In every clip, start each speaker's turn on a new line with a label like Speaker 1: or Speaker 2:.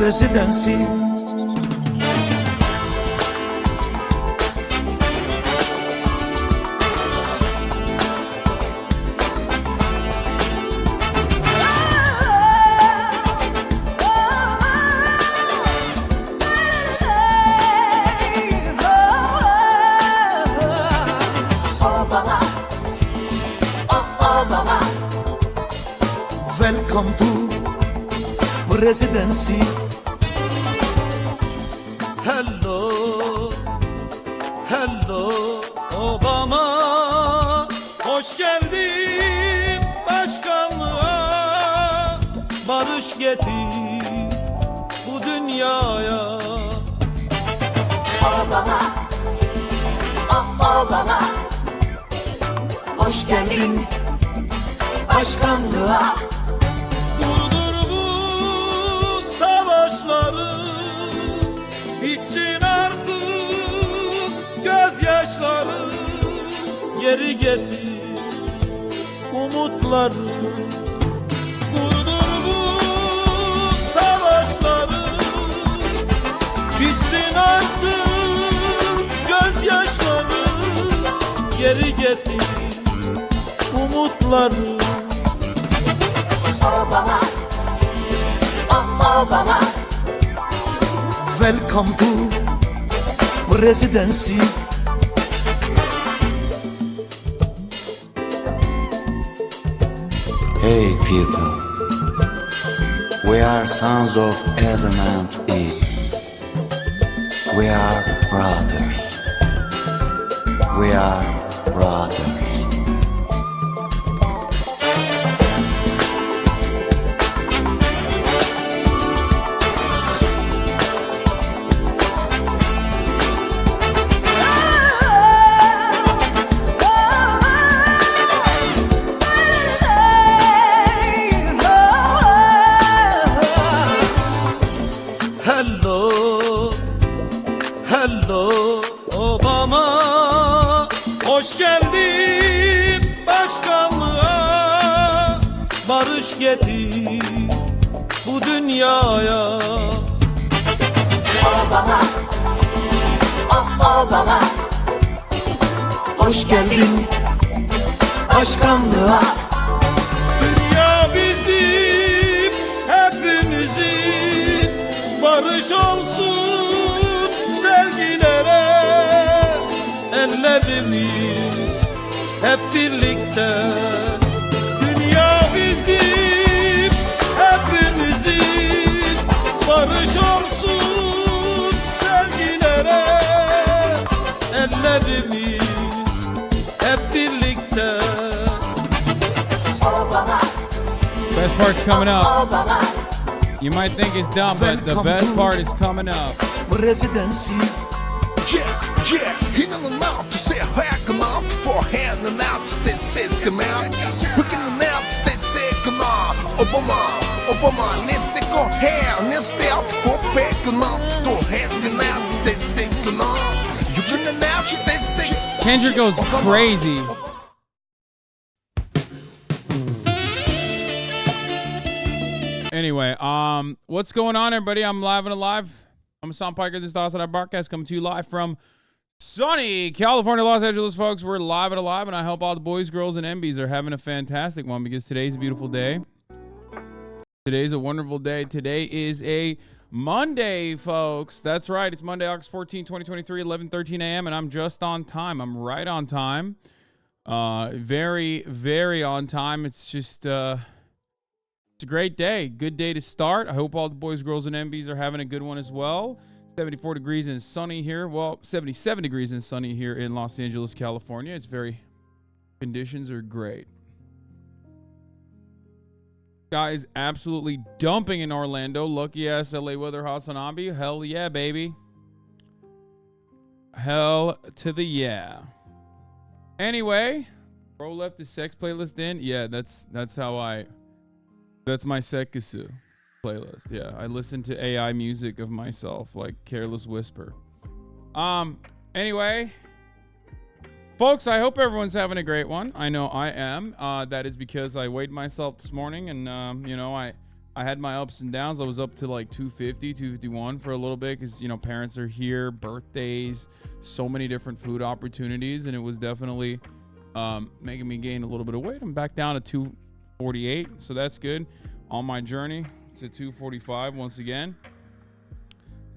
Speaker 1: presidency. Welcome to presidency. Hello, hello Obama, hoş geldin başkanlığa. Barış getir bu dünyaya.
Speaker 2: Obama, Obama, hoş geldin başkanlığa.
Speaker 1: Durdur bu savaşları, bitsin artık gözyaşları. Geri getir umutları. Durdur bu savaşları, bitsin artık gözyaşları. Geri getir umutları.
Speaker 2: Obama, Obama,
Speaker 1: welcome to presidency.
Speaker 3: Hey people, we are sons of Adam and Eve. We are brothers. We are brothers.
Speaker 1: Hello, hello Obama, hoş geldin başkanlığa. Barış getir bu dünyaya.
Speaker 2: Obama, Obama, hoş geldin başkanlığa.
Speaker 1: Dünya bizim hepimizin, barış olsun sevgilere. Ellerimiz hep birlikte. Dünya bizim hepimizin, barış olsun sevgilere. Ellerimiz hep birlikte.
Speaker 2: Obama,
Speaker 4: Best part's coming up.
Speaker 2: Obama,
Speaker 4: You might think it's dumb, but the best part is coming up.
Speaker 1: Presidency.
Speaker 5: Yeah, in and out to say hi, come on, for hand and out, they say come out. Looking and out, they say come on, Obama, Obama, let's take a hand, let's stay out for back, come on, to hands and out, they say come on. You can and out, they say.
Speaker 4: Kendrick goes crazy. Anyway, what's going on, everybody? I'm live and alive. I'm Hasan Piker. This is the HasanAbi broadcast coming to you live from sunny California, Los Angeles, folks. We're live and alive, and I hope all the boys, girls, and MBs are having a fantastic one because today's a beautiful day. Today's a wonderful day. Today is a Monday, folks. That's right. It's Monday, August 14, 2023, 11:13 a.m., and I'm just on time. I'm right on time. Very, very on time. It's just... it's a great day. Good day to start. I hope all the boys, girls, and MBs are having a good one as well. 74 degrees and sunny here. Well, 77 degrees and sunny here in Los Angeles, California. It's very... conditions are great. Guys, absolutely dumping in Orlando. Lucky ass LA weather, HasanAbi. Hell yeah, baby. Hell to the yeah. Anyway, bro left his sex playlist in. Yeah, that's how I... That's my Sekusu playlist. Yeah, I listen to AI music of myself, like Careless Whisper. Anyway, folks, I hope everyone's having a great one. I know I am. That is because I weighed myself this morning, and you know, I I had my ups and downs. I was up to like 250, 251 for a little bit because, you know, parents are here, birthdays, so many different food opportunities. And it was definitely making me gain a little bit of weight. I'm back down to 248. So that's good. On my journey to 245 once again.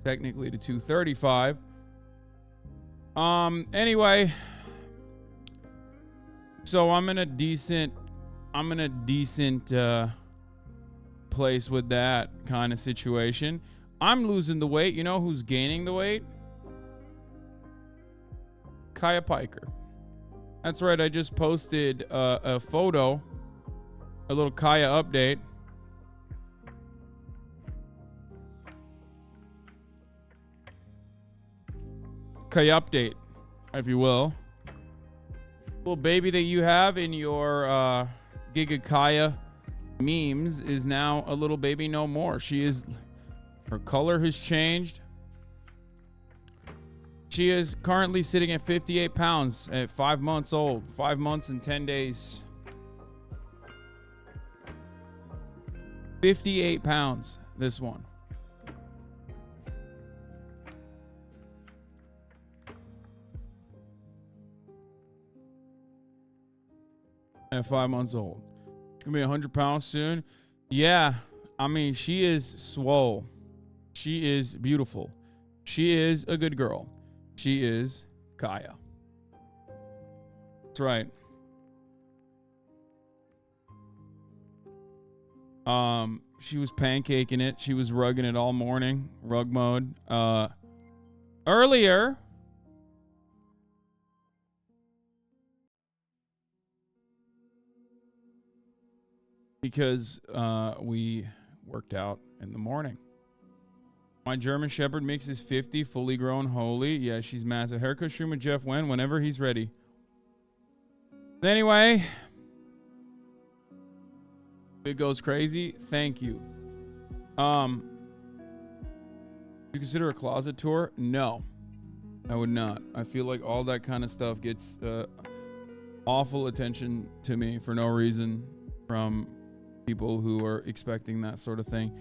Speaker 4: Technically to 235. Anyway. So I'm in a decent place with that kind of situation. I'm losing the weight. You know who's gaining the weight? Kaya Piker. That's right. I just posted a photo, a little Kaya update. Kaya update, if you will. Little baby that you have in your Giga Kaya memes is now a little baby no more. Her color has changed. She is currently sitting at 58 pounds at 5 months old. 5 months and 10 days. 58 pounds, this one. At 5 months old. Gonna be 100 pounds soon. Yeah, I mean, she is swole. She is beautiful. She is a good girl. She is Kaya. That's right. She was pancaking it. She was rugging it all morning. Rug mode. Earlier, because we worked out in the morning. My German Shepherd mix is 50, fully grown, holy. Yeah, she's massive. Haircut stream with Jeff whenever he's ready. Anyway, it goes crazy. Thank you. You consider a closet tour? No, I would not. I feel like all that kind of stuff gets awful attention to me for no reason from people who are expecting that sort of thing.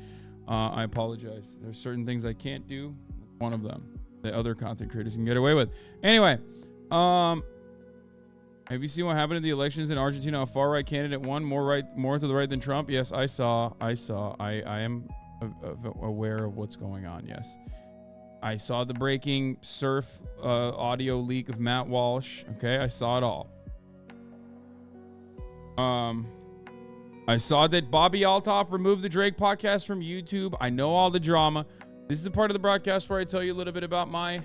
Speaker 4: I apologize. There's certain things I can't do. One of them that other content creators can get away with. Anyway, have you seen what happened in the elections in Argentina? A far-right candidate won, more to the right than Trump. Yes, I saw. I am aware of what's going on. Yes, I saw the breaking surf audio leak of Matt Walsh. Okay, I saw it all. I saw that Bobby Altoff removed the Drake podcast from YouTube. I know all the drama. This is the part of the broadcast where I tell you a little bit about my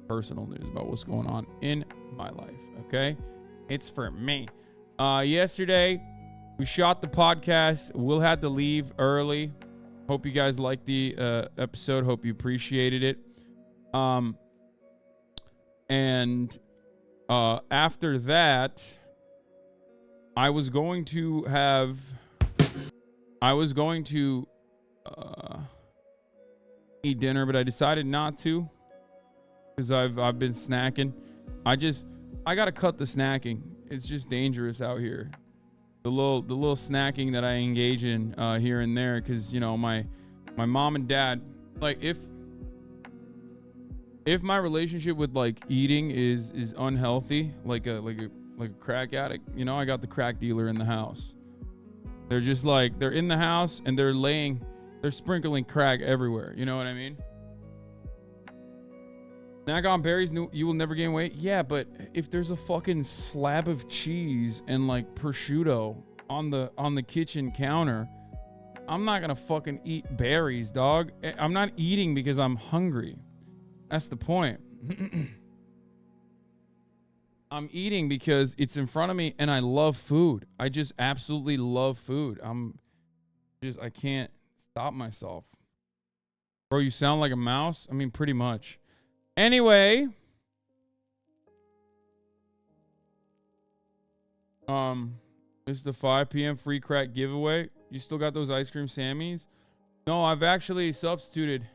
Speaker 4: personal news, about what's going on in my life, okay? It's for me. Yesterday, we shot the podcast. We'll have to leave early. Hope you guys liked the episode. Hope you appreciated it. And after that, I was going to eat dinner, but I decided not to because I've been snacking. I gotta cut the snacking. It's just dangerous out here. The little snacking that I engage in here and there, because you know my mom and dad, like if my relationship with like eating is unhealthy, like a crack addict, you know, I got the crack dealer in the house. They're just like, they're in the house and they're sprinkling crack everywhere. You know what I mean? Snack on berries, you will never gain weight. Yeah, but if there's a fucking slab of cheese and like prosciutto on the kitchen counter, I'm not gonna fucking eat berries, dog. I'm not eating because I'm hungry. That's the point. I'm eating because it's in front of me and I love food. I just absolutely love food. I can't stop myself. Bro, you sound like a mouse? I mean, pretty much. Anyway. It's the 5 p.m. free crack giveaway. You still got those ice cream Sammies? No, I've actually substituted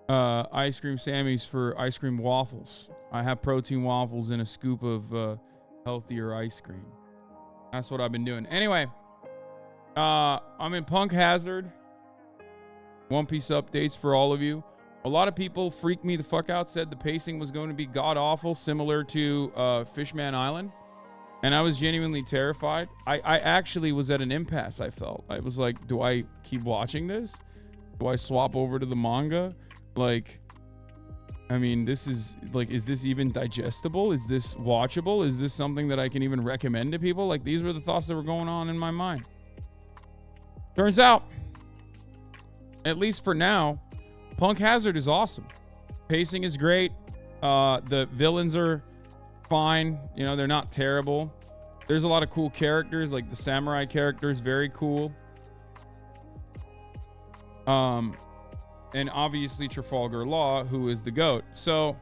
Speaker 4: ice cream Sammies for ice cream waffles. I have protein waffles and a scoop of healthier ice cream. That's what I've been doing. Anyway, I'm in Punk Hazard. One Piece updates for all of you. A lot of people freaked me the fuck out, said the pacing was going to be god-awful, similar to Fishman Island. And I was genuinely terrified. I actually was at an impasse, I felt. I was like, do I keep watching this? Do I swap over to the manga? Like, I mean, this is, like, is this even digestible? Is this watchable? Is this something that I can even recommend to people? Like, these were the thoughts that were going on in my mind. Turns out, at least for now, Punk Hazard is awesome. Pacing is great. The villains are fine. You know, they're not terrible. There's a lot of cool characters, like the samurai character is very cool. And obviously Trafalgar Law, who is the GOAT. So,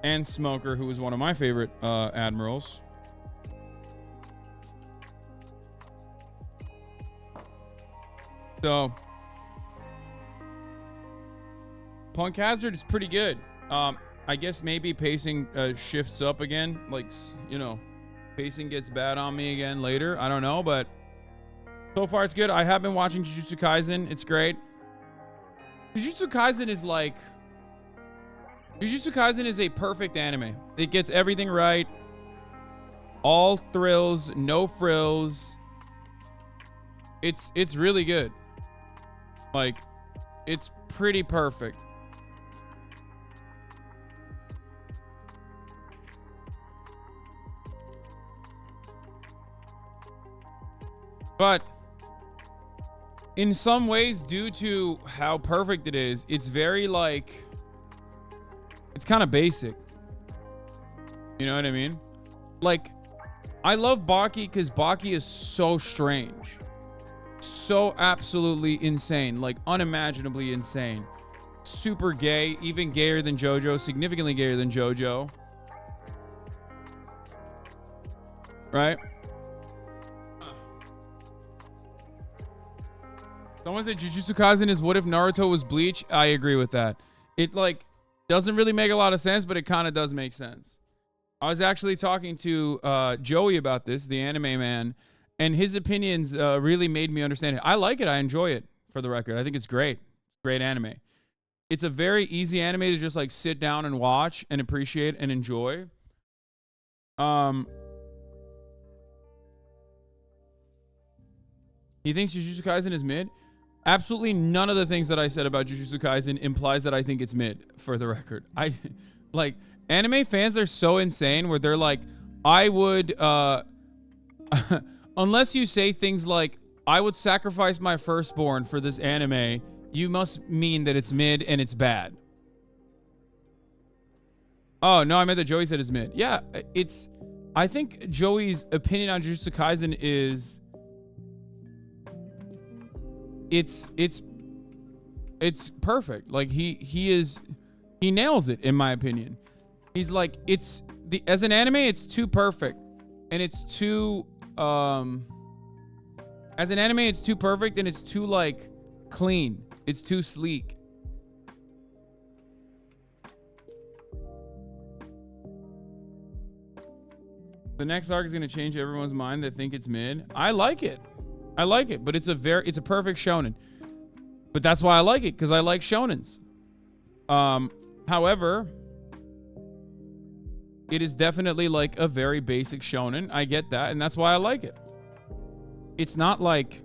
Speaker 4: and Smoker, who is one of my favorite admirals. So, Punk Hazard is pretty good. I guess maybe pacing shifts up again. Like, you know, pacing gets bad on me again later. I don't know, but so far it's good. I have been watching Jujutsu Kaisen. It's great. Jujutsu Kaisen is like... Jujutsu Kaisen is a perfect anime. It gets everything right. All thrills, no frills. It's really good. Like, it's pretty perfect. But in some ways, due to how perfect it is, it's very like, it's kind of basic. You know what I mean? Like, I love Baki because Baki is so strange. So absolutely insane. Like, unimaginably insane. Super gay, even gayer than JoJo, significantly gayer than JoJo. Right? Someone said Jujutsu Kaisen is what if Naruto was Bleach? I agree with that. It, like, doesn't really make a lot of sense, but it kind of does make sense. I was actually talking to Joey about this, the anime man, and his opinions really made me understand it. I like it. I enjoy it, for the record. I think it's great. Great anime. It's a very easy anime to just, like, sit down and watch and appreciate and enjoy. He thinks Jujutsu Kaisen is mid? Absolutely none of the things that I said about Jujutsu Kaisen implies that I think it's mid, for the record. I, like, anime fans are so insane where they're like, I would, unless you say things like, I would sacrifice my firstborn for this anime, you must mean that it's mid and it's bad. Oh, no, I meant that Joey said it's mid. Yeah, it's, I think Joey's opinion on Jujutsu Kaisen is, it's perfect. Like, he nails it, in my opinion. He's like, as an anime, it's too perfect. And it's too, as an anime, it's too perfect and it's too, like, clean. It's too sleek. The next arc is going to change everyone's mind that think it's mid. I like it. I like it, but it's a perfect shonen. But that's why I like it, because I like shonens. However, it is definitely like a very basic shonen. I get that, and that's why I like it. It's not like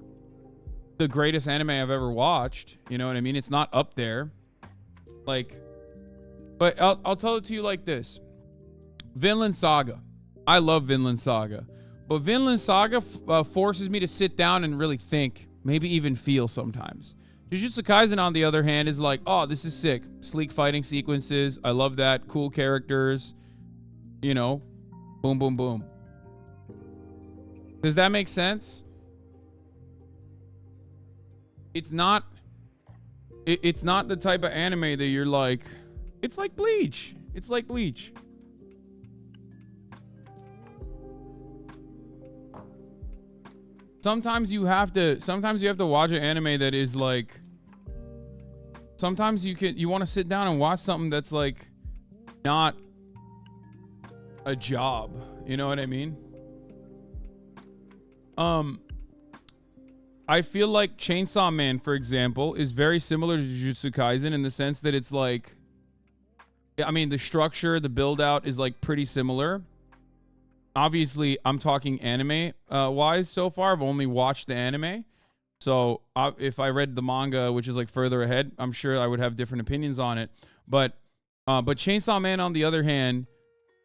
Speaker 4: the greatest anime I've ever watched. You know what I mean? It's not up there. Like, but I'll tell it to you like this. Vinland Saga. I love Vinland Saga. But Vinland Saga forces me to sit down and really think, maybe even feel sometimes. Jujutsu Kaisen, on the other hand, is like, oh, this is sick. Sleek fighting sequences. I love that. Cool characters. You know, boom, boom, boom. Does that make sense? It's not the type of anime that you're like, it's like Bleach. It's like Bleach. Sometimes you have to watch an anime that is like, sometimes you want to sit down and watch something that's like not a job. You know what I mean? I feel like Chainsaw Man, for example, is very similar to Jujutsu Kaisen in the sense that it's like, I mean, the structure, the build out is like pretty similar. Obviously, I'm talking anime wise so far. I've only watched the anime. So if I read the manga, which is like further ahead, I'm sure I would have different opinions on it. But Chainsaw Man, on the other hand,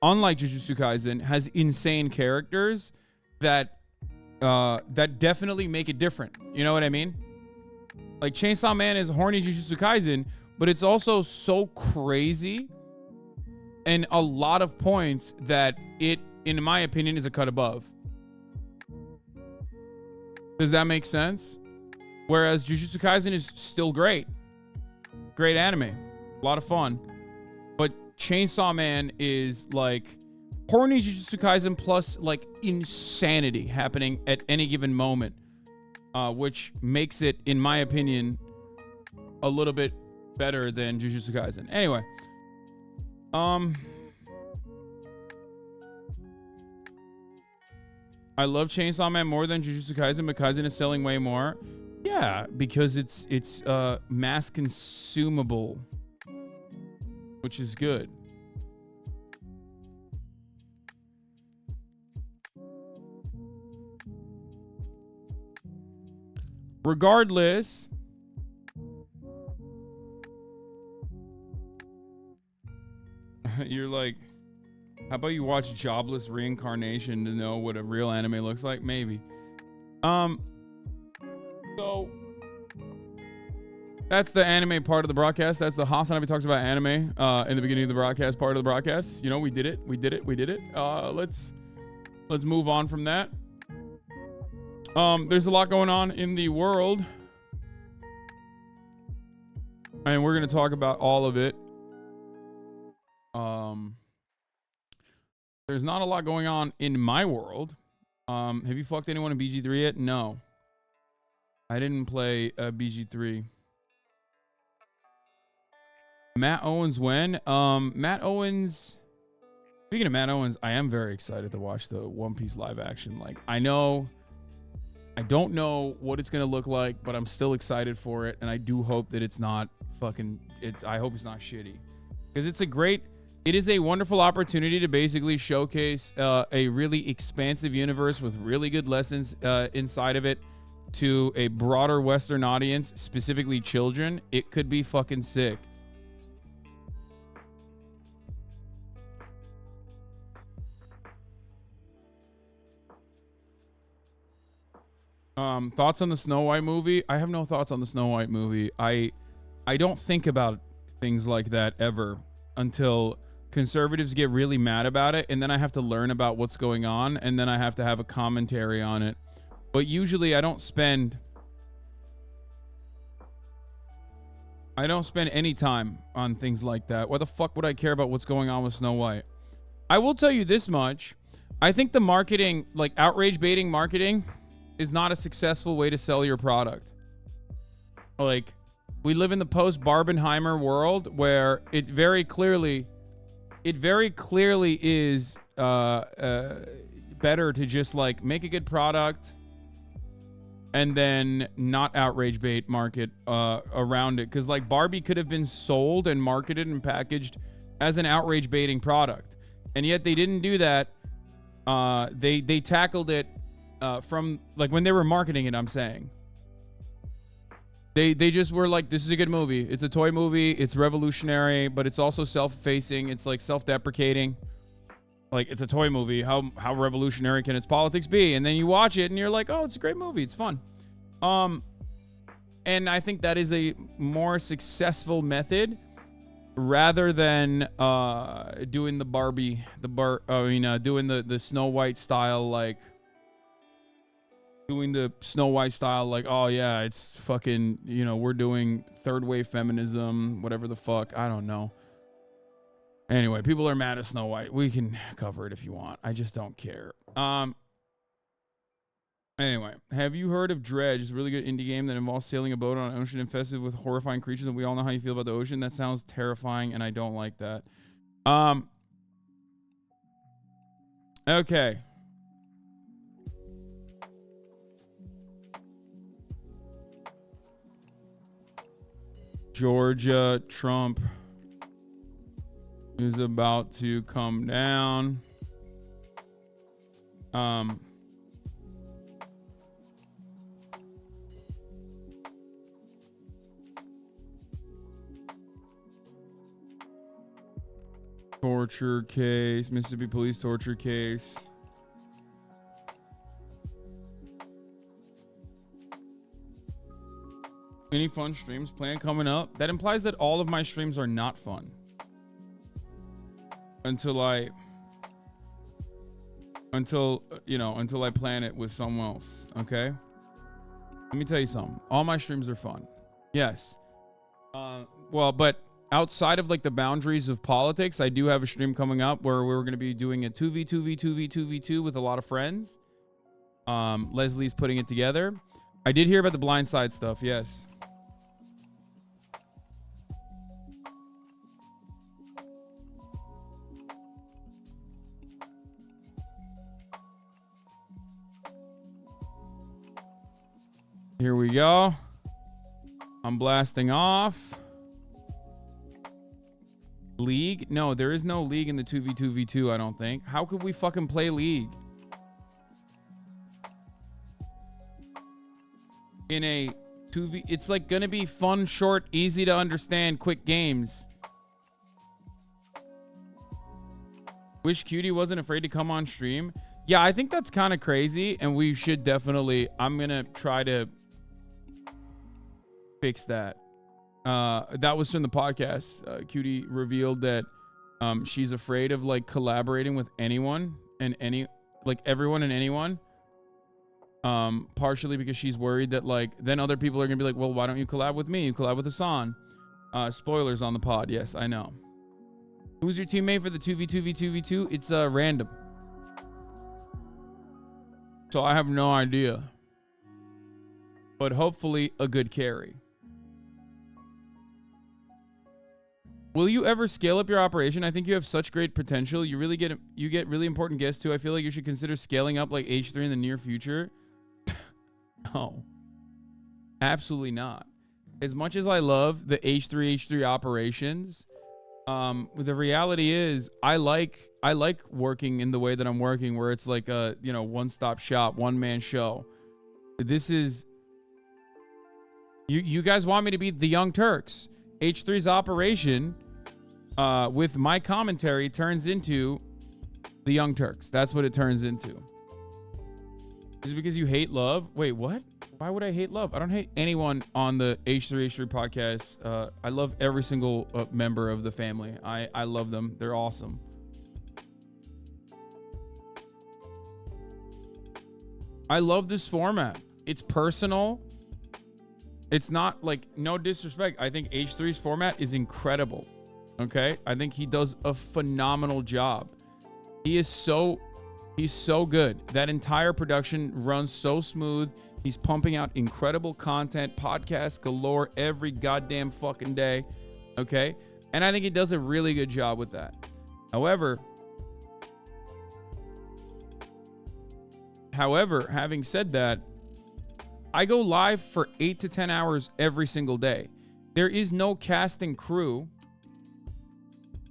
Speaker 4: unlike Jujutsu Kaisen, has insane characters that definitely make it different. You know what I mean? Like Chainsaw Man is horny Jujutsu Kaisen, but it's also so crazy and a lot of points that it, in my opinion, is a cut above. Does that make sense? Whereas Jujutsu Kaisen is still great. Great anime. A lot of fun. But Chainsaw Man is like horny Jujutsu Kaisen plus like insanity happening at any given moment. Which makes it, in my opinion, a little bit better than Jujutsu Kaisen. Anyway. I love Chainsaw Man more than Jujutsu Kaisen, but Kaisen is selling way more. Yeah, because it's mass consumable, which is good. Regardless, you're like, how about you watch Jobless Reincarnation to know what a real anime looks like? Maybe. So that's the anime part of the broadcast. That's the HasanAbi talks about anime in the beginning of the broadcast part of the broadcast. You know, we did it. Let's move on from that. There's a lot going on in the world, and we're gonna talk about all of it. There's not a lot going on in my world. Have you fucked anyone in BG3 yet? No. I didn't play BG3. Matt Owens when? Matt Owens... Speaking of Matt Owens, I am very excited to watch the One Piece live action. Like, I don't know what it's going to look like, but I'm still excited for it, and I do hope that it's not fucking... I hope it's not shitty. Because it is a wonderful opportunity to basically showcase a really expansive universe with really good lessons inside of it to a broader Western audience, specifically children. It could be fucking sick. Thoughts on the Snow White movie? I have no thoughts on the Snow White movie. I don't think about things like that ever until conservatives get really mad about it, and then I have to learn about what's going on, and then I have to have a commentary on it. But usually I don't spend any time on things like that. Why the fuck would I care about what's going on with Snow White? I will tell you this much. I think the marketing, like outrage baiting marketing, is not a successful way to sell your product. Like, we live in the post-Barbenheimer world where it very clearly is better to just like make a good product and then not outrage bait market around it. Because like Barbie could have been sold and marketed and packaged as an outrage baiting product, and yet they didn't do that. They tackled it from like when they were marketing it. I'm saying they just were like, this is a good movie. It's a toy movie. It's revolutionary, but it's also self-facing. It's like self-deprecating. Like, it's a toy movie. How revolutionary can its politics be? And then you watch it and you're like, oh, it's a great movie. It's fun. And I think that is a more successful method rather than doing the Barbie, doing the Snow White style, like doing the Snow White style, like, oh yeah, it's fucking, we're doing third wave feminism, whatever the fuck. I don't know. Anyway, people are mad at Snow White. We can cover it if you want. I just don't care. Anyway, have you heard of Dredge? It's a really good indie game that involves sailing a boat on an ocean infested with horrifying creatures, and we all know how you feel about the ocean. That sounds terrifying, and I don't like that. Okay. Georgia Trump is about to come down. Torture case, Mississippi police torture case. Any fun streams planned coming up? That implies that all of my streams are not fun. Until I plan it with someone else, okay? Let me tell you something. All my streams are fun. Yes. Well, but outside of like the boundaries of politics, I do have a stream coming up where we're going to be doing a 2v2v2v2v2 with a lot of friends. Leslie's putting it together. I did hear about the blind side stuff. Yes. Here we go. I'm blasting off. League? No, there is no league in the 2v2v2, I don't think. How could we fucking play League? In a 2v... It's like gonna be fun, short, easy to understand, quick games. Wish Cutie wasn't afraid to come on stream. Yeah, I think that's kind of crazy, and we should definitely... I'm gonna try to fix that. That was from the podcast. Cutie revealed that she's afraid of like collaborating with anyone and everyone and anyone. Partially because she's worried that like then other people are gonna be like, well, why don't you collab with me? You collab with Hasan. Spoilers on the pod. Yes, I know. Who's your teammate for the 2v2v2v2? It's random. So I have no idea. But hopefully a good carry. Will you ever scale up your operation? I think you have such great potential. You get really important guests too. I feel like you should consider scaling up like H3 in the near future. No, absolutely not. As much as I love the H3 operations, the reality is I like working in the way that I'm working, where it's like a one-stop shop, one-man show. This is you guys want me to be the Young Turks. H3's operation with my commentary turns into the Young Turks. That's what it turns into. Is it because you hate love? Wait, what? Why would I hate love? I don't hate anyone on the H3 podcast. I love every single member of the family. I love them. They're awesome. I love this format. It's personal. It's not like, no disrespect. I think H3's format is incredible. Okay? I think he does a phenomenal job. He's so good. That entire production runs so smooth. He's pumping out incredible content, podcasts galore every goddamn fucking day. Okay? And I think he does a really good job with that. However, having said that, I go live for 8 to 10 hours every single day. There is no casting crew.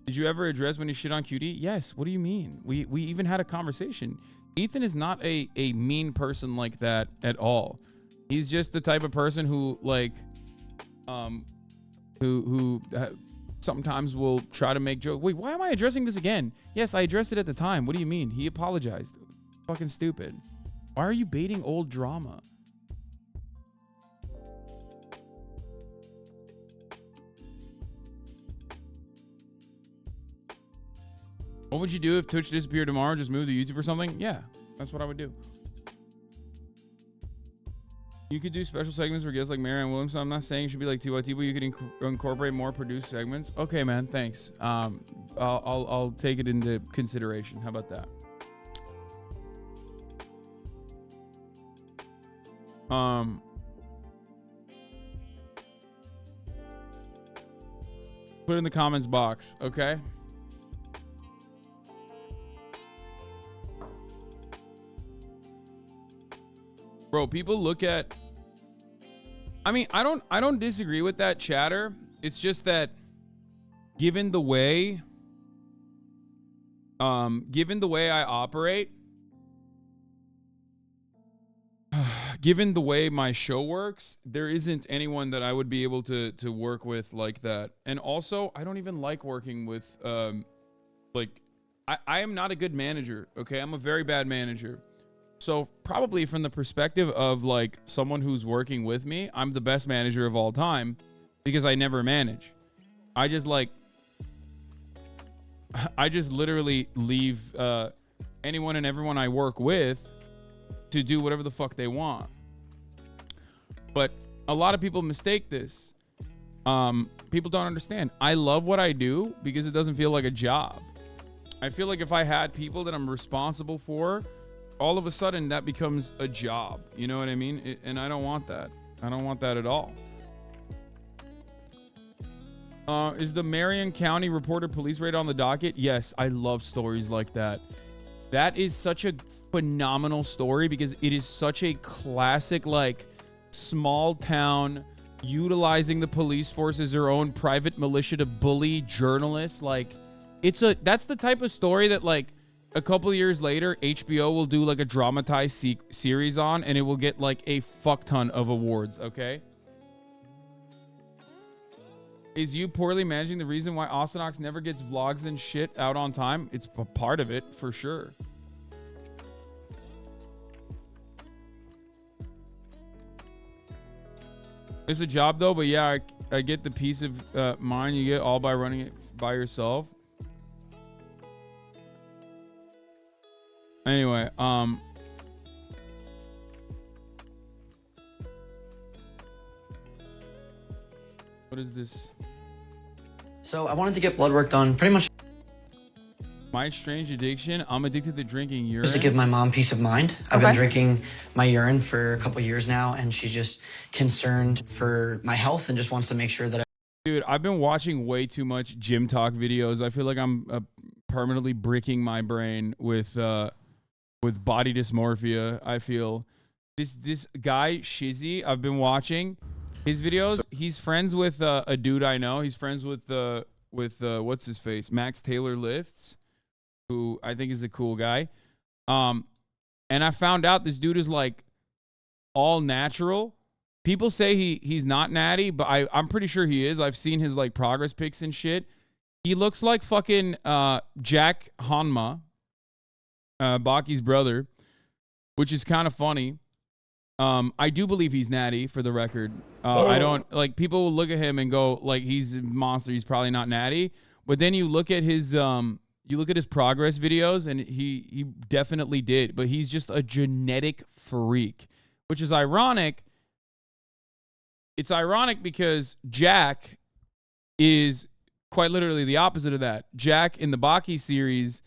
Speaker 4: Did you ever address when you shit on Cutie? Yes. What do you mean? We even had a conversation. Ethan is not a mean person like that at all. He's just the type of person who like, who sometimes will try to make jokes. Wait, why am I addressing this again? Yes, I addressed it at the time. What do you mean? He apologized. Fucking stupid. Why are you baiting old drama? What would you do if Twitch disappeared tomorrow? Just move to YouTube or something? Yeah, that's what I would do. You could do special segments for guests like Marianne Williamson. I'm not saying it should be like TYT, but you could incorporate more produced segments. Okay, man, thanks. I'll take it into consideration. How about that? Put it in the comments box, okay? Bro, people look at, I mean, I don't disagree with that, chatter. It's just that given the way I operate, given the way my show works, there isn't anyone that I would be able to work with like that. And also, I don't even like working with like I am not a good manager, okay? I'm a very bad manager. So probably from the perspective of like someone who's working with me, I'm the best manager of all time because I never manage. I just literally leave anyone and everyone I work with to do whatever the fuck they want. But a lot of people mistake this. People don't understand. I love what I do because it doesn't feel like a job. I feel like if I had people that I'm responsible for, all of a sudden that becomes a job. You know what I mean? And I don't want that. I don't want that at all. Is the Marion County reported police raid on the docket? Yes, I love stories like that. That is such a phenomenal story because it is such a classic, like, small town utilizing the police force as their own private militia to bully journalists. Like, that's the type of story that, like, a couple years later, HBO will do like a dramatized series on, and it will get like a fuck ton of awards. Okay. Is you poorly managing the reason why Ostenox never gets vlogs and shit out on time? It's a part of it for sure. It's a job though, but yeah, I get the peace of mind you get all by running it by yourself. Anyway, what is this?
Speaker 6: So I wanted to get blood work done pretty much
Speaker 4: My strange addiction. I'm addicted to drinking urine.
Speaker 6: just to give my mom peace of mind. I've been drinking my urine for a couple years now, and she's just concerned for my health and just wants to make sure that
Speaker 4: Dude, I've been watching way too much gym talk videos. I feel like I'm permanently bricking my brain with body dysmorphia. I feel this guy Shizzy, I've been watching his videos. He's friends with a dude I know. He's friends with what's his face, Max Taylor Lifts, who I think is a cool guy. And I found out this dude is like all natural. People say he's not natty, but I'm pretty sure he is. I've seen his like progress pics and shit. He looks like fucking Jack Hanma, Baki's brother, which is kind of funny. I do believe he's natty, for the record. I don't like, people will look at him and go like he's a monster. He's probably not natty, but then you look at his progress videos and he definitely did. But he's just a genetic freak, which is ironic. It's ironic because Jack is quite literally the opposite of that. Jack in the Baki series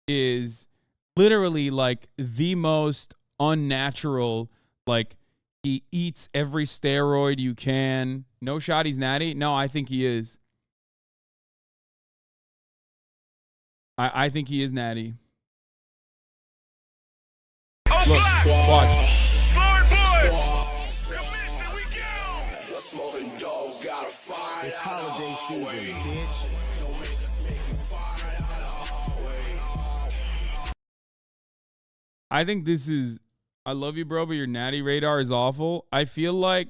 Speaker 4: is literally like the most unnatural. Like, he eats every steroid you can. No shot he's natty. No, I think he is. I think he is natty. Look, watch.
Speaker 2: It's holiday season, bitch.
Speaker 4: I think this is, I love you, bro, but your natty radar is awful. I feel like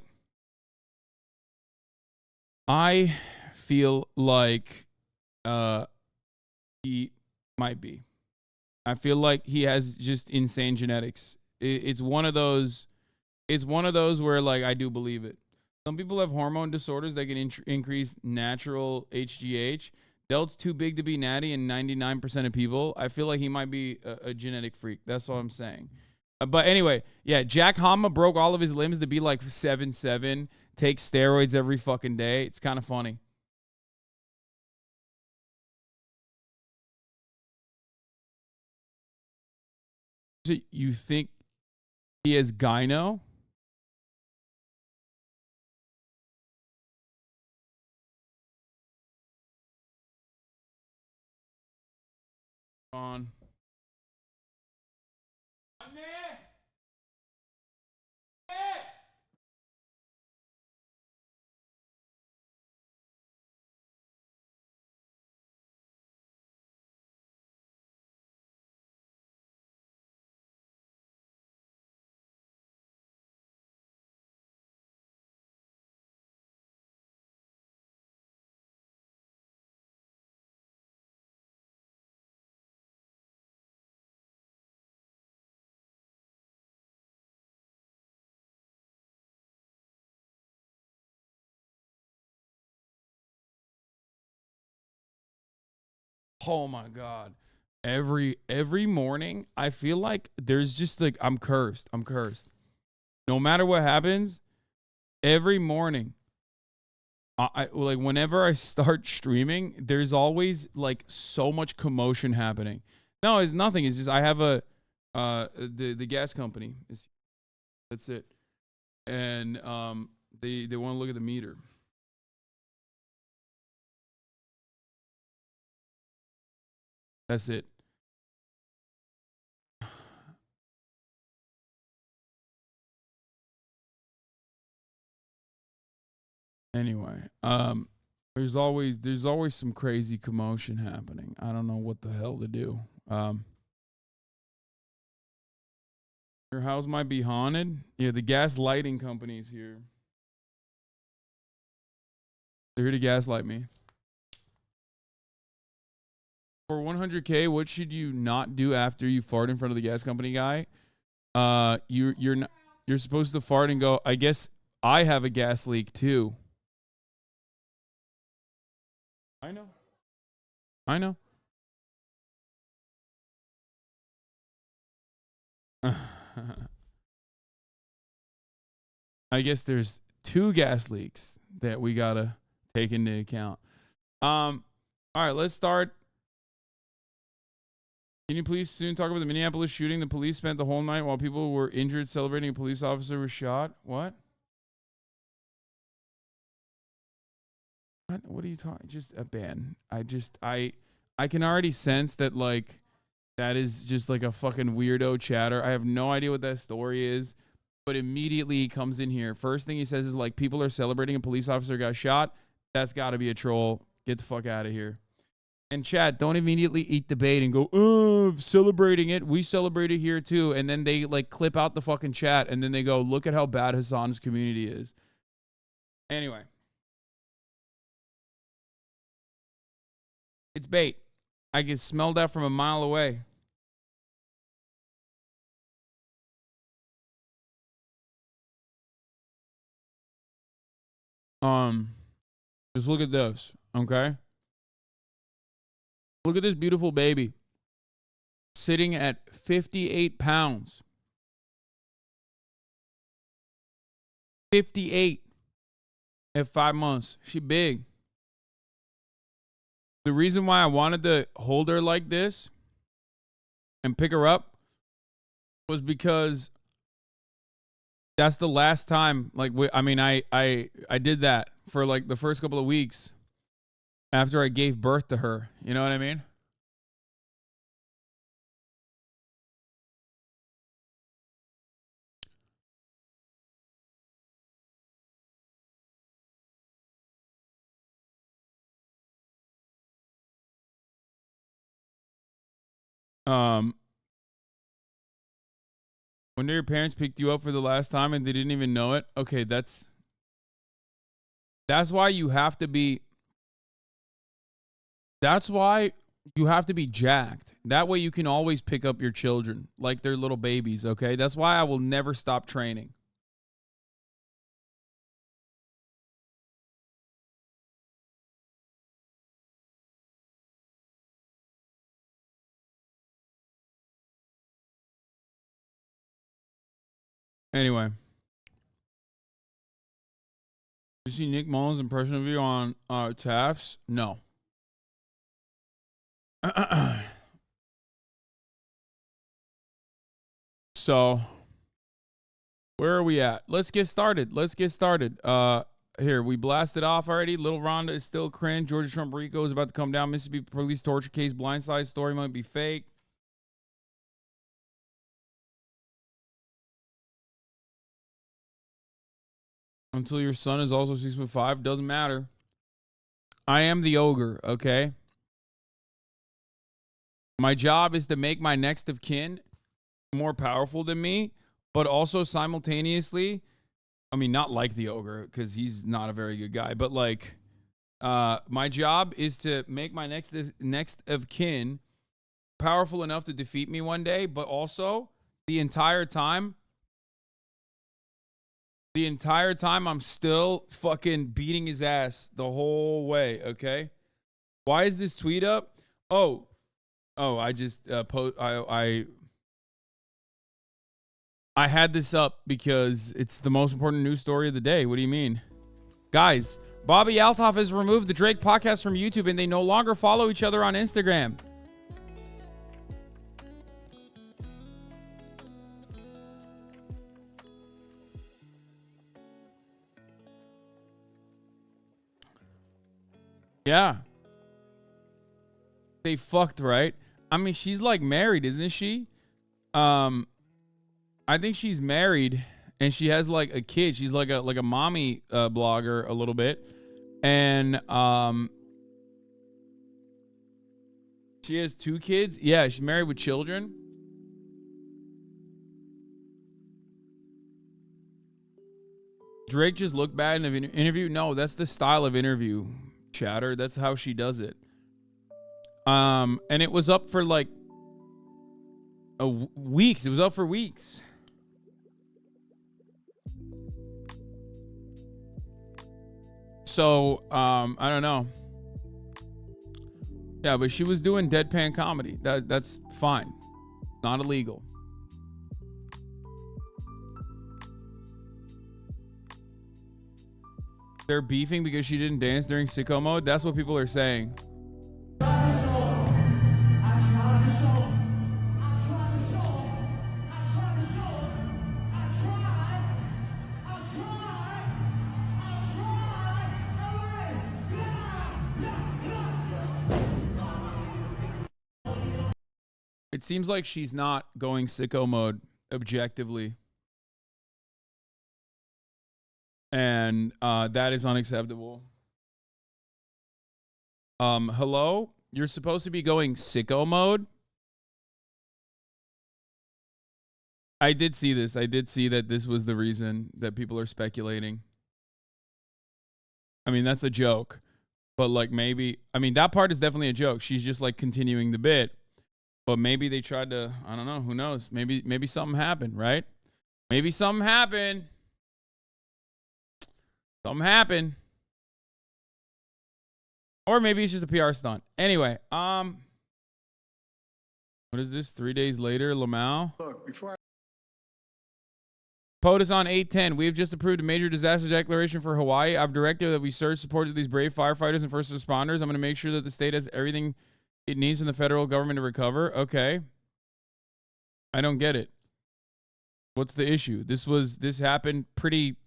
Speaker 4: he might be. I feel like he has just insane genetics. It's one of those where like I do believe it. Some people have hormone disorders that can increase natural HGH. Delt's too big to be natty in 99% of people. I feel like he might be a genetic freak. That's all I'm saying. But anyway, yeah, Jack Hanma broke all of his limbs to be like 7'7", takes steroids every fucking day. It's kind of funny. So you think he has gyno? On. Oh my God. Every morning, I feel like there's just like, I'm cursed. No matter what happens, every morning, I like whenever I start streaming, there's always like so much commotion happening. No, it's nothing. It's just I have a the gas company. That's it. And they want to look at the meter. That's it. Anyway, there's always some crazy commotion happening. I don't know what the hell to do. Your house might be haunted. Yeah, the gas lighting company's here. They're here to gaslight me. For 100K, what should you not do after you fart in front of the gas company guy? You're supposed to fart and go, I guess I have a gas leak too. I know. I guess there's 2 gas leaks that we gotta take into account. All right, let's start. Can you please soon talk about the Minneapolis shooting? The police spent the whole night while people were injured celebrating a police officer was shot. What? What are you talking? Just a ban. I can already sense that like that is just like a fucking weirdo chatter. I have no idea what that story is, but immediately he comes in here. First thing he says is like people are celebrating a police officer got shot. That's got to be a troll. Get the fuck out of here. And chat, don't immediately eat the bait and go, oh, celebrating it. We celebrate it here too. And then they like clip out the fucking chat and then they go, look at how bad Hasan's community is. Anyway. It's bait. I can smell that from a mile away. Just look at this, okay? Look at this beautiful baby. Sitting at 58 pounds. 58 at 5 months. She big. The reason why I wanted to hold her like this and pick her up was because that's the last time, like, I did that for like the first couple of weeks after I gave birth to her. You know what I mean? When your parents picked you up for the last time and they didn't even know it. Okay, that's why you have to be. That's why you have to be jacked. That way you can always pick up your children like they're little babies, okay? That's why I will never stop training. Anyway. Did you see Nick Mullen's impression of you on Taft's? No. So, where are we at? Let's get started. Here, we blasted off already. Little Rhonda is still cringe. Georgia Trump RICO is about to come down. Mississippi police torture case blindside story might be fake. Until your son is also 6'5", doesn't matter. I am the ogre, okay? My job is to make my next of kin more powerful than me, but also simultaneously, I mean, not like the ogre, because he's not a very good guy, but like, my job is to make my next of kin powerful enough to defeat me one day, but also the entire time I'm still fucking beating his ass the whole way, okay? Why is this tweet up? Oh, I just I had this up because it's the most important news story of the day. What do you mean? Guys, Bobby Althoff has removed the Drake podcast from YouTube and they no longer follow each other on Instagram. Yeah. They fucked, right? I mean, she's like married, isn't she? I think she's married and she has like a kid. She's like a mommy blogger a little bit. And she has 2 kids. Yeah, she's married with children. Drake just looked bad in an interview. No, that's the style of interview, chatter. That's how she does it. And it was up for like weeks. It was up for weeks. So, I don't know. Yeah, but she was doing deadpan comedy. That's fine. Not illegal. They're beefing because she didn't dance during sicko mode. That's what people are saying. It seems like she's not going sicko mode objectively. And that is unacceptable. Hello? You're supposed to be going sicko mode? I did see this. I did see that this was the reason that people are speculating. I mean, that's a joke. But like maybe, I mean, that part is definitely a joke. She's just like continuing the bit. But maybe they tried to, I don't know, who knows? Maybe something happened, right? Maybe something happened. Something happened. Or maybe it's just a PR stunt. Anyway, what is this? 3 days later, Lamau. Look, before POTUS on 810. We have just approved a major disaster declaration for Hawaii. I've directed that we surge support to these brave firefighters and first responders. I'm going to make sure that the state has everything it needs from the federal government to recover. Okay. I don't get it. What's the issue? This happened pretty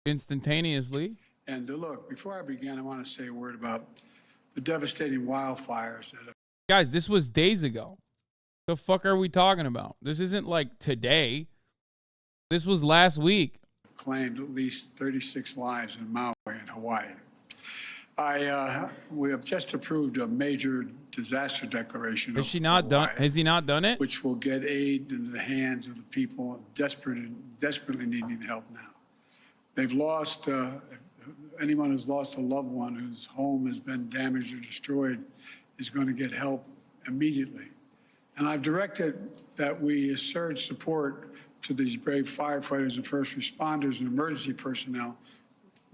Speaker 4: instantaneously.
Speaker 7: And look, before I begin, I want to say a word about the devastating wildfires.
Speaker 4: Guys, this was days ago. The fuck are we talking about? This isn't like today. This was last week.
Speaker 7: Claimed at least 36 lives in Maui and Hawaii. We have just approved a major disaster declaration.
Speaker 4: Has she not done? Has he not done it?
Speaker 7: Which will get aid into the hands of the people desperately needing help now. They've lost. Anyone who's lost a loved one whose home has been damaged or destroyed is going to get help immediately. And I've directed that we surge support to these brave firefighters and first responders and emergency personnel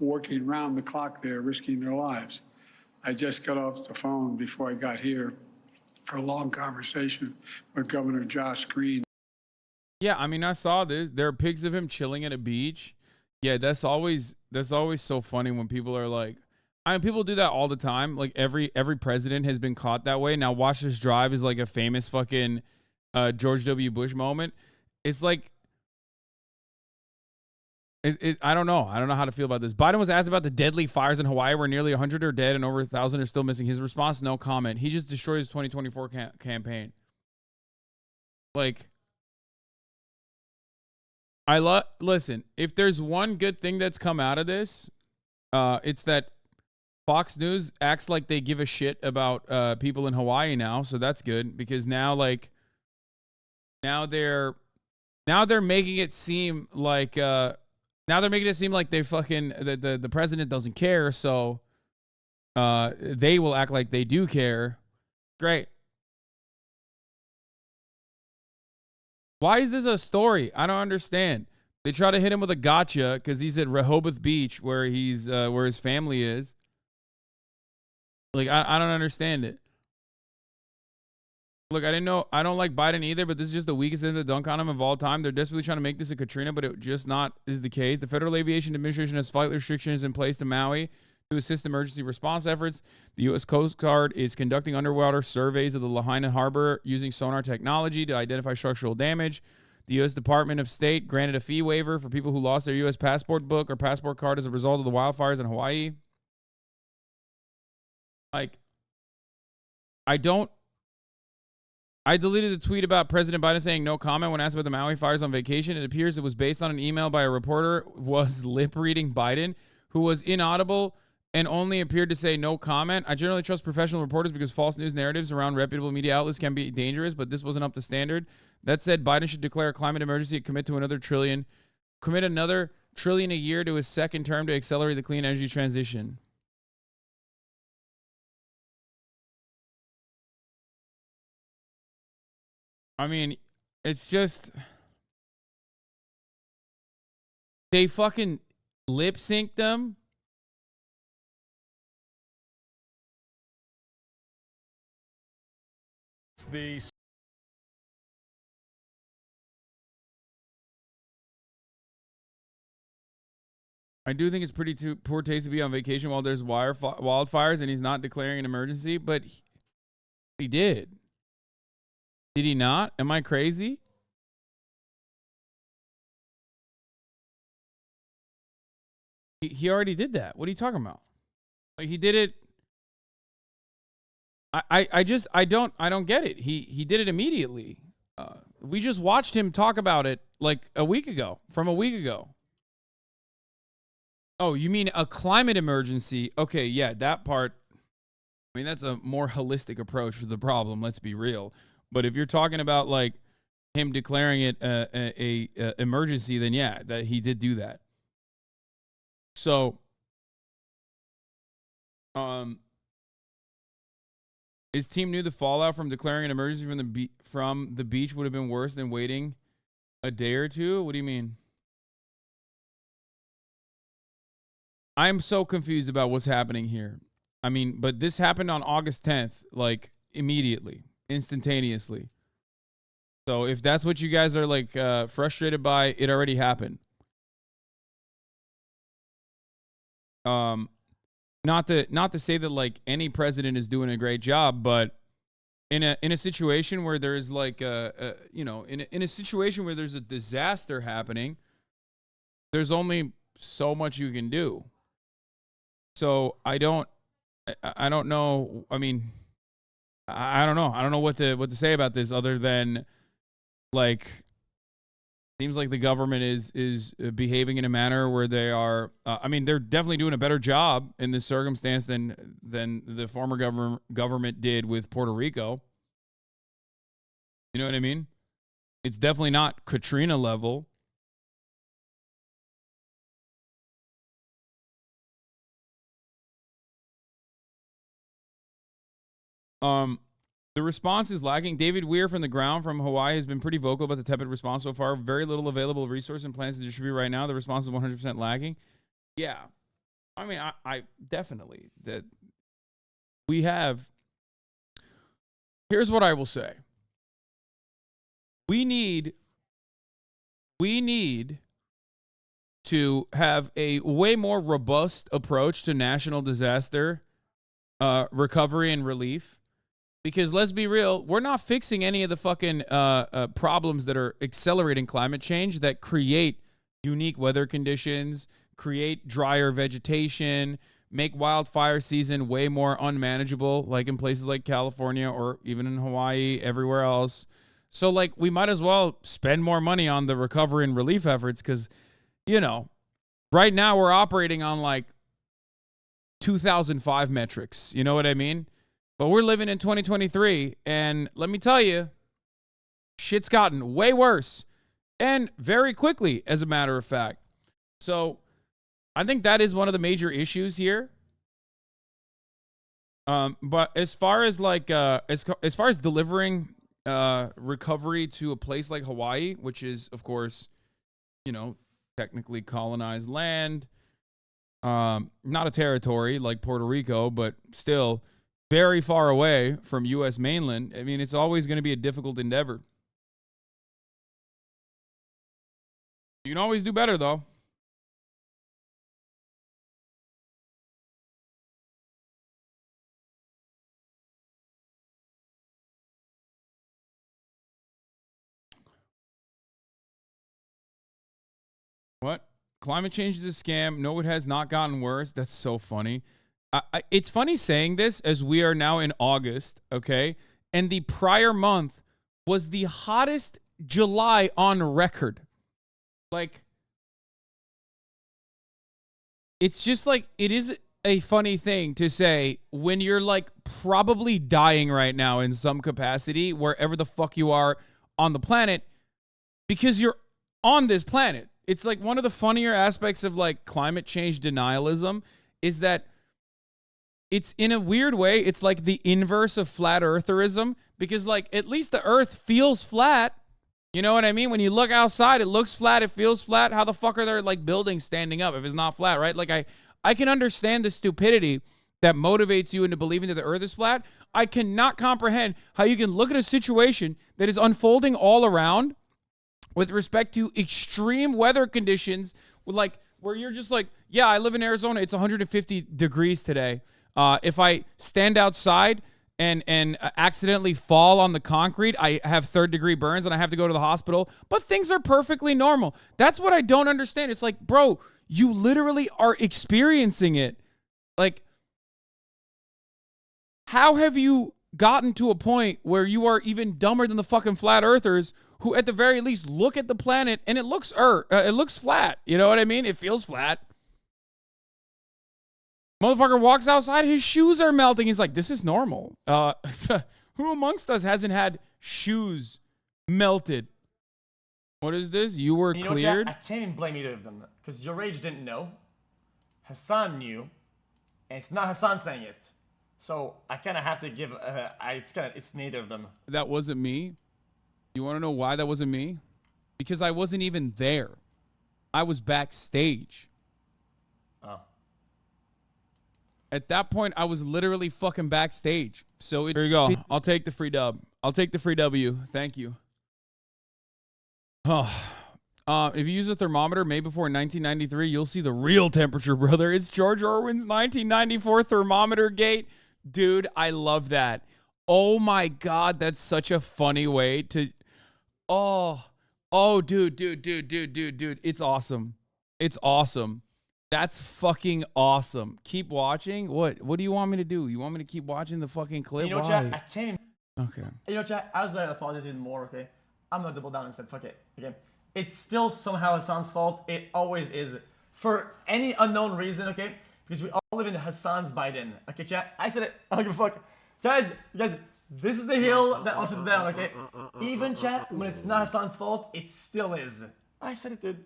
Speaker 7: working round the clock there, risking their lives. I just got off the phone before I got here for a long conversation with Governor Josh Green.
Speaker 4: Yeah, I mean, I saw this. There are pics of him chilling at a beach. Yeah, that's always so funny when people are like, I mean, people do that all the time. Like every president has been caught that way. Now, Watch This Drive is like a famous fucking George W. Bush moment. It's like, I don't know. I don't know how to feel about this. Biden was asked about the deadly fires in Hawaii where nearly 100 are dead and over 1,000 are still missing. His response, no comment. He just destroyed his 2024 campaign. Like, listen, if there's one good thing that's come out of this, it's that Fox News acts like they give a shit about people in Hawaii now. So that's good because now, like, now they're making it seem like, they fucking, the president doesn't care. So they will act like they do care. Great. Why is this a story? I don't understand. They try to hit him with a gotcha because he's at Rehoboth Beach where where his family is. Like, I don't understand it. Look, I didn't know. I don't like Biden either, but this is just the weakest end to dunk on him of all time. They're desperately trying to make this a Katrina, but it just not is the case. The Federal Aviation Administration has flight restrictions in place to Maui to assist emergency response efforts. The U.S. Coast Guard is conducting underwater surveys of the Lahaina Harbor using sonar technology to identify structural damage. The U.S. Department of State granted a fee waiver for people who lost their U.S. passport book or passport card as a result of the wildfires in Hawaii. Like, I deleted the tweet about President Biden saying no comment when asked about the Maui fires on vacation. It appears it was based on an email by a reporter was lip-reading Biden, who was inaudible and only appeared to say no comment. I generally trust professional reporters because false news narratives around reputable media outlets can be dangerous, but this wasn't up to standard. That said, Biden should declare a climate emergency and commit another trillion a year to his second term to accelerate the clean energy transition. I mean, it's just they fucking lip synced them. I do think it's pretty poor taste to be on vacation while there's wildfires and he's not declaring an emergency, but he did. Did he not? Am I crazy? He already did that. What are you talking about? Like, he did it. I don't get it. He did it immediately. We just watched him talk about it like a week ago. Oh, you mean a climate emergency? Okay, yeah, that part. I mean, that's a more holistic approach to the problem. Let's be real. But if you're talking about like him declaring it a emergency, then yeah, that he did do that. So, his team knew the fallout from declaring an emergency from the beach would have been worse than waiting a day or two. What do you mean? I'm so confused about what's happening here. I mean, but this happened on August 10th, like immediately. Instantaneously. So if that's what you guys are like frustrated by, it already happened. Not to say that like any president is doing a great job, but in a situation where there's like in a situation where there's a disaster happening, there's only so much you can do. So I don't know. I mean, I don't know. I don't know what to say about this other than like seems like the government is behaving in a manner where they are I mean, they're definitely doing a better job in this circumstance than the former government did with Puerto Rico. You know what I mean? It's definitely not Katrina level. The response is lacking. David Weir from the ground from Hawaii has been pretty vocal about the tepid response so far. Very little available resource and plans to distribute right now. The response is 100% lacking. Yeah. I mean, I definitely that we have. Here's what I will say. We need to have a way more robust approach to national disaster recovery and relief. Because let's be real, we're not fixing any of the fucking problems that are accelerating climate change that create unique weather conditions, create drier vegetation, make wildfire season way more unmanageable, like in places like California or even in Hawaii, everywhere else. So, like, we might as well spend more money on the recovery and relief efforts because, you know, right now we're operating on, like, 2005 metrics. You know what I mean? But we're living in 2023, and let me tell you, shit's gotten way worse, and very quickly, as a matter of fact. So I think that is one of the major issues here. But as far as like as far as delivering recovery to a place like Hawaii, which is, of course, you know, technically colonized land, not a territory like Puerto Rico, but still. very far away from U.S. mainland, I mean, it's always going to be a difficult endeavor. You can always do better, though. What? Climate change is a scam. No, it has not gotten worse. That's so funny. It's funny saying this as we are now in August, okay? And the prior month was the hottest July on record. Like, it's just like, it is a funny thing to say when you're like probably dying right now in some capacity, wherever the fuck you are on the planet, because you're on this planet. It's like one of the funnier aspects of like climate change denialism is that it's in a weird way, it's like the inverse of flat eartherism, because like at least the earth feels flat. You know what I mean? When you look outside, it looks flat, it feels flat. How the fuck are there like buildings standing up if it's not flat, right? Like I can understand the stupidity that motivates you into believing that the earth is flat. I cannot comprehend how you can look at a situation that is unfolding all around with respect to extreme weather conditions, with like where you're just like, yeah, I live in Arizona. It's 150 degrees today. If I stand outside and accidentally fall on the concrete, I have third-degree burns and I have to go to the hospital. But things are perfectly normal. That's what I don't understand. It's like, bro, you literally are experiencing it. Like, how have you gotten to a point where you are even dumber than the fucking flat earthers, who at the very least look at the planet and it looks flat. You know what I mean? It feels flat. Motherfucker walks outside, his shoes are melting. He's like, this is normal. Who amongst us hasn't had shoes melted? What is this? You were cleared?
Speaker 8: I can't even blame either of them, because YourRage didn't know. Hasan knew. And it's not Hasan saying it. So I kind of have to give, it's neither of them.
Speaker 4: That wasn't me. You want to know why that wasn't me? Because I wasn't even there. I was backstage.
Speaker 8: Oh.
Speaker 4: At that point, I was literally fucking backstage. So here you go. I'll take the free dub. I'll take the free W. Thank you. Oh. If you use a thermometer made before 1993, you'll see the real temperature, brother. It's George Orwell's 1994 thermometer gate. Dude, I love that. Oh my God, that's such a funny way to... Oh, dude. It's awesome. It's awesome. That's fucking awesome. Keep watching. What do you want me to do? You want me to keep watching the fucking clip?
Speaker 8: You know, chat, I can't even...
Speaker 4: Okay.
Speaker 8: You know, chat, I was going to apologize even more, okay? I'm going to double down and say, fuck it, okay? It's still somehow Hasan's fault. It always is. For any unknown reason, okay? Because we all live in Hasan's Biden. Okay, chat? I said it. I don't give a fuck. Guys, this is the hill that launches down, okay? Even, chat, when it's not Hasan's fault, it still is. I said it, dude.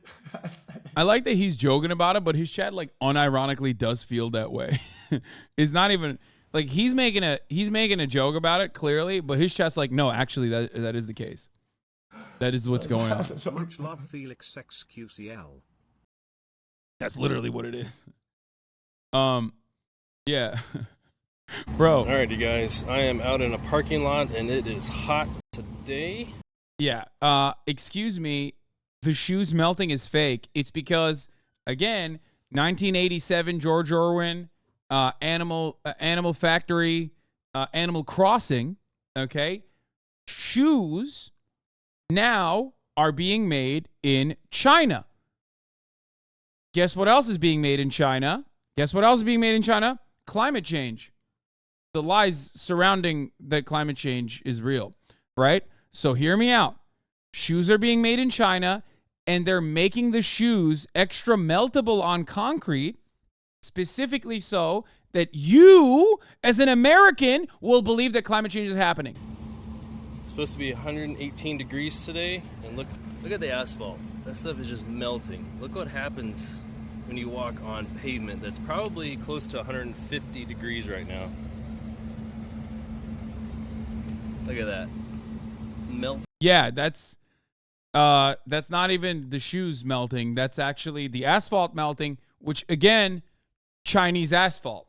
Speaker 4: I like that he's joking about it, but his chat, like, unironically does feel that way. It's not even... Like, he's making a joke about it, clearly, but his chat's like, no, actually, that is the case. That is what's going on.
Speaker 9: Much love, Felix XQCL.
Speaker 4: That's literally what it is. Yeah. Bro.
Speaker 10: Alrighty, guys. I am out in a parking lot, and it is hot today.
Speaker 4: Yeah. Excuse me. The shoes melting is fake. It's because, again, 1987 George Orwell, Animal Factory, Animal Crossing, okay? Shoes now are being made in China. Guess what else is being made in China? Climate change. The lies surrounding that climate change is real, right? So hear me out. Shoes are being made in China, and they're making the shoes extra meltable on concrete, specifically so that you, as an American, will believe that climate change is happening.
Speaker 10: It's supposed to be 118 degrees today, and look at the asphalt. That stuff is just melting. Look what happens when you walk on pavement that's probably close to 150 degrees right now. Look at that. Melt.
Speaker 4: Yeah, that's not even the shoes melting. That's actually the asphalt melting, which, again, Chinese asphalt.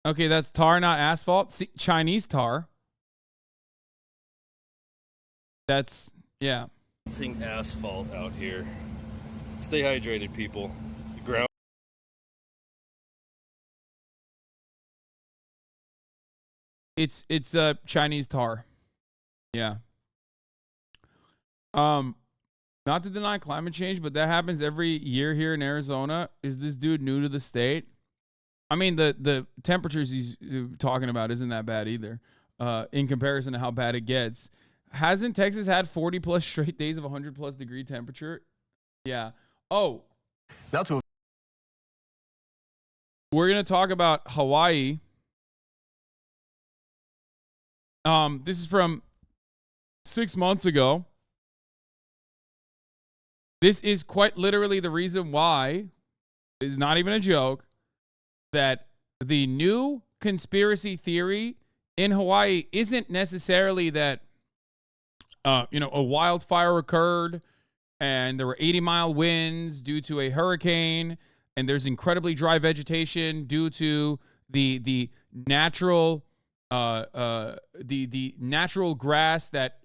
Speaker 4: Okay, that's tar, not asphalt. See, Chinese tar. That's, yeah.
Speaker 10: Melting asphalt out here. Stay hydrated, people. The ground.
Speaker 4: It's Chinese tar. Yeah. Not to deny climate change, but that happens every year here in Arizona. Is this dude new to the state? I mean, the temperatures he's talking about isn't that bad either, in comparison to how bad it gets. Hasn't Texas had 40 plus straight days of 100 plus degree temperature? Yeah. Oh. We're going to talk about Hawaii. This is from 6 months ago. This is quite literally the reason why, it's not even a joke, that the new conspiracy theory in Hawaii isn't necessarily that, a wildfire occurred and there were 80-mile winds due to a hurricane, and there's incredibly dry vegetation due to the natural the natural grass that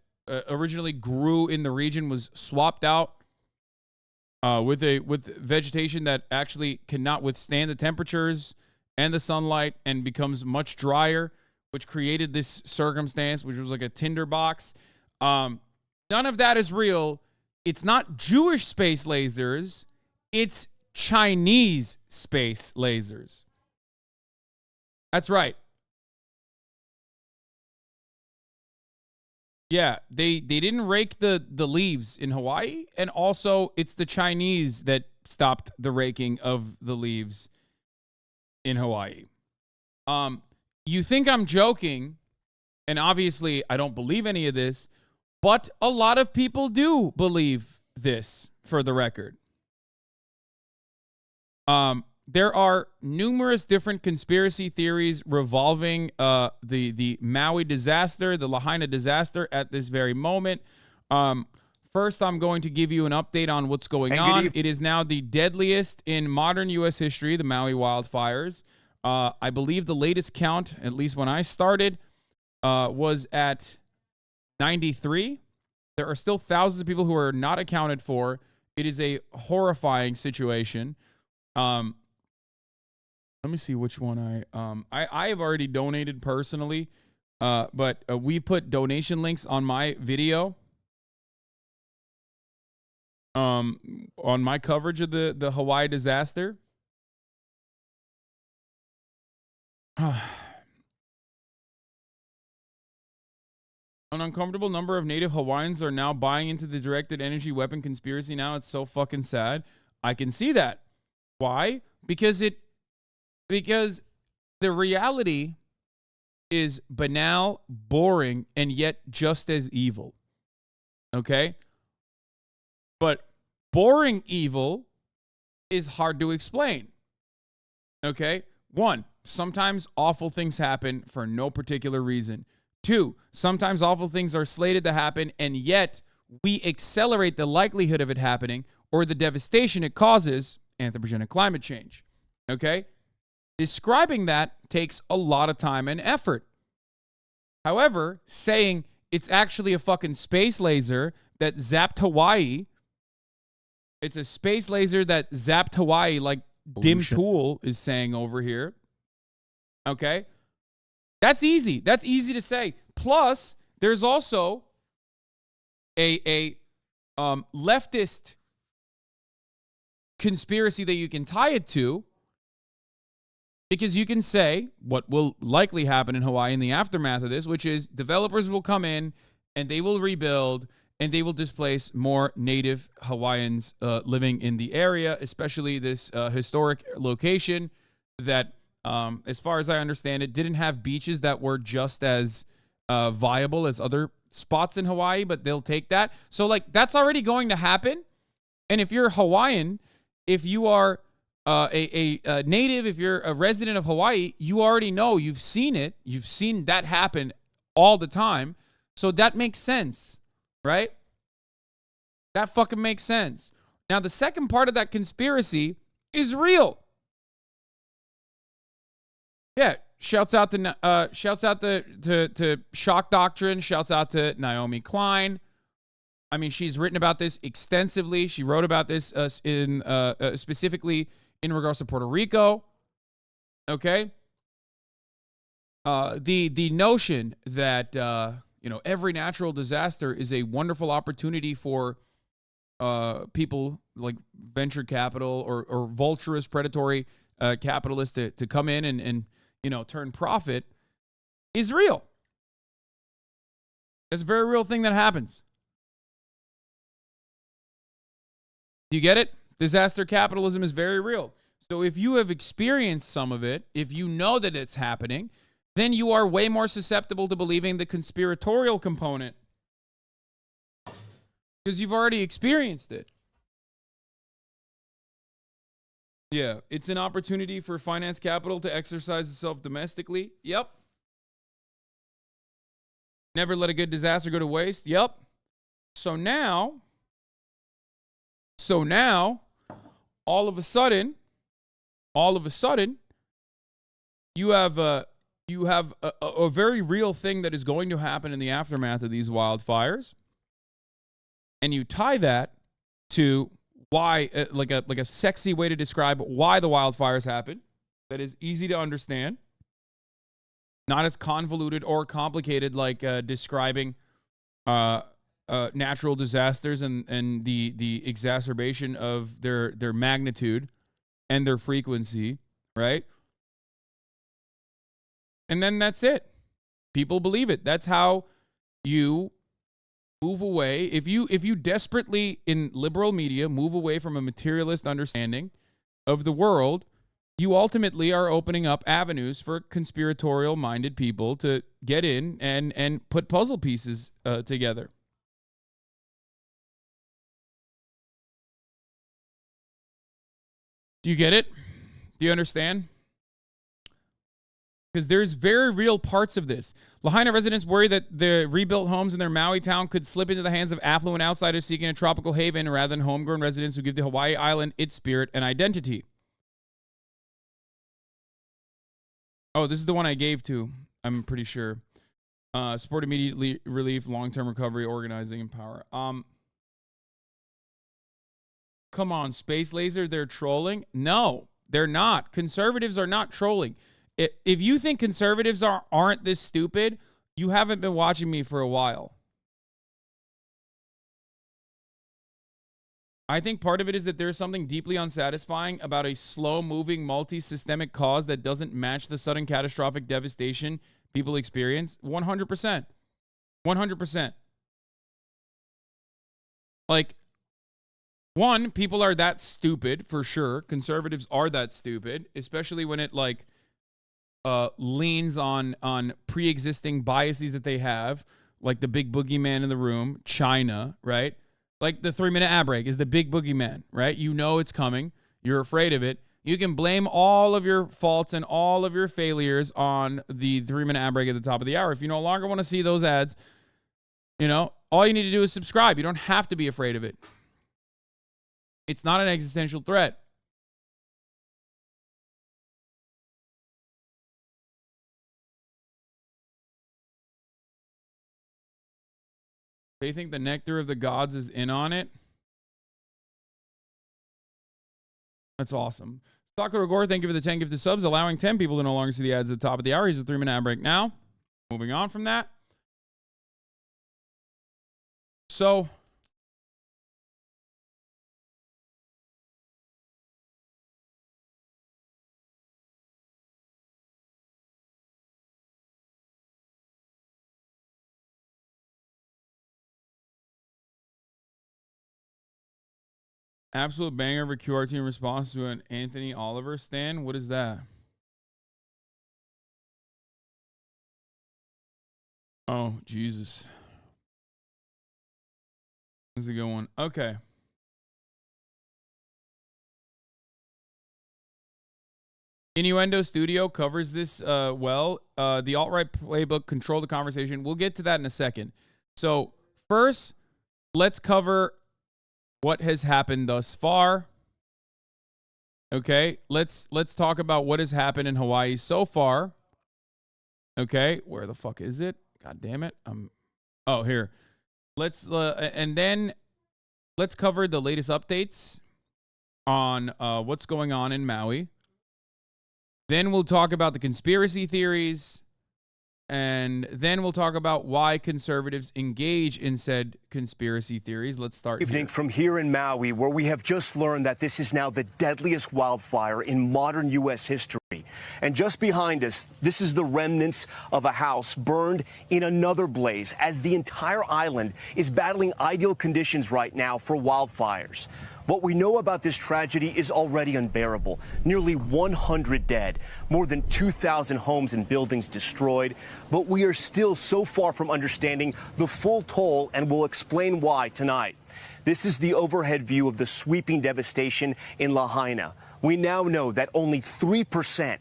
Speaker 4: originally grew in the region was swapped out with vegetation that actually cannot withstand the temperatures and the sunlight and becomes much drier, which created this circumstance, which was like a tinderbox. None of that is real. It's not Jewish space lasers. It's Chinese space lasers. That's right. Yeah, they didn't rake the leaves in Hawaii, and also it's the Chinese that stopped the raking of the leaves in Hawaii. You think I'm joking, and obviously I don't believe any of this, but a lot of people do believe this, for the record. There are numerous different conspiracy theories revolving the Maui disaster, the Lahaina disaster at this very moment. First, I'm going to give you an update on what's going on. It is now the deadliest in modern U.S. history, the Maui wildfires. I believe the latest count, at least when I started, was at 93. There are still thousands of people who are not accounted for. It is a horrifying situation. Let me see which one I have already donated personally, but we put donation links on my video, on my coverage of the Hawaii disaster. An uncomfortable number of native Hawaiians are now buying into the directed energy weapon conspiracy now. It's so fucking sad. I can see that. Why? Because the reality is banal, boring, and yet just as evil. Okay? But boring evil is hard to explain. Okay? 1, sometimes awful things happen for no particular reason. 2, sometimes awful things are slated to happen, and yet we accelerate the likelihood of it happening or the devastation it causes, anthropogenic climate change. Okay? Describing that takes a lot of time and effort. However, saying it's actually a fucking space laser that zapped Hawaii, it's a space laser that zapped Hawaii like Dim Tool is saying over here. Okay? That's easy. That's easy to say. Plus, there's also a leftist conspiracy that you can tie it to, because you can say what will likely happen in Hawaii in the aftermath of this, which is developers will come in and they will rebuild and they will displace more native Hawaiians living in the area, especially this historic location that, as far as I understand it, didn't have beaches that were just as viable as other spots in Hawaii, but they'll take that. So, like, that's already going to happen. And if you're Hawaiian, if you are a native, if you're a resident of Hawaii, you already know, you've seen it. You've seen that happen all the time. So that makes sense, right? That fucking makes sense. Now, the second part of that conspiracy is real. Yeah, Shouts out to Shock Doctrine. Shouts out to Naomi Klein. I mean, she's written about this extensively. She wrote about this specifically in regards to Puerto Rico. Okay. The notion that every natural disaster is a wonderful opportunity for people like venture capital or vulturous predatory capitalists to come in and turn profit is real. It's a very real thing that happens. Do you get it? Disaster capitalism is very real. So if you have experienced some of it, if you know that it's happening, then you are way more susceptible to believing the conspiratorial component because you've already experienced it. Yeah, it's an opportunity for finance capital to exercise itself domestically. Yep. Never let a good disaster go to waste. Yep. So now, all of a sudden, you have a very real thing that is going to happen in the aftermath of these wildfires, and you tie that to why, like a sexy way to describe why the wildfires happen that is easy to understand, not as convoluted or complicated like describing natural disasters and the exacerbation of their magnitude and their frequency, right? And then that's it. People believe it. That's how you move away. If you desperately, in liberal media, move away from a materialist understanding of the world, you ultimately are opening up avenues for conspiratorial-minded people to get in and put puzzle pieces together. Do you get it? Do you understand? Because there's very real parts of this. Lahaina residents worry that the rebuilt homes in their Maui town could slip into the hands of affluent outsiders seeking a tropical haven rather than homegrown residents who give the Hawaii island its spirit and identity. Oh, this is the one I gave to, I'm pretty sure. Support immediate relief, long-term recovery, organizing, and power. Come on, Space Laser, they're trolling? No, they're not. Conservatives are not trolling. If you think conservatives aren't this stupid, you haven't been watching me for a while. I think part of it is that there's something deeply unsatisfying about a slow-moving, multi-systemic cause that doesn't match the sudden catastrophic devastation people experience. 100%. 100%. Like, one, people are that stupid, for sure. Conservatives are that stupid, especially when it, like, leans on pre-existing biases that they have, like the big boogeyman in the room, China, right? Like the 3-minute ad break is the big boogeyman, right? You know it's coming. You're afraid of it. You can blame all of your faults and all of your failures on the 3-minute ad break at the top of the hour. If you no longer want to see those ads, all you need to do is subscribe. You don't have to be afraid of it. It's not an existential threat. They think the nectar of the gods is in on it. That's awesome. Stalker Gore, thank you for the 10 gifted subs, allowing 10 people to no longer see the ads at the top of the hour. Here's a 3-minute ad break now. Moving on from that. So, absolute banger for QRT in response to an Anthony Oliver stan. What is that? Oh, Jesus. This is a good one. Okay. Innuendo Studio covers this well. The Alt-Right Playbook, Control the Conversation. We'll get to that in a second. So first, let's cover what has happened thus far. Okay, let's talk about what has happened in Hawaii so far. Okay, where the fuck is it? God damn it. Oh, here. Let's and then let's cover the latest updates on what's going on in Maui. Then we'll talk about the conspiracy theories. And then we'll talk about why conservatives engage in said conspiracy theories. Let's start
Speaker 11: Evening from here in Maui, where we have just learned that this is now the deadliest wildfire in modern U.S. history. And just behind us, this is the remnants of a house burned in another blaze, as the entire island is battling ideal conditions right now for wildfires. What we know about this tragedy is already unbearable. Nearly 100 dead, more than 2,000 homes and buildings destroyed. But we are still so far from understanding the full toll, and we'll explain why tonight. This is the overhead view of the sweeping devastation in Lahaina. We now know that only 3%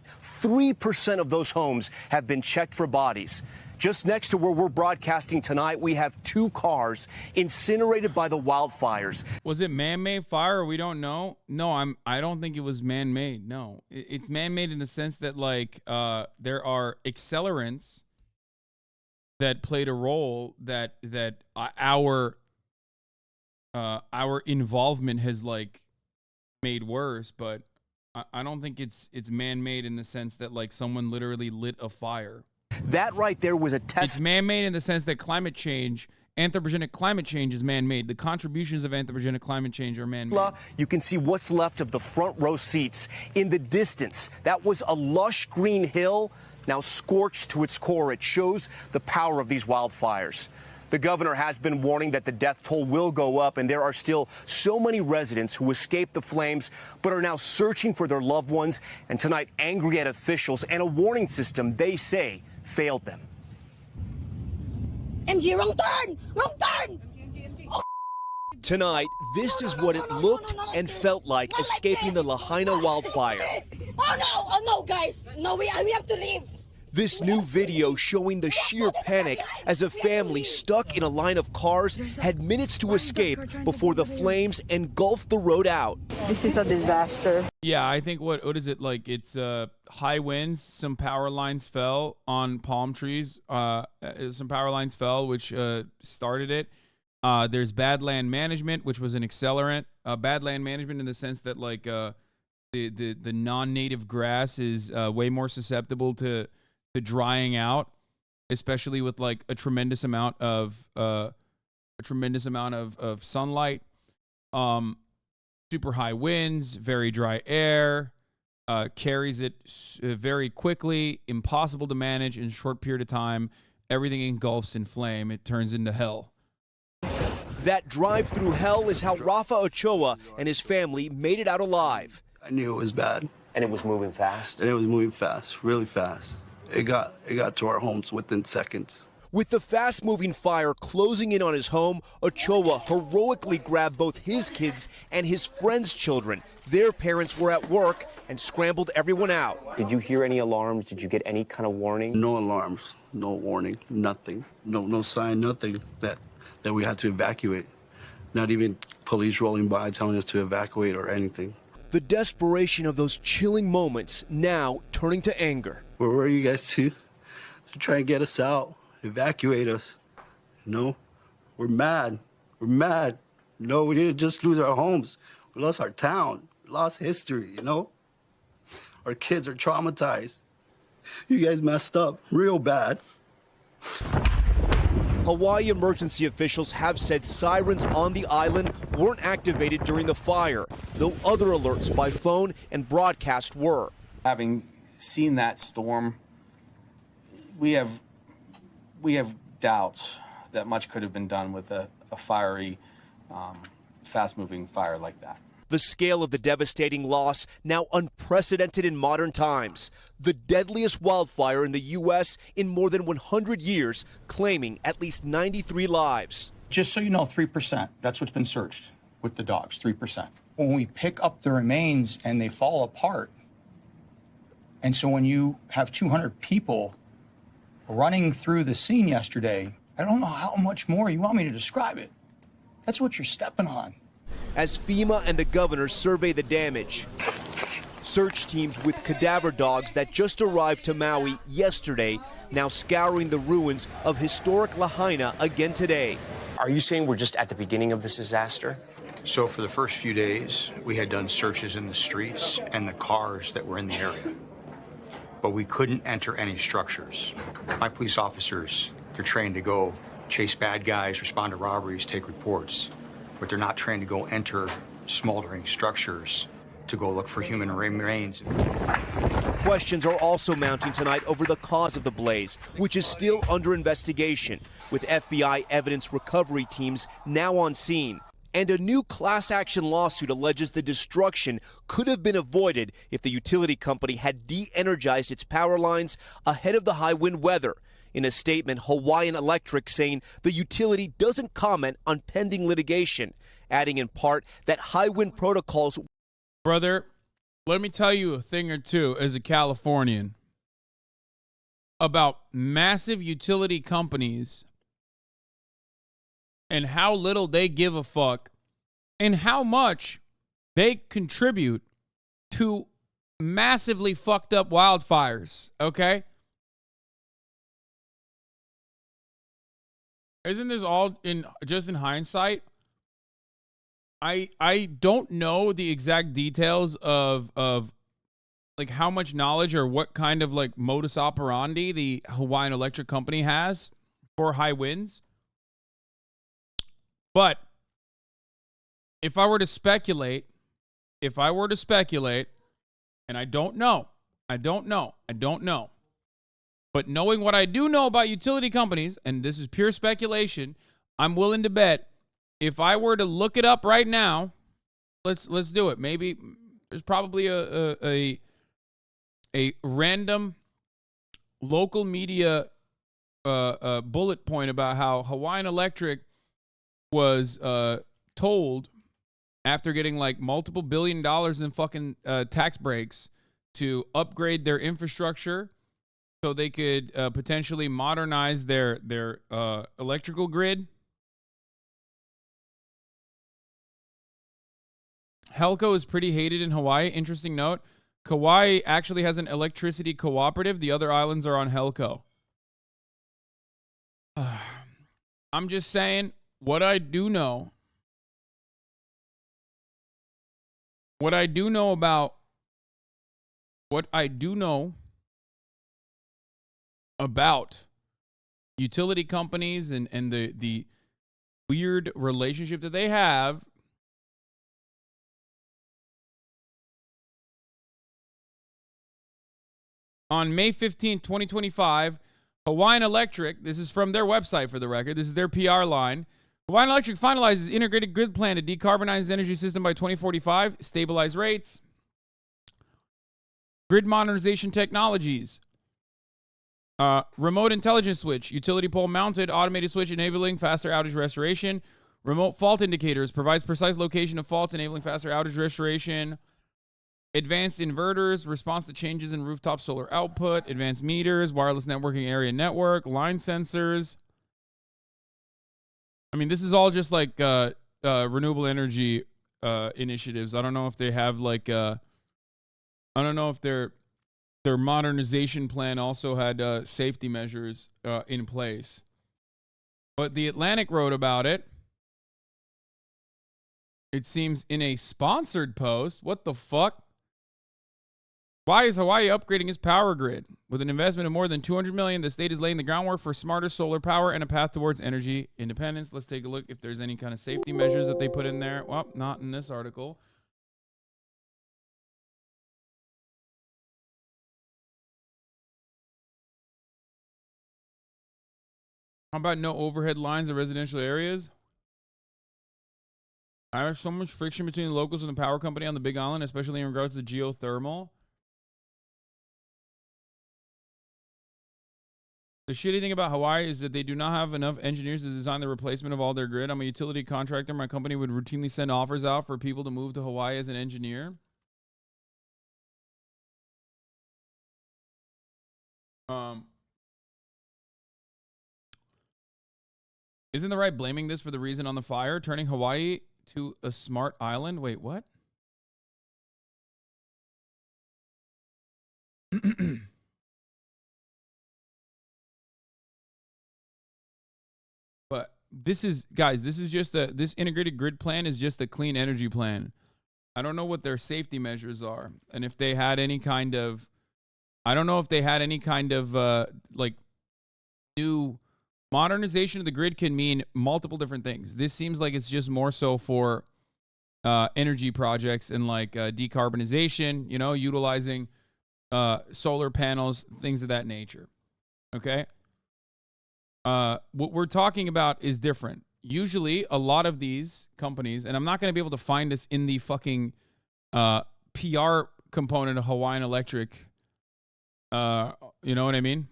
Speaker 11: of those homes have been checked for bodies. Just next to where we're broadcasting tonight, we have 2 cars incinerated by the wildfires.
Speaker 4: Was it man-made fire? We don't know. No, I don't think it was man-made. No, it's man-made in the sense that like there are accelerants that played a role that our involvement has like made worse. But I don't think it's man-made in the sense that like someone literally lit a fire.
Speaker 11: That right there was a test.
Speaker 4: It's man-made in the sense that climate change, anthropogenic climate change is man-made. The contributions of anthropogenic climate change are man-made.
Speaker 11: You can see what's left of the front row seats in the distance. That was a lush green hill, now scorched to its core. It shows the power of these wildfires. The governor has been warning that the death toll will go up, and there are still so many residents who escaped the flames but are now searching for their loved ones, and tonight angry at officials and a warning system they say failed them.
Speaker 12: MG, wrong turn! Wrong turn!
Speaker 11: Oh. Tonight, this is what it looked and felt like escaping the Lahaina wildfire.
Speaker 12: Oh no, guys! No, we have to leave!
Speaker 11: This new video showing the sheer panic as a family stuck in a line of cars had minutes to escape before the flames engulfed the road out.
Speaker 12: This is a disaster.
Speaker 4: Yeah, I think what is it like? It's high winds. Some power lines fell on palm trees. Some power lines fell, which started it. There's bad land management, which was an accelerant. Bad land management in the sense that like the non-native grass is way more susceptible to drying out, especially with like a tremendous amount of sunlight. Super high winds, very dry air, carries it very quickly, impossible to manage in a short period of time. Everything engulfs in flame. It turns into hell.
Speaker 11: That drive through hell is how Rafa Ochoa and his family made it out alive.
Speaker 13: I knew it was bad.
Speaker 11: And it was moving fast?
Speaker 13: And it was moving fast, really fast. It got to our homes within seconds.
Speaker 11: With the fast-moving fire closing in on his home, Ochoa heroically grabbed both his kids and his friends' children. Their parents were at work and scrambled everyone out. Did you hear any alarms? Did you get any kind of warning?
Speaker 13: No alarms, no warning, nothing. No sign, nothing that we had to evacuate. Not even police rolling by telling us to evacuate or anything.
Speaker 11: The desperation of those chilling moments now turning to anger.
Speaker 13: Where were you guys to try and get us out, evacuate us? No, we're mad. We're mad. No, we didn't just lose our homes. We lost our town, we lost history, you know? Our kids are traumatized. You guys messed up real bad.
Speaker 11: Hawaii emergency officials have said sirens on the island weren't activated during the fire, though other alerts by phone and broadcast were.
Speaker 14: Having seen that storm, we have doubts that much could have been done with a fiery, fast-moving fire like that.
Speaker 11: The scale of the devastating loss now unprecedented in modern times. The deadliest wildfire in the U.S. in more than 100 years, claiming at least 93 lives.
Speaker 15: Just so you know, 3%. That's what's been searched with the dogs, 3%. When we pick up the remains and they fall apart, and so when you have 200 people running through the scene yesterday, I don't know how much more you want me to describe it. That's what you're stepping on.
Speaker 11: As FEMA and the governor survey the damage, Search teams with cadaver dogs that just arrived to Maui yesterday, now scouring the ruins of historic Lahaina again today.
Speaker 16: Are you saying we're just at the beginning of this disaster?
Speaker 15: So for the first few days, we had done searches in the streets and the cars that were in the area. But we couldn't enter any structures. My police officers, they're trained to go chase bad guys, respond to robberies, take reports. But they're not trained to go enter smoldering structures to go look for human remains.
Speaker 11: Questions are also mounting tonight over the cause of the blaze, which is still under investigation, with FBI evidence recovery teams now on scene. And a new class action lawsuit alleges the destruction could have been avoided if the utility company had de-energized its power lines ahead of the high wind weather. In a statement, Hawaiian Electric saying the utility doesn't comment on pending litigation, adding in part that high wind protocols.
Speaker 4: Brother, let me tell you a thing or two as a Californian about massive utility companies and how little they give a fuck and how much they contribute to massively fucked up wildfires, okay? Isn't this all in just in hindsight? I don't know the exact details of like how much knowledge or what kind of like modus operandi the Hawaiian Electric Company has for high winds. But if I were to speculate, and I don't know. But knowing what I do know about utility companies, and this is pure speculation, I'm willing to bet if I were to look it up right now, let's do it. Maybe there's probably a random local media bullet point about how Hawaiian Electric was told after getting like multiple $1 billion in fucking tax breaks to upgrade their infrastructure so they could potentially modernize their electrical grid. Helco is pretty hated in Hawaii. Interesting note. Kauai actually has an electricity cooperative. The other islands are on Helco. I'm just saying what I do know. What I do know about utility companies and the weird relationship that they have. On May 15, 2025, Hawaiian Electric, this is from their website for the record, this is their PR line. Hawaiian Electric finalizes integrated grid plan to decarbonize its energy system by 2045, stabilize rates, grid modernization technologies, remote intelligence switch, utility pole mounted automated switch enabling faster outage restoration, remote fault indicators, provides precise location of faults enabling faster outage restoration, advanced inverters, response to changes in rooftop solar output, advanced meters, wireless networking area network, line sensors. I mean, this is all just like renewable energy initiatives. I don't know if they have like I don't know if their modernization plan also had safety measures in place. But The Atlantic wrote about it. It seems in a sponsored post. What the fuck? Why is Hawaii upgrading its power grid? With an investment of more than $200 million, the state is laying the groundwork for smarter solar power and a path towards energy independence. Let's take a look if there's any kind of safety measures that they put in there. Well, not in this article. How about no overhead lines in residential areas? I have so much friction between the locals and the power company on the Big Island, especially in regards to geothermal. The shitty thing about Hawaii is that they do not have enough engineers to design the replacement of all their grid. I'm a utility contractor. My company would routinely send offers out for people to move to Hawaii as an engineer. Isn't the right blaming this for the reason on the fire, turning Hawaii to a smart island? Wait, what? But this is, guys, this is just this integrated grid plan is just a clean energy plan. I don't know what their safety measures are. And if they had any kind of, I don't know if they had any kind of like new modernization of the grid can mean multiple different things. This seems like it's just more so for energy projects and like decarbonization, you know, utilizing solar panels, things of that nature. Okay. What we're talking about is different. Usually a lot of these companies, and I'm not going to be able to find this in the fucking PR component of Hawaiian Electric. You know what I mean?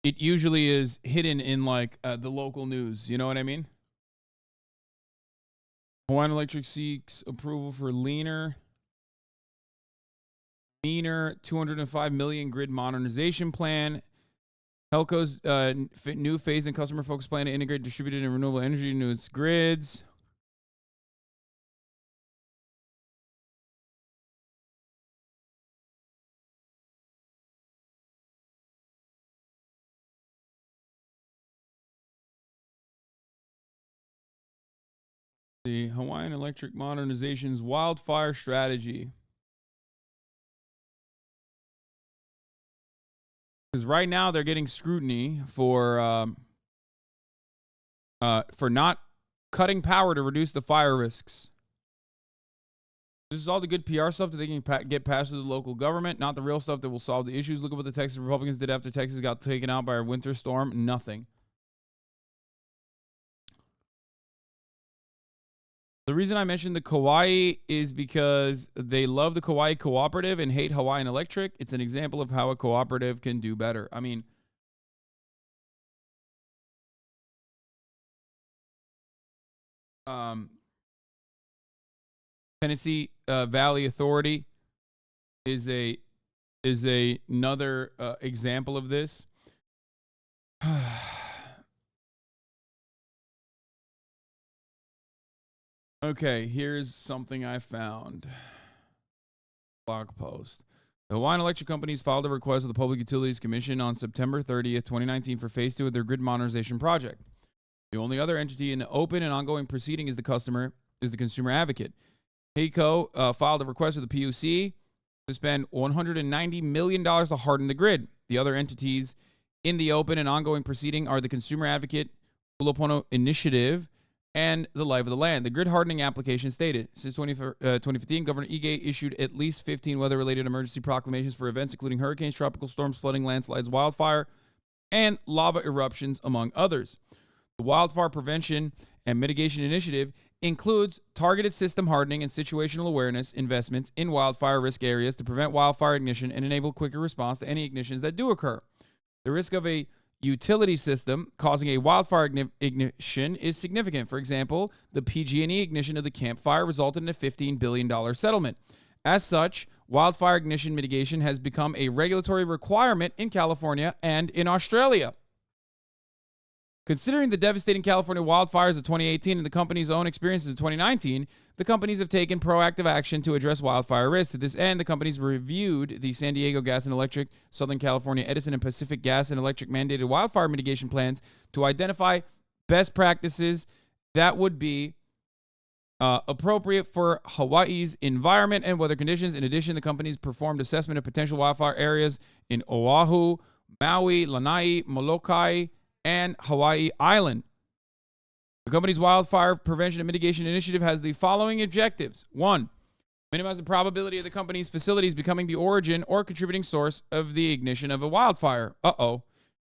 Speaker 4: It usually is hidden in like the local news. You know what I mean? Hawaiian Electric seeks approval for leaner 205 million grid modernization plan. Helco's new phase and customer focused plan to integrate distributed and renewable energy into its grids. The Hawaiian Electric Modernization's wildfire strategy. Because right now they're getting scrutiny for not cutting power to reduce the fire risks. This is all the good PR stuff that they can get passed to the local government, not the real stuff that will solve the issues. Look at what the Texas Republicans did after Texas got taken out by a winter storm. Nothing. The reason I mentioned the Kauai is because they love the Kauai Cooperative and hate Hawaiian Electric. It's an example of how a cooperative can do better. I mean, Tennessee Valley Authority is another example of this. Okay, here's something I found. Blog post. The Hawaiian Electric Companies filed a request with the Public Utilities Commission on September 30th, 2019 for Phase 2 of their grid modernization project. The only other entity in the open and ongoing proceeding is the consumer advocate. HACO filed a request with the PUC to spend $190 million to harden the grid. The other entities in the open and ongoing proceeding are the consumer advocate, Ulupono Initiative, and the Life of the Land. The grid hardening application stated, since 2015, Governor Ige issued at least 15 weather-related emergency proclamations for events including hurricanes, tropical storms, flooding, landslides, wildfire, and lava eruptions, among others. The Wildfire Prevention and Mitigation Initiative includes targeted system hardening and situational awareness investments in wildfire risk areas to prevent wildfire ignition and enable quicker response to any ignitions that do occur. The risk of a utility system causing a wildfire ignition is significant. For example, the PG&E ignition of the Camp Fire resulted in a $15 billion settlement. As such, wildfire ignition mitigation has become a regulatory requirement in California and in Australia. Considering the devastating California wildfires of 2018 and the company's own experiences of 2019, the companies have taken proactive action to address wildfire risks. To this end, the companies reviewed the San Diego Gas and Electric, Southern California Edison, and Pacific Gas and Electric mandated wildfire mitigation plans to identify best practices that would be appropriate for Hawaii's environment and weather conditions. In addition, the companies performed assessment of potential wildfire areas in Oahu, Maui, Lanai, Molokai, and Hawaii Island. The company's wildfire prevention and mitigation initiative has the following objectives. 1, minimize the probability of the company's facilities becoming the origin or contributing source of the ignition of a wildfire.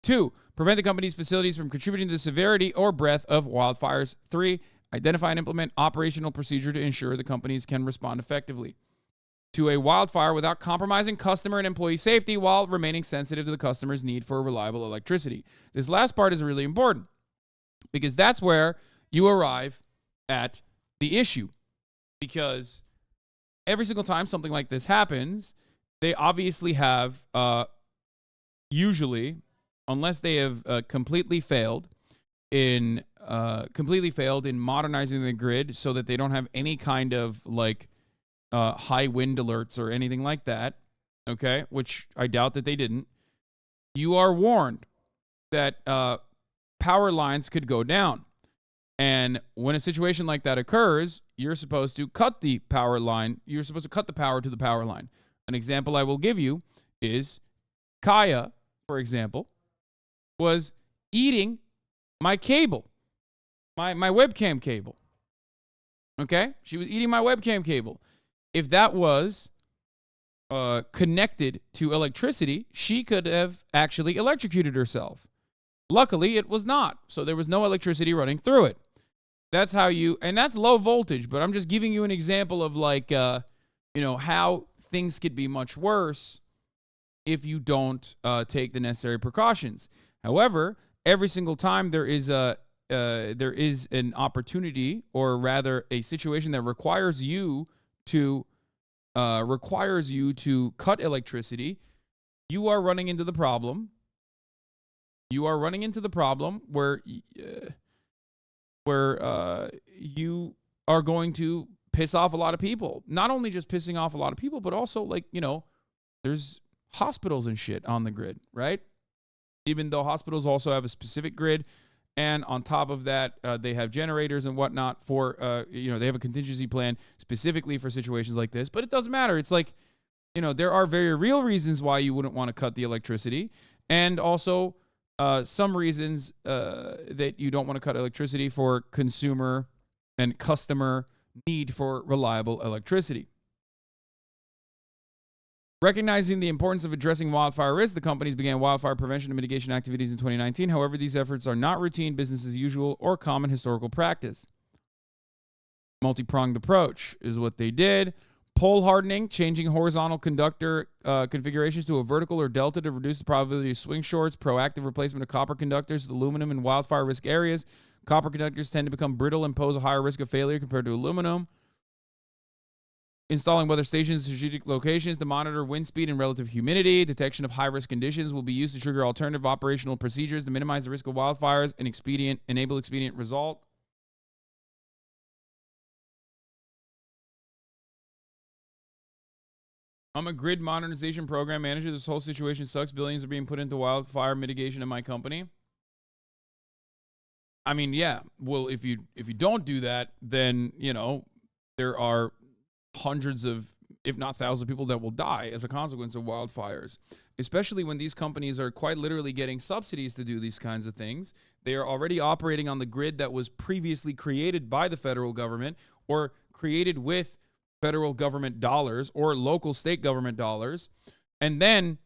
Speaker 4: 2, prevent the company's facilities from contributing to the severity or breadth of wildfires. 3, identify and implement operational procedure to ensure the companies can respond effectively to a wildfire without compromising customer and employee safety while remaining sensitive to the customer's need for reliable electricity. This last part is really important because that's where you arrive at the issue. Because every single time something like this happens, they obviously have, usually, unless they have completely failed, completely failed in modernizing the grid so that they don't have any kind of like high wind alerts or anything like that. Okay, which I doubt that they didn't. You are warned that power lines could go down. And when a situation like that occurs, you're supposed to cut the power line. You're supposed to cut the power to the power line. An example I will give you is Kaya, for example, was eating my cable, my webcam cable. Okay? She was eating my webcam cable. If that was connected to electricity, she could have actually electrocuted herself. Luckily, it was not. So there was no electricity running through it. That's how and that's low voltage, but I'm just giving you an example of like, how things could be much worse if you don't take the necessary precautions. However, every single time there is an opportunity, or rather a situation that requires you to cut electricity, you are running into the problem. You are running into the problem where you are going to piss off a lot of people. Not only just pissing off a lot of people, but also like, there's hospitals and shit on the grid, right? Even though hospitals also have a specific grid. And on top of that, they have generators and whatnot for, they have a contingency plan specifically for situations like this. But it doesn't matter. It's like, there are very real reasons why you wouldn't want to cut the electricity. And also some reasons that you don't want to cut electricity for consumer and customer need for reliable electricity. Recognizing the importance of addressing wildfire risks, the companies began wildfire prevention and mitigation activities in 2019. However, these efforts are not routine business as usual or common historical practice. Multi-pronged approach is what they did. Pole hardening, changing horizontal conductor configurations to a vertical or delta to reduce the probability of swing shorts. Proactive replacement of copper conductors with aluminum in wildfire risk areas. Copper conductors tend to become brittle and pose a higher risk of failure compared to aluminum. Installing weather stations in strategic locations to monitor wind speed and relative humidity. Detection of high-risk conditions will be used to trigger alternative operational procedures to minimize the risk of wildfires and enable expedient result. I'm a grid modernization program manager. This whole situation sucks. Billions are being put into wildfire mitigation in my company. I mean, yeah. Well, if you don't do that, then, there are hundreds of, if not thousands of people that will die as a consequence of wildfires, especially when these companies are quite literally getting subsidies to do these kinds of things. They are already operating on the grid that was previously created by the federal government or created with federal government dollars or local state government dollars. And then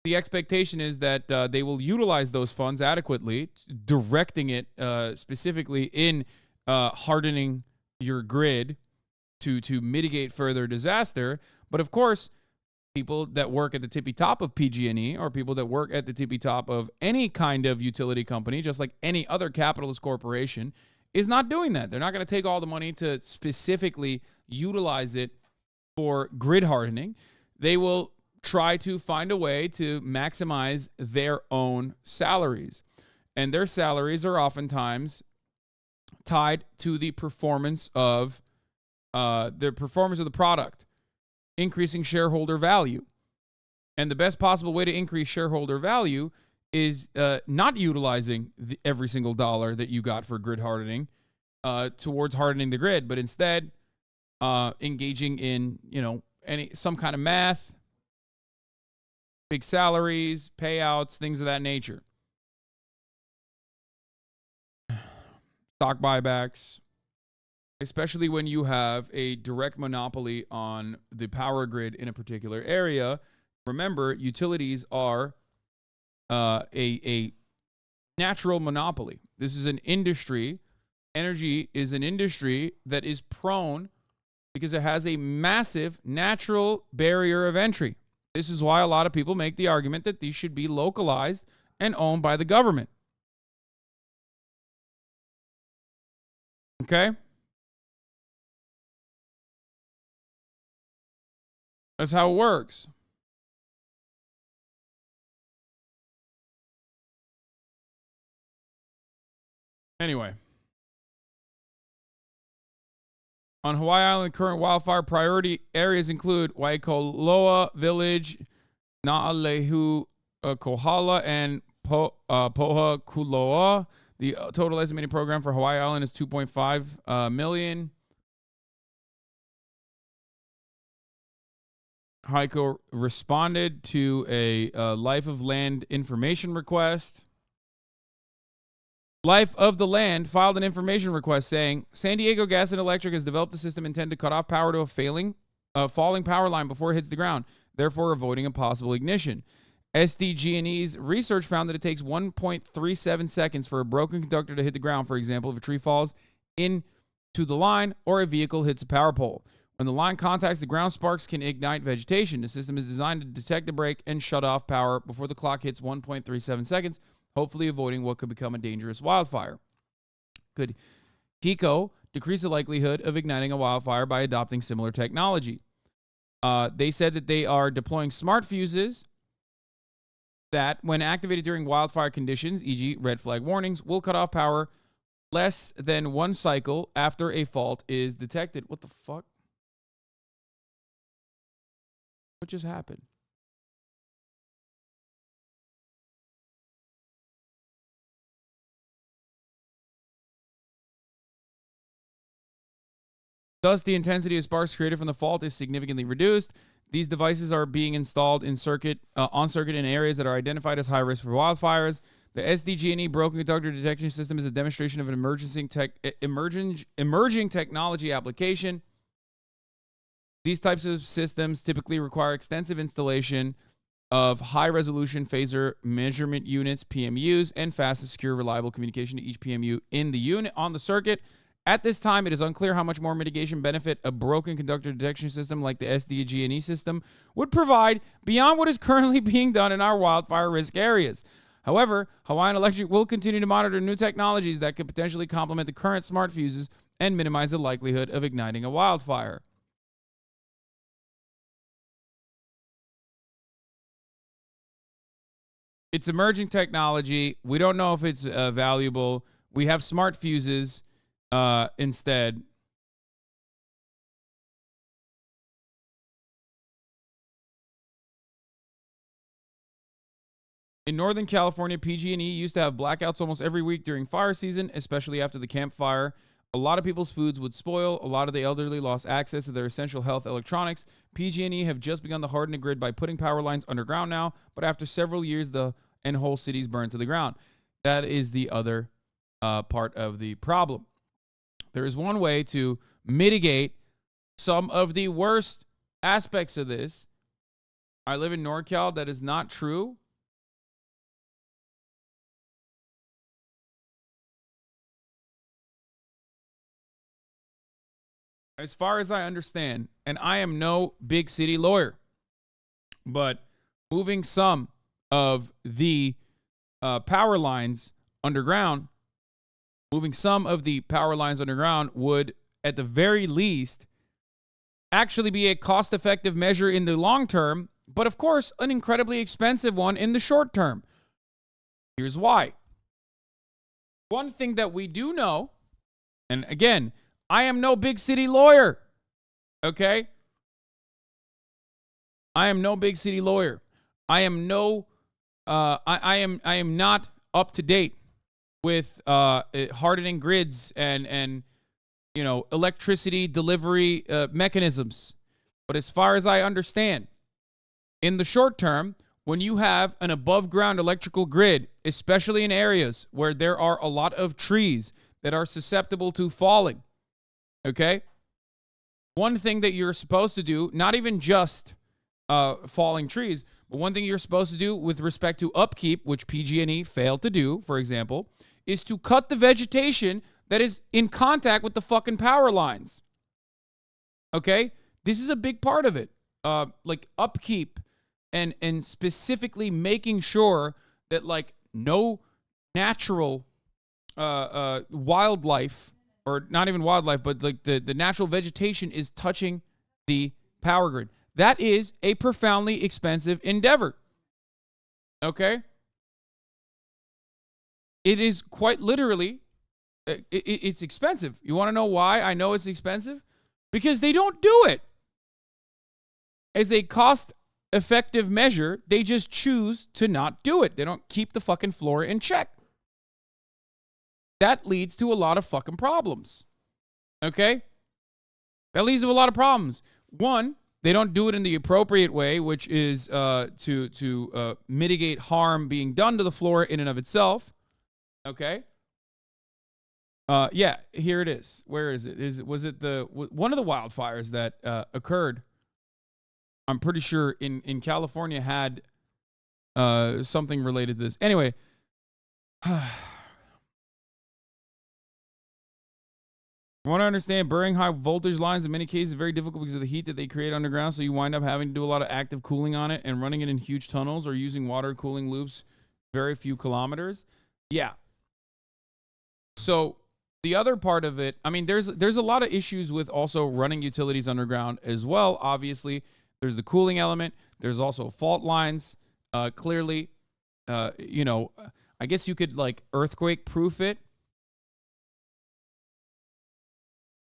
Speaker 4: the expectation is that they will utilize those funds adequately, directing it specifically in hardening your grid to mitigate further disaster. But of course, people that work at the tippy top of PG&E or people that work at the tippy top of any kind of utility company, just like any other capitalist corporation, is not doing that. They're not going to take all the money to specifically utilize it for grid hardening. They will try to find a way to maximize their own salaries. And their salaries are oftentimes tied to the performance of the product, increasing shareholder value. And the best possible way to increase shareholder value is not utilizing every single dollar that you got for grid hardening towards hardening the grid, but instead engaging in, some kind of math, big salaries, payouts, things of that nature. Stock buybacks. Especially when you have a direct monopoly on the power grid in a particular area. Remember, utilities are a natural monopoly. This is an industry. Energy is an industry that is prone because it has a massive natural barrier of entry. This is why a lot of people make the argument that these should be localized and owned by the government. Okay? That's how it works. Anyway. On Hawaii Island, current wildfire priority areas include Waikoloa Village, Naalehu, Kohala, and Poha Kuloa. The total estimated program for Hawaii Island is $2.5 million. RICO responded to a Life of Land information request. Life of the Land filed an information request saying San Diego Gas and Electric has developed a system intended to cut off power to a falling power line before it hits the ground, therefore avoiding a possible ignition. SDG&E's research found that it takes 1.37 seconds for a broken conductor to hit the ground, for example, if a tree falls into the line or a vehicle hits a power pole. When the line contacts the ground, sparks can ignite vegetation. The system is designed to detect a break and shut off power before the clock hits 1.37 seconds, hopefully avoiding what could become a dangerous wildfire. Could HICO decrease the likelihood of igniting a wildfire by adopting similar technology? They said that they are deploying smart fuses that, when activated during wildfire conditions, e.g. red flag warnings, will cut off power less than one cycle after a fault is detected. What the fuck? What just happened? Thus, the intensity of sparks created from the fault is significantly reduced. These devices are being installed on circuit in areas that are identified as high risk for wildfires. The SDG&E broken conductor detection system is a demonstration of an emerging technology application. These types of systems typically require extensive installation of high-resolution phaser measurement units, PMUs, and fast and secure, reliable communication to each PMU in the unit on the circuit. At this time, it is unclear how much more mitigation benefit a broken conductor detection system like the SDG&E system would provide beyond what is currently being done in our wildfire risk areas. However, Hawaiian Electric will continue to monitor new technologies that could potentially complement the current smart fuses and minimize the likelihood of igniting a wildfire. It's emerging technology. We don't know if it's valuable. We have smart fuses instead. In Northern California, PG&E used to have blackouts almost every week during fire season, especially after the campfire. A lot of people's foods would spoil. A lot of the elderly lost access to their essential health electronics. PG&E have just begun to harden the grid by putting power lines underground now, but after several years, and whole cities burned to the ground. That is the other part of the problem. There is one way to mitigate some of the worst aspects of this. I live in NorCal. That is not true. As far as I understand, and I am no big city lawyer, but moving some of the power lines underground, would, at the very least, actually be a cost-effective measure in the long term, but of course, an incredibly expensive one in the short term. Here's why. One thing that we do know, and again, I am no big city lawyer, okay? I am no big city lawyer. I am not up to date with hardening grids and electricity delivery mechanisms. But as far as I understand, in the short term, when you have an above ground electrical grid, especially in areas where there are a lot of trees that are susceptible to falling, okay? One thing that you're supposed to do, not even just falling trees, but one thing you're supposed to do with respect to upkeep, which PG&E failed to do, for example, is to cut the vegetation that is in contact with the fucking power lines. Okay? This is a big part of it. Like upkeep and specifically making sure that like no natural wildlife, or not even wildlife, but like the natural vegetation is touching the power grid. That is a profoundly expensive endeavor. Okay? It is quite literally it's expensive. You want to know why I know it's expensive? Because they don't do it. As a cost-effective measure, they just choose to not do it. They don't keep the fucking floor in check. That leads to a lot of fucking problems. Okay? That leads to a lot of problems. One, they don't do it in the appropriate way, which is to mitigate harm being done to the floor in and of itself. Okay? Yeah, here it is. Where is it? Was it one of the wildfires that occurred? I'm pretty sure in California had something related to this. Anyway, I want to understand burying high voltage lines in many cases is very difficult because of the heat that they create underground, so you wind up having to do a lot of active cooling on it and running it in huge tunnels or using water cooling loops very few kilometers. Yeah. So the other part of it, I mean, there's a lot of issues with also running utilities underground as well. Obviously, there's the cooling element. There's also fault lines. Clearly, you know, I guess you could like earthquake proof it.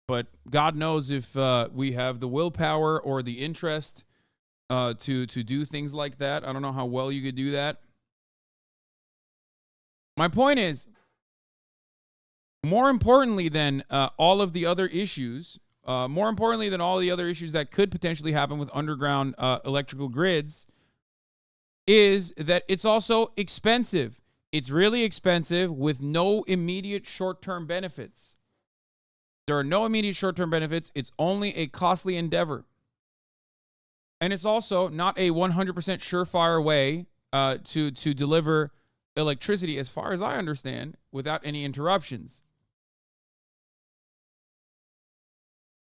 Speaker 4: But God knows if we have the willpower or the interest to do things like that. I don't know how well you could do that. My point is, more importantly than all of the other issues, more importantly than all the other issues that could potentially happen with underground electrical grids, is that it's also expensive. It's really expensive with no immediate short-term benefits. There are no immediate short-term benefits. It's only a costly endeavor. And it's also not a 100% surefire way to deliver electricity, as far as I understand, without any interruptions.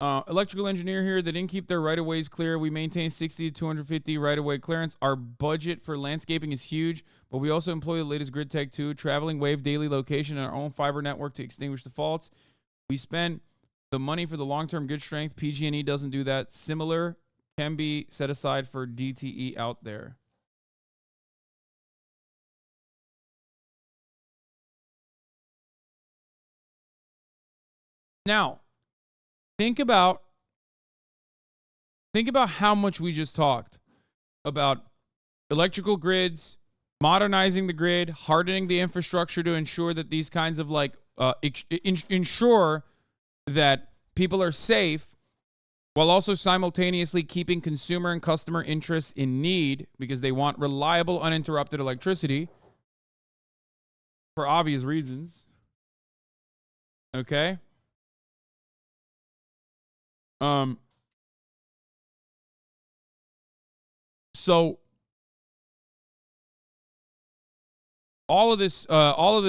Speaker 4: Electrical engineer here, they didn't keep their right-of-ways clear. We maintain 60 to 250 right-of-way clearance. Our budget for landscaping is huge, but we also employ the latest grid tech too, traveling wave daily location and our own fiber network to extinguish the faults. We spend the money for the long-term good strength. PG&E doesn't do that. Similar can be set aside for DTE out there. Now, think about how much we just talked about electrical grids, modernizing the grid, hardening the infrastructure to ensure that these kinds of like ensure that people are safe while also simultaneously keeping consumer and customer interests in need because they want reliable, uninterrupted electricity for obvious reasons. Okay? So all of this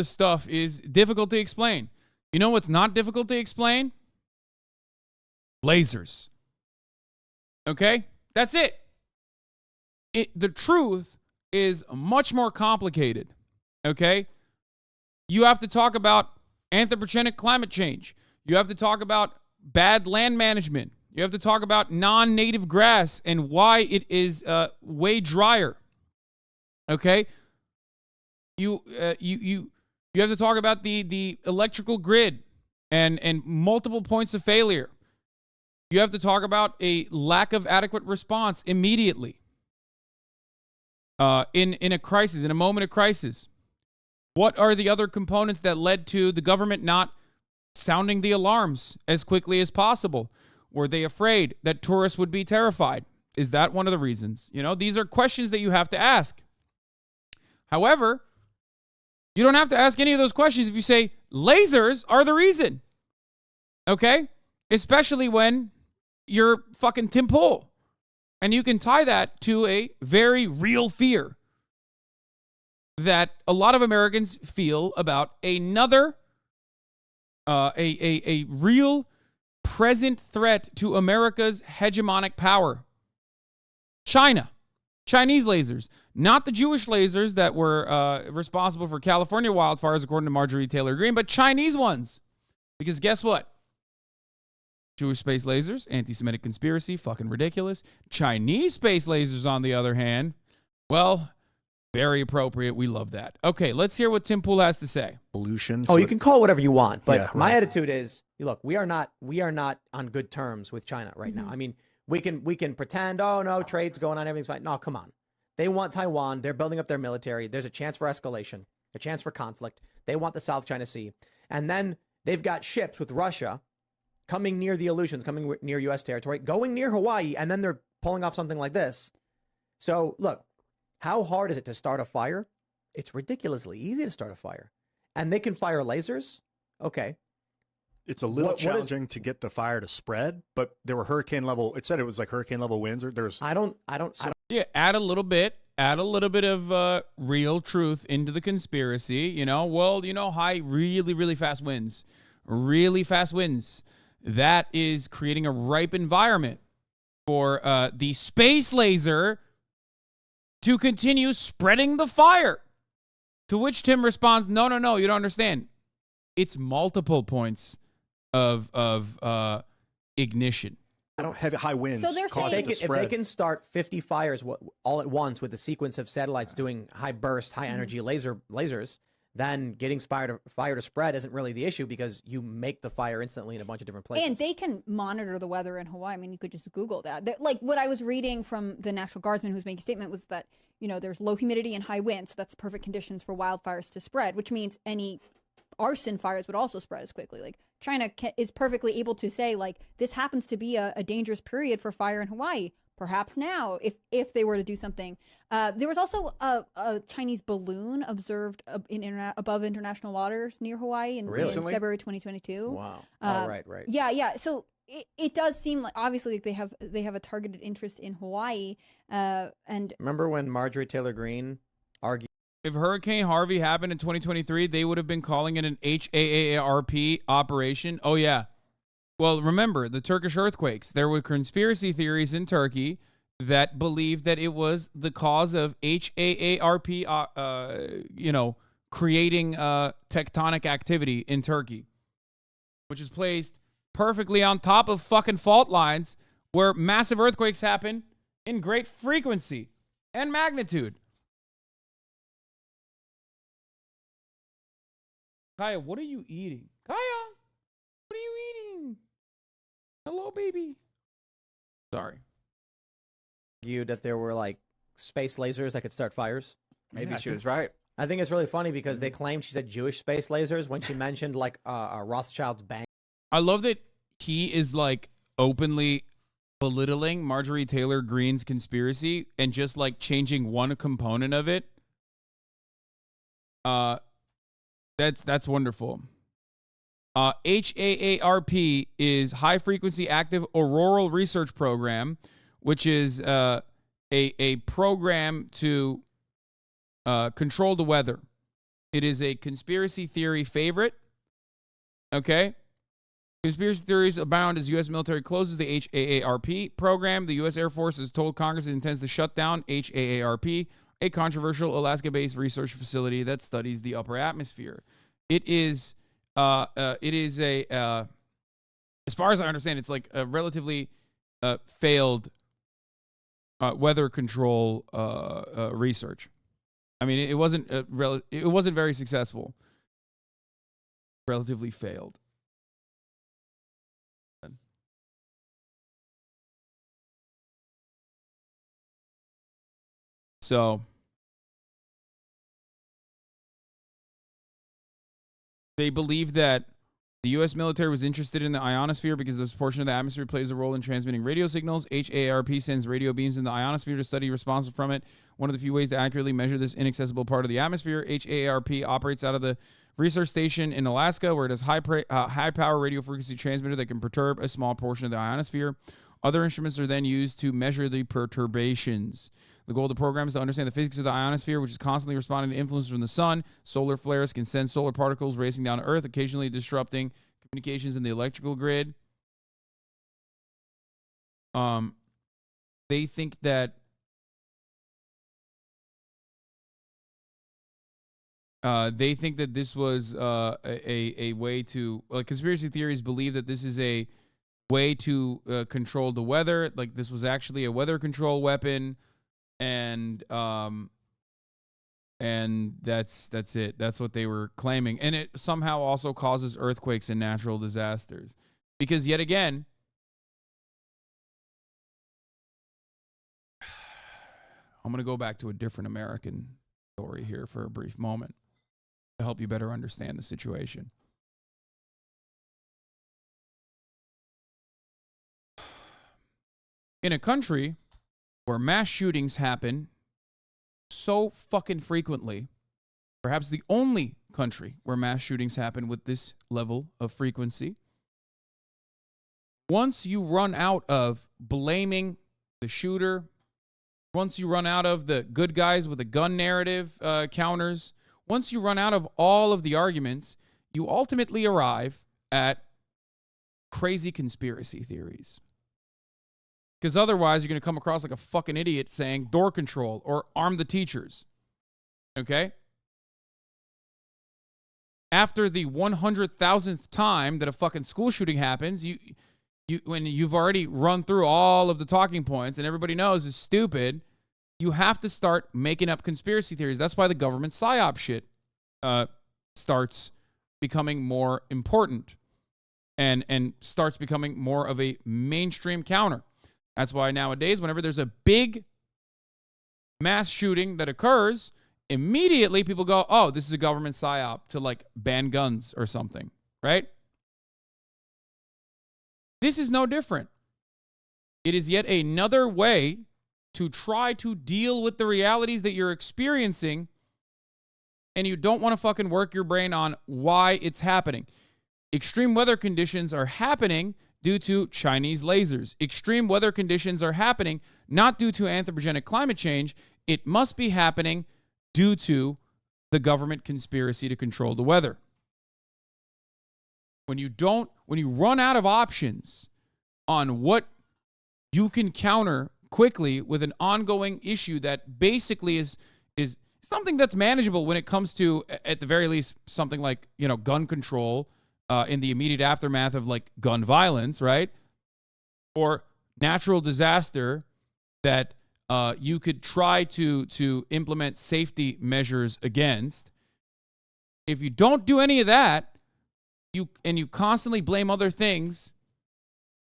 Speaker 4: stuff is difficult to explain. You know what's not difficult to explain? Lasers. Okay? That's it. The truth is much more complicated. Okay? You have to talk about anthropogenic climate change. You have to talk about bad land management. You have to talk about non-native grass and why it is way drier. Okay? You have to talk about the electrical grid and multiple points of failure. You have to talk about a lack of adequate response immediately in a crisis, in a moment of crisis. What are the other components that led to the government not sounding the alarms as quickly as possible? Were they afraid that tourists would be terrified? Is that one of the reasons? You know, these are questions that you have to ask. However, you don't have to ask any of those questions if you say lasers are the reason. Okay? Especially when you're fucking Tim Pool. And you can tie that to a very real fear that a lot of Americans feel about another, a real present threat to America's hegemonic power. China. Chinese lasers. Not the Jewish lasers that were responsible for California wildfires, according to Marjorie Taylor Greene, but Chinese ones. Because guess what? Jewish space lasers, anti-Semitic conspiracy, fucking ridiculous. Chinese space lasers, on the other hand, well, Very appropriate. We love that. Okay, let's hear what Tim Pool has to say.
Speaker 17: Pollution.
Speaker 18: Oh, you can call it whatever you want, but
Speaker 17: Yeah,
Speaker 18: my
Speaker 17: right.
Speaker 18: attitude is, look, we are not on good terms with China right now. I mean, we can pretend, oh no, trade's going on, everything's fine. No, come on. They want Taiwan. They're building up their military. There's a chance for escalation, a chance for conflict. They want the South China Sea, and then they've got ships with Russia coming near the Aleutians, coming near U.S. territory, going near Hawaii, and then they're pulling off something like this. So look. How hard is it to start a fire? It's ridiculously easy to start a fire. And they can fire lasers? Okay.
Speaker 17: It's a little challenging to get the fire to spread, but there were hurricane level. It said it was like hurricane level winds. Or there's.
Speaker 18: I don't.
Speaker 4: Yeah, add a little bit of real truth into the conspiracy. You know, high, really fast winds, That is creating a ripe environment for the space laser to continue spreading the fire. To which Tim responds, no, you don't understand. It's multiple points of ignition.
Speaker 17: I don't have high winds.
Speaker 12: So they're saying
Speaker 18: if they can start 50 fires all at once with a sequence of satellites doing high burst, high energy lasers, then getting fire to spread isn't really the issue because you make the fire instantly in a bunch of different places.
Speaker 19: And they can monitor the weather in Hawaii. I mean, you could just Google that. Like what I was reading from the National Guardsman who's making a statement was that, there's low humidity and high wind, so that's perfect conditions for wildfires to spread, which means any arson fires would also spread as quickly. Like China is perfectly able to say, like, this happens to be a dangerous period for fire in Hawaii. Perhaps now, if they were to do something. There was also a Chinese balloon observed above international waters near Hawaii in February 2022.
Speaker 18: Wow. Right.
Speaker 19: Yeah. So it does seem like obviously they have a targeted interest in Hawaii. And
Speaker 18: remember when Marjorie Taylor Greene argued?
Speaker 4: If Hurricane Harvey happened in 2023, they would have been calling it an HAARP operation. Oh yeah. Well, remember the Turkish earthquakes. There were conspiracy theories in Turkey that believed that it was the cause of HAARP, creating tectonic activity in Turkey, which is placed perfectly on top of fucking fault lines where massive earthquakes happen in great frequency and magnitude. Kaya, what are you eating? Kaya, what are you eating? Hello, baby. Sorry.
Speaker 18: Argued that there were like space lasers that could start fires.
Speaker 20: Maybe she was right.
Speaker 18: I think it's really funny because they claimed she said Jewish space lasers when she mentioned like a Rothschild's bank.
Speaker 4: I love that he is like openly belittling Marjorie Taylor Greene's conspiracy and just like changing one component of it. That's wonderful. HAARP is High Frequency Active Auroral Research Program, which is a program to control the weather. It is a conspiracy theory favorite. Okay? Conspiracy theories abound as U.S. military closes the HAARP program. The U.S. Air Force has told Congress it intends to shut down HAARP, a controversial Alaska-based research facility that studies the upper atmosphere. It is a as far as I understand, it's like a relatively failed weather control research. I mean, it wasn't very successful. Relatively failed. So they believe that the U.S. military was interested in the ionosphere because this portion of the atmosphere plays a role in transmitting radio signals. HAARP sends radio beams in the ionosphere to study responses from it. One of the few ways to accurately measure this inaccessible part of the atmosphere. HAARP operates out of the research station in Alaska, where it has high-power radio frequency transmitter that can perturb a small portion of the ionosphere. Other instruments are then used to measure the perturbations. The goal of the program is to understand the physics of the ionosphere, which is constantly responding to influence from the sun. Solar flares can send solar particles racing down to Earth, occasionally disrupting communications in the electrical grid. They think that this was a way to conspiracy theories believe that this is a way to control the weather. Like this was actually a weather control weapon. And And that's it. That's what they were claiming. And it somehow also causes earthquakes and natural disasters. Because yet again, I'm going to go back to a different American story here for a brief moment to help you better understand the situation. In a country where mass shootings happen so fucking frequently, perhaps the only country where mass shootings happen with this level of frequency, once you run out of blaming the shooter, once you run out of the good guys with the gun narrative counters, once you run out of all of the arguments, you ultimately arrive at crazy conspiracy theories. Because otherwise, you're going to come across like a fucking idiot saying door control or arm the teachers. Okay? After the 100,000th time that a fucking school shooting happens, when you've already run through all of the talking points and everybody knows it's stupid, you have to start making up conspiracy theories. That's why the government psyop shit starts becoming more important and starts becoming more of a mainstream counter. That's why nowadays, whenever there's a big mass shooting that occurs, immediately people go, oh, this is a government psyop to like ban guns or something, right? This is no different. It is yet another way to try to deal with the realities that you're experiencing, and you don't want to fucking work your brain on why it's happening. Extreme weather conditions are happening due to Chinese lasers. Extreme weather conditions are happening not due to anthropogenic climate change. It must be happening due to the government conspiracy to control the weather. When you run out of options on what you can counter quickly with an ongoing issue that basically is something that's manageable when it comes to, at the very least, something like, gun control in the immediate aftermath of like gun violence, right? Or natural disaster that you could try to implement safety measures against. If you don't do any of that, you constantly blame other things,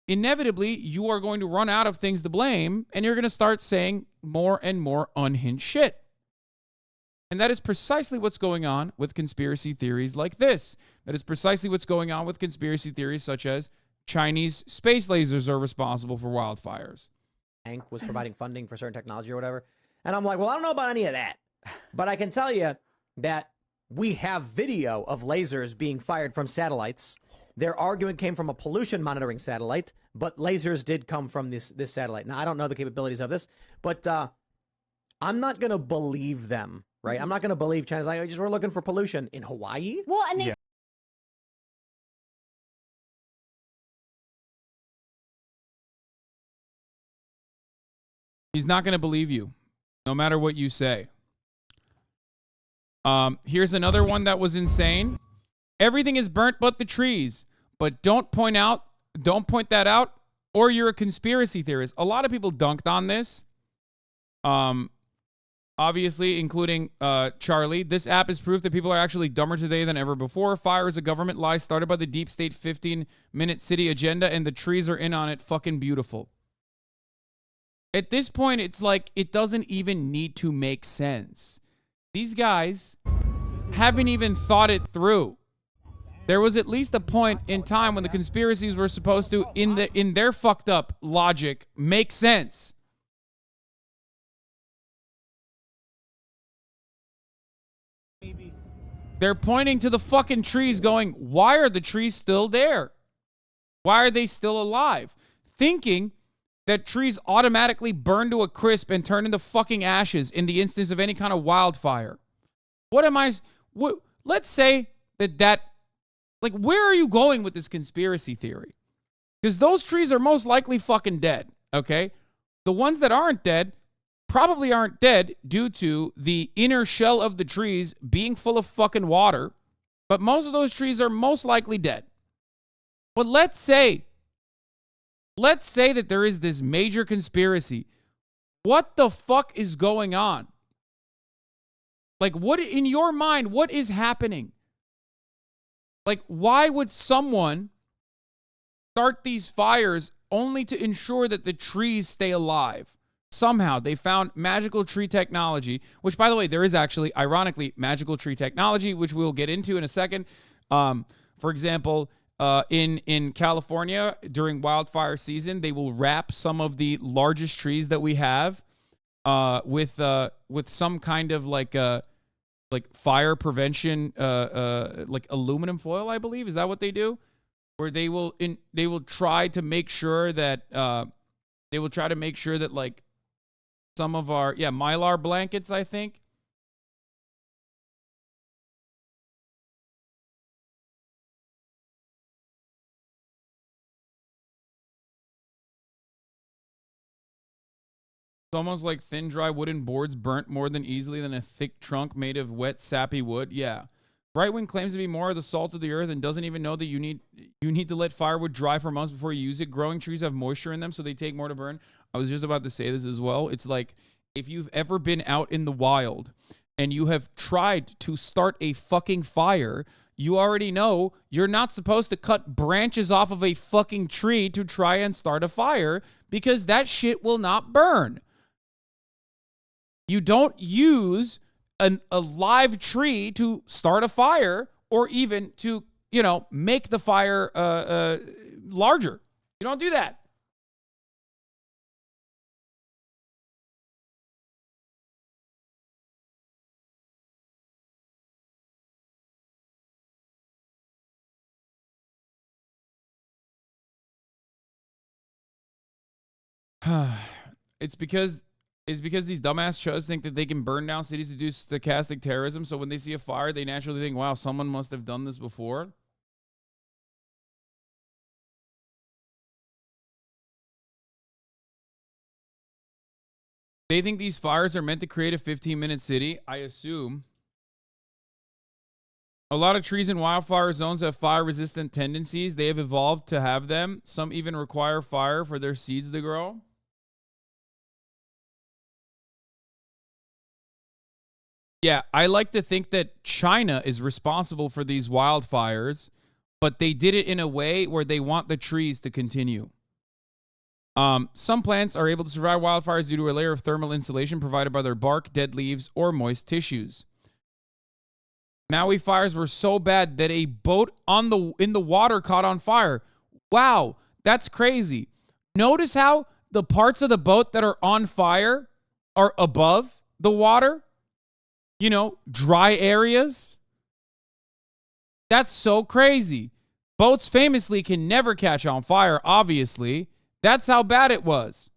Speaker 4: inevitably you are going to run out of things to blame, and you're going to start saying more and more unhinged shit. And that is precisely what's going on with conspiracy theories like this. That is precisely what's going on with conspiracy theories such as Chinese space lasers are responsible for wildfires.
Speaker 18: Bank was providing funding for certain technology or whatever. And I'm like, well, I don't know about any of that. But I can tell you that we have video of lasers being fired from satellites. Their argument came from a pollution monitoring satellite, but lasers did come from this satellite. Now, I don't know the capabilities of this, but I'm not going to believe them, right? I'm not going to believe China's like, we're looking for pollution in Hawaii.
Speaker 19: Well, and they
Speaker 4: He's not going to believe you, no matter what you say. Here's another one that was insane. Everything is burnt but the trees. But don't point that out, or you're a conspiracy theorist. A lot of people dunked on this. Obviously, including Charlie. This app is proof that people are actually dumber today than ever before. Fire is a government lie started by the deep state 15-minute city agenda, and the trees are in on it. Fucking beautiful. At this point, it's like it doesn't even need to make sense. These guys haven't even thought it through. There was at least a point in time when the conspiracies were supposed to, in their fucked up logic, make sense. They're pointing to the fucking trees going, why are the trees still there? Why are they still alive? Thinking that trees automatically burn to a crisp and turn into fucking ashes in the instance of any kind of wildfire. Let's say that, like, where are you going with this conspiracy theory? Because those trees are most likely fucking dead, okay? The ones that aren't dead probably aren't dead due to the inner shell of the trees being full of fucking water, but most of those trees are most likely dead. But let's say that there is this major conspiracy. What the fuck is going on? Like, what in your mind, what is happening? Like, why would someone start these fires only to ensure that the trees stay alive? Somehow they found magical tree technology, which, by the way, there is actually, ironically, magical tree technology, which we'll get into in a second. For example, in California during wildfire season, they will wrap some of the largest trees that we have with some kind of like fire prevention, like aluminum foil, I believe. Is that what they do? Where they will try to make sure that like some of our Mylar blankets, I think. It's almost like thin, dry wooden boards burnt more than easily than a thick trunk made of wet, sappy wood. Yeah. Brightwing claims to be more of the salt of the earth and doesn't even know that you need to let firewood dry for months before you use it. Growing trees have moisture in them, so they take more to burn. I was just about to say this as well. It's like if you've ever been out in the wild and you have tried to start a fucking fire, you already know you're not supposed to cut branches off of a fucking tree to try and start a fire because that shit will not burn. You don't use a live tree to start a fire or even to, make the fire larger. You don't do that. It's because these dumbass chudds think that they can burn down cities to do stochastic terrorism. So when they see a fire, they naturally think, wow, someone must have done this before. They think these fires are meant to create a 15-minute city. I assume. A lot of trees in wildfire zones have fire-resistant tendencies. They have evolved to have them. Some even require fire for their seeds to grow. Yeah, I like to think that China is responsible for these wildfires, but they did it in a way where they want the trees to continue. Some plants are able to survive wildfires due to a layer of thermal insulation provided by their bark, dead leaves, or moist tissues. Maui fires were so bad that a boat in the water caught on fire. Wow, that's crazy. Notice how the parts of the boat that are on fire are above the water? Dry areas. That's so crazy. Boats famously can never catch on fire, obviously. That's how bad it was.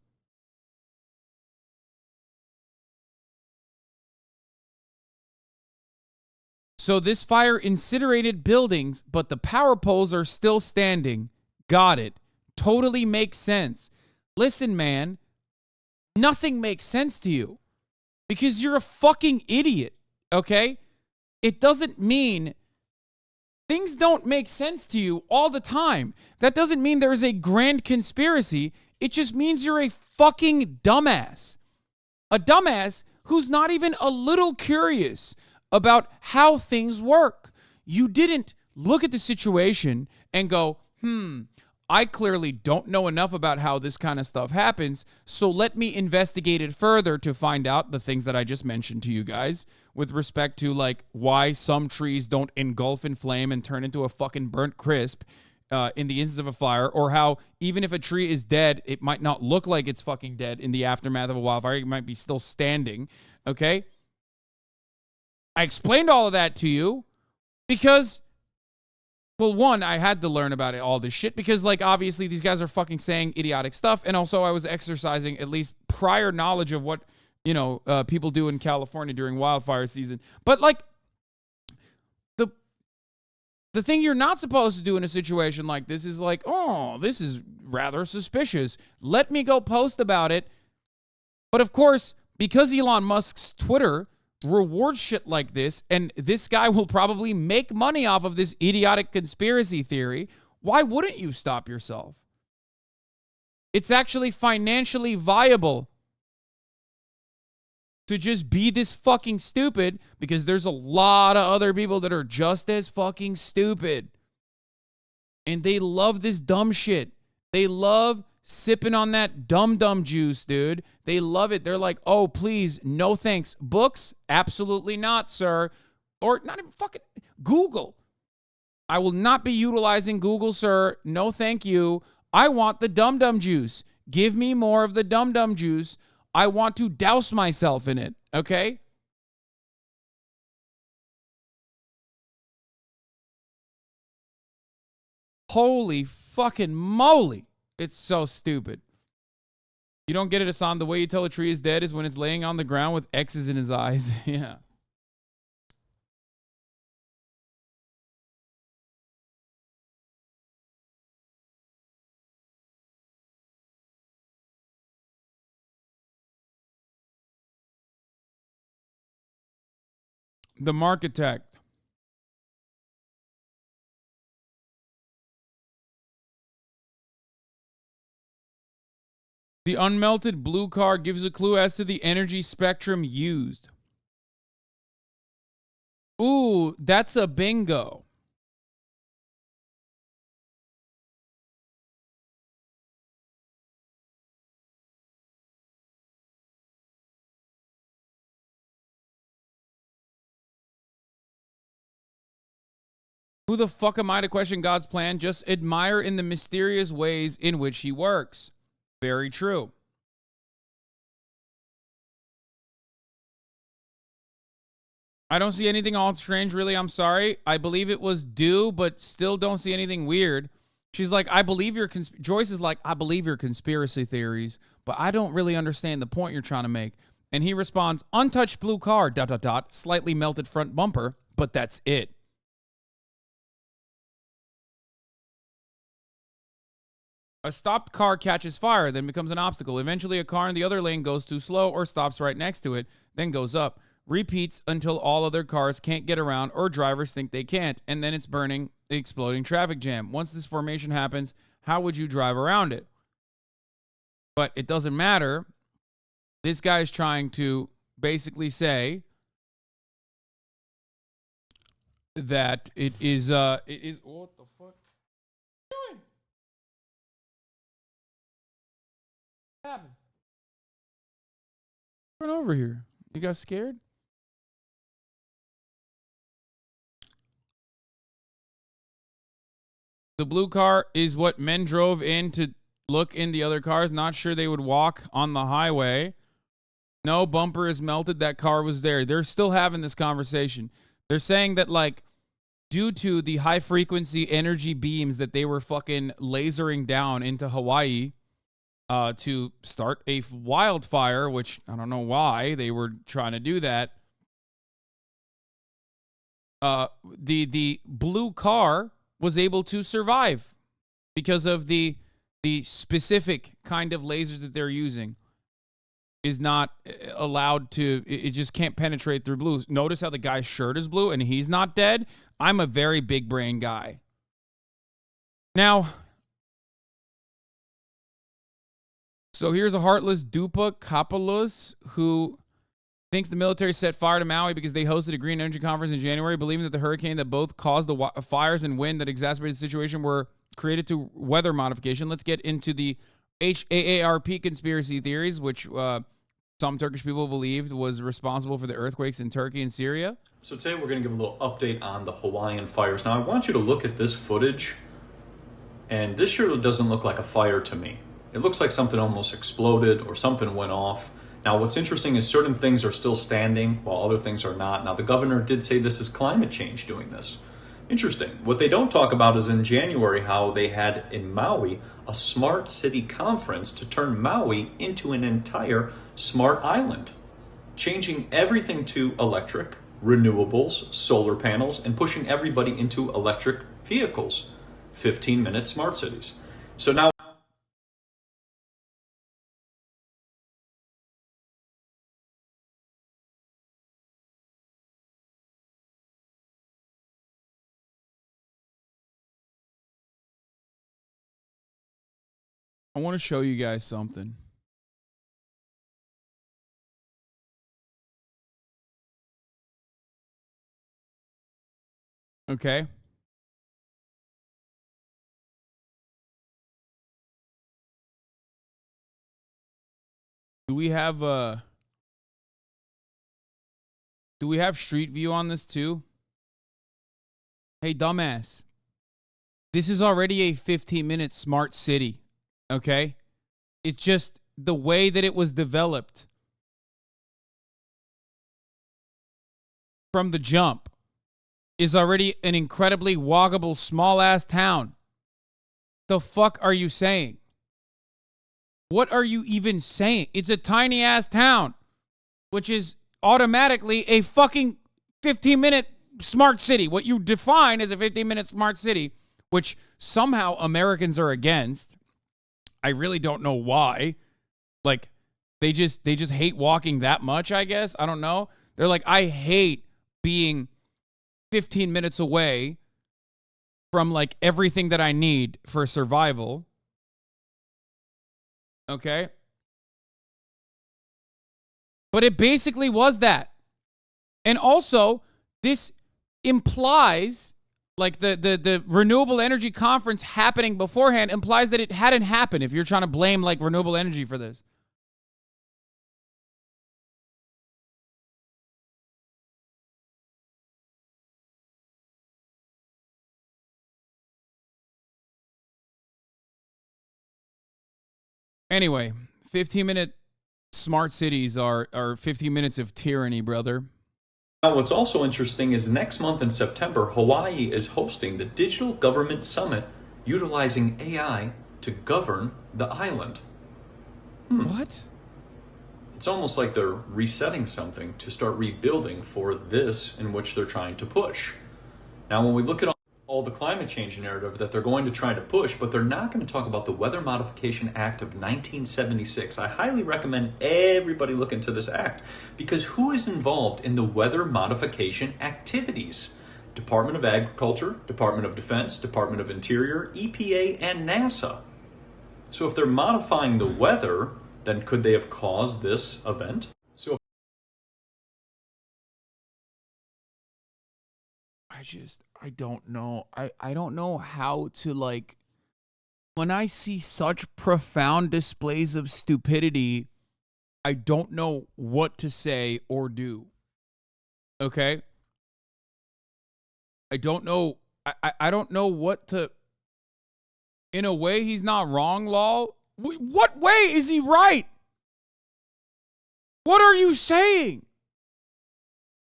Speaker 4: So this fire incinerated buildings, but the power poles are still standing. Got it. Totally makes sense. Listen, man, nothing makes sense to you. Because you're a fucking idiot, okay? It doesn't mean things don't make sense to you all the time. That doesn't mean there is a grand conspiracy. It just means you're a fucking dumbass. A dumbass who's not even a little curious about how things work. You didn't look at the situation and go, I clearly don't know enough about how this kind of stuff happens, so let me investigate it further to find out the things that I just mentioned to you guys with respect to, like, why some trees don't engulf in flame and turn into a fucking burnt crisp in the instance of a fire, or how even if a tree is dead, it might not look like it's fucking dead in the aftermath of a wildfire. It might be still standing, okay? I explained all of that to you because... Well, one, I had to learn about all this shit because, like, obviously these guys are fucking saying idiotic stuff. And also I was exercising at least prior knowledge of what, people do in California during wildfire season. But, like, the thing you're not supposed to do in a situation like this is like, oh, this is rather suspicious. Let me go post about it. But, of course, because Elon Musk's Twitter rewards shit like this, and this guy will probably make money off of this idiotic conspiracy theory, why wouldn't you stop yourself? It's actually financially viable. to just be this fucking stupid because there's a lot of other people that are just as fucking stupid. And they love this dumb shit. They love sipping on that dumb juice, dude. They love it. They're like, oh, please, no thanks. Books? Absolutely not, sir. Or not even fucking Google. I will not be utilizing Google, sir. No, thank you. I want the dum juice. Give me more of the dum juice. I want to douse myself in it, okay? Holy fucking moly. It's so stupid. You don't get it, Hasan. The way you tell a tree is dead is when it's laying on the ground with X's in his eyes. Yeah. The Marketect. The unmelted blue car gives a clue as to the energy spectrum used. Ooh, that's a bingo. Who the fuck am I to question God's plan? Just admire in the mysterious ways in which he works. Very true. I don't see anything all strange, really. I'm sorry. I believe it was due, but still don't see anything weird. She's like, I believe your Joyce is like, I believe your conspiracy theories, but I don't really understand the point you're trying to make. And he responds, untouched blue car, ... slightly melted front bumper, but that's it. A stopped car catches fire, then becomes an obstacle. Eventually, a car in the other lane goes too slow or stops right next to it, then goes up. Repeats until all other cars can't get around or drivers think they can't, and then it's burning, exploding traffic jam. Once this formation happens, how would you drive around it? But it doesn't matter. This guy's trying to basically say that it is what the fuck? What happened? Run over here. You got scared? The blue car is what men drove in to look in the other cars. Not sure they would walk on the highway. No, bumper is melted. That car was there. They're still having this conversation. They're saying that, like, due to the high frequency energy beams that they were fucking lasering down into Hawaii, to start a wildfire, which I don't know why they were trying to do that. The blue car was able to survive because of the specific kind of lasers that they're using is not allowed to, it just can't penetrate through blue. Notice how the guy's shirt is blue and he's not dead. I'm a very big brain guy. Now, so here's a heartless Dupa Kapalus who thinks the military set fire to Maui because they hosted a green energy conference in January, believing that the hurricane that both caused the fires and wind that exacerbated the situation were created to weather modification. Let's get into the HAARP conspiracy theories, which some Turkish people believed was responsible for the earthquakes in Turkey and Syria.
Speaker 20: So today we're going to give a little update on the Hawaiian fires. Now I want you to look at this footage, and this sure doesn't look like a fire to me. It looks like something almost exploded or something went off. Now, what's interesting is certain things are still standing while other things are not. Now, the governor did say this is climate change doing this. Interesting. What they don't talk about is in January how they had in Maui a smart city conference to turn Maui into an entire smart island, changing everything to electric, renewables, solar panels, and pushing everybody into electric vehicles. 15-minute smart cities. So now
Speaker 4: I want to show you guys something. Okay? Do we have Street View on this too? Hey, dumbass. This is already a 15-minute smart city, okay? It's just the way that it was developed from the jump is already an incredibly walkable, small-ass town. The fuck are you saying? What are you even saying? It's a tiny-ass town, which is automatically a fucking 15-minute smart city. What you define as a 15-minute smart city, which somehow Americans are against. I really don't know why. Like, they just hate walking that much, I guess. I don't know. They're like, I hate being 15 minutes away from, like, everything that I need for survival. Okay? But it basically was that. And also, this implies, like, the renewable energy conference happening beforehand implies that it hadn't happened if you're trying to blame, like, renewable energy for this. Anyway, 15-minute smart cities are 15 minutes of tyranny, brother.
Speaker 20: Now, what's also interesting is next month in September, Hawaii is hosting the Digital Government Summit, utilizing AI to govern the island.
Speaker 4: What?
Speaker 20: It's almost like they're resetting something to start rebuilding for this in which they're trying to push. Now, when we look at all the climate change narrative that they're going to try to push, but they're not going to talk about the Weather Modification Act of 1976. I highly recommend everybody look into this act, because who is involved in the weather modification activities? Department of Agriculture, Department of Defense, Department of Interior, EPA, and NASA. So if they're modifying the weather, then could they have caused this event? So
Speaker 4: I don't know. I don't know how to, like, when I see such profound displays of stupidity, I don't know what to say or do. Okay? I don't know. I don't know what to. In a way, he's not wrong, lol. What way is he right? What are you saying?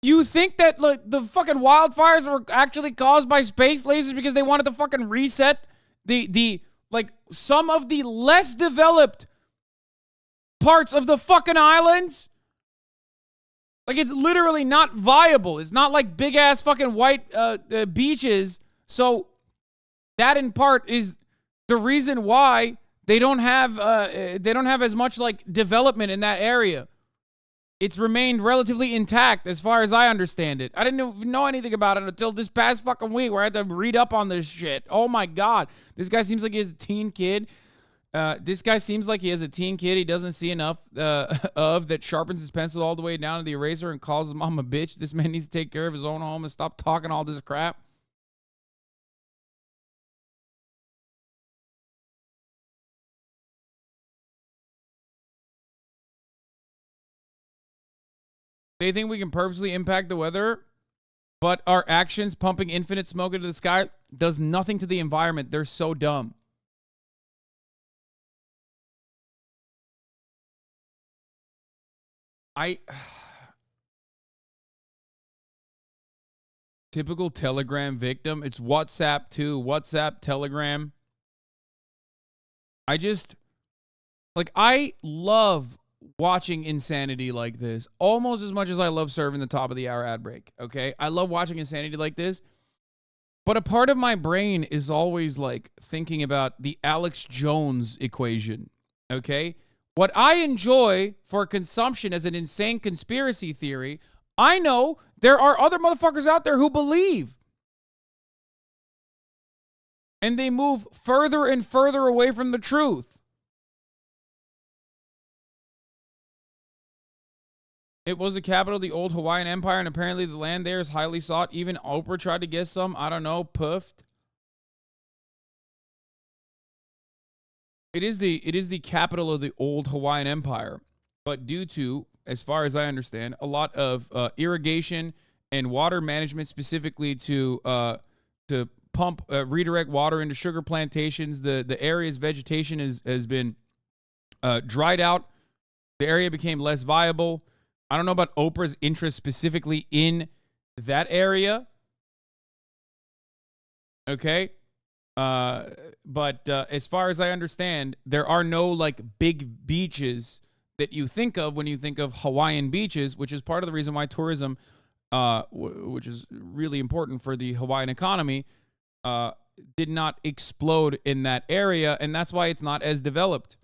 Speaker 4: You think that, like, the fucking wildfires were actually caused by space lasers because they wanted to fucking reset the like, some of the less developed parts of the fucking islands? Like, it's literally not viable. It's not like big ass fucking white beaches. So that in part is the reason why they don't have as much, like, development in that area. It's remained relatively intact as far as I understand it. I didn't know anything about it until this past fucking week where I had to read up on this shit. Oh my God. This guy seems like he has a teen kid. He doesn't see enough that sharpens his pencil all the way down to the eraser and calls his mom a bitch. This man needs to take care of his own home and stop talking all this crap. They think we can purposely impact the weather, but our actions pumping infinite smoke into the sky does nothing to the environment. They're so dumb. Typical Telegram victim. It's WhatsApp too. WhatsApp, Telegram. I love watching insanity like this almost as much as I love serving the top of the hour ad break. Okay. I love watching insanity like this, but a part of my brain is always, like, thinking about the Alex Jones equation. Okay. What I enjoy for consumption as an insane conspiracy theory, I know there are other motherfuckers out there who believe. And they move further and further away from the truth. It was the capital of the old Hawaiian Empire, and apparently the land there is highly sought. Even Oprah tried to get some. I don't know, puffed. It is the capital of the old Hawaiian Empire, but due to, as far as I understand, a lot of irrigation and water management, specifically to pump redirect water into sugar plantations, the area's vegetation has been dried out. The area became less viable. I don't know about Oprah's interest specifically in that area. Okay. But as far as I understand, there are no like big beaches that you think of when you think of Hawaiian beaches, which is part of the reason why tourism, which is really important for the Hawaiian economy, did not explode in that area. And that's why it's not as developed.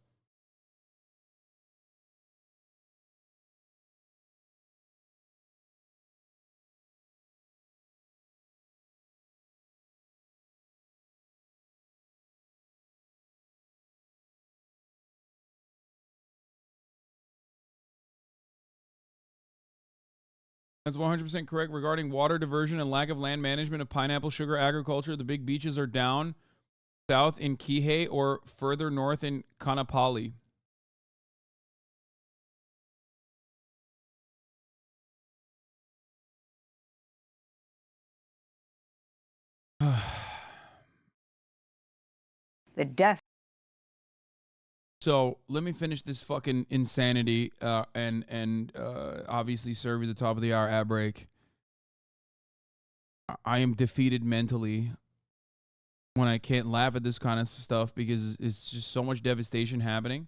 Speaker 4: That's 100% correct regarding water diversion and lack of land management of pineapple sugar agriculture. The big beaches are down south in Kihei or further north in Kanapali.
Speaker 21: The death.
Speaker 4: So let me finish this fucking insanity and obviously serve you the top of the hour ad break. I am defeated mentally when I can't laugh at this kind of stuff because it's just so much devastation happening.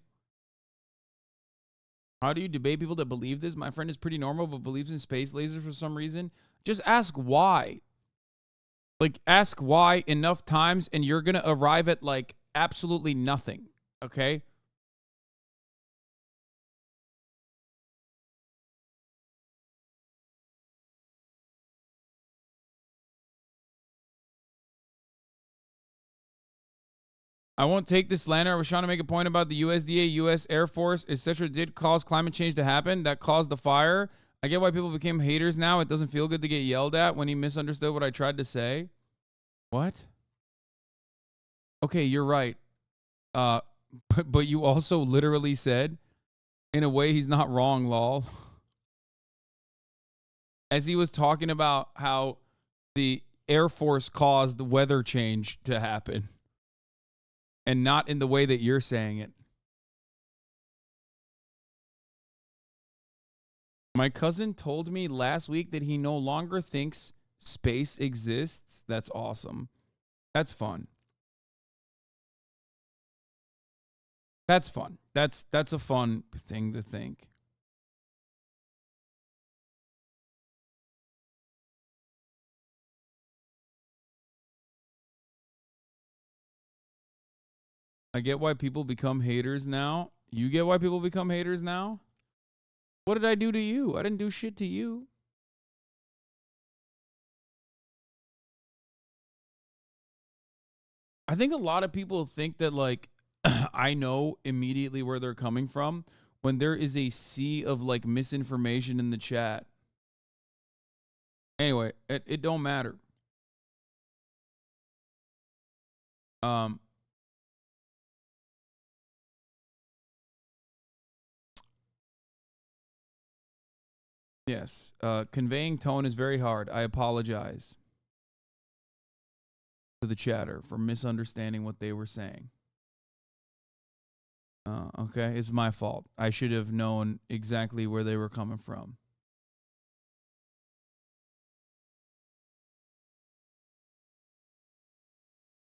Speaker 4: How do you debate people that believe this? My friend is pretty normal but believes in space lasers for some reason. Just ask why. Like, ask why enough times and you're going to arrive at, like, absolutely nothing. Okay? I won't take this slander. I was trying to make a point about the USDA, U.S. Air Force, etc. did cause climate change to happen. That caused the fire. I get why people became haters now. It doesn't feel good to get yelled at when he misunderstood what I tried to say. What? Okay, you're right. But you also literally said, in a way he's not wrong, lol. As he was talking about how the Air Force caused the weather change to happen. And not in the way that you're saying it. My cousin told me last week that he no longer thinks space exists. That's awesome. That's fun. That's fun. That's a fun thing to think. I get why people become haters now. You get why people become haters now? What did I do to you? I didn't do shit to you. I think a lot of people think that, like, I know immediately where they're coming from when there is a sea of, like, misinformation in the chat. Anyway, it don't matter. Yes, conveying tone is very hard. I apologize to the chatter for misunderstanding what they were saying. Okay, it's my fault. I should have known exactly where they were coming from.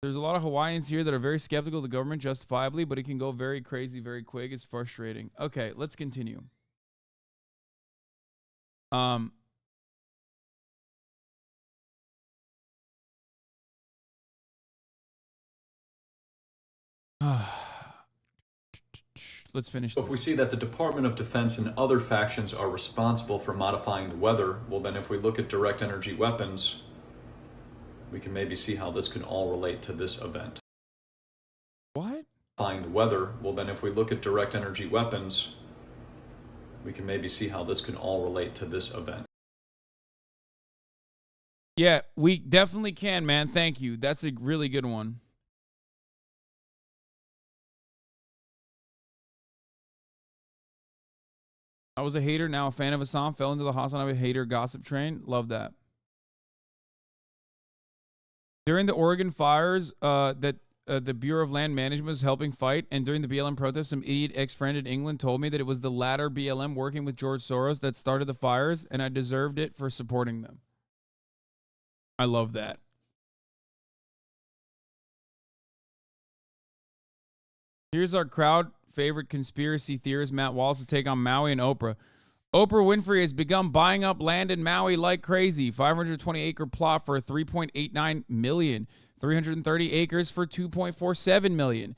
Speaker 4: There's a lot of Hawaiians here that are very skeptical of the government, justifiably, but it can go very crazy very quick. It's frustrating. Okay, let's continue. Let's finish
Speaker 20: So if we see that the Department of Defense and other factions are responsible for modifying the weather, well then if we look at direct energy weapons, we can maybe see how this can all relate to this event.
Speaker 4: What?
Speaker 20: Modifying the weather, well then if we look at direct energy weapons, we can maybe see how this can all relate to this event.
Speaker 4: Yeah, we definitely can, man. Thank you. That's a really good one. I was a hater, now a fan of Hasan. Fell into the HasanAbi hater gossip train. Love that. During the Oregon fires that the Bureau of Land Management was helping fight, and during the BLM protests, some idiot ex-friend in England told me that it was the latter BLM working with George Soros that started the fires, and I deserved it for supporting them. I love that. Here's our crowd favorite conspiracy theorist, Matt Walsh's take on Maui and Oprah. Oprah Winfrey has begun buying up land in Maui like crazy. 520-acre plot for $3.89 million. 330 acres for $2.47 million.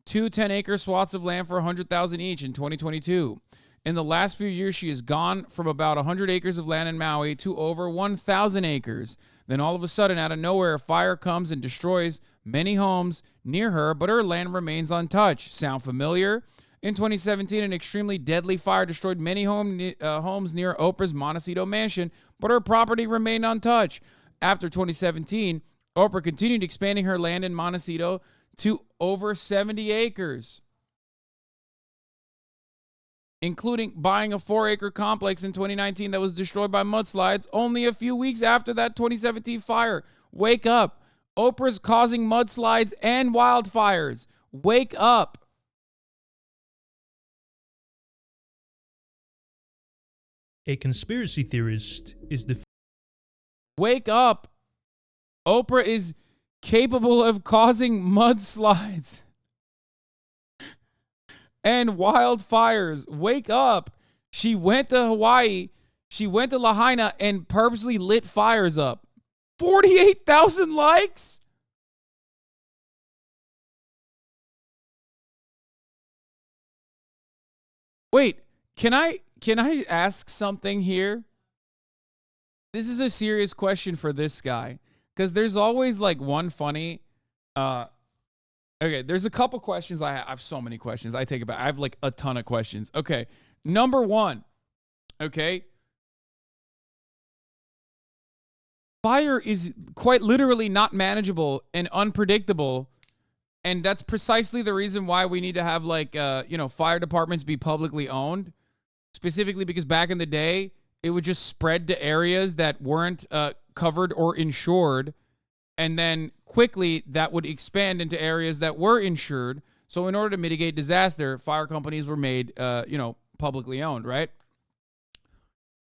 Speaker 4: Two 10-acre swaths of land for $100,000 each in 2022. In the last few years, she has gone from about 100 acres of land in Maui to over 1,000 acres. Then all of a sudden, out of nowhere, a fire comes and destroys many homes near her, but her land remains untouched. Sound familiar? In 2017, an extremely deadly fire destroyed many homes near Oprah's Montecito mansion, but her property remained untouched. After 2017, Oprah continued expanding her land in Montecito to over 70 acres, including buying a 4-acre complex in 2019 that was destroyed by mudslides only a few weeks after that 2017 fire. Wake up. Oprah's causing mudslides and wildfires. Wake up.
Speaker 21: A conspiracy theorist is the...
Speaker 4: Wake up. Oprah is capable of causing mudslides and wildfires. Wake up. She went to Hawaii. She went to Lahaina and purposely lit fires up. 48,000 likes? Wait, can I ask something here? This is a serious question for this guy, because there's always like one funny okay, there's a couple questions. I have so many questions. I take it back. I have like a ton of questions. Okay, number one. Okay, fire is quite literally not manageable and unpredictable, and that's precisely the reason why we need to have like fire departments be publicly owned, specifically because back in the day it would just spread to areas that weren't covered or insured, and then quickly that would expand into areas that were insured. So in order to mitigate disaster, fire companies were made publicly owned, right?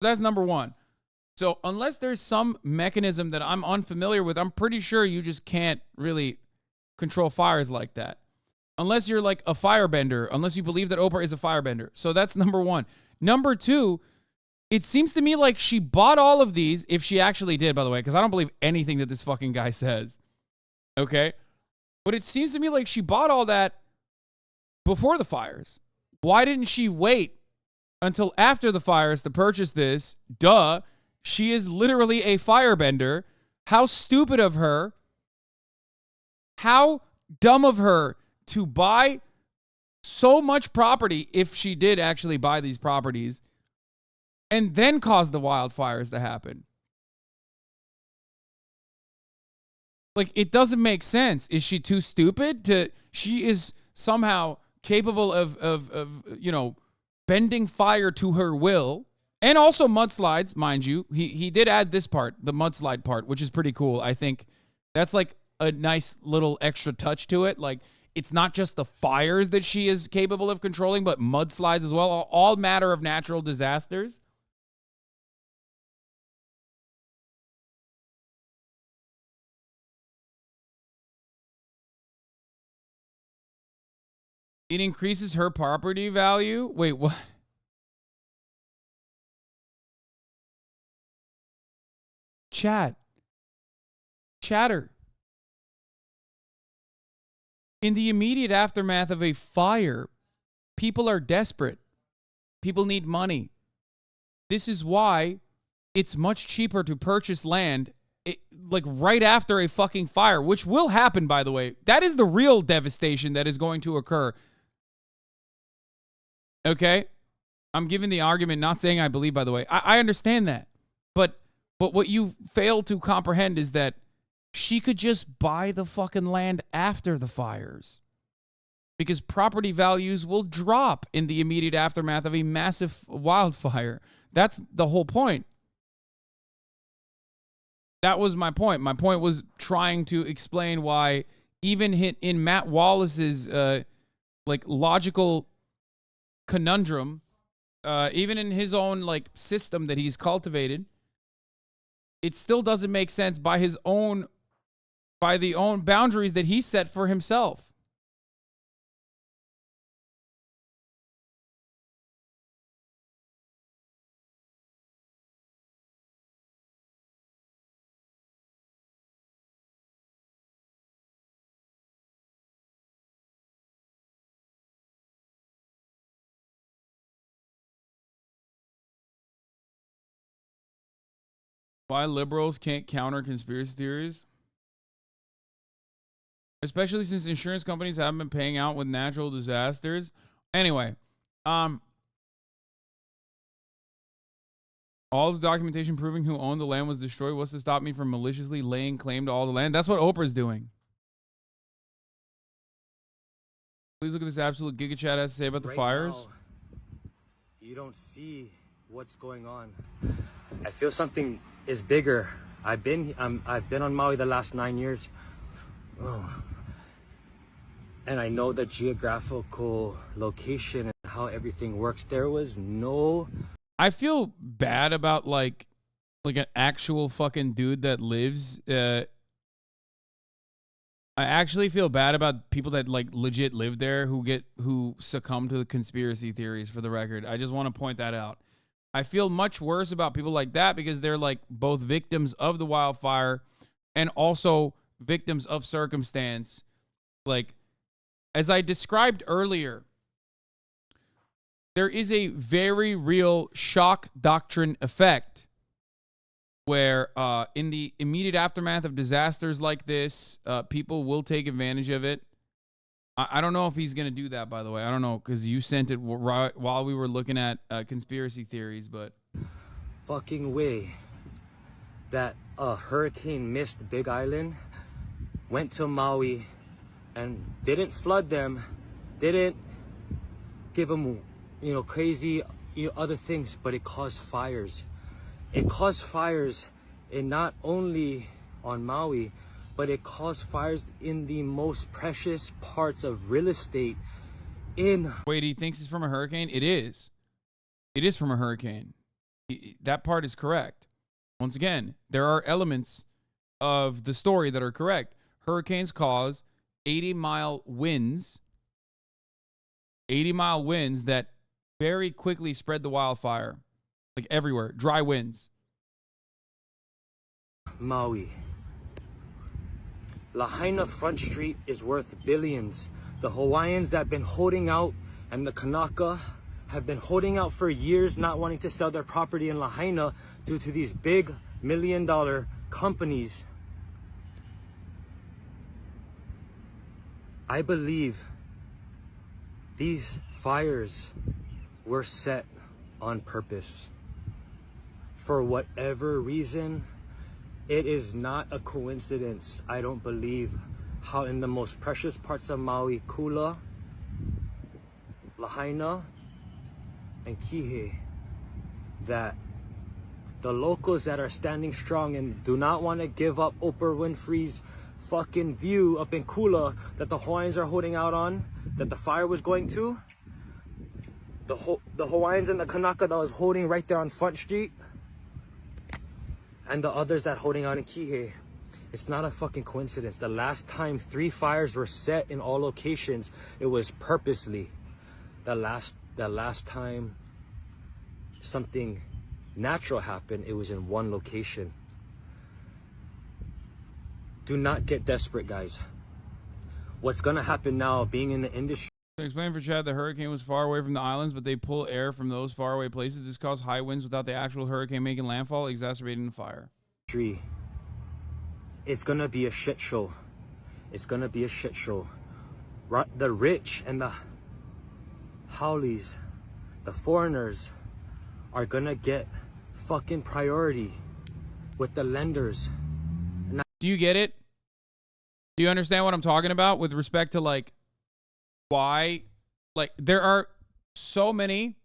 Speaker 4: That's number one. So unless there's some mechanism that I'm unfamiliar with, I'm pretty sure you just can't really control fires like that. Unless you're like a firebender, unless you believe that Oprah is a firebender. So that's number one. Number two, it seems to me like she bought all of these, if she actually did, by the way, because I don't believe anything that this fucking guy says. Okay? But it seems to me like she bought all that before the fires. Why didn't she wait until after the fires to purchase this? Duh. She is literally a firebender. How stupid of her. How dumb of her to buy so much property, if she did actually buy these properties, and then cause the wildfires to happen. Like, it doesn't make sense. Is she too stupid to... She is somehow capable of bending fire to her will. And also mudslides, mind you. He did add this part, the mudslide part, which is pretty cool. I think that's like a nice little extra touch to it. Like, it's not just the fires that she is capable of controlling, but mudslides as well. All matter of natural disasters. It increases her property value? Wait, what? Chatter. In the immediate aftermath of a fire, people are desperate. People need money. This is why it's much cheaper to purchase land like right after a fucking fire, which will happen, by the way. That is the real devastation that is going to occur. Okay? I'm giving the argument, not saying I believe, by the way. I understand that. But what you fail to comprehend is that she could just buy the fucking land after the fires. Because property values will drop in the immediate aftermath of a massive wildfire. That's the whole point. That was my point. My point was trying to explain why even in Matt Wallace's like logical conundrum, even in his own like system that he's cultivated, it still doesn't make sense by the own boundaries that he set for himself. Why liberals can't counter conspiracy theories? Especially since insurance companies haven't been paying out with natural disasters. Anyway, all the documentation proving who owned the land was destroyed. What's to stop me from maliciously laying claim to all the land? That's what Oprah's doing. Please look at this absolute Giga Chat has to say about the fires.
Speaker 3: Now, you don't see what's going on. I feel something is bigger. I've been on Maui the last 9 years. Oh. And I know the geographical location and how everything works. There was no...
Speaker 4: I feel bad about like an actual fucking dude that lives. I actually feel bad about people that like legit live there who succumb to the conspiracy theories, for the record. I just want to point that out. I feel much worse about people like that because they're like both victims of the wildfire and also victims of circumstance. Like, as I described earlier, there is a very real shock doctrine effect where in the immediate aftermath of disasters like this, people will take advantage of it. I don't know if he's going to do that, by the way. I don't know, because you sent it right while we were looking at conspiracy theories, but...
Speaker 3: Fucking way that a hurricane missed Big Island, went to Maui, and didn't flood them, didn't give them, crazy, other things, but it caused fires. It caused fires in not only on Maui, but it caused fires in the most precious parts of real estate in...
Speaker 4: Wait, he thinks it's from a hurricane? It is. It is from a hurricane. That part is correct. Once again, there are elements of the story that are correct. Hurricanes cause 80-mile winds. 80-mile winds that very quickly spread the wildfire. Like everywhere. Dry winds.
Speaker 3: Maui. Lahaina Front Street is worth billions. The Hawaiians that have been holding out and the Kanaka have been holding out for years, not wanting to sell their property in Lahaina due to these big million-dollar companies. I believe these fires were set on purpose. For whatever reason, it is not a coincidence, I don't believe, how in the most precious parts of Maui, Kula, Lahaina, and Kihei, that the locals that are standing strong and do not want to give up Oprah Winfrey's fucking view up in Kula that the Hawaiians are holding out on, that the fire was going to, the Hawaiians and the Kanaka that was holding right there on Front Street, and the others that holding out in Kihei. It's not a fucking coincidence. The last time 3 fires were set in all locations, it was purposely. The last time something natural happened, it was in one location. Do not get desperate, guys. What's gonna happen now, being in the industry...
Speaker 4: Explain for Chad, the hurricane was far away from the islands, but they pull air from those faraway places. This caused high winds without the actual hurricane making landfall, exacerbating the fire.
Speaker 3: It's gonna be a shit show. It's gonna be a shit show. The rich and the howlies the foreigners are gonna get fucking priority with the lenders.
Speaker 4: Do you get it? Do you understand what I'm talking about with respect to like why, like, there are so many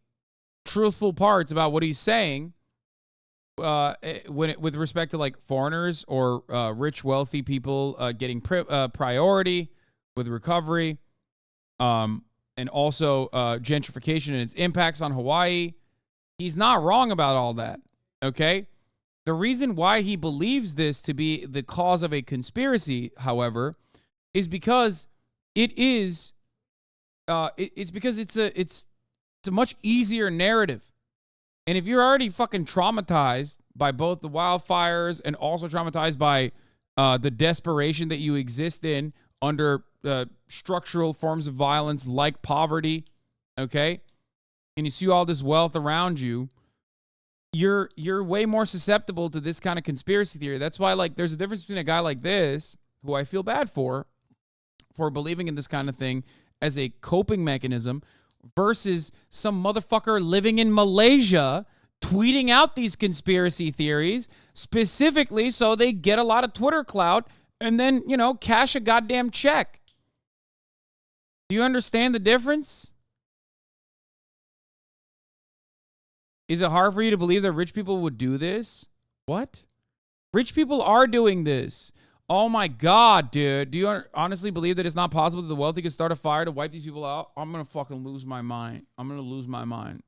Speaker 4: truthful parts about what he's saying with respect to like foreigners or rich, wealthy people getting priority with recovery, and also gentrification and its impacts on Hawaii. He's not wrong about all that, okay? The reason why he believes this to be the cause of a conspiracy, however, is because it's because it's a much easier narrative. And if you're already fucking traumatized by both the wildfires and also traumatized by the desperation that you exist in under structural forms of violence like poverty, okay? And you see all this wealth around you, you're way more susceptible to this kind of conspiracy theory. That's why, like, there's a difference between a guy like this, who I feel bad for believing in this kind of thing as a coping mechanism, versus some motherfucker living in Malaysia tweeting out these conspiracy theories specifically so they get a lot of Twitter clout and then, you know, cash a goddamn check. Do you understand the difference? Is it hard for you to believe that rich people would do this? What? Rich people are doing this. Oh my God, dude. Do you honestly believe that it's not possible that the wealthy could start a fire to wipe these people out? I'm going to fucking lose my mind. I'm going to lose my mind.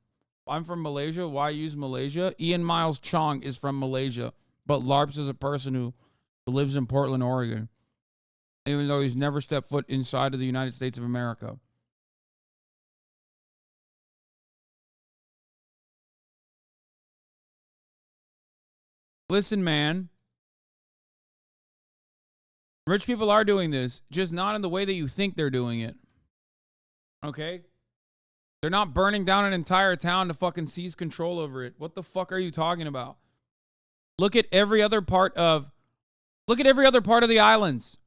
Speaker 4: I'm from Malaysia. Why use Malaysia? Ian Miles Chong is from Malaysia, but LARPs is a person who lives in Portland, Oregon, even though he's never stepped foot inside of the United States of America. Listen, man. Rich people are doing this, just not in the way that you think they're doing it. Okay? They're not burning down an entire town to fucking seize control over it. What the fuck are you talking about? Look at every other part of the islands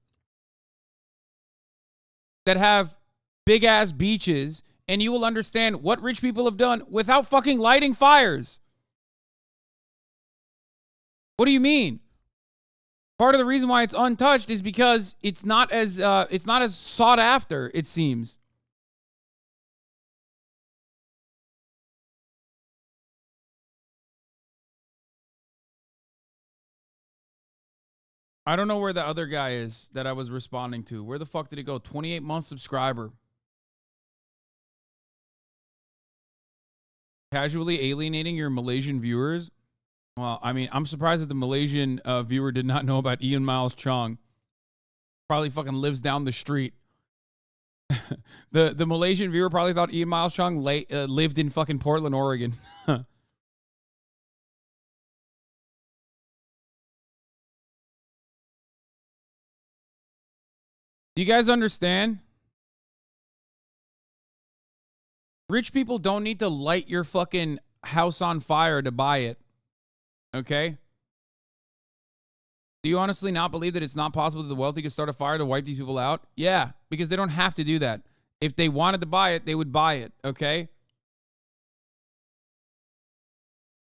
Speaker 4: that have big ass beaches, and you will understand what rich people have done without fucking lighting fires. What do you mean? Part of the reason why it's untouched is because it's not as sought after, it seems. I don't know where the other guy is that I was responding to. Where the fuck did he go? 28-month subscriber. Casually alienating your Malaysian viewers? Well, I mean, I'm surprised that the Malaysian viewer did not know about Ian Miles Chong. Probably fucking lives down the street. The Malaysian viewer probably thought Ian Miles Chong lived in fucking Portland, Oregon. Do you guys understand? Rich people don't need to light your fucking house on fire to buy it. Okay? Do you honestly not believe that it's not possible that the wealthy could start a fire to wipe these people out? Yeah, because they don't have to do that. If they wanted to buy it, they would buy it, okay?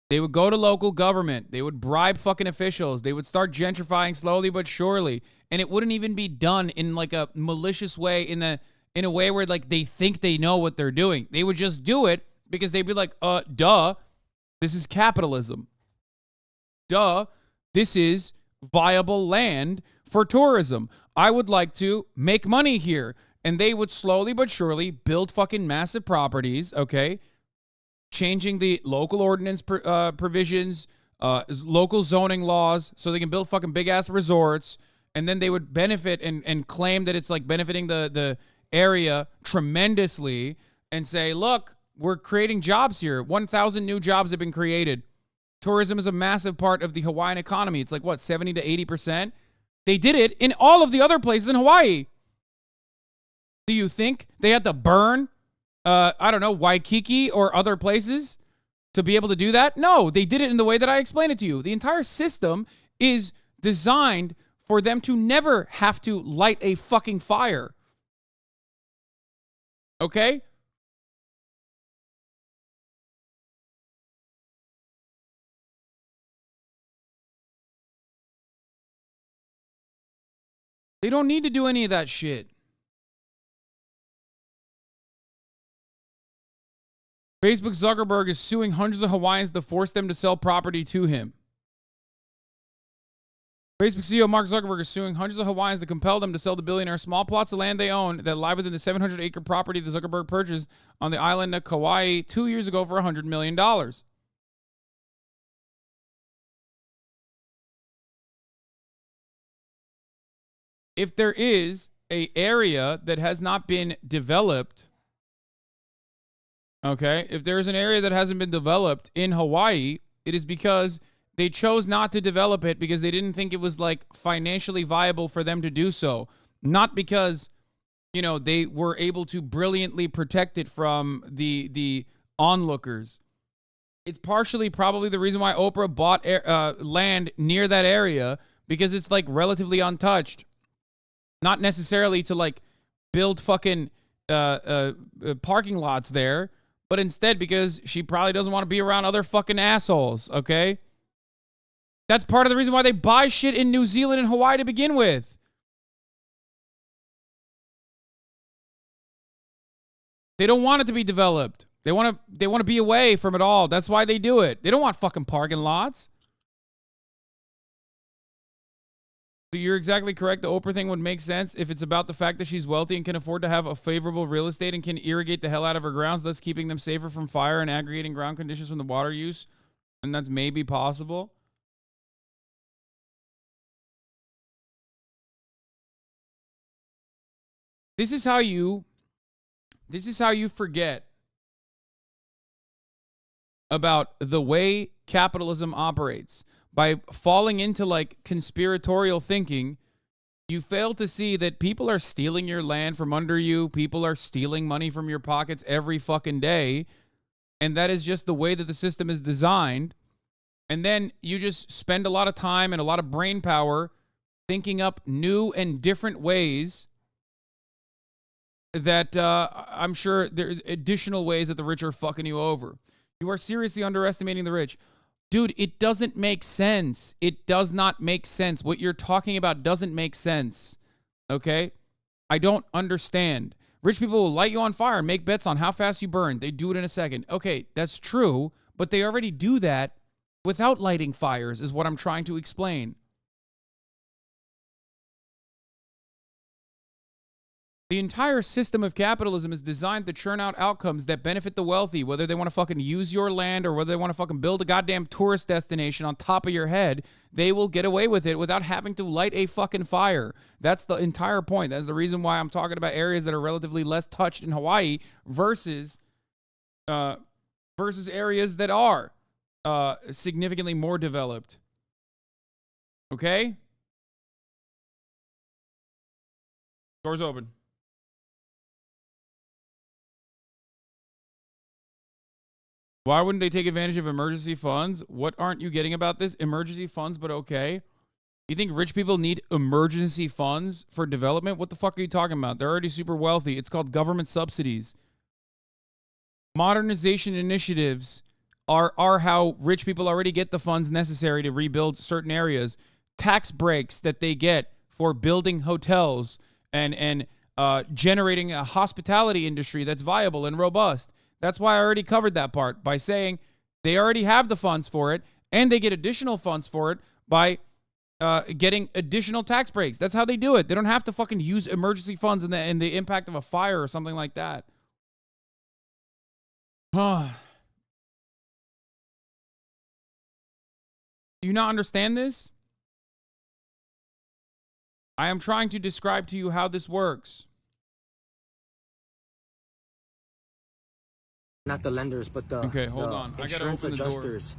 Speaker 4: They would go to local government. They would bribe fucking officials. They would start gentrifying slowly but surely. And it wouldn't even be done in like a malicious way, in a way where like they think they know what they're doing. They would just do it because they'd be like, duh, this is capitalism. Duh, this is viable land for tourism. I would like to make money here. And they would slowly but surely build fucking massive properties, okay? Changing the local ordinance provisions, local zoning laws, so they can build fucking big-ass resorts. And then they would benefit and claim that it's like benefiting the area tremendously and say, look, we're creating jobs here. 1,000 new jobs have been created. Tourism is a massive part of the Hawaiian economy. It's like, what, 70 to 80%? They did it in all of the other places in Hawaii. Do you think they had to burn, I don't know, Waikiki or other places to be able to do that? No, they did it in the way that I explained it to you. The entire system is designed for them to never have to light a fucking fire. Okay? They don't need to do any of that shit. Facebook Zuckerberg is suing hundreds of Hawaiians to force them to sell property to him. Facebook CEO Mark Zuckerberg is suing hundreds of Hawaiians to compel them to sell the billionaire small plots of land they own that lie within the 700-acre property that Zuckerberg purchased on the island of Kauai 2 years ago for $100 million. If there is an area that has not been developed, okay, if there is an area that hasn't been developed in Hawaii, it is because they chose not to develop it because they didn't think it was like financially viable for them to do so. Not because, you know, they were able to brilliantly protect it from the onlookers. It's partially probably the reason why Oprah bought land near that area, because it's like relatively untouched. Not necessarily to like build fucking parking lots there, but instead because she probably doesn't want to be around other fucking assholes, okay? That's part of the reason why they buy shit in New Zealand and Hawaii to begin with. They don't want it to be developed. They want to be away from it all. That's why they do it. They don't want fucking parking lots. You're exactly correct. The Oprah thing would make sense if it's about the fact that she's wealthy and can afford to have a favorable real estate and can irrigate the hell out of her grounds, thus keeping them safer from fire and aggregating ground conditions from the water use. And that's maybe possible. This is how you forget about the way capitalism operates. By falling into like conspiratorial thinking, you fail to see that people are stealing your land from under you. People are stealing money from your pockets every fucking day. And that is just the way that the system is designed. And then you just spend a lot of time and a lot of brain power thinking up new and different ways that I'm sure there's additional ways that the rich are fucking you over. You are seriously underestimating the rich. Dude, it doesn't make sense. It does not make sense. What you're talking about doesn't make sense. Okay? I don't understand. Rich people will light you on fire and make bets on how fast you burn. They do it in a second. Okay, that's true, but they already do that without lighting fires, is what I'm trying to explain. The entire system of capitalism is designed to churn out outcomes that benefit the wealthy, whether they want to fucking use your land or whether they want to fucking build a goddamn tourist destination on top of your head. They will get away with it without having to light a fucking fire. That's the entire point. That's the reason why I'm talking about areas that are relatively less touched in Hawaii versus areas that are significantly more developed. Okay? Doors open. Why wouldn't they take advantage of emergency funds? What aren't you getting about this? Emergency funds, but okay. You think rich people need emergency funds for development? What the fuck are you talking about? They're already super wealthy. It's called government subsidies. Modernization initiatives are how rich people already get the funds necessary to rebuild certain areas. Tax breaks that they get for building hotels and generating a hospitality industry that's viable and robust. That's why I already covered that part by saying they already have the funds for it, and they get additional funds for it by getting additional tax breaks. That's how they do it. They don't have to fucking use emergency funds in the impact of a fire or something like that. Do you not understand this? I am trying to describe to you how this works.
Speaker 3: Not the lenders, but the
Speaker 4: hold on. I gotta
Speaker 3: insurance
Speaker 4: open the
Speaker 3: adjusters,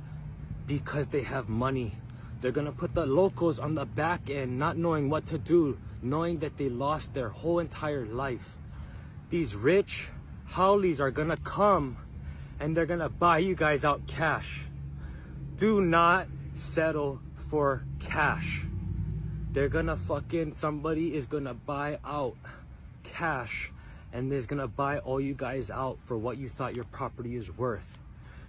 Speaker 3: because they have money. They're gonna put the locals on the back end, not knowing what to do, knowing that they lost their whole entire life. These rich howlies are gonna come and they're gonna buy you guys out cash. Do not settle for cash. They're gonna somebody is gonna buy out cash, and is gonna buy all you guys out for what you thought your property is worth.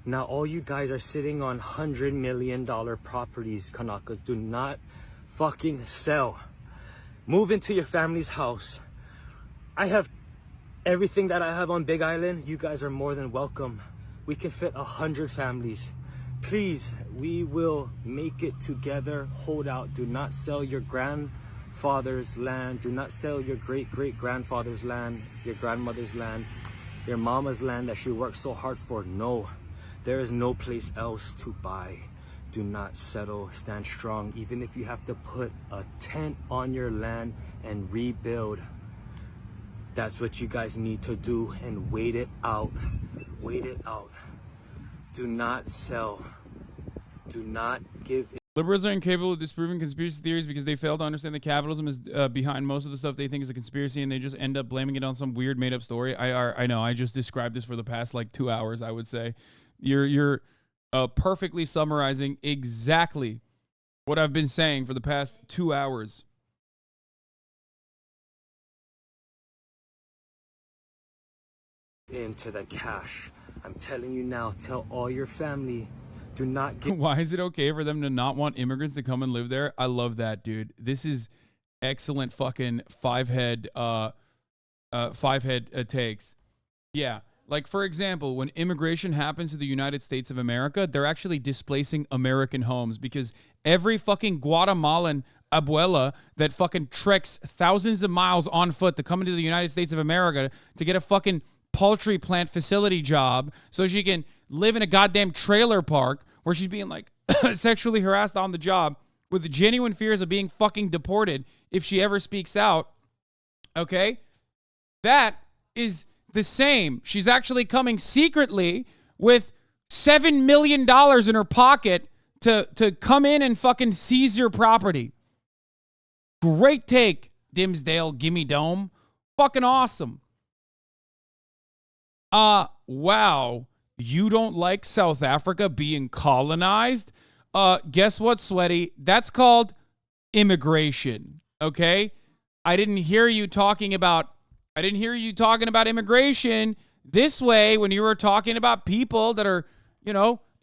Speaker 3: Now all you guys are sitting on $100 million properties, Kanakas. Do not fucking sell. Move into your family's house. I have everything that I have on Big Island. You guys are more than welcome. We can fit 100 families. Please, we will make it together. Hold out. Do not sell your grandfather's land. Do not sell your great-great-grandfather's land, your grandmother's land, your mama's land that she worked so hard for. No, there is no place else to buy. Do not settle. Stand strong. Even if you have to put a tent on your land and rebuild, that's what you guys need to do, and wait it out. Wait it out. Do not sell. Do not give.
Speaker 4: Liberals are incapable of disproving conspiracy theories because they fail to understand that capitalism is behind most of the stuff they think is a conspiracy, and they just end up blaming it on some weird made-up story. I know. I just described this for the past like 2 hours. I would say you're perfectly summarizing exactly what I've been saying for the past 2 hours.
Speaker 3: Into the cash. I'm telling you now. Tell all your family. Do not get.
Speaker 4: Why is it okay for them to not want immigrants to come and live there? I love that, dude. This is excellent fucking five head takes. Yeah. Like, for example, when immigration happens to the United States of America, they're actually displacing American homes because every fucking Guatemalan abuela that fucking treks thousands of miles on foot to come into the United States of America to get a fucking poultry plant facility job so she can live in a goddamn trailer park where she's being like sexually harassed on the job with genuine fears of being fucking deported if she ever speaks out. Okay? That is the same. She's actually coming secretly with $7 million in her pocket to come in and fucking seize your property. Great take, Dimsdale Gimme Dome. Fucking awesome. Wow. You don't like South Africa being colonized? Guess what, Sweaty? That's called immigration. Okay? I didn't hear you talking about immigration this way when you were talking about people that are,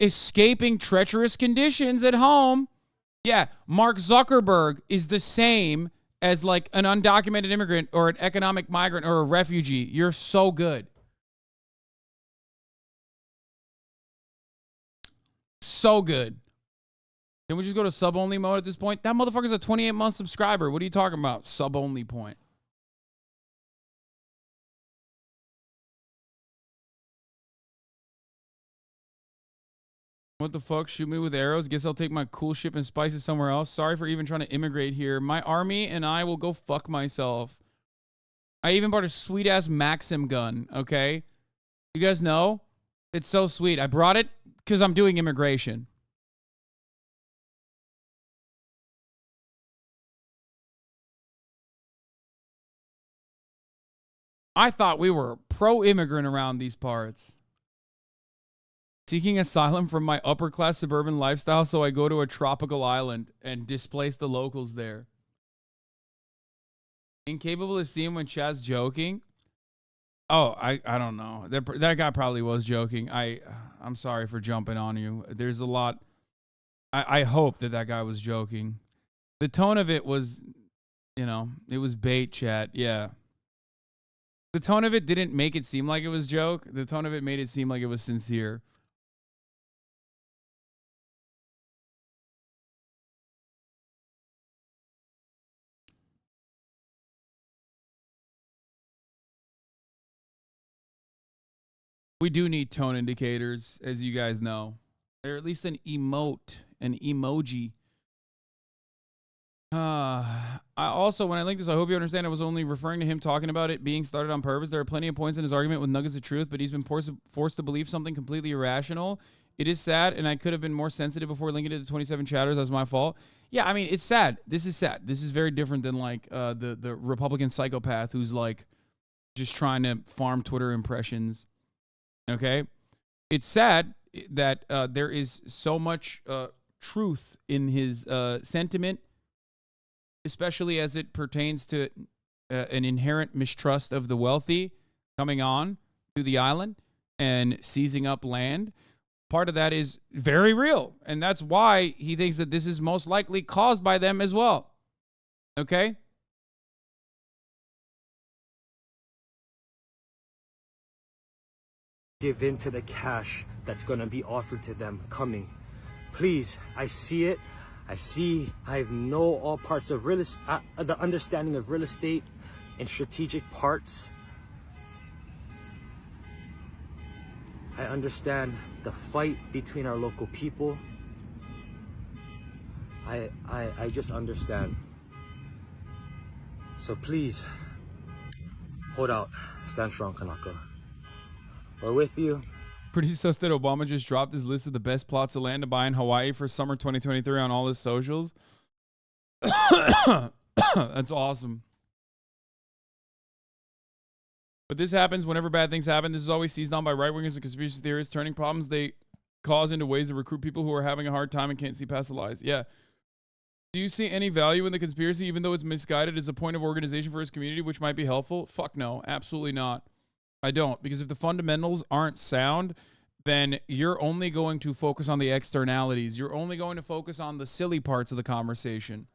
Speaker 4: escaping treacherous conditions at home. Yeah, Mark Zuckerberg is the same as like an undocumented immigrant or an economic migrant or a refugee. You're so good. So good. Can we just go to sub-only mode at this point? That motherfucker's a 28-month subscriber. What are you talking about? Sub-only point. What the fuck? Shoot me with arrows? Guess I'll take my cool ship and spices somewhere else. Sorry for even trying to immigrate here. My army and I will go fuck myself. I even bought a sweet-ass Maxim gun, okay? You guys know? It's so sweet. I brought it because I'm doing immigration. I thought we were pro-immigrant around these parts. Seeking asylum from my upper-class suburban lifestyle, so I go to a tropical island and displace the locals there. Incapable of seeing when Chad's joking? Oh, I don't know. That guy probably was joking. I'm sorry for jumping on you. There's a lot. I hope that guy was joking. The tone of it was, it was bait, chat. Yeah. The tone of it didn't make it seem like it was joke. The tone of it made it seem like it was sincere. We do need tone indicators, as you guys know. Or at least an emote, an emoji. I also, when I linked this, I hope you understand I was only referring to him talking about it being started on purpose. There are plenty of points in his argument with nuggets of truth, but he's been forced to believe something completely irrational. It is sad, and I could have been more sensitive before linking it to 27 chatters. That's my fault. Yeah, I mean, it's sad. This is sad. This is very different than, like, the Republican psychopath who's, like, just trying to farm Twitter impressions. Okay? It's sad that there is so much truth in his sentiment, especially as it pertains to an inherent mistrust of the wealthy coming on to the island and seizing up land. Part of that is very real, and that's why he thinks that this is most likely caused by them as well. Okay?
Speaker 3: give in to the cash that's gonna be offered to them coming. Please, I see it. I know all parts of real estate, the understanding of real estate and strategic parts. I understand the fight between our local people. I just understand. So please, hold out. Stand strong, Kanaka. We're with you.
Speaker 4: Pretty sus that Obama just dropped his list of the best plots of land to buy in Hawaii for summer 2023 on all his socials. That's awesome. But this happens whenever bad things happen. This is always seized on by right-wingers and conspiracy theorists, turning problems they cause into ways to recruit people who are having a hard time and can't see past the lies. Yeah. Do you see any value in the conspiracy, even though it's misguided as a point of organization for his community, which might be helpful? Fuck no. Absolutely not. I don't. Because if the fundamentals aren't sound, then you're only going to focus on the externalities. You're only going to focus on the silly parts of the conversation.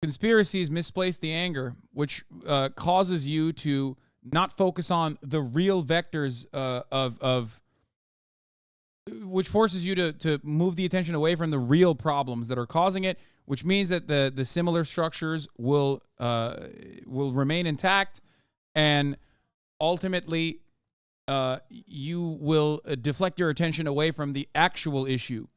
Speaker 4: Conspiracies misplace the anger, which causes you to not focus on the real vectors which forces you to move the attention away from the real problems that are causing it, which means that the similar structures will remain intact, and ultimately you will deflect your attention away from the actual issue.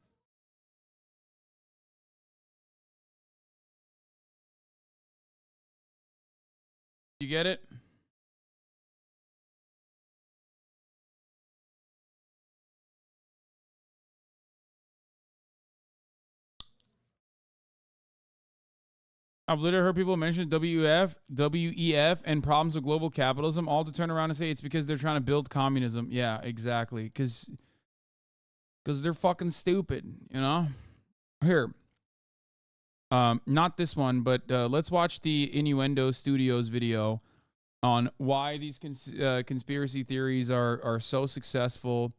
Speaker 4: You get it? I've literally heard people mention WEF, and problems with global capitalism, all to turn around and say it's because they're trying to build communism. Yeah, exactly. Because they're fucking stupid, you know? Here. Not this one, but let's watch the Innuendo Studios video on why these conspiracy theories are so successful,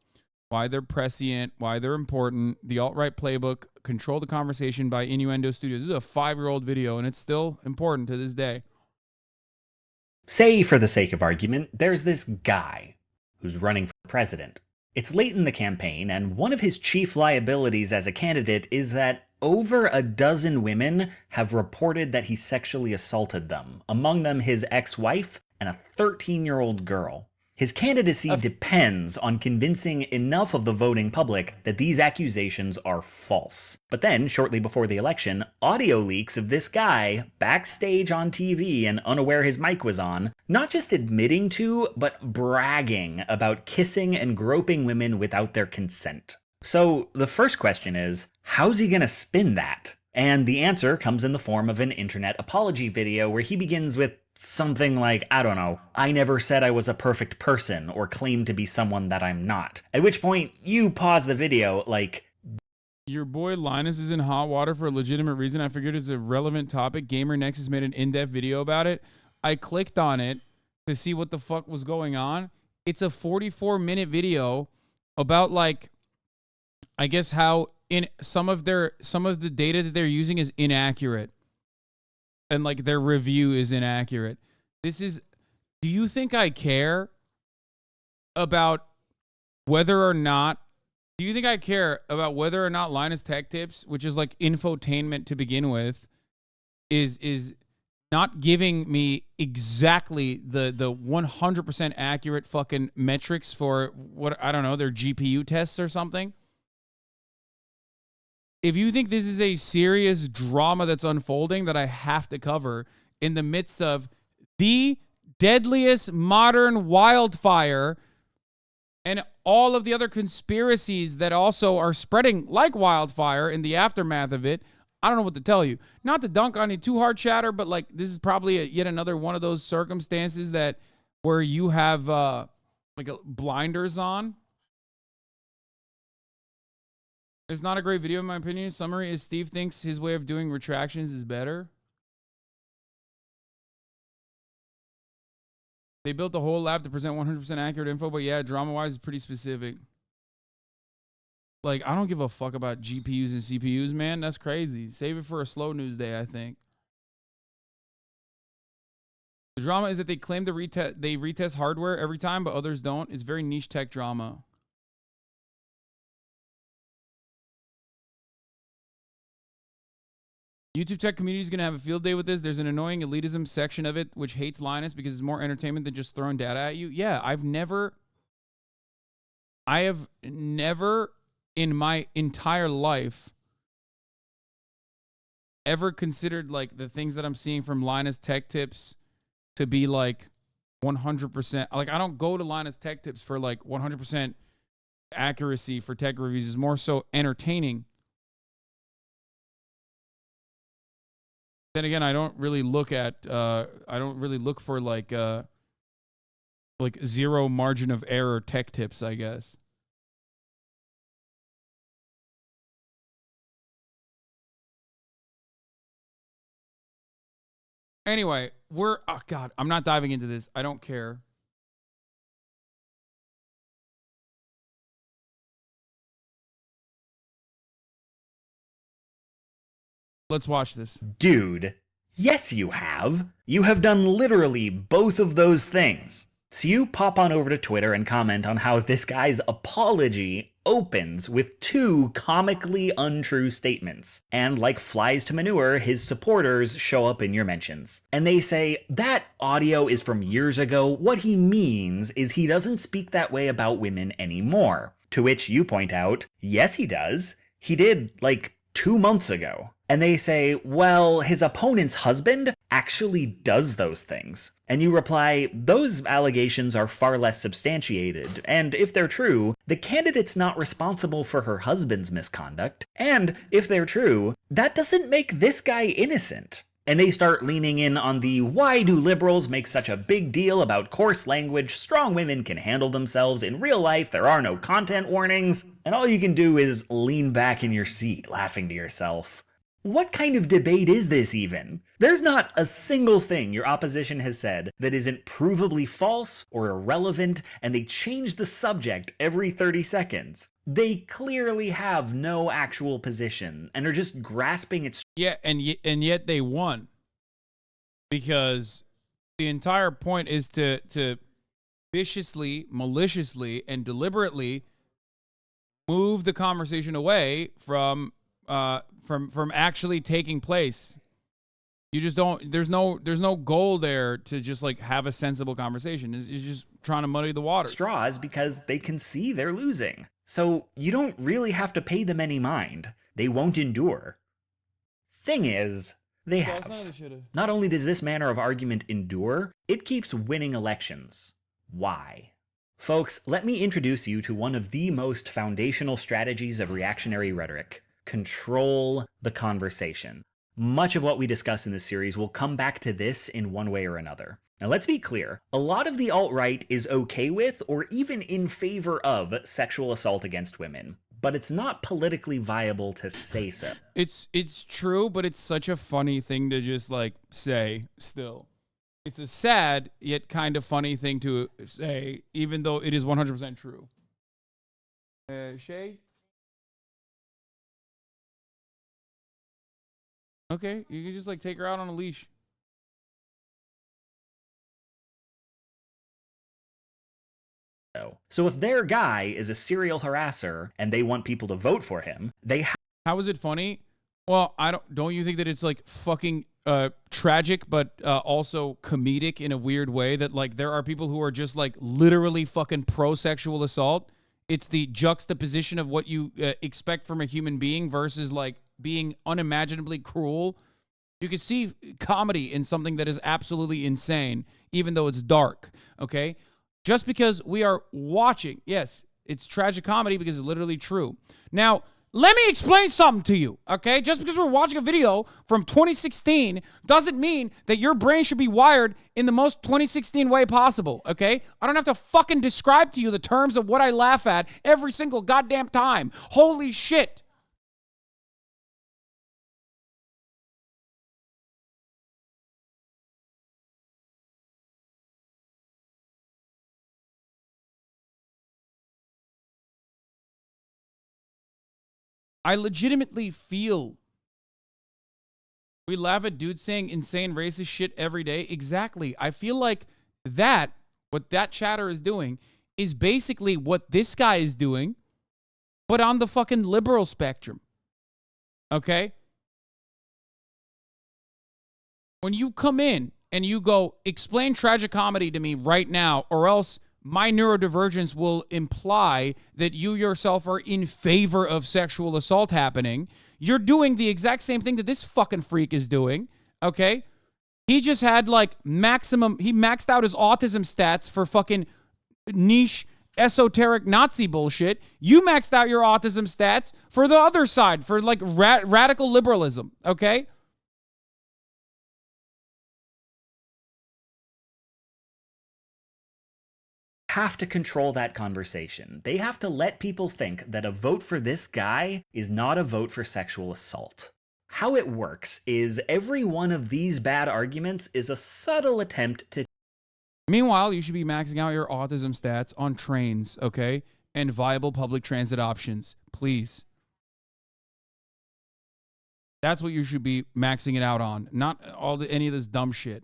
Speaker 4: why they're prescient, why they're important. The Alt-Right Playbook, Control the Conversation by Innuendo Studios. This is a 5-year-old video, and it's still important to this day.
Speaker 1: Say, for the sake of argument, there's this guy who's running for president. It's late in the campaign, and one of his chief liabilities as a candidate is that over a dozen women have reported that he sexually assaulted them, among them his ex-wife and a 13-year-old girl. His candidacy depends on convincing enough of the voting public that these accusations are false. But then, shortly before the election, audio leaks of this guy, backstage on TV and unaware his mic was on, not just admitting to, but bragging about kissing and groping women without their consent. So the first question is, how's he gonna spin that? And the answer comes in the form of an internet apology video where he begins with something like, I don't know, I never said I was a perfect person or claimed to be someone that I'm not. At which point, you pause the video like,
Speaker 4: your boy Linus is in hot water for a legitimate reason. I figured it's a relevant topic. Gamer Nexus made an in-depth video about it. I clicked on it to see what the fuck was going on. It's a 44-minute video about, like, I guess how in some of the data that they're using is inaccurate. And like their review is inaccurate. Do you think I care about whether or not Linus Tech Tips, which is like infotainment to begin with, is not giving me exactly the 100% accurate fucking metrics for what, I don't know, their GPU tests or something? If you think this is a serious drama that's unfolding that I have to cover in the midst of the deadliest modern wildfire and all of the other conspiracies that also are spreading like wildfire in the aftermath of it, I don't know what to tell you. Not to dunk on you too hard, chatter, but like this is probably yet another one of those circumstances where you have blinders on. It's not a great video in my opinion. Summary is Steve thinks his way of doing retractions is better. They built a whole lab to present 100% accurate info, but yeah, drama-wise, it's pretty specific. Like, I don't give a fuck about GPUs and CPUs, man. That's crazy. Save it for a slow news day, I think. The drama is that they claim they retest hardware every time, but others don't. It's very niche tech drama. YouTube tech community is going to have a field day with this. There's an annoying elitism section of it which hates Linus because it's more entertainment than just throwing data at you. Yeah, I have never in my entire life ever considered like the things that I'm seeing from Linus Tech Tips to be like 100%. Like, I don't go to Linus Tech Tips for like 100% accuracy for tech reviews. It's more so entertaining. Then again, I don't really look at I don't really look for like zero margin of error tech tips, I guess. Anyway, oh God, I'm not diving into this. I don't care. Let's watch this.
Speaker 1: Dude, yes you have. You have done literally both of those things. So you pop on over to Twitter and comment on how this guy's apology opens with two comically untrue statements. And like flies to manure, his supporters show up in your mentions. And they say, that audio is from years ago. What he means is he doesn't speak that way about women anymore. To which you point out, yes he does. He did, like, 2 months ago. And they say, well, his opponent's husband actually does those things. And you reply, those allegations are far less substantiated, and if they're true, the candidate's not responsible for her husband's misconduct, and if they're true, that doesn't make this guy innocent. And they start leaning in on the why do liberals make such a big deal about coarse language, strong women can handle themselves, in real life there are no content warnings, and all you can do is lean back in your seat laughing to yourself. What kind of debate is this even? There's not a single thing your opposition has said that isn't provably false or irrelevant, and they change the subject every 30 seconds. They clearly have no actual position and are just grasping at...
Speaker 4: Yeah, and yet they won. Because the entire point is to viciously, maliciously, and deliberately move the conversation away from actually taking place. You just don't, there's no goal there to just like have a sensible conversation. It's just trying to muddy the water.
Speaker 1: Straws because they can see they're losing. So you don't really have to pay them any mind. They won't endure. Thing is, they have. Not only does this manner of argument endure, it keeps winning elections. Why? Folks, let me introduce you to one of the most foundational strategies of reactionary rhetoric. Control the conversation. Much of what we discuss in this series will come back to this in one way or another. Now let's be clear, a lot of the alt-right is okay with or even in favor of sexual assault against women, but it's not politically viable to say so.
Speaker 4: It's true, but it's such a funny thing to just like say still. It's a sad yet kind of funny thing to say, even though it is 100% true. Shay? Okay, you can just like take her out on a leash.
Speaker 1: So if their guy is a serial harasser and they want people to vote for him, they
Speaker 4: How is it funny? Well, don't you think that it's like fucking tragic but also comedic in a weird way that like there are people who are just like literally fucking pro sexual assault? It's the juxtaposition of what you expect from a human being versus like being unimaginably cruel. You can see comedy in something that is absolutely insane, even though it's dark, okay? Just because we are watching, yes, it's tragic comedy because it's literally true. Now, let me explain something to you, okay? Just because we're watching a video from 2016 doesn't mean that your brain should be wired in the most 2016 way possible, okay? I don't have to fucking describe to you the terms of what I laugh at every single goddamn time. Holy shit. I legitimately feel We laugh at dudes saying insane racist shit every day. Exactly. I feel like that, what that chatter is doing, is basically what this guy is doing, but on the fucking liberal spectrum. Okay? When you come in and you go, explain tragicomedy to me right now, or else my neurodivergence will imply that you yourself are in favor of sexual assault happening, you're doing the exact same thing that this fucking freak is doing, okay? He just had like he maxed out his autism stats for fucking niche esoteric Nazi bullshit. You maxed out your autism stats for the other side, for like radical liberalism, okay?
Speaker 1: Have to control that conversation. They have to let people think that a vote for this guy is not a vote for sexual assault. How it works is every one of these bad arguments is a subtle attempt to...
Speaker 4: Meanwhile, you should be maxing out your autism stats on trains, okay? And viable public transit options, please. That's what you should be maxing it out on, not any of this dumb shit.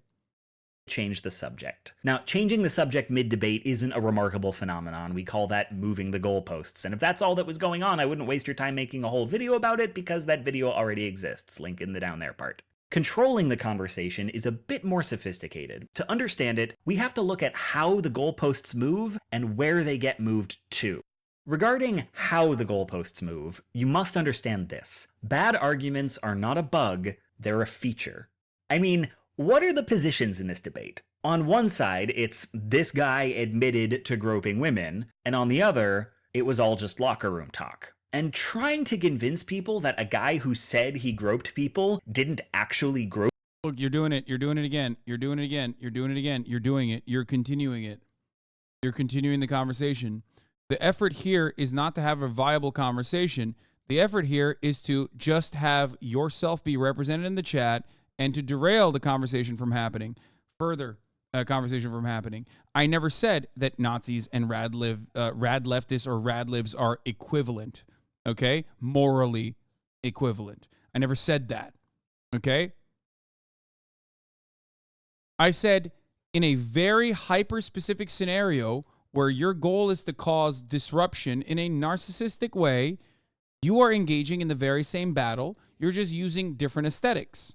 Speaker 1: Change the subject. Now, changing the subject mid-debate isn't a remarkable phenomenon. We call that moving the goalposts. And if that's all that was going on, I wouldn't waste your time making a whole video about it because that video already exists. Link in the down there part. Controlling the conversation is a bit more sophisticated. To understand it, we have to look at how the goalposts move and where they get moved to. Regarding how the goalposts move, you must understand this. Bad arguments are not a bug, they're a feature. I mean, what are the positions in this debate? On one side, it's this guy admitted to groping women, and on the other, it was all just locker room talk. And trying to convince people that a guy who said he groped people didn't actually grope...
Speaker 4: Look, you're doing it again, you're doing it, you're continuing it. You're continuing the conversation. The effort here is not to have a viable conversation. The effort here is to just have yourself be represented in the chat and to derail the conversation from happening, conversation from happening. I never said that Nazis and rad leftists or rad libs are equivalent, okay? Morally equivalent. I never said that, okay? I said in a very hyper-specific scenario where your goal is to cause disruption in a narcissistic way, you are engaging in the very same battle. You're just using different aesthetics.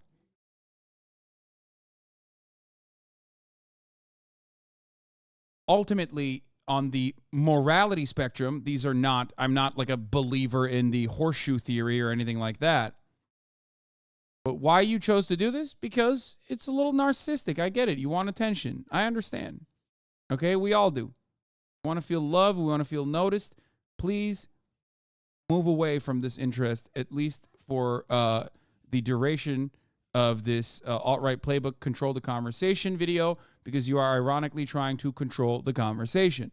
Speaker 4: Ultimately, on the morality spectrum, these are not, I'm not like a believer in the horseshoe theory or anything like that. But why you chose to do this? Because it's a little narcissistic. I get it. You want attention. I understand. Okay, we all do. We want to feel loved. We want to feel noticed. Please move away from this interest, at least for the duration of this Alt-Right Playbook Control the Conversation video, because you are ironically trying to control the conversation.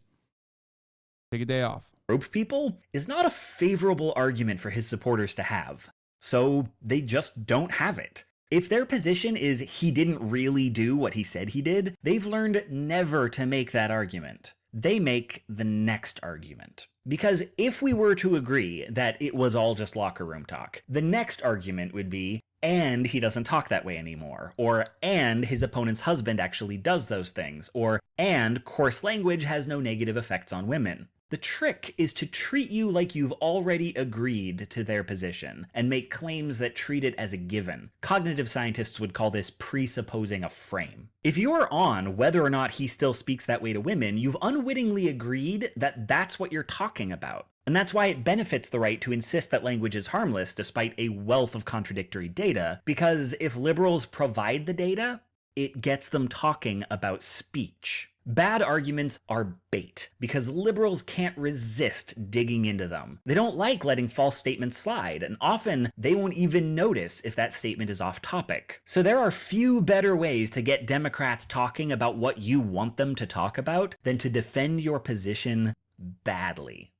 Speaker 4: Take a day off.
Speaker 1: Rope people is not a favorable argument for his supporters to have, so they just don't have it. If their position is he didn't really do what he said he did, they've learned never to make that argument. They make the next argument. Because if we were to agree that it was all just locker room talk, the next argument would be, and he doesn't talk that way anymore, or and his opponent's husband actually does those things, or and coarse language has no negative effects on women. The trick is to treat you like you've already agreed to their position, and make claims that treat it as a given. Cognitive scientists would call this presupposing a frame. If you're on whether or not he still speaks that way to women, you've unwittingly agreed that that's what you're talking about. And that's why it benefits the right to insist that language is harmless despite a wealth of contradictory data, because if liberals provide the data, it gets them talking about speech. Bad arguments are bait, because liberals can't resist digging into them. They don't like letting false statements slide, and often they won't even notice if that statement is off topic. So there are few better ways to get Democrats talking about what you want them to talk about than to defend your position badly.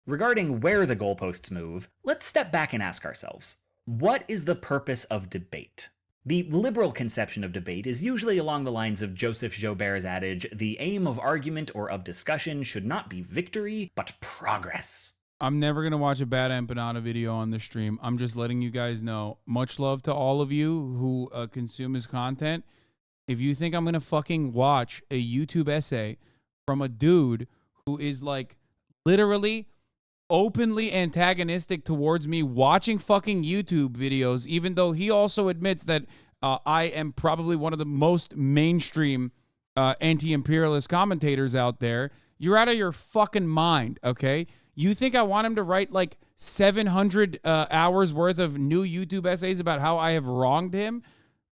Speaker 1: Regarding where the goalposts move, let's step back and ask ourselves, what is the purpose of debate? The liberal conception of debate is usually along the lines of Joseph Joubert's adage, the aim of argument or of discussion should not be victory, but progress.
Speaker 4: I'm never going to watch a bad empanada video on the stream. I'm just letting you guys know. Much love to all of you who consume his content. If you think I'm going to fucking watch a YouTube essay from a dude who is like literally openly antagonistic towards me watching fucking YouTube videos, even though he also admits that I am probably one of the most mainstream anti-imperialist commentators out there, you're out of your fucking mind, okay? You think I want him to write like 700 hours worth of new YouTube essays about how I have wronged him?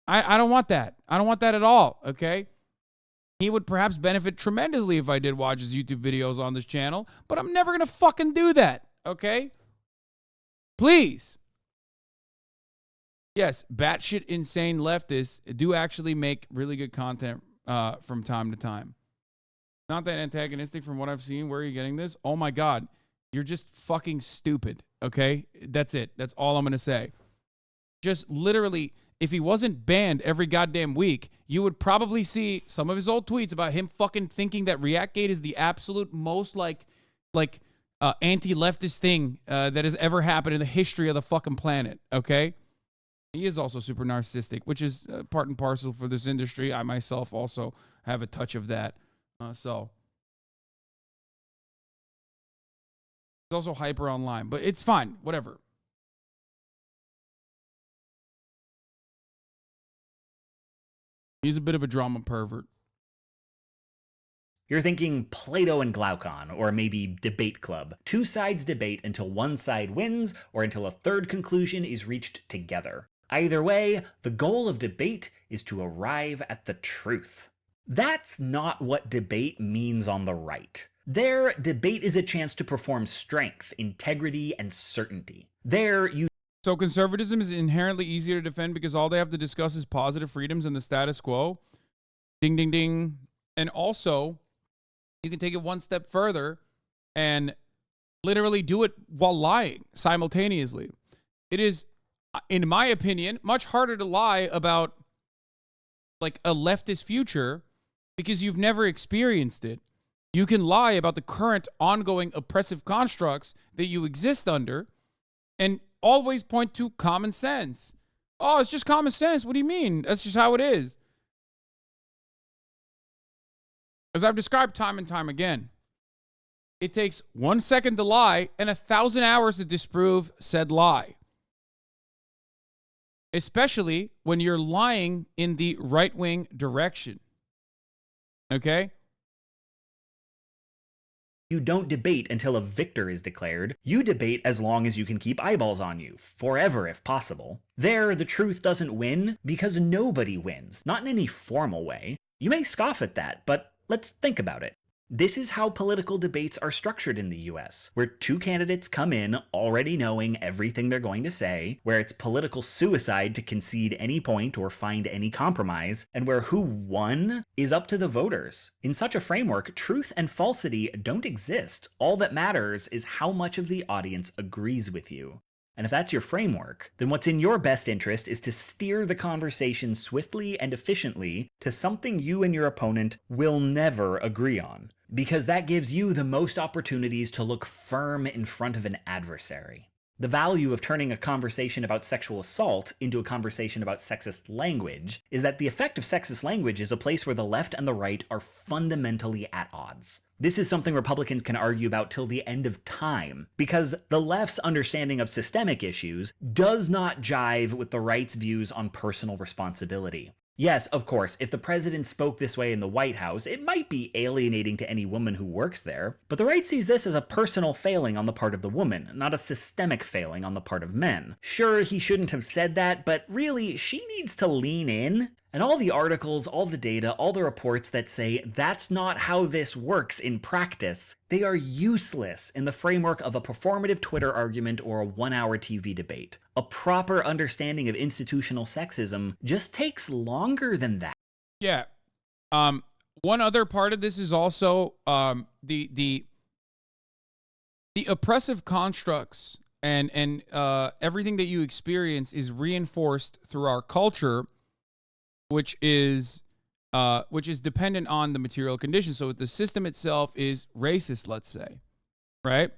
Speaker 4: I don't want that. I don't want that at all, okay? He would perhaps benefit tremendously if I did watch his YouTube videos on this channel, but I'm never going to fucking do that, okay? Please. Yes, batshit insane leftists do actually make really good content from time to time. Not that antagonistic from what I've seen. Where are you getting this? Oh my God. You're just fucking stupid, okay? That's it. That's all I'm going to say. Just literally, if he wasn't banned every goddamn week, you would probably see some of his old tweets about him fucking thinking that ReactGate is the absolute most anti-leftist thing that has ever happened in the history of the fucking planet, okay? He is also super narcissistic, which is part and parcel for this industry. I myself also have a touch of that. He's also hyper online, but it's fine. Whatever. He's a bit of a drama pervert.
Speaker 1: You're thinking Plato and Glaucon, or maybe Debate Club. Two sides debate until one side wins, or until a third conclusion is reached together. Either way, the goal of debate is to arrive at the truth. That's not what debate means on the right. There, debate is a chance to perform strength, integrity, and certainty. So
Speaker 4: conservatism is inherently easier to defend because all they have to discuss is positive freedoms and the status quo. Ding, ding, ding. And also, you can take it one step further and literally do it while lying simultaneously. It is, in my opinion, much harder to lie about like a leftist future because you've never experienced it. You can lie about the current ongoing oppressive constructs that you exist under and always point to common sense. Oh, it's just common sense. What do you mean? That's just how it is. As I've described time and time again, it takes 1 second to lie and 1,000 hours to disprove said lie. Especially when you're lying in the right-wing direction. Okay?
Speaker 1: You don't debate until a victor is declared. You debate as long as you can keep eyeballs on you, forever if possible. There, the truth doesn't win because nobody wins, not in any formal way. You may scoff at that, but let's think about it. This is how political debates are structured in the US, where two candidates come in already knowing everything they're going to say, where it's political suicide to concede any point or find any compromise, and where who won is up to the voters. In such a framework, truth and falsity don't exist. All that matters is how much of the audience agrees with you. And if that's your framework, then what's in your best interest is to steer the conversation swiftly and efficiently to something you and your opponent will never agree on, because that gives you the most opportunities to look firm in front of an adversary. The value of turning a conversation about sexual assault into a conversation about sexist language is that the effect of sexist language is a place where the left and the right are fundamentally at odds. This is something Republicans can argue about till the end of time, because the left's understanding of systemic issues does not jive with the right's views on personal responsibility. Yes, of course, if the president spoke this way in the White House, it might be alienating to any woman who works there, but the right sees this as a personal failing on the part of the woman, not a systemic failing on the part of men. Sure, he shouldn't have said that, but really, she needs to lean in. And all the articles, all the data, all the reports that say that's not how this works in practice, they are useless in the framework of a performative Twitter argument or a 1-hour TV debate. A proper understanding of institutional sexism just takes longer than that.
Speaker 4: Yeah. One other part of this is also the oppressive constructs and everything that you experience is reinforced through our culture, which is dependent on the material conditions. So if the system itself is racist, let's say, right?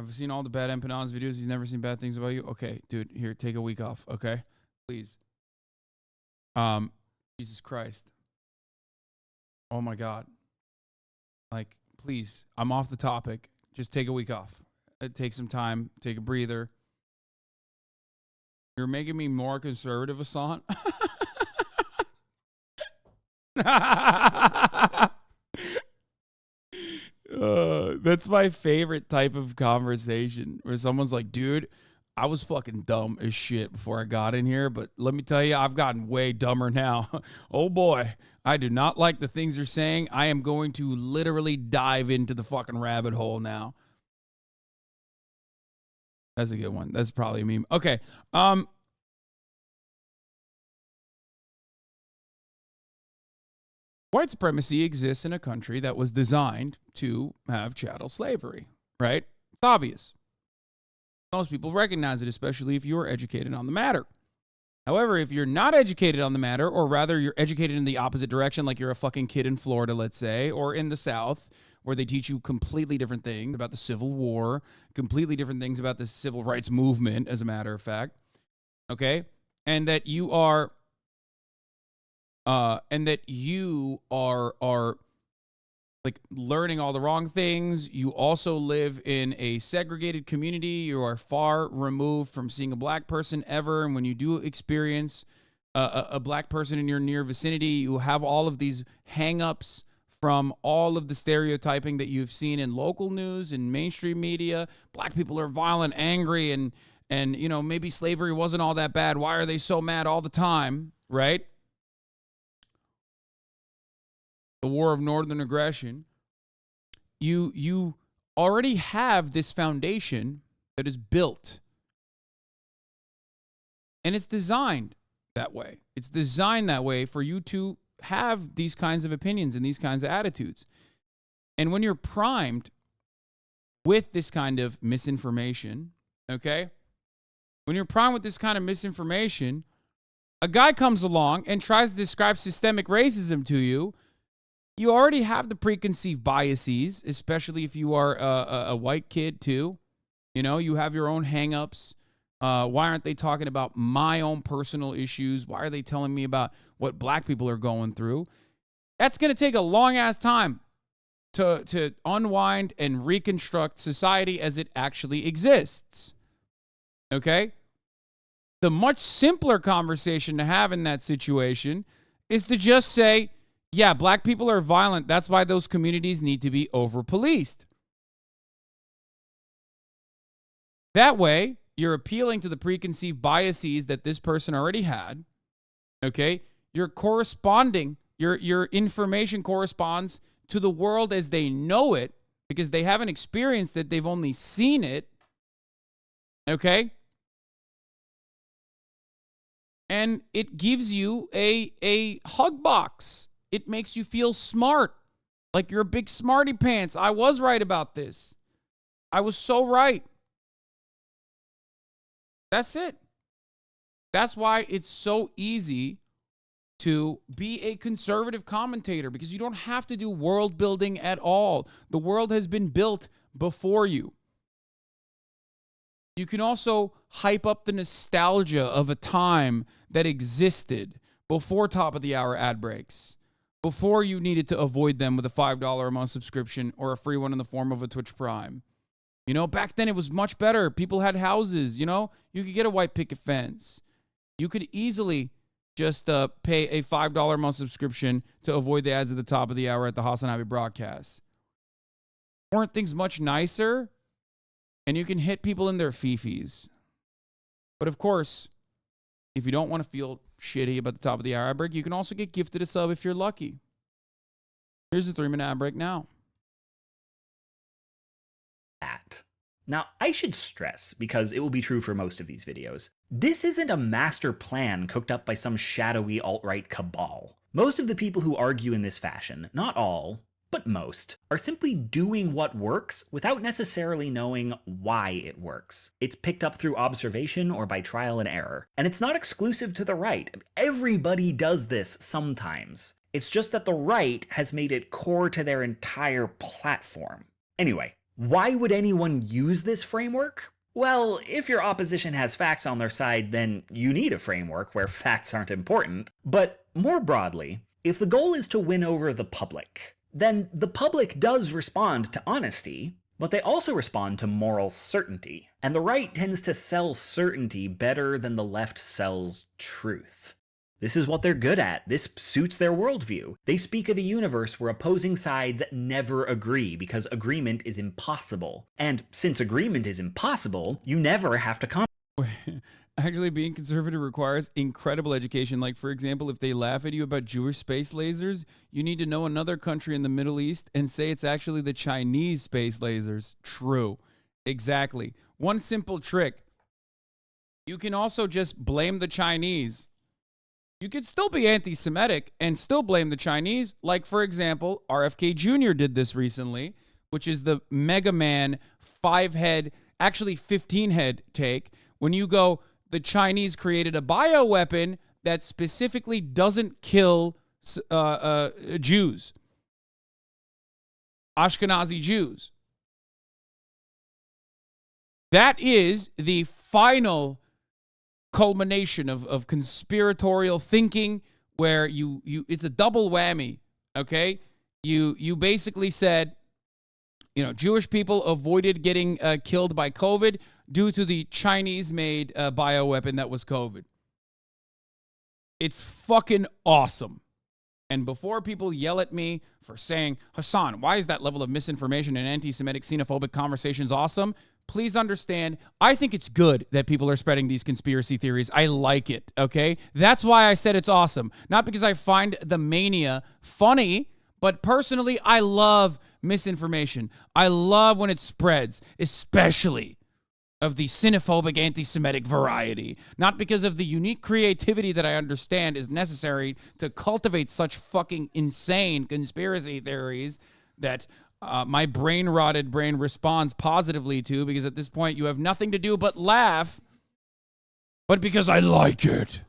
Speaker 4: I've seen all the bad empanadas videos. He's never seen bad things about you. Okay, dude, here, take a week off. Okay, please. Jesus Christ. Oh my God. Like, please, I'm off the topic. Just take a week off. Take some time. Take a breather. You're making me more conservative, Hasan. That's my favorite type of conversation where someone's like, dude, I was fucking dumb as shit before I got in here, but let me tell you, I've gotten way dumber now. Oh boy, I do not like the things you're saying. I am going to literally dive into the fucking rabbit hole now. That's a good one. That's probably a meme. Okay. White supremacy exists in a country that was designed to have chattel slavery, right? It's obvious. Most people recognize it, especially if you are educated on the matter. However, if you're not educated on the matter, or rather you're educated in the opposite direction, like you're a fucking kid in Florida, let's say, or in the South, where they teach you completely different things about the Civil War, completely different things about the civil rights movement, as a matter of fact, okay? And that you are like learning all the wrong things. You also live in a segregated community. You are far removed from seeing a black person ever. And when you do experience a black person in your near vicinity, you have all of these hang-ups from all of the stereotyping that you've seen in local news and mainstream media. Black people are violent, angry, and you know, maybe slavery wasn't all that bad. Why are they so mad all the time, right? The war of northern aggression. You already have this foundation that is built. And it's designed that way. It's designed that way for you to have these kinds of opinions and these kinds of attitudes. And when you're primed with this kind of misinformation, okay? When you're primed with this kind of misinformation, a guy comes along and tries to describe systemic racism to you. You already have the preconceived biases, especially if you are a white kid too. You know, you have your own hangups. Why aren't they talking about my own personal issues? Why are they telling me about what black people are going through? That's going to take a long-ass time to unwind and reconstruct society as it actually exists. Okay? The much simpler conversation to have in that situation is to just say, yeah, black people are violent. That's why those communities need to be over-policed. That way, you're appealing to the preconceived biases that this person already had. Okay? You're corresponding. Your information corresponds to the world as they know it because they haven't experienced it. They've only seen it. Okay? And it gives you a hug box. It makes you feel smart, like you're a big smarty pants. I was right about this. I was so right. That's it. That's why it's so easy to be a conservative commentator, because you don't have to do world building at all. The world has been built before you. You can also hype up the nostalgia of a time that existed before top of the hour ad breaks, before you needed to avoid them with a $5 a month subscription or a free one in the form of a Twitch Prime. You know, back then it was much better. People had houses, you know. You could get a white picket fence. You could easily just pay a $5 a month subscription to avoid the ads at the top of the hour at the HasanAbi broadcast. Weren't things much nicer? And you can hit people in their fifis. But of course, if you don't want to feel shitty about the top of the hour ad break, you can also get gifted a sub if you're lucky. Here's a 3-minute ad break now.
Speaker 1: Now, I should stress, because it will be true for most of these videos, this isn't a master plan cooked up by some shadowy alt-right cabal. Most of the people who argue in this fashion, not all, but most, are simply doing what works without necessarily knowing why it works. It's picked up through observation or by trial and error. And it's not exclusive to the right. Everybody does this sometimes. It's just that the right has made it core to their entire platform. Anyway, Why would anyone use this framework? Well, if your opposition has facts on their side, then you need a framework where facts aren't important. But more broadly, if the goal is to win over the public, then the public does respond to honesty, but they also respond to moral certainty. And the right tends to sell certainty better than the left sells truth. This is what they're good at. This suits their worldview. They speak of a universe where opposing sides never agree because agreement is impossible. And since agreement is impossible, you never have to compromise.
Speaker 4: Actually, being conservative requires incredible education. Like, for example, if they laugh at you about Jewish space lasers, you need to know another country in the Middle East and say it's actually the Chinese space lasers. True. Exactly. One simple trick. You can also just blame the Chinese. You could still be anti-Semitic and still blame the Chinese. Like, for example, RFK Jr. did this recently, which is the Mega Man 5-head, actually 15-head take. When you go, the Chinese created a bioweapon that specifically doesn't kill Jews, Ashkenazi Jews. That is the final culmination of conspiratorial thinking, where you it's a double whammy. Okay, you basically said, Jewish people avoided getting killed by COVID due to the Chinese-made bioweapon that was COVID. It's fucking awesome. And before people yell at me for saying, Hasan, why is that level of misinformation and anti-Semitic xenophobic conversations awesome? Please understand, I think it's good that people are spreading these conspiracy theories. I like it, okay? That's why I said it's awesome. Not because I find the mania funny, but personally, I love misinformation. I love when it spreads, especially of the xenophobic anti-Semitic variety. Not because of the unique creativity that I understand is necessary to cultivate such fucking insane conspiracy theories that my brain-rotted brain responds positively to, because at this point you have nothing to do but laugh, but because I like it.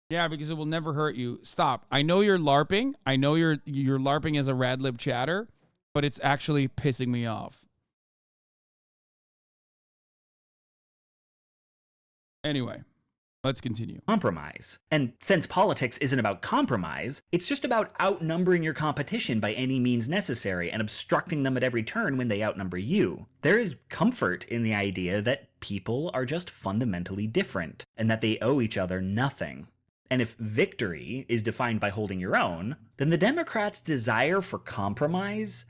Speaker 4: Yeah, because it will never hurt you. Stop. I know you're LARPing. I know you're LARPing as a rad lib chatter, but it's actually pissing me off. Anyway, let's continue.
Speaker 1: Compromise. And since politics isn't about compromise, it's just about outnumbering your competition by any means necessary and obstructing them at every turn when they outnumber you. There is comfort in the idea that people are just fundamentally different and that they owe each other nothing. And if victory is defined by holding your own, then the Democrats' desire for compromise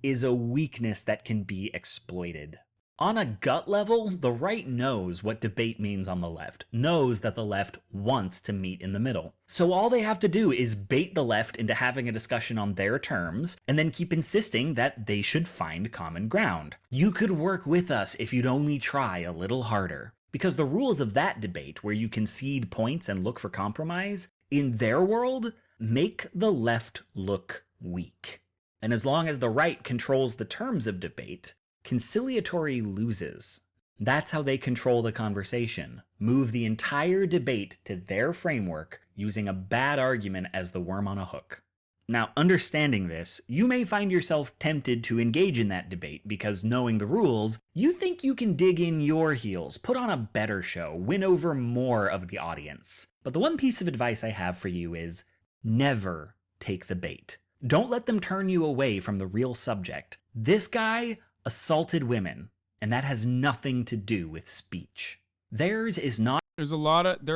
Speaker 1: is a weakness that can be exploited. On a gut level, the right knows what debate means on the left, knows that the left wants to meet in the middle. So all they have to do is bait the left into having a discussion on their terms, and then keep insisting that they should find common ground. You could work with us if you'd only try a little harder. Because the rules of that debate, where you concede points and look for compromise, in their world, make the left look weak. And as long as the right controls the terms of debate, conciliatory loses. That's how they control the conversation, move the entire debate to their framework using a bad argument as the worm on a hook. Now, understanding this, you may find yourself tempted to engage in that debate because, knowing the rules, you think you can dig in your heels, put on a better show, win over more of the audience. But the one piece of advice I have for you is never take the bait. Don't let them turn you away from the real subject. This guy assaulted women, and that has nothing to do with speech. Theirs is not.
Speaker 4: There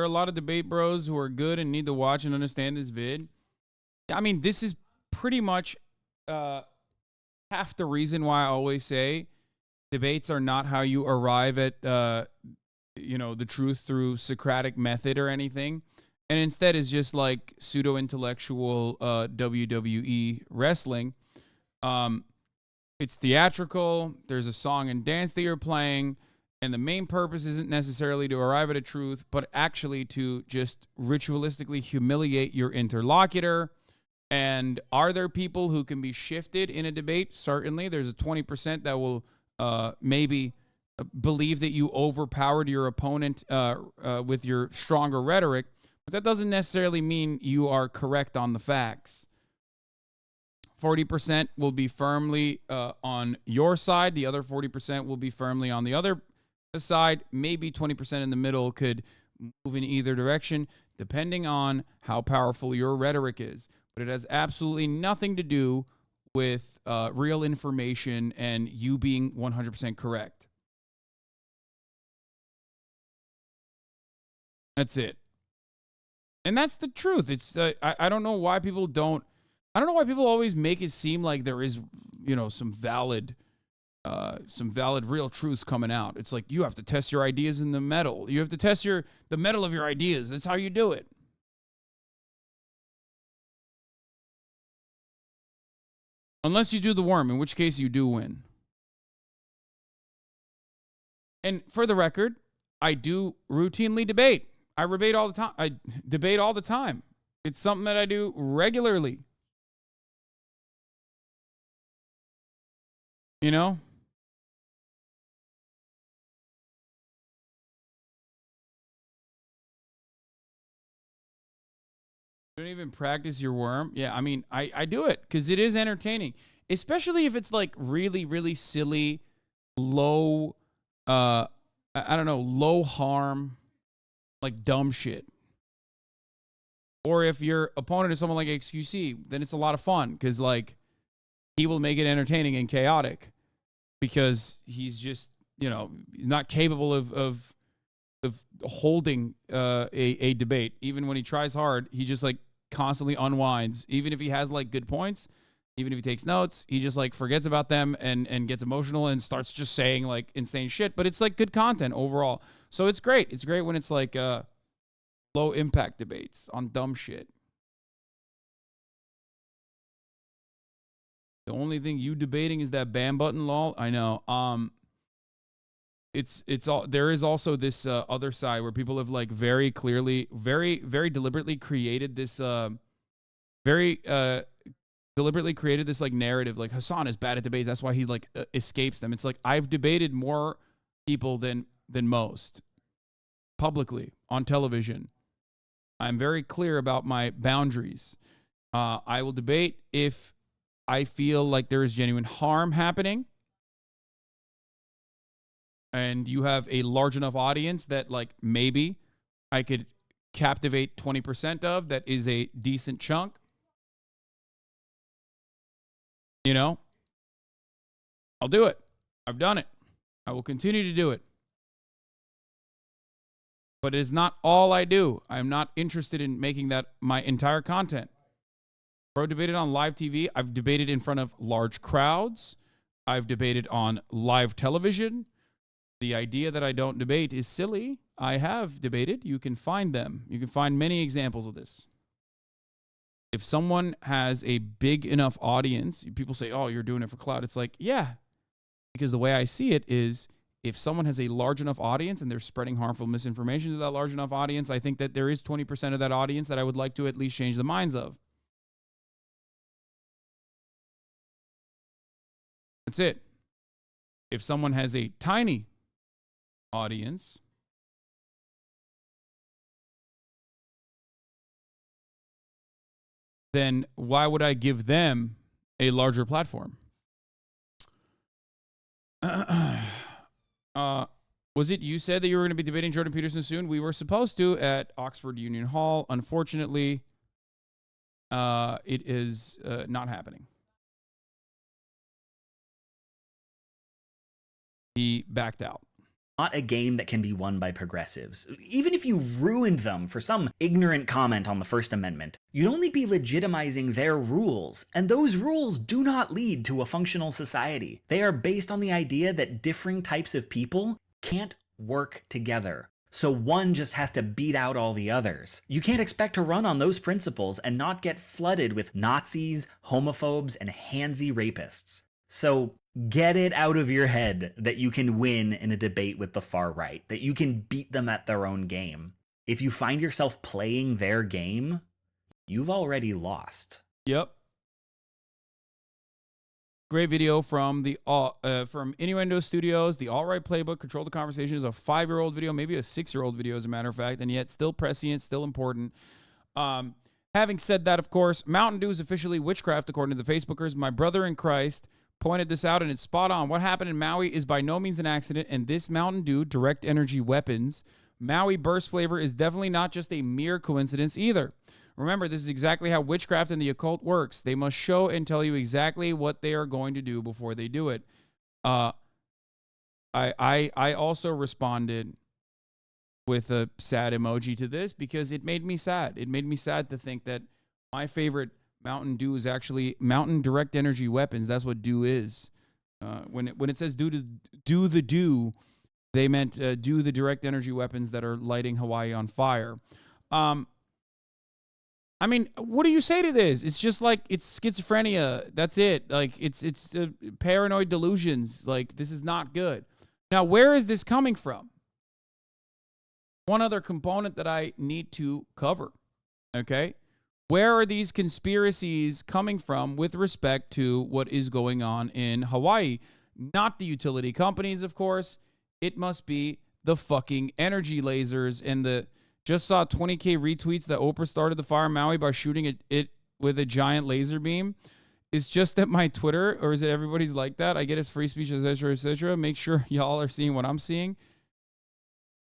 Speaker 4: are a lot of debate bros who are good and need to watch and understand this vid. I mean, this is pretty much half the reason why I always say debates are not how you arrive at the truth through Socratic method or anything, and instead is just like pseudo-intellectual WWE wrestling. It's theatrical. There's a song and dance that you're playing, and the main purpose isn't necessarily to arrive at a truth, but actually to just ritualistically humiliate your interlocutor. And are there people who can be shifted in a debate? Certainly. There's a 20% that will maybe believe that you overpowered your opponent with your stronger rhetoric, but that doesn't necessarily mean you are correct on the facts. 40% will be firmly on your side. The other 40% will be firmly on the other side. Maybe 20% in the middle could move in either direction, depending on how powerful your rhetoric is. But it has absolutely nothing to do with real information and you being 100% correct. That's it. And that's the truth. It's I don't know why people don't. I don't know why people always make it seem like there is, some valid real truths coming out. It's like you have to test your ideas in the metal. You have to test the metal of your ideas. That's how you do it. Unless you do the worm, in which case you do win. And for the record, I do routinely debate. I debate all the time. I debate all the time. It's something that I do regularly. You know? Don't even practice your worm. Yeah, I mean, I do it because it is entertaining, especially if it's like really, really silly, low, I don't know, low harm, like dumb shit. Or if your opponent is someone like XQC, then it's a lot of fun because like he will make it entertaining and chaotic because he's just, not capable of holding a debate. Even when he tries hard, he just like constantly unwinds. Even if he has like good points, even if he takes notes, he just like forgets about them and gets emotional and starts just saying like insane shit. But it's like good content overall. So it's great. It's great when it's like low impact debates on dumb shit. The only thing you debating is that ban button, lol. I know. It's all, there is also this other side where people have like very clearly, very, very deliberately created this like narrative, like Hasan is bad at debates. That's why he like escapes them. It's like I've debated more people than most publicly on television. I'm very clear about my boundaries. I will debate if I feel like there is genuine harm happening and you have a large enough audience that like maybe I could captivate 20% of, that is a decent chunk. I'll do it. I've done it. I will continue to do it. But it is not all I do. I'm not interested in making that my entire content. I've debated on live TV. I've debated in front of large crowds. I've debated on live television. The idea that I don't debate is silly. I have debated. You can find them. You can find many examples of this. If someone has a big enough audience, people say, oh, you're doing it for clout. It's like, yeah, because the way I see it is if someone has a large enough audience and they're spreading harmful misinformation to that large enough audience, I think that there is 20% of that audience that I would like to at least change the minds of. That's it. If someone has a tiny audience, then why would I give them a larger platform? Was it you said that you were going to be debating Jordan Peterson soon? We were supposed to at Oxford Union Hall. Unfortunately, it is not happening. He backed out.
Speaker 1: Not a game that can be won by progressives. Even if you ruined them for some ignorant comment on the First Amendment, you'd only be legitimizing their rules, and those rules do not lead to a functional society. They are based on the idea that differing types of people can't work together. So one just has to beat out all the others. You can't expect to run on those principles and not get flooded with Nazis, homophobes, and handsy rapists. So get it out of your head that you can win in a debate with the far right, that you can beat them at their own game. If you find yourself playing their game, you've already lost.
Speaker 4: Yep. Great video from the from Innuendo Studios. The Alt-Right Playbook, Control the Conversation, is a 5-year-old video, maybe a 6-year-old video as a matter of fact, and yet still prescient, still important. Having said that, of course, Mountain Dew is officially witchcraft, according to the Facebookers. My brother in Christ pointed this out, and it's spot on. What happened in Maui is by no means an accident, and this Mountain Dew direct energy weapons Maui burst flavor is definitely not just a mere coincidence either. Remember, this is exactly how witchcraft and the occult works. They must show and tell you exactly what they are going to do before they do it. I also responded with a sad emoji to this because it made me sad. It made me sad to think that my favorite Mountain Dew is actually Mountain Direct Energy Weapons. That's what Dew is. When it says do the Dew, they meant do the direct energy weapons that are lighting Hawaii on fire. I mean, what do you say to this? It's just like it's schizophrenia. That's it. Like it's paranoid delusions. Like this is not good. Now, where is this coming from? One other component that I need to cover. Okay, where are these conspiracies coming from with respect to what is going on in Hawaii? Not the utility companies, of course. It must be the fucking energy lasers and the just saw 20K retweets that Oprah started the fire in Maui by shooting it with a giant laser beam. It's just that my Twitter, or is it everybody's like that? I get it's free speech, etc., etc. Make sure y'all are seeing what I'm seeing.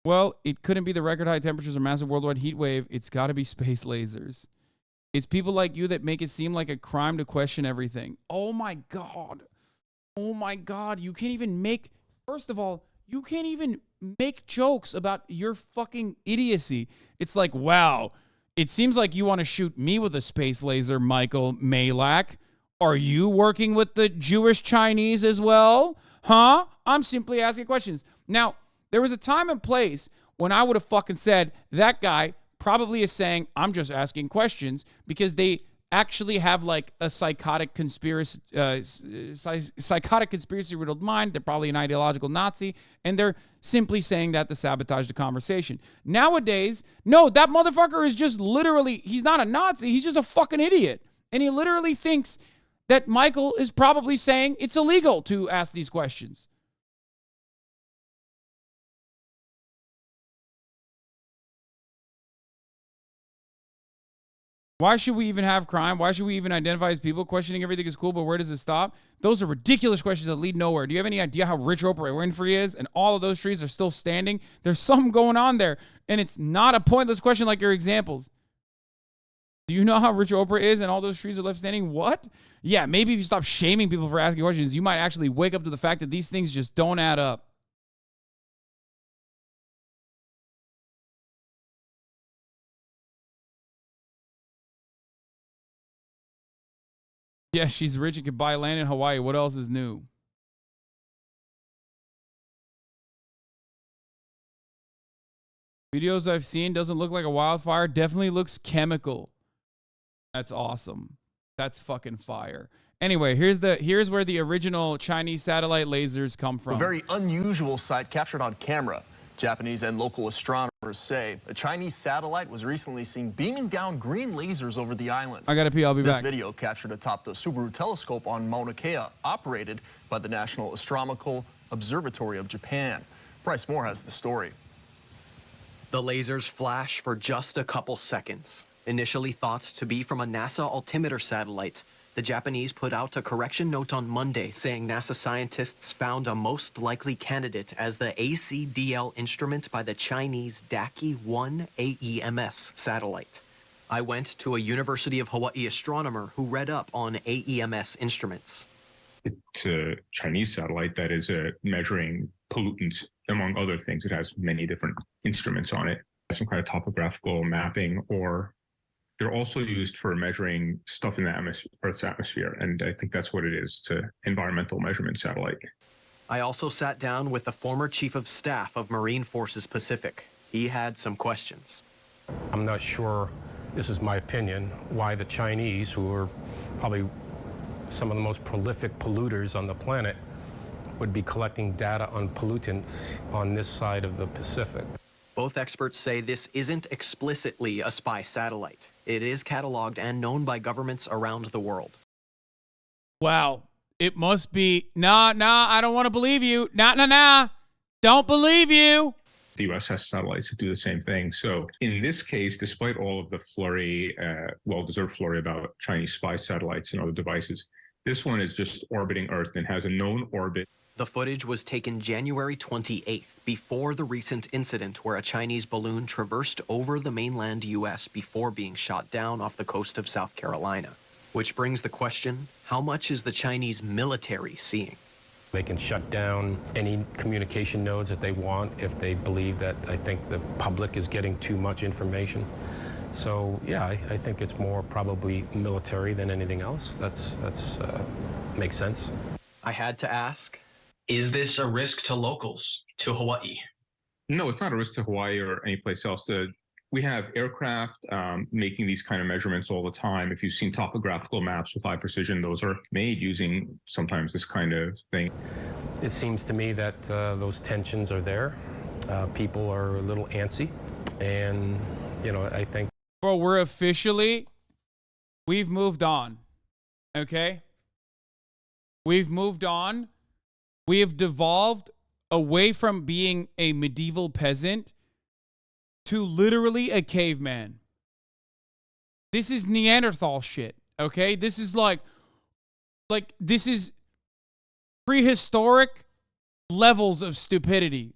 Speaker 4: Well, it couldn't be the record high temperatures or massive worldwide heat wave. It's got to be space lasers. It's people like you that make it seem like a crime to question everything. Oh my God. Oh my God. You can't even make, first of all, you can't even make jokes about your fucking idiocy. It's like, wow, it seems like you want to shoot me with a space laser, Michael Malak. Are you working with the Jewish Chinese as well? Huh? I'm simply asking questions. Now, there was a time and place when I would have fucking said that guy probably is saying, I'm just asking questions because they actually have like a psychotic conspiracy riddled mind. They're probably an ideological Nazi, and they're simply saying that to sabotage the conversation. Nowadays, no, that motherfucker is just literally, he's not a Nazi, he's just a fucking idiot. And he literally thinks that Michael is probably saying it's illegal to ask these questions. Why should we even have crime? Why should we even identify as people? Questioning everything is cool, but where does it stop? Those are ridiculous questions that lead nowhere. Do you have any idea how rich Oprah Winfrey is? And all of those trees are still standing. There's something going on there. And it's not a pointless question like your examples. Do you know how rich Oprah is and all those trees are left standing? What? Yeah, maybe if you stop shaming people for asking questions, you might actually wake up to the fact that these things just don't add up. Yeah, she's rich and can buy land in Hawaii. What else is new? Videos I've seen doesn't look like a wildfire. Definitely looks chemical. That's awesome. That's fucking fire. Anyway, here's where the original Chinese satellite lasers come from.
Speaker 5: A very unusual sight captured on camera. Japanese and local astronomers say a Chinese satellite was recently seen beaming down green lasers over the islands.
Speaker 4: I gotta pee, I'll be back.
Speaker 5: This video captured atop the Subaru telescope on Mauna Kea, operated by the National Astronomical Observatory of Japan. Bryce Moore has the story.
Speaker 22: The lasers flash for just a couple seconds. Initially thought to be from a NASA altimeter satellite, the Japanese put out a correction note on Monday saying NASA scientists found a most likely candidate as the ACDL instrument by the Chinese Daki-1 AEMS satellite. I went to a University of Hawaii astronomer who read up on AEMS instruments.
Speaker 23: It's a Chinese satellite that is measuring pollutants, among other things. It has many different instruments on it, some kind of topographical mapping, or they're also used for measuring stuff in the Earth's atmosphere, and I think that's what it is. It's an environmental measurement satellite.
Speaker 22: I also sat down with the former Chief of Staff of Marine Forces Pacific. He had some questions.
Speaker 24: I'm not sure, this is my opinion, why the Chinese, who are probably some of the most prolific polluters on the planet, would be collecting data on pollutants on this side of the Pacific.
Speaker 22: Both experts say this isn't explicitly a spy satellite. It is cataloged and known by governments around the world.
Speaker 4: Wow. It must be. Nah, I don't want to believe you. Nah. Don't believe you.
Speaker 23: the U.S. has satellites that do the same thing. So in this case, despite all of the flurry, well-deserved flurry about Chinese spy satellites and other devices, this one is just orbiting Earth and has a known orbit.
Speaker 22: The footage was taken January 28th, before the recent incident where a Chinese balloon traversed over the mainland U.S. before being shot down off the coast of South Carolina. Which brings the question, how much is the Chinese military seeing?
Speaker 24: They can shut down any communication nodes that they want if they believe that, I think, the public is getting too much information. So, yeah, I think it's more probably military than anything else. That's makes sense.
Speaker 22: I had to ask,
Speaker 2: is this a risk to locals, to Hawaii?
Speaker 23: No, it's not a risk to Hawaii or any place else. We have aircraft making these kind of measurements all the time. If you've seen topographical maps with high precision, those are made using sometimes this kind of thing.
Speaker 24: It seems to me that those tensions are there. People are a little antsy. And, you know, I think...
Speaker 4: Bro, we've moved on. Okay? We've moved on. We have devolved away from being a medieval peasant to literally a caveman. This is Neanderthal shit, okay? This is like this is prehistoric levels of stupidity.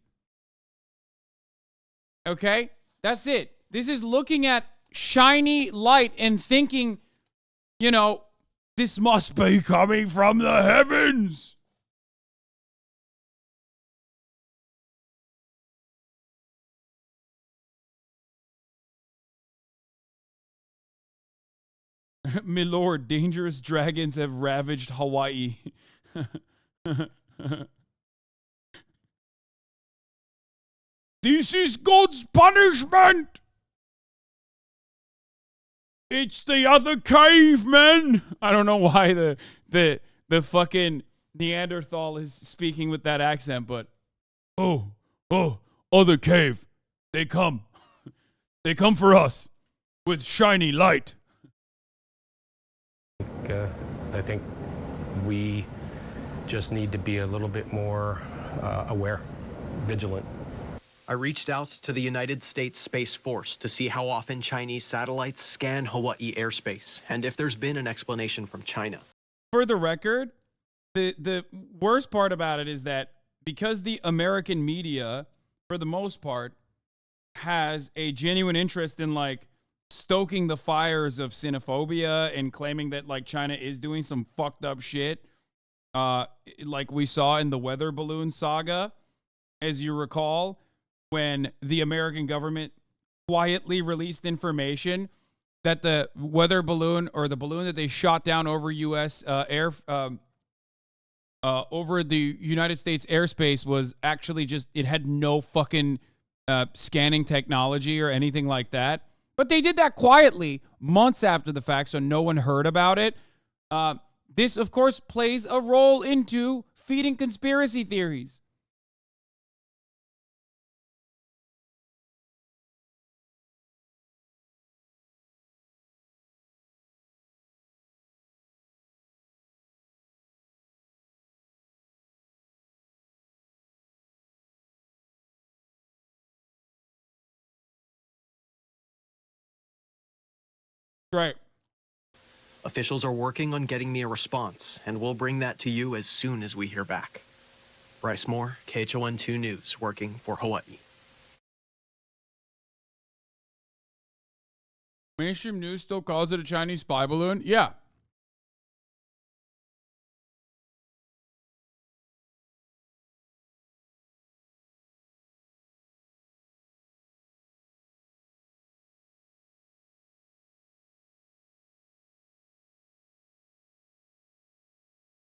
Speaker 4: Okay? That's it. This is looking at shiny light and thinking, you know, this must be coming from the heavens. My lord, dangerous dragons have ravaged Hawaii. This is God's punishment. It's the other cavemen. I don't know why the fucking Neanderthal is speaking with that accent, but other cave. They come. They come for us with shiny light.
Speaker 24: I think we just need to be a little bit more aware, vigilant.
Speaker 22: I reached out to the United States Space Force to see how often Chinese satellites scan Hawaii airspace and if there's been an explanation from China.
Speaker 4: For the record, the worst part about it is that because the American media, for the most part, has a genuine interest in like stoking the fires of xenophobia and claiming that like China is doing some fucked up shit, like we saw in the weather balloon saga, as you recall, when the American government quietly released information that the weather balloon or the balloon that they shot down over U.S. Over the United States airspace was actually just, it had no fucking scanning technology or anything like that. But they did that quietly months after the fact, so no one heard about it. This, of course, plays a role into feeding conspiracy theories. Right.
Speaker 22: Officials are working on getting me a response, and we'll bring that to you as soon as we hear back. Bryce Moore, KHON2 News, working for Hawaii.
Speaker 4: Mainstream news still calls it a Chinese spy balloon? Yeah.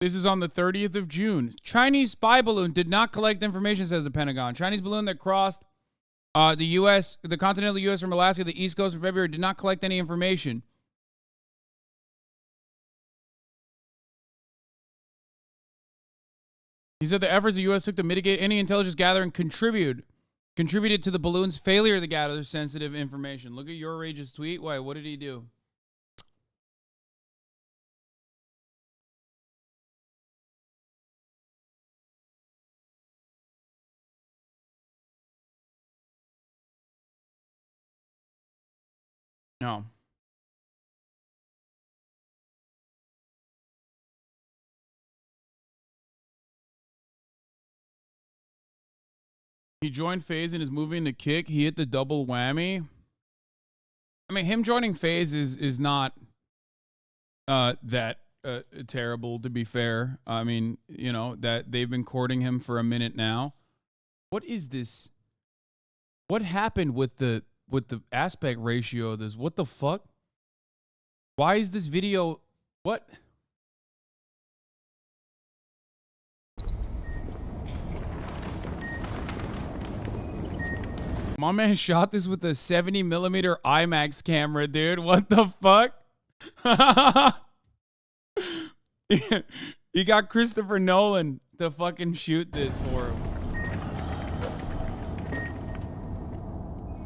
Speaker 4: This is on the 30th of June. Chinese spy balloon did not collect information, says the Pentagon. Chinese balloon that crossed the U.S., the continental U.S. from Alaska to the East Coast in February did not collect any information. He said the efforts the U.S. took to mitigate any intelligence gathering contributed to the balloon's failure to gather sensitive information. Look at YourRage's tweet. Why? What did he do? No. He joined Faze and is moving to Kick. He hit the double whammy. I mean, him joining Faze is not that terrible, to be fair. I mean, you know, that they've been courting him for a minute now. What is this? What happened with the aspect ratio of this? What the fuck? Why is this video? What? My man shot this with a 70mm IMAX camera, dude. What the fuck? He got Christopher Nolan to fucking shoot this for him.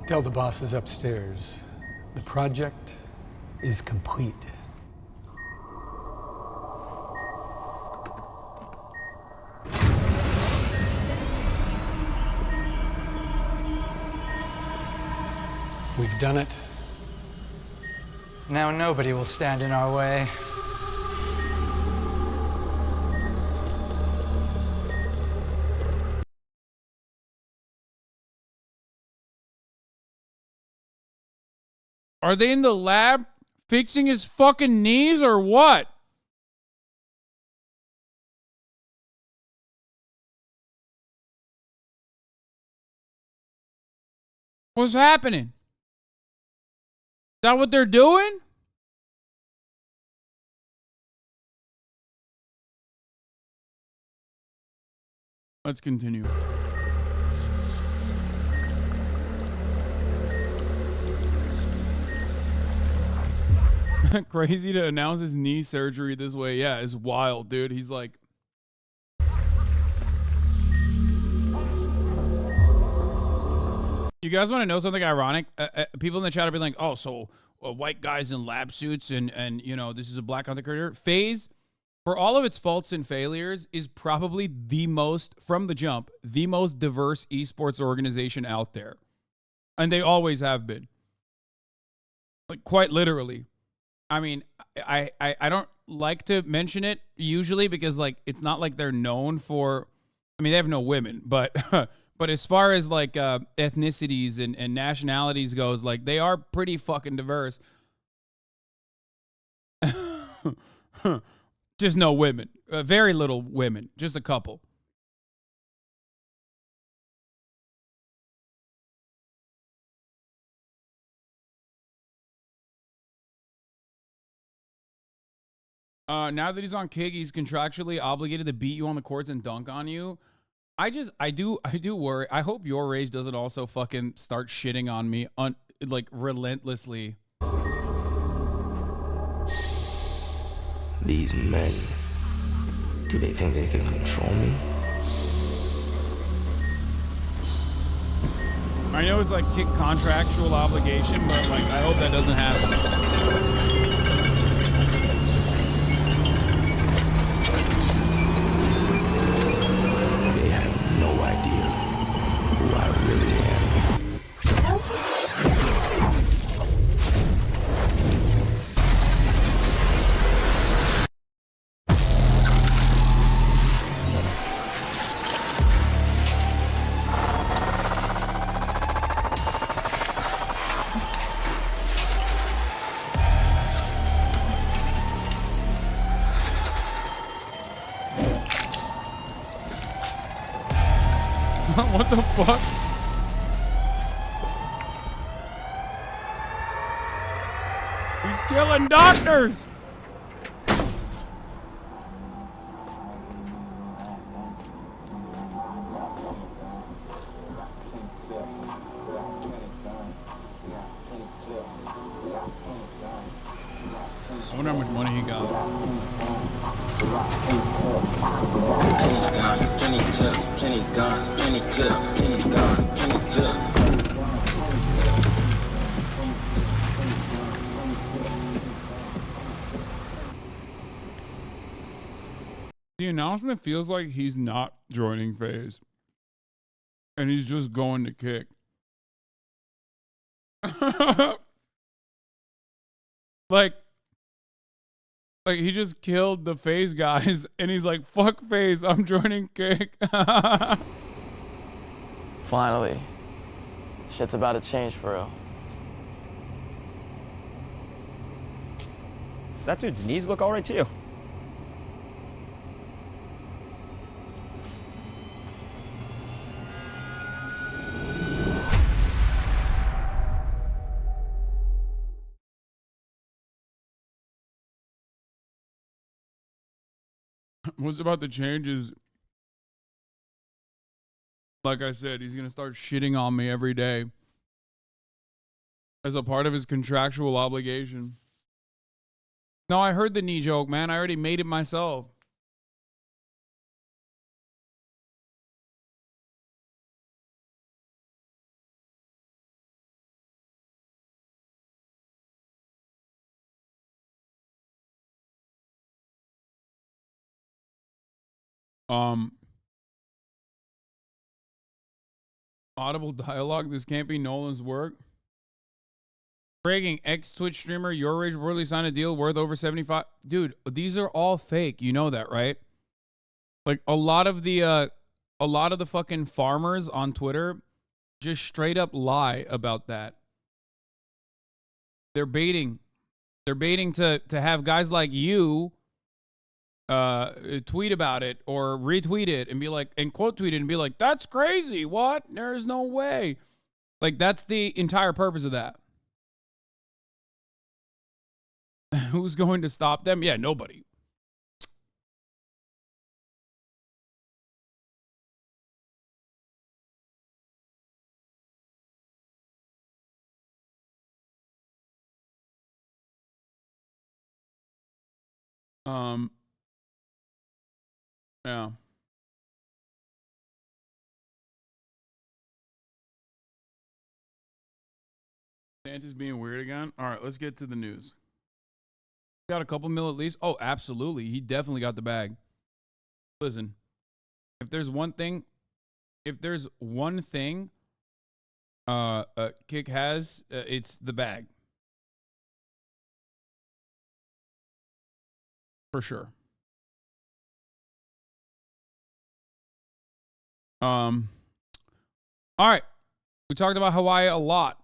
Speaker 6: Tell the bosses upstairs. The project is complete. We've done it. Now nobody will stand in our way.
Speaker 4: Are they in the lab fixing his fucking knees or what? What's happening? Is that what they're doing? Let's continue. Crazy to announce his knee surgery this way. Yeah, it's wild, dude. He's like... You guys want to know something ironic? People in the chat will be like, oh, so white guys in lab suits and you know, this is a black content creator. Faze, for all of its faults and failures, is probably the most, from the jump, the most diverse esports organization out there. And they always have been. Like, quite literally. I mean, I don't like to mention it usually because, like, it's not like they're known for... I mean, they have no women, but... But as far as like ethnicities and nationalities goes, like they are pretty fucking diverse. Just no women. Very little women. Just a couple. Now that he's on Kick, he's contractually obligated to beat you on the courts and dunk on you. I do worry. I hope YourRage doesn't also fucking start shitting on me like relentlessly.
Speaker 7: These men, do they think they can control me?
Speaker 4: I know it's like Kick contractual obligation, but like I hope that doesn't happen. What the fuck? He's killing doctors! I wonder how much money he got. Plenty clips, plenty guns, plenty clips, plenty guns, plenty clips. The announcement feels like he's not joining Faze. And he's just going to Kick. Like he just killed the Faze guys, and he's like, "Fuck Faze, I'm joining Geek."
Speaker 8: Finally, shit's about to change for real.
Speaker 3: Does that dude's knees look all right to you?
Speaker 4: What's about to change is, like I said, he's going to start shitting on me every day as a part of his contractual obligation. No, I heard the knee joke, man. I already made it myself. Audible dialogue. This can't be Nolan's work. Breaking ex-Twitch streamer YourRage reportedly signed a deal worth over 75. Dude, these are all fake. You know that, right? Like a lot of the fucking farmers on Twitter just straight up lie about that. They're baiting. They're baiting to have guys like you tweet about it or retweet it and be like, and quote tweet it and be like, that's crazy. What? There's no way. Like, that's the entire purpose of that. Who's going to stop them? Yeah, nobody. Yeah. DeSantis being weird again. All right, let's get to the news. Got a couple mil at least. Oh, absolutely. He definitely got the bag. Listen, if there's one thing Kick has, it's the bag. For sure. All right. We talked about Hawaii a lot.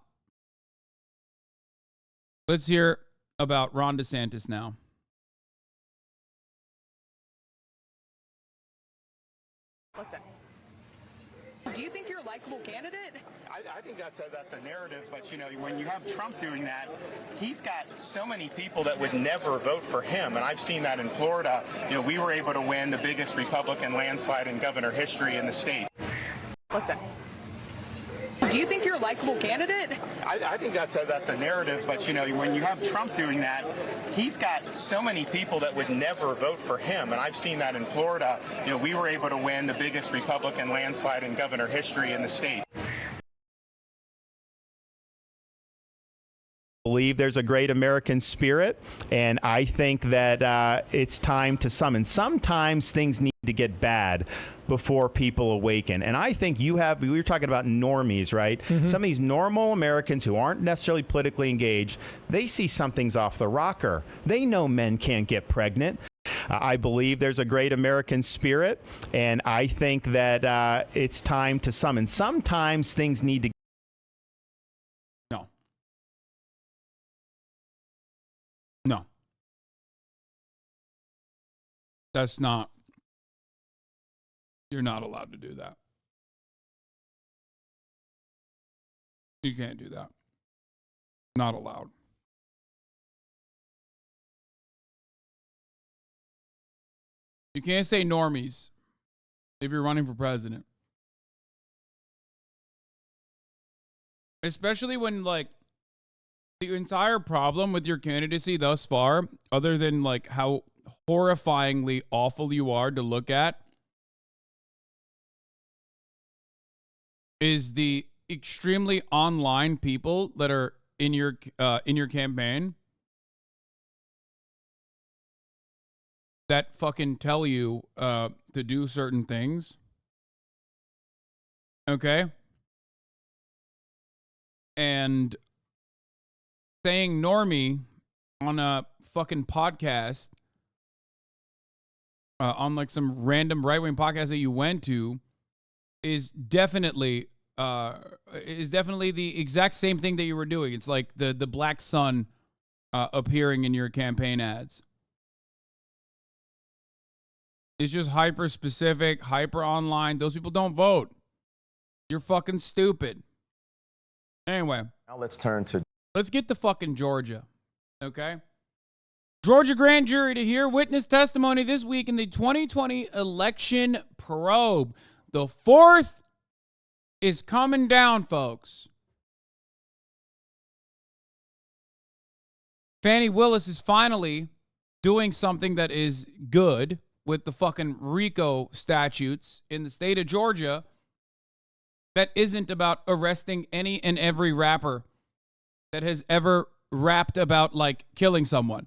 Speaker 4: Let's hear about Ron DeSantis now.
Speaker 9: Listen, do you think you're a likable candidate? I think that's a narrative, but you know, when you have Trump doing that, he's got so many people that would never vote for him, and I've seen that in Florida. You know, we were able to win the biggest Republican landslide in governor history in the state. Listen, do you think you're a likable candidate? I think that's a narrative, but you know, when you have Trump doing that, he's got so many people that would never vote for him, and I've seen that in Florida. You know, we were able to win the biggest Republican landslide in governor history in the state.
Speaker 10: Believe there's a great American spirit, and I think that it's time to summon. Sometimes things need to get bad before people awaken, and I think we were talking about normies, right? Mm-hmm. Some of these normal Americans who aren't necessarily politically engaged, they see something's off the rocker. They know men can't get pregnant. I believe there's a great American spirit, and I think that it's time to summon. Sometimes things need to.
Speaker 4: No. That's not. You're not allowed to do that. You can't do that. Not allowed. You can't say normies if you're running for president. Especially when, like, the entire problem with your candidacy thus far, other than like how horrifyingly awful you are to look at, is the extremely online people that are in your campaign that fucking tell you to do certain things. Okay? And saying normie on a fucking podcast, on like some random right-wing podcast that you went to, is definitely the exact same thing that you were doing. It's like the black sun appearing in your campaign ads. It's just hyper specific, hyper online. Those people don't vote. You're fucking stupid. Anyway,
Speaker 13: now let's
Speaker 4: get to fucking Georgia. Okay? Georgia grand jury to hear witness testimony this week in the 2020 election probe. The fourth is coming down, folks. Fani Willis is finally doing something that is good with the fucking RICO statutes in the state of Georgia that isn't about arresting any and every rapper that has ever rapped about, like, killing someone.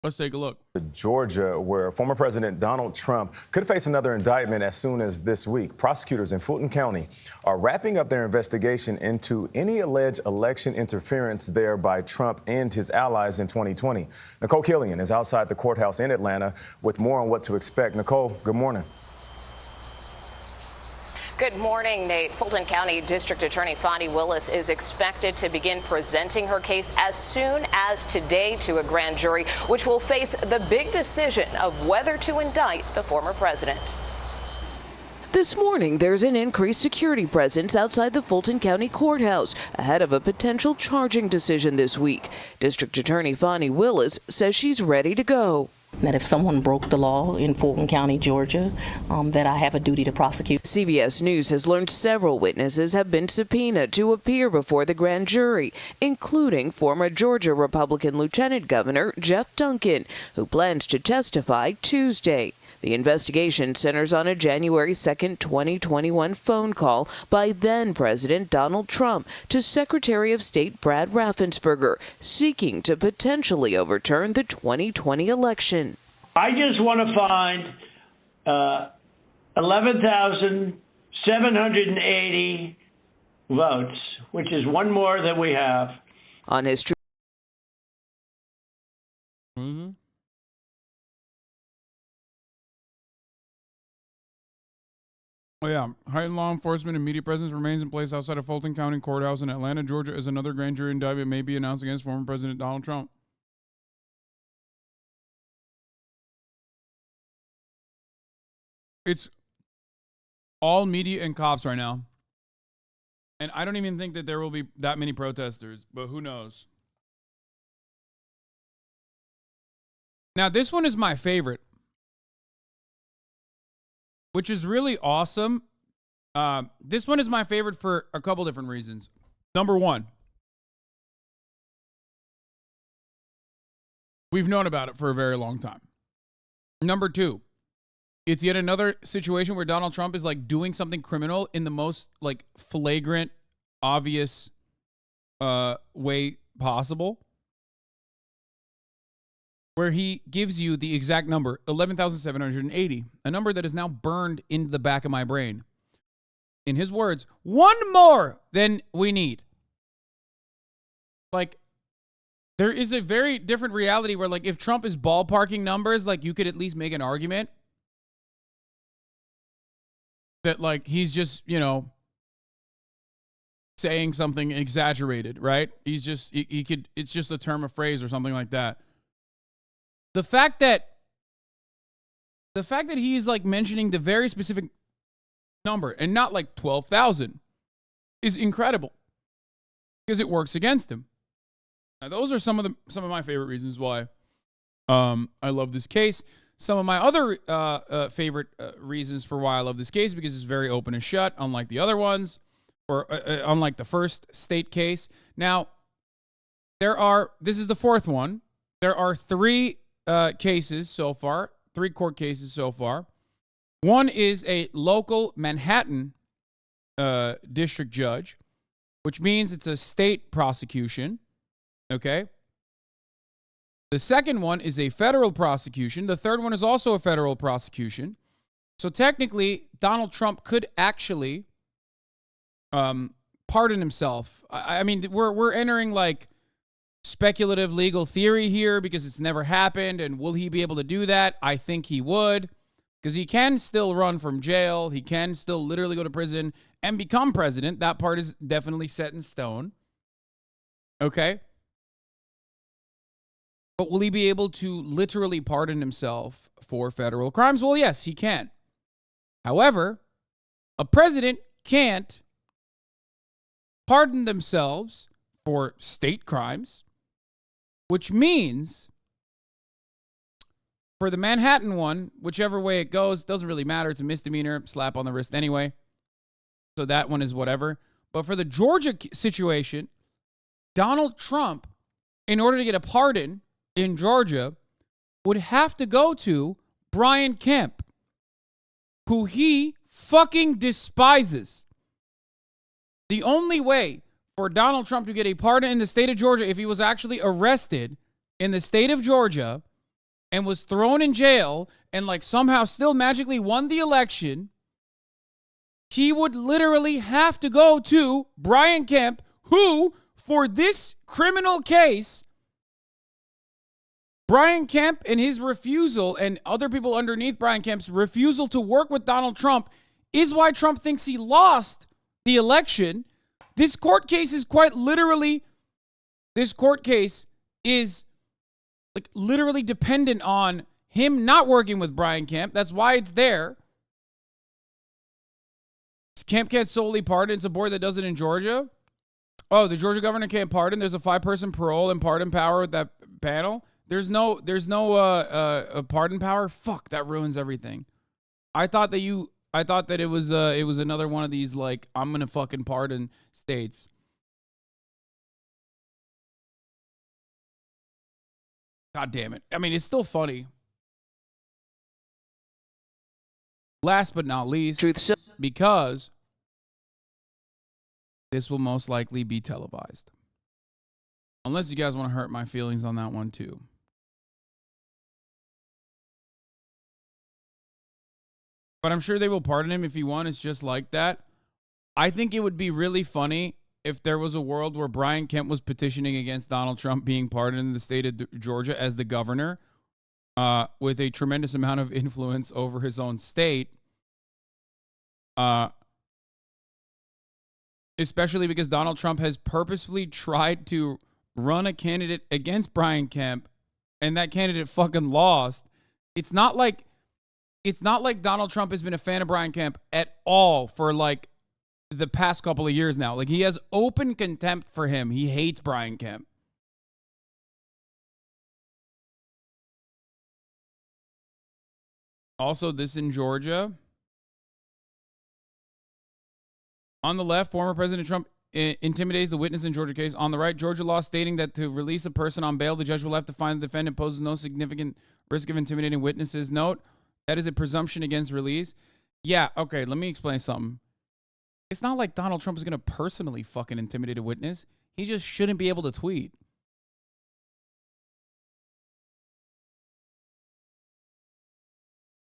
Speaker 4: Let's take a look.
Speaker 13: Georgia, where former President Donald Trump could face another indictment as soon as this week. Prosecutors in Fulton County are wrapping up their investigation into any alleged election interference there by Trump and his allies in 2020. Nicole Killian is outside the courthouse in Atlanta with more on what to expect. Nicole, good morning.
Speaker 14: Good morning, Nate. Fulton County District Attorney Fani Willis is expected to begin presenting her case as soon as today to a grand jury, which will face the big decision of whether to indict the former president.
Speaker 15: This morning, there's an increased security presence outside the Fulton County Courthouse ahead of a potential charging decision this week. District Attorney Fani Willis says she's ready to go.
Speaker 16: That if someone broke the law in Fulton County, Georgia, that I have a duty to prosecute.
Speaker 15: CBS News has learned several witnesses have been subpoenaed to appear before the grand jury, including former Georgia Republican Lieutenant Governor Jeff Duncan, who plans to testify Tuesday. The investigation centers on a January 2nd, 2021 phone call by then-President Donald Trump to Secretary of State Brad Raffensperger, seeking to potentially overturn the 2020 election.
Speaker 25: I just want to find 11,780 votes, which is one more than we have.
Speaker 15: On his
Speaker 4: Oh, yeah. Heightened law enforcement and media presence remains in place outside of Fulton County Courthouse in Atlanta, Georgia, as another grand jury indictment may be announced against former President Donald Trump. It's all media and cops right now. And I don't even think that there will be that many protesters, but who knows? Now, this one is my favorite, which is really awesome. This one is my favorite for a couple different reasons. Number one, we've known about it for a very long time. Number two, it's yet another situation where Donald Trump is like doing something criminal in the most like flagrant, obvious way possible, where he gives you the exact number, 11,780, a number that is now burned into the back of my brain. In his words, one more than we need. Like, there is a very different reality where, like, if Trump is ballparking numbers, like, you could at least make an argument that, like, he's just, you know, saying something exaggerated, right? He's just, he could, it's just a term of phrase or something like that. The fact that he's like mentioning the very specific number and not like 12,000 is incredible because it works against him. Now, those are some of my favorite reasons why I love this case. Some of my other favorite reasons for why I love this case, because it's very open and shut, unlike the other ones, or unlike the first state case. Now, this is the fourth one. There are three cases so far, 3 court cases so far. One is a local Manhattan district judge, which means it's a state prosecution. Okay. The second one is a federal prosecution. The third one is also a federal prosecution. So technically, Donald Trump could actually pardon himself. I mean, we're entering like speculative legal theory here because it's never happened. And will he be able to do that? I think he would, because he can still run from jail. He can still literally go to prison and become president. That part is definitely set in stone. Okay. But will he be able to literally pardon himself for federal crimes? Well, yes, he can. However, a president can't pardon themselves for state crimes, which means for the Manhattan one, whichever way it goes, doesn't really matter. It's a misdemeanor, slap on the wrist anyway. So that one is whatever. But for the Georgia situation, Donald Trump, in order to get a pardon in Georgia, would have to go to Brian Kemp, who he fucking despises. The only way for Donald Trump to get a pardon in the state of Georgia, if he was actually arrested in the state of Georgia and was thrown in jail and like somehow still magically won the election, he would literally have to go to Brian Kemp, who, for this criminal case, Brian Kemp and his refusal, and other people underneath Brian Kemp's refusal to work with Donald Trump, is why Trump thinks he lost the election. This court case is quite literally, this court case is like literally dependent on him not working with Brian Kemp. That's why it's there. Kemp can't solely pardon. It's a board that does it in Georgia. Oh, the Georgia governor can't pardon. There's a 5-person parole and pardon power with that panel. There's no pardon power. Fuck, that ruins everything. I thought that it was another one of these like I'm gonna fucking pardon states. God damn it. I mean, it's still funny. Last but not least, because this will most likely be televised. Unless you guys want to hurt my feelings on that one too. But I'm sure they will pardon him if he won. It's just like that. I think it would be really funny if there was a world where Brian Kemp was petitioning against Donald Trump being pardoned in the state of Georgia as the governor, with a tremendous amount of influence over his own state. Especially because Donald Trump has purposefully tried to run a candidate against Brian Kemp, and that candidate fucking lost. It's not like Donald Trump has been a fan of Brian Kemp at all for like the past couple of years now. Like, he has open contempt for him. He hates Brian Kemp. Also, this in Georgia. On the left, former President Trump intimidates the witness in Georgia case. On the right, Georgia law stating that to release a person on bail, the judge will have to find the defendant poses no significant risk of intimidating witnesses. Note, that is a presumption against release. Yeah, okay, let me explain something. It's not like Donald Trump is going to personally fucking intimidate a witness. He just shouldn't be able to tweet.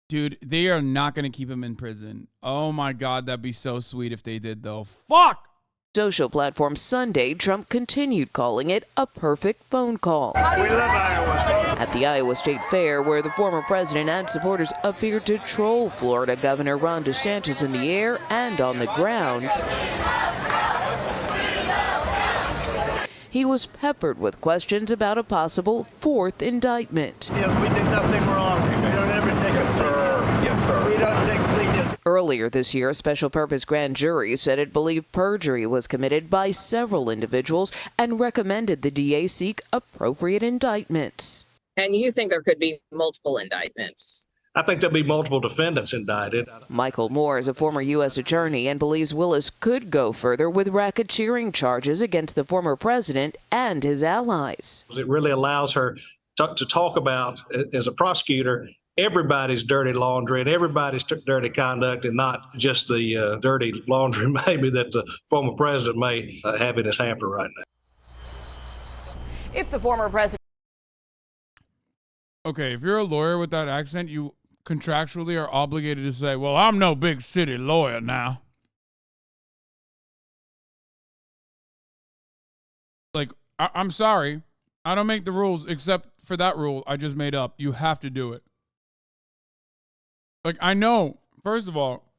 Speaker 4: Dude, they are not going to keep him in prison. Oh my God, that'd be so sweet if they did, though. Fuck!
Speaker 15: Social platform Sunday, Trump continued calling it a perfect phone call.
Speaker 11: We love Iowa.
Speaker 15: At the Iowa State Fair, where the former president and supporters appeared to troll Florida Governor Ron DeSantis in the air and on the ground, he was peppered with questions about a possible fourth indictment.
Speaker 11: Yes, we did nothing wrong. We don't ever take a plea. Yes, sir. We don't take plea deals.
Speaker 15: Earlier this year, a special purpose grand jury said it believed perjury was committed by several individuals and recommended the DA seek appropriate indictments.
Speaker 12: And you think there could be multiple indictments?
Speaker 11: I think there'll be multiple defendants indicted.
Speaker 15: Michael Moore is a former U.S. attorney and believes Willis could go further with racketeering charges against the former president and his allies.
Speaker 11: It really allows her to talk about, as a prosecutor, everybody's dirty laundry and everybody's dirty conduct, and not just the dirty laundry maybe that the former president may have in his hamper right now.
Speaker 14: If the former president...
Speaker 4: Okay, if you're a lawyer with that accent, you contractually are obligated to say, well, I'm no big city lawyer now. Like, I'm sorry, I don't make the rules except for that rule I just made up. You have to do it. Like, I know, first of all,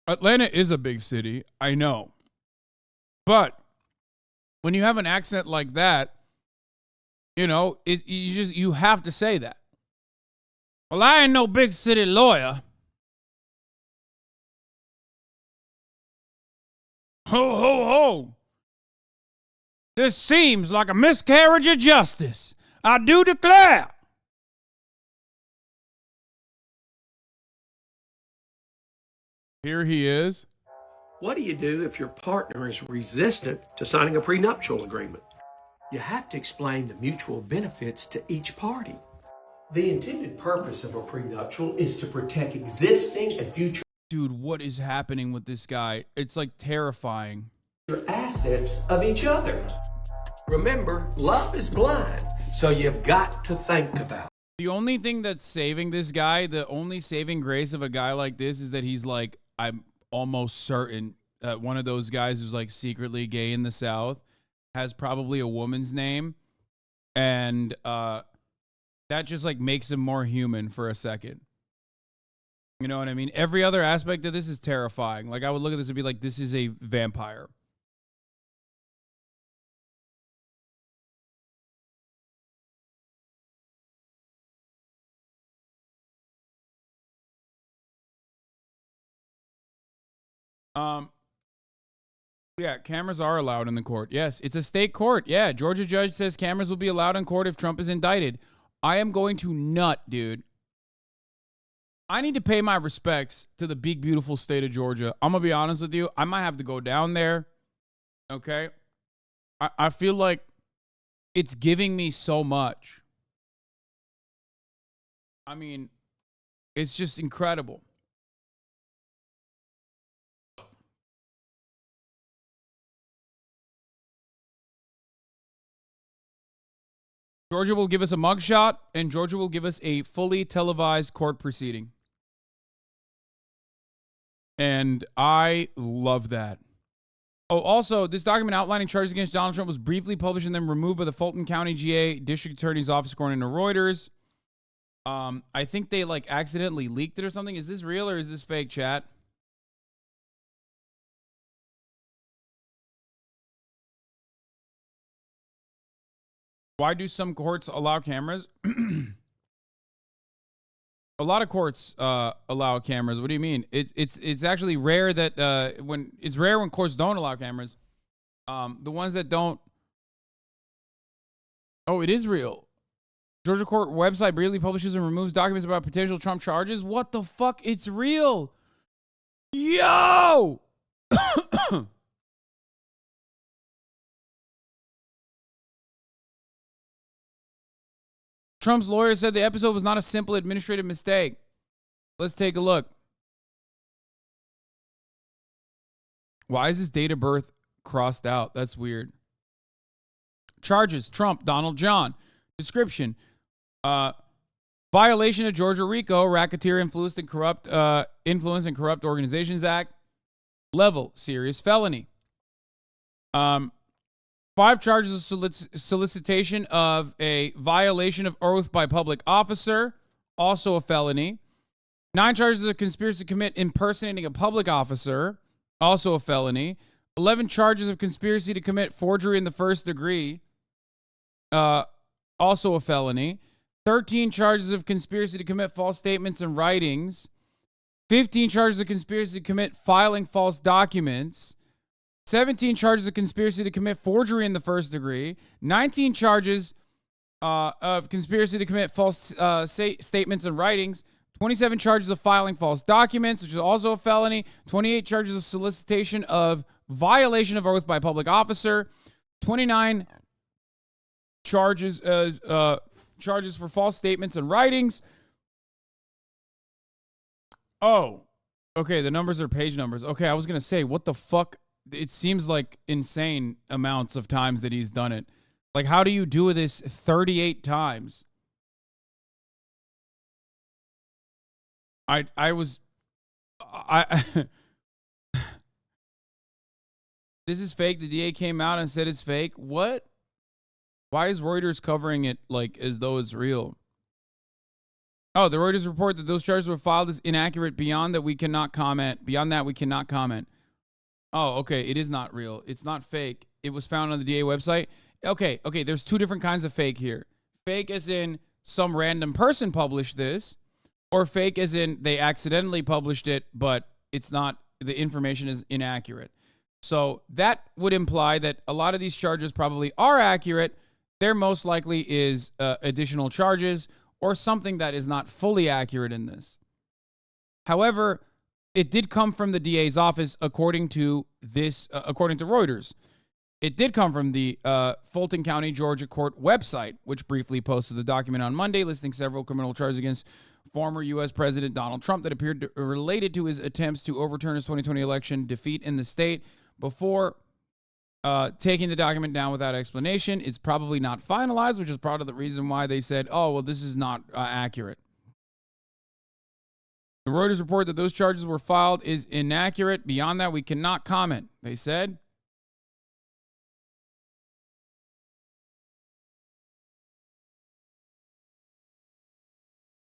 Speaker 4: Atlanta is a big city. I know. But when you have an accent like that, you know, you have to say that. Well, I ain't no big city lawyer. Ho, ho, ho. This seems like a miscarriage of justice. I do declare. Here he is.
Speaker 17: What do you do if your partner is resistant to signing a prenuptial agreement? You have to explain the mutual benefits to each party. The intended purpose of a prenuptial is to protect existing and future
Speaker 4: Dude, what is happening with this guy? It's like terrifying.
Speaker 17: assets of each other. Remember, love is blind, so you've got to think about it.
Speaker 4: The only thing that's saving this guy, the only saving grace of a guy like this is that he's like, I'm almost certain that one of those guys who's like secretly gay in the South has probably a woman's name. And that just like makes him more human for a second. You know what I mean? Every other aspect of this is terrifying. Like, I would look at this and be like, this is a vampire. Yeah, cameras are allowed in the court. Yes, it's a state court. Yeah, Georgia judge says cameras will be allowed in court if Trump is indicted. I am going to nut, dude. I need to pay my respects to the big, beautiful state of Georgia. I'm going to be honest with you. I might have to go down there. Okay? I feel like it's giving me so much. I mean, it's just incredible. Georgia will give us a mugshot, and Georgia will give us a fully televised court proceeding. And I love that. Oh, also, this document outlining charges against Donald Trump was briefly published and then removed by the Fulton County GA District Attorney's Office, according to Reuters. I think they, like, accidentally leaked it or something. Is this real or is this fake, chat? Why do some courts allow cameras? A lot of courts allow cameras. What do you mean? It's actually rare that when courts don't allow cameras. The ones that don't. Oh, it is real. Georgia court website briefly publishes and removes documents about potential Trump charges. What the fuck? It's real. Yo! Trump's lawyer said the episode was not a simple administrative mistake. Let's take a look. Why is his date of birth crossed out? That's weird. Charges: Trump, Donald John. Description: violation of Georgia RICO, Racketeer Influence and Corrupt Organizations Act. Level: serious felony. 5 charges of solicitation of a violation of oath by public officer, also a felony. 9 charges of conspiracy to commit impersonating a public officer, also a felony. 11 charges of conspiracy to commit forgery in the first degree, also a felony. 13 charges of conspiracy to commit false statements and writings. 15 charges of conspiracy to commit filing false documents. 17 charges of conspiracy to commit forgery in the first degree. 19 charges of conspiracy to commit false statements and writings. 27 charges of filing false documents, which is also a felony. 28 charges of solicitation of violation of oath by public officer. 29 charges as charges for false statements and writings. Oh, okay. The numbers are page numbers. Okay, I was going to say, what the fuck? It seems like insane amounts of times that he's done it. Like, how do you do this 38 times? I This is fake. The DA came out and said it's fake. What? Why is Reuters covering it like as though it's real? Oh, the Reuters report that those charges were filed is inaccurate. Beyond that, we cannot comment. Beyond that, we cannot comment. Oh, okay. It is not real. It's not fake. It was found on the DA website. Okay. There's two different kinds of fake here. Fake as in some random person published this, or fake as in they accidentally published it, but it's not, the information is inaccurate. So that would imply that a lot of these charges probably are accurate. There most likely is additional charges or something that is not fully accurate in this. However, it did come from the DA's office, according to this, according to Reuters. It did come from the Fulton County, Georgia court website, which briefly posted the document on Monday, listing several criminal charges against former U.S. President Donald Trump that appeared related to his attempts to overturn his 2020 election defeat in the state. Before taking the document down without explanation, it's probably not finalized, which is part of the reason why they said, oh, well, this is not accurate. The Reuters report that those charges were filed is inaccurate. Beyond that, we cannot comment, they said.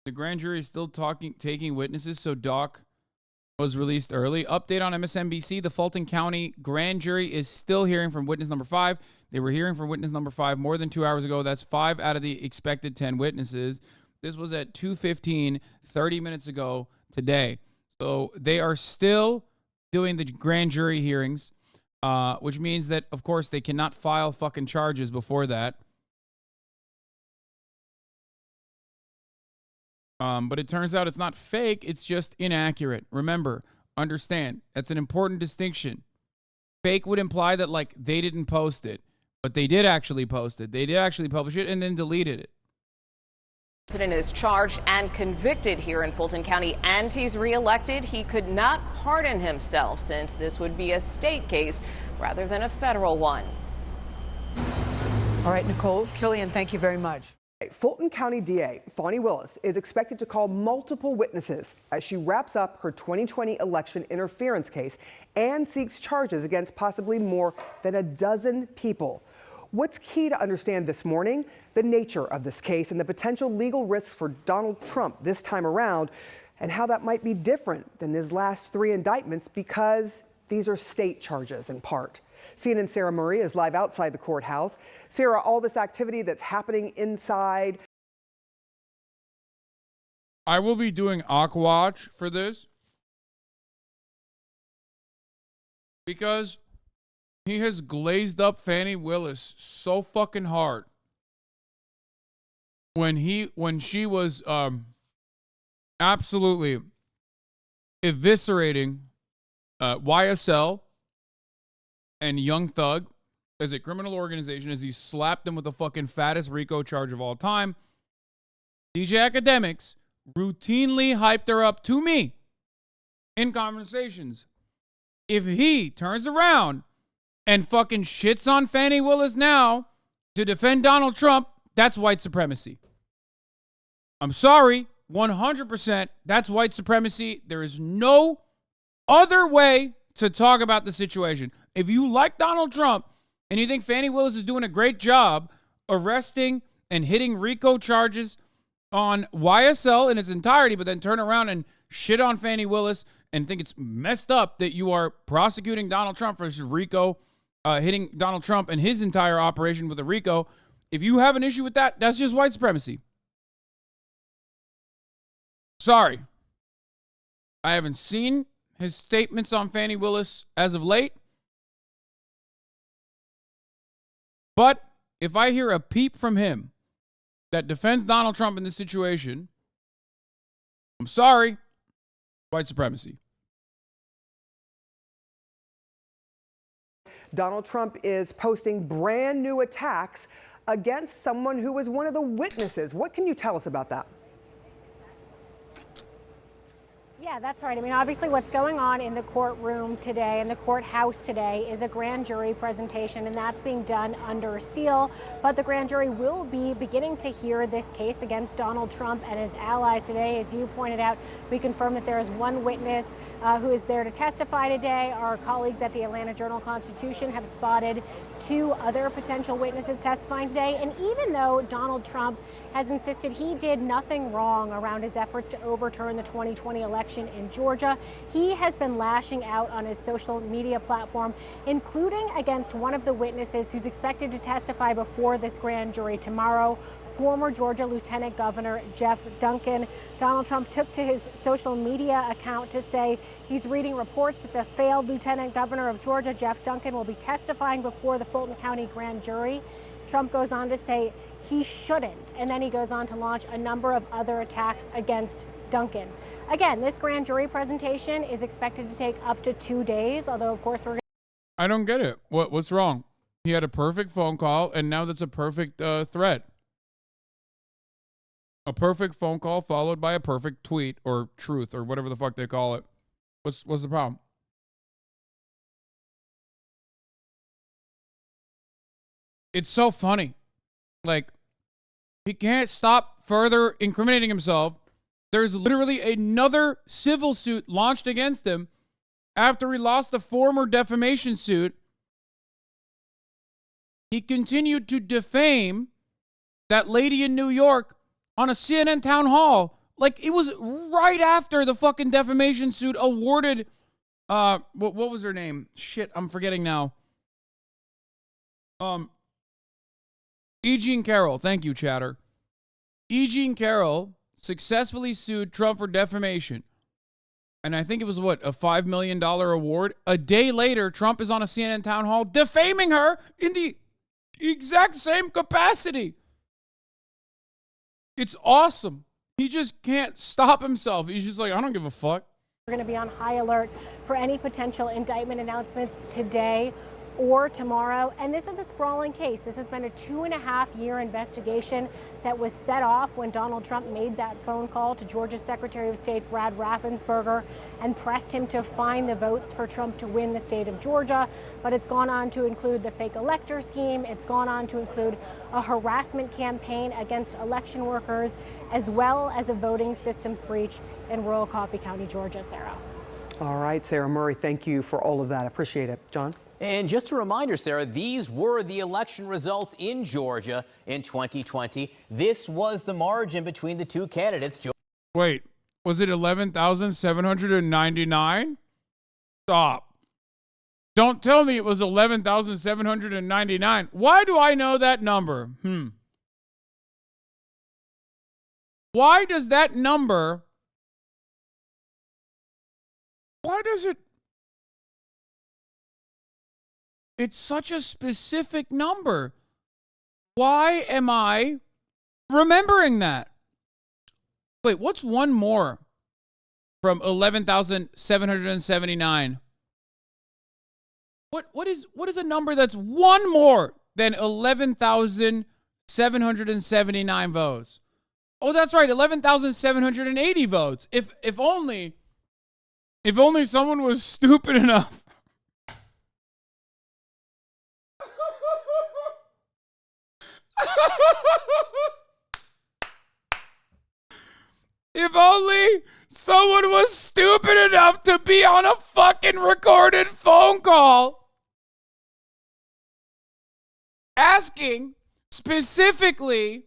Speaker 4: The grand jury is still taking witnesses, so Doc was released early. Update on MSNBC. The Fulton County grand jury is still hearing from witness number 5. They were hearing from witness number 5 more than 2 hours ago. That's 5 out of the expected 10 witnesses. This was at 2:15, 30 minutes ago today. So they are still doing the grand jury hearings, which means that, of course, they cannot file fucking charges before that. But it turns out it's not fake. It's just inaccurate. Remember, understand, that's an important distinction. Fake would imply that, like, they didn't post it, but they did actually post it. They did actually publish it and then deleted it.
Speaker 14: The president is charged and convicted here in Fulton County, and he's reelected. He could not pardon himself since this would be a state case rather than a federal one.
Speaker 1: All right, Nicole, Killian, thank you very much.
Speaker 18: Fulton County DA Fani Willis is expected to call multiple witnesses as she wraps up her 2020 election interference case and seeks charges against possibly more than a dozen people. What's key to understand this morning? The nature of this case and the potential legal risks for Donald Trump this time around, and how that might be different than his last 3 indictments because these are state charges in part. CNN's Sarah Murray is live outside the courthouse. Sarah, all this activity that's happening inside.
Speaker 4: I will be doing Aquawatch for this because he has glazed up Fani Willis so fucking hard when she was absolutely eviscerating YSL and Young Thug as a criminal organization, as he slapped them with the fucking fattest RICO charge of all time. DJ Academics routinely hyped her up to me in conversations. If he turns around and fucking shits on Fani Willis now to defend Donald Trump, that's white supremacy. I'm sorry, 100%, that's white supremacy. There is no other way to talk about the situation. If you like Donald Trump and you think Fani Willis is doing a great job arresting and hitting RICO charges on YSL in its entirety, but then turn around and shit on Fani Willis and think it's messed up that you are prosecuting Donald Trump for RICO, hitting Donald Trump and his entire operation with a RICO, if you have an issue with that, that's just white supremacy. Sorry. I haven't seen his statements on Fani Willis as of late. But if I hear a peep from him that defends Donald Trump in this situation, I'm sorry, white supremacy.
Speaker 18: Donald Trump is posting brand new attacks against someone who was one of the witnesses. What can you tell us about that?
Speaker 2: Yeah, that's right. I mean, obviously what's going on in the courtroom today, in the courthouse today, is a grand jury presentation, and that's being done under seal. But the grand jury will be beginning to hear this case against Donald Trump and his allies today. As you pointed out, we confirmed that there is one witness who is there to testify today. Our colleagues at the Atlanta Journal-Constitution have spotted 2 other potential witnesses testifying today. And even though Donald Trump has insisted he did nothing wrong around his efforts to overturn the 2020 election in Georgia, he has been lashing out on his social media platform, including against one of the witnesses who's expected to testify before this grand jury tomorrow, former Georgia Lieutenant Governor Jeff Duncan. Donald Trump took to his social media account to say he's reading reports that the failed Lieutenant Governor of Georgia, Jeff Duncan, will be testifying before the Fulton County grand jury. Trump goes on to say he shouldn't, and then he goes on to launch a number of other attacks against Duncan. Again, this grand jury presentation is expected to take up to 2 days, although of course we're
Speaker 4: I don't get it. What's wrong? He had a perfect phone call, and now that's a perfect threat. A perfect phone call followed by a perfect tweet or truth or whatever the fuck they call it. What's the problem? It's so funny. Like, he can't stop further incriminating himself. There's literally another civil suit launched against him after he lost the former defamation suit. He continued to defame that lady in New York on a CNN town hall. Like, it was right after the fucking defamation suit awarded, what was her name? Shit, I'm forgetting now. E. Jean Carroll, thank you, chatter. E. Jean Carroll successfully sued Trump for defamation. And I think it was, what, a $5 million award? A day later, Trump is on a CNN town hall defaming her in the exact same capacity. It's awesome. He just can't stop himself. He's just like, I don't give a fuck.
Speaker 2: going to be on high alert for any potential indictment announcements today or tomorrow. And this is a sprawling case. This has been a 2.5-year investigation that was set off when Donald Trump made that phone call to Georgia's Secretary of State Brad Raffensperger and pressed him to find the votes for Trump to win the state of Georgia. But it's gone on to include the fake elector scheme. It's gone on to include a harassment campaign against election workers, as well as a voting systems breach in rural Coffee County, Georgia. Sarah.
Speaker 18: All right, Sarah Murray, thank you for all of that. Appreciate it. John?
Speaker 5: And just a reminder, Sarah, these were the election results in Georgia in 2020. This was the margin between the two candidates.
Speaker 4: Wait, was it 11,799? Stop. Don't tell me it was 11,799. Why do I know that number? Why does that number... Why does it... It's such a specific number. Why am I remembering that? Wait, what's one more from 11,779? What is a number that's one more than 11,779 votes? Oh, that's right, 11,780 votes. If only someone was stupid enough. If only someone was stupid enough to be on a fucking recorded phone call asking specifically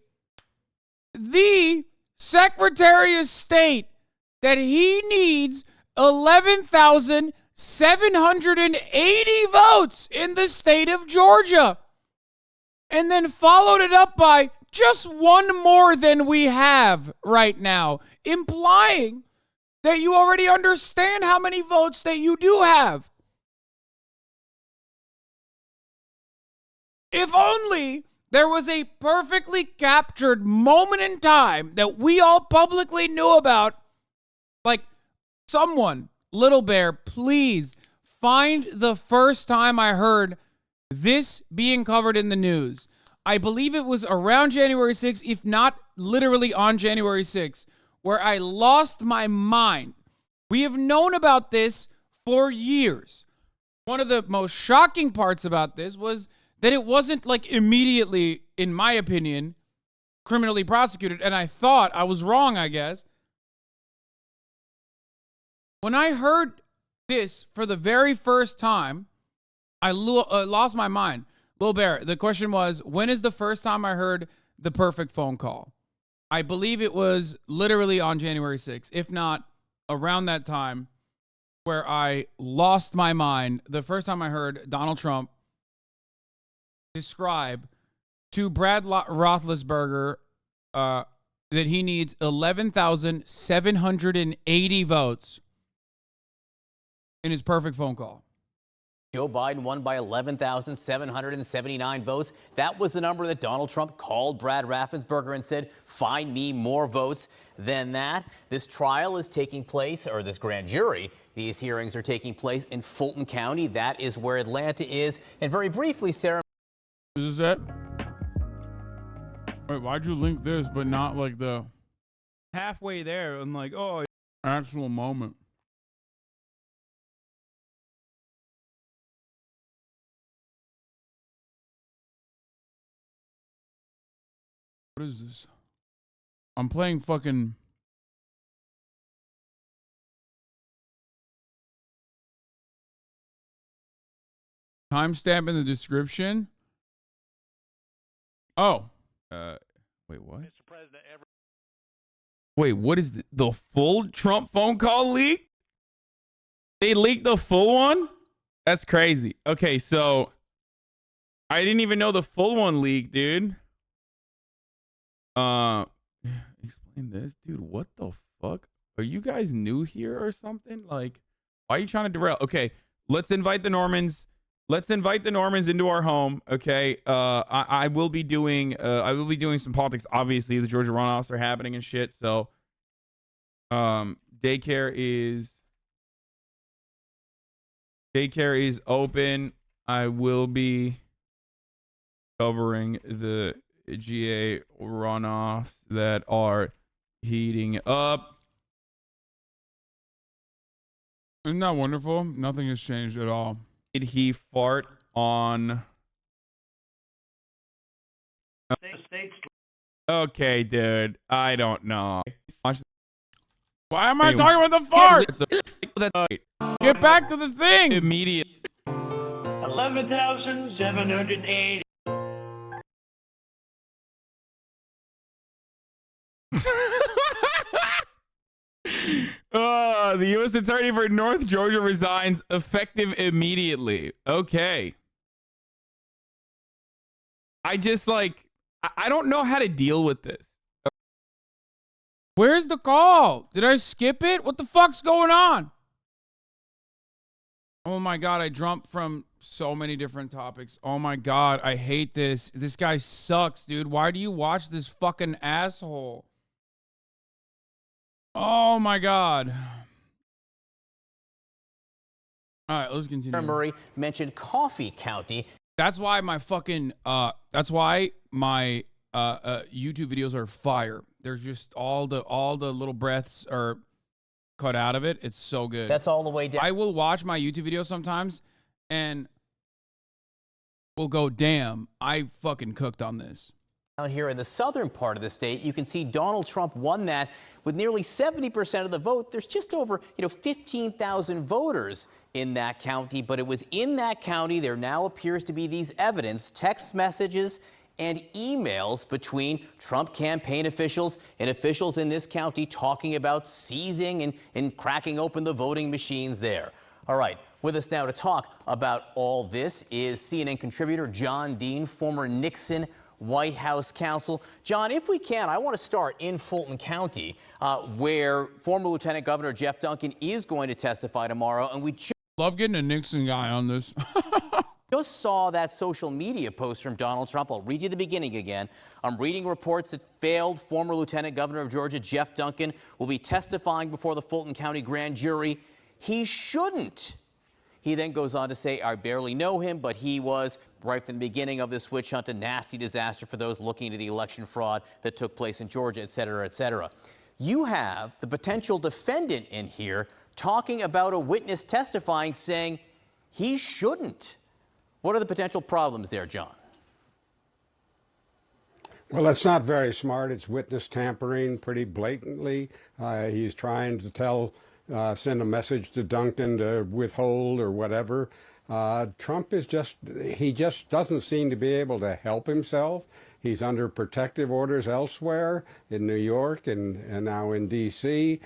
Speaker 4: the Secretary of State that he needs 11,780 votes in the state of Georgia, and then followed it up by just one more than we have right now, implying that you already understand how many votes that you do have. If only there was a perfectly captured moment in time that we all publicly knew about. Like, someone, Little Bear, please find the first time I heard this being covered in the news. I believe it was around January 6th, if not literally on January 6th, where I lost my mind We have known about this for years. One of the most shocking parts about this was that it wasn't like immediately, in my opinion, criminally prosecuted. And I thought I was wrong, I guess. When I heard this for the very first time, I lost my mind. Lil Bear, the question was, when is the first time I heard the perfect phone call? I believe it was literally on January 6th, if not around that time, where I lost my mind. The first time I heard Donald Trump describe to Brad Roethlisberger that he needs 11,780 votes in his perfect phone call.
Speaker 5: Joe Biden won by 11,779 votes. That was the number that Donald Trump called Brad Raffensperger and said, find me more votes than that. This trial is taking place, or this grand jury, these hearings are taking place in Fulton County. That is where Atlanta is. And very briefly, Sarah.
Speaker 4: Is this it? Wait, why'd you link this, but not like the halfway there and like, oh, actual moment? What is this? I'm playing fucking... Timestamp in the description. Oh. Wait, what? Wait, what is the full Trump phone call leak? They leaked the full one? That's crazy. Okay, so I didn't even know the full one leaked, dude. Explain this, dude. What the fuck? Are you guys new here or something? Like, why are you trying to derail? Okay, let's invite the Normans. Let's invite the Normans into our home. Okay. I will be doing some politics. Obviously, the Georgia runoffs are happening and shit. So, daycare is open. I will be covering the GA runoffs that are heating up. Isn't that wonderful? Nothing has changed at all. Did he fart on? Okay, dude. I don't know. Why am I talking about the fart? Get back to the thing immediately.
Speaker 25: 11,780.
Speaker 4: The U.S. Attorney for North Georgia resigns effective immediately. Okay. I just I don't know how to deal with this. Where's the call? Did I skip it? What the fuck's going on? Oh my God, I jumped from so many different topics. Oh my God, I hate this. This guy sucks, dude. Why do you watch this fucking asshole? Oh my God. All right, let's continue.
Speaker 5: Murray mentioned Coffee County.
Speaker 4: That's why my fucking YouTube videos are fire. There's just all the little breaths are cut out of it. It's so good.
Speaker 5: That's all the way down.
Speaker 4: I will watch my YouTube videos sometimes and will go, damn, I fucking cooked on this.
Speaker 5: Down here in the southern part of the state, you can see Donald Trump won that with nearly 70% of the vote. There's just over 15,000 voters in that county, but it was in that county there now appears to be these evidence, text messages and emails between Trump campaign officials and officials in this county talking about seizing and cracking open the voting machines there. All right, with us now to talk about all this is CNN contributor John Dean, former Nixon White House counsel. John, if we can, I want to start in Fulton County, where former Lieutenant Governor Jeff Duncan is going to testify tomorrow. And we
Speaker 4: love getting a Nixon guy on this.
Speaker 5: just saw that social media post from Donald Trump. I'll read you the beginning again. I'm reading reports that failed former Lieutenant Governor of Georgia Jeff Duncan will be testifying before the Fulton County grand jury. He shouldn't. He then goes on to say, I barely know him, but he was, right from the beginning of this witch hunt, a nasty disaster for those looking into the election fraud that took place in Georgia, et cetera, et cetera. You have the potential defendant in here talking about a witness testifying, saying he shouldn't. What are the potential problems there, John?
Speaker 19: Well, it's not very smart. It's witness tampering pretty blatantly. He's trying to send a message to Duncan to withhold or whatever. Trump is he just doesn't seem to be able to help himself. He's under protective orders elsewhere in New York and now in D.C.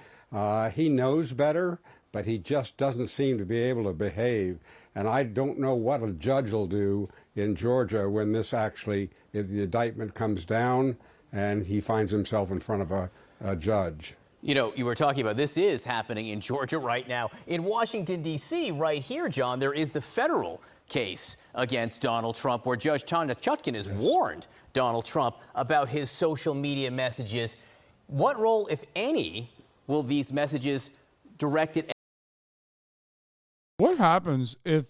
Speaker 19: He knows better, but he just doesn't seem to be able to behave. And I don't know what a judge will do in Georgia when if the indictment comes down and he finds himself in front of a judge.
Speaker 5: You know, you were talking about this is happening in Georgia right now. In Washington, D.C., right here, John, there is the federal case against Donald Trump where Judge Tanya Chutkan has warned Donald Trump about his social media messages. What role, if any, will these messages directed at?
Speaker 4: What happens if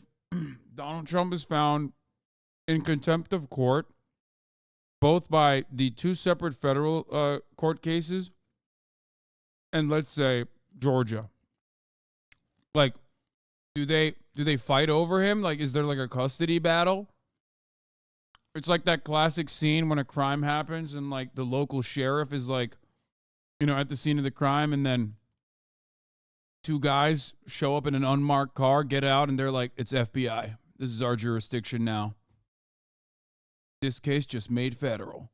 Speaker 4: Donald Trump is found in contempt of court, both by the two separate federal court cases and, let's say, Georgia? Like, do they fight over him? Like, is there like a custody battle? It's like that classic scene when a crime happens and like the local sheriff is like, at the scene of the crime, and then two guys show up in an unmarked car, get out, and they're like, it's FBI. This is our jurisdiction now. This case just made federal.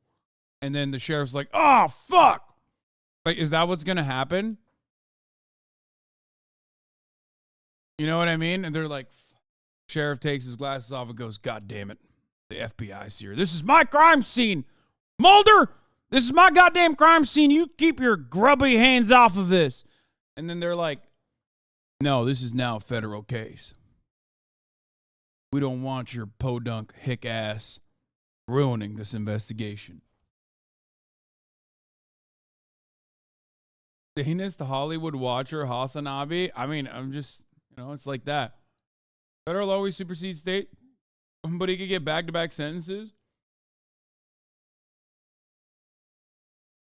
Speaker 4: And then the sheriff's like, oh, fuck. Like, is that what's going to happen? You know what I mean? And they're like, sheriff takes his glasses off and goes, God damn it. The FBI's here. This is my crime scene. Mulder, this is my goddamn crime scene. You keep your grubby hands off of this. And then they're like, no, this is now a federal case. We don't want your podunk hick ass ruining this investigation. Dana's Hollywood watcher, HasanAbi. I mean, I'm just, it's like that. Federal always supersedes state, but he could get back-to-back sentences.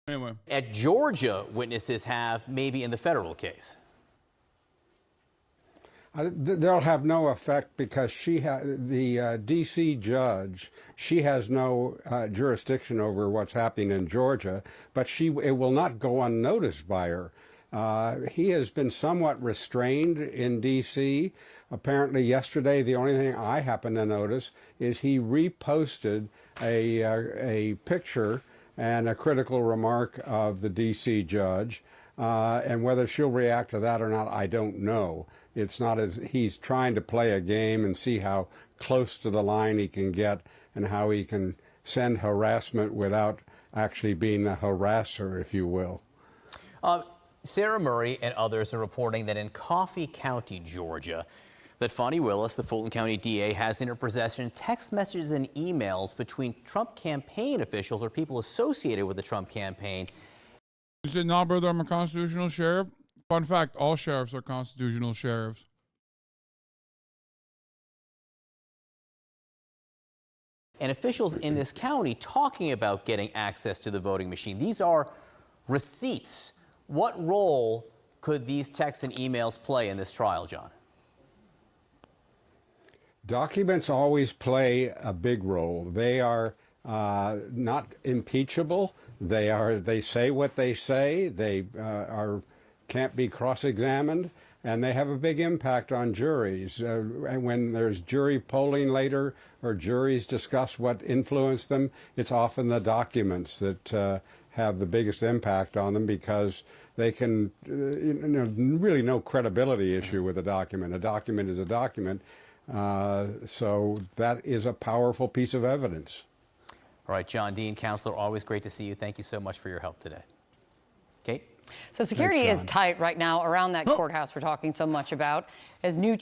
Speaker 4: Anyway.
Speaker 5: At Georgia, witnesses have maybe in the federal case.
Speaker 19: They'll have no effect because the D.C. judge, she has no jurisdiction over what's happening in Georgia, but it will not go unnoticed by her. He has been somewhat restrained in D.C. Apparently yesterday, the only thing I happen to notice is he reposted a picture and a critical remark of the D.C. judge. And whether she'll react to that or not, I don't know. It's not as he's trying to play a game and see how close to the line he can get and how he can send harassment without actually being a harasser, if you will.
Speaker 5: Sarah Murray and others are reporting that in Coffee County, Georgia, that Fani Willis, the Fulton County DA, has in her possession text messages and emails between Trump campaign officials or people associated with the Trump campaign.
Speaker 4: You said, no, brother, I'm a constitutional sheriff. Fun fact, all sheriffs are constitutional sheriffs.
Speaker 5: And officials in this county talking about getting access to the voting machine. These are receipts. What role could these texts and emails play in this trial, John?
Speaker 19: Documents always play a big role. They are not impeachable. They say what they say. They can't be cross-examined, and they have a big impact on juries. And when there's jury polling later or juries discuss what influenced them, it's often the documents that have the biggest impact on them because they can, really no credibility issue with a document. A document is a document. So that is a powerful piece of evidence.
Speaker 5: All right, John Dean, counselor, always great to see you. Thank you so much for your help today. Kate?
Speaker 20: So security is tight right now around that courthouse we're talking so much about. As new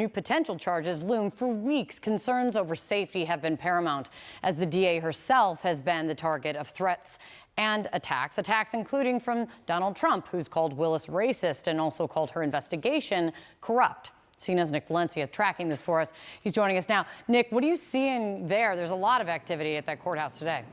Speaker 20: potential charges loom for weeks, concerns over safety have been paramount as the DA herself has been the target of threats and attacks including from Donald Trump, who's called Willis racist and also called her investigation corrupt. CNN's Nick Valencia tracking this for us. He's joining us now. Nick, what are you seeing there? There's a lot of activity at that courthouse today.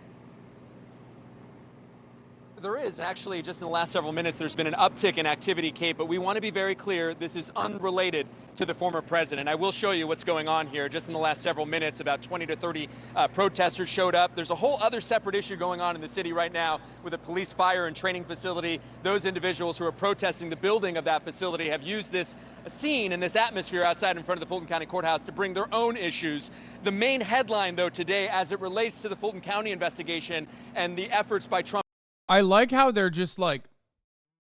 Speaker 6: There is. Actually, just in the last several minutes, there's been an uptick in activity, Kate, but we want to be very clear, this is unrelated to the former president. I will show you what's going on here. Just in the last several minutes, about 20 to 30 protesters showed up. There's a whole other separate issue going on in the city right now with a police fire and training facility. Those individuals who are protesting the building of that facility have used this scene and this atmosphere outside in front of the Fulton County Courthouse to bring their own issues. The main headline, though, today, as it relates to the Fulton County investigation and the efforts by Trump.
Speaker 4: I like how they're just like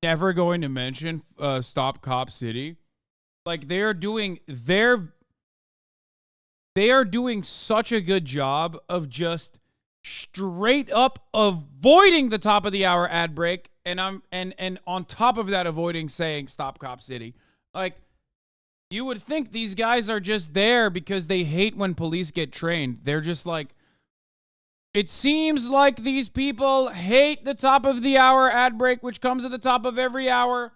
Speaker 4: never going to mention Stop Cop City. Like they are doing such a good job of just straight up avoiding the top of the hour ad break, and on top of that avoiding saying Stop Cop City. Like you would think these guys are just there because they hate when police get trained. They're just like, it seems like these people hate the top of the hour ad break, which comes at the top of every hour.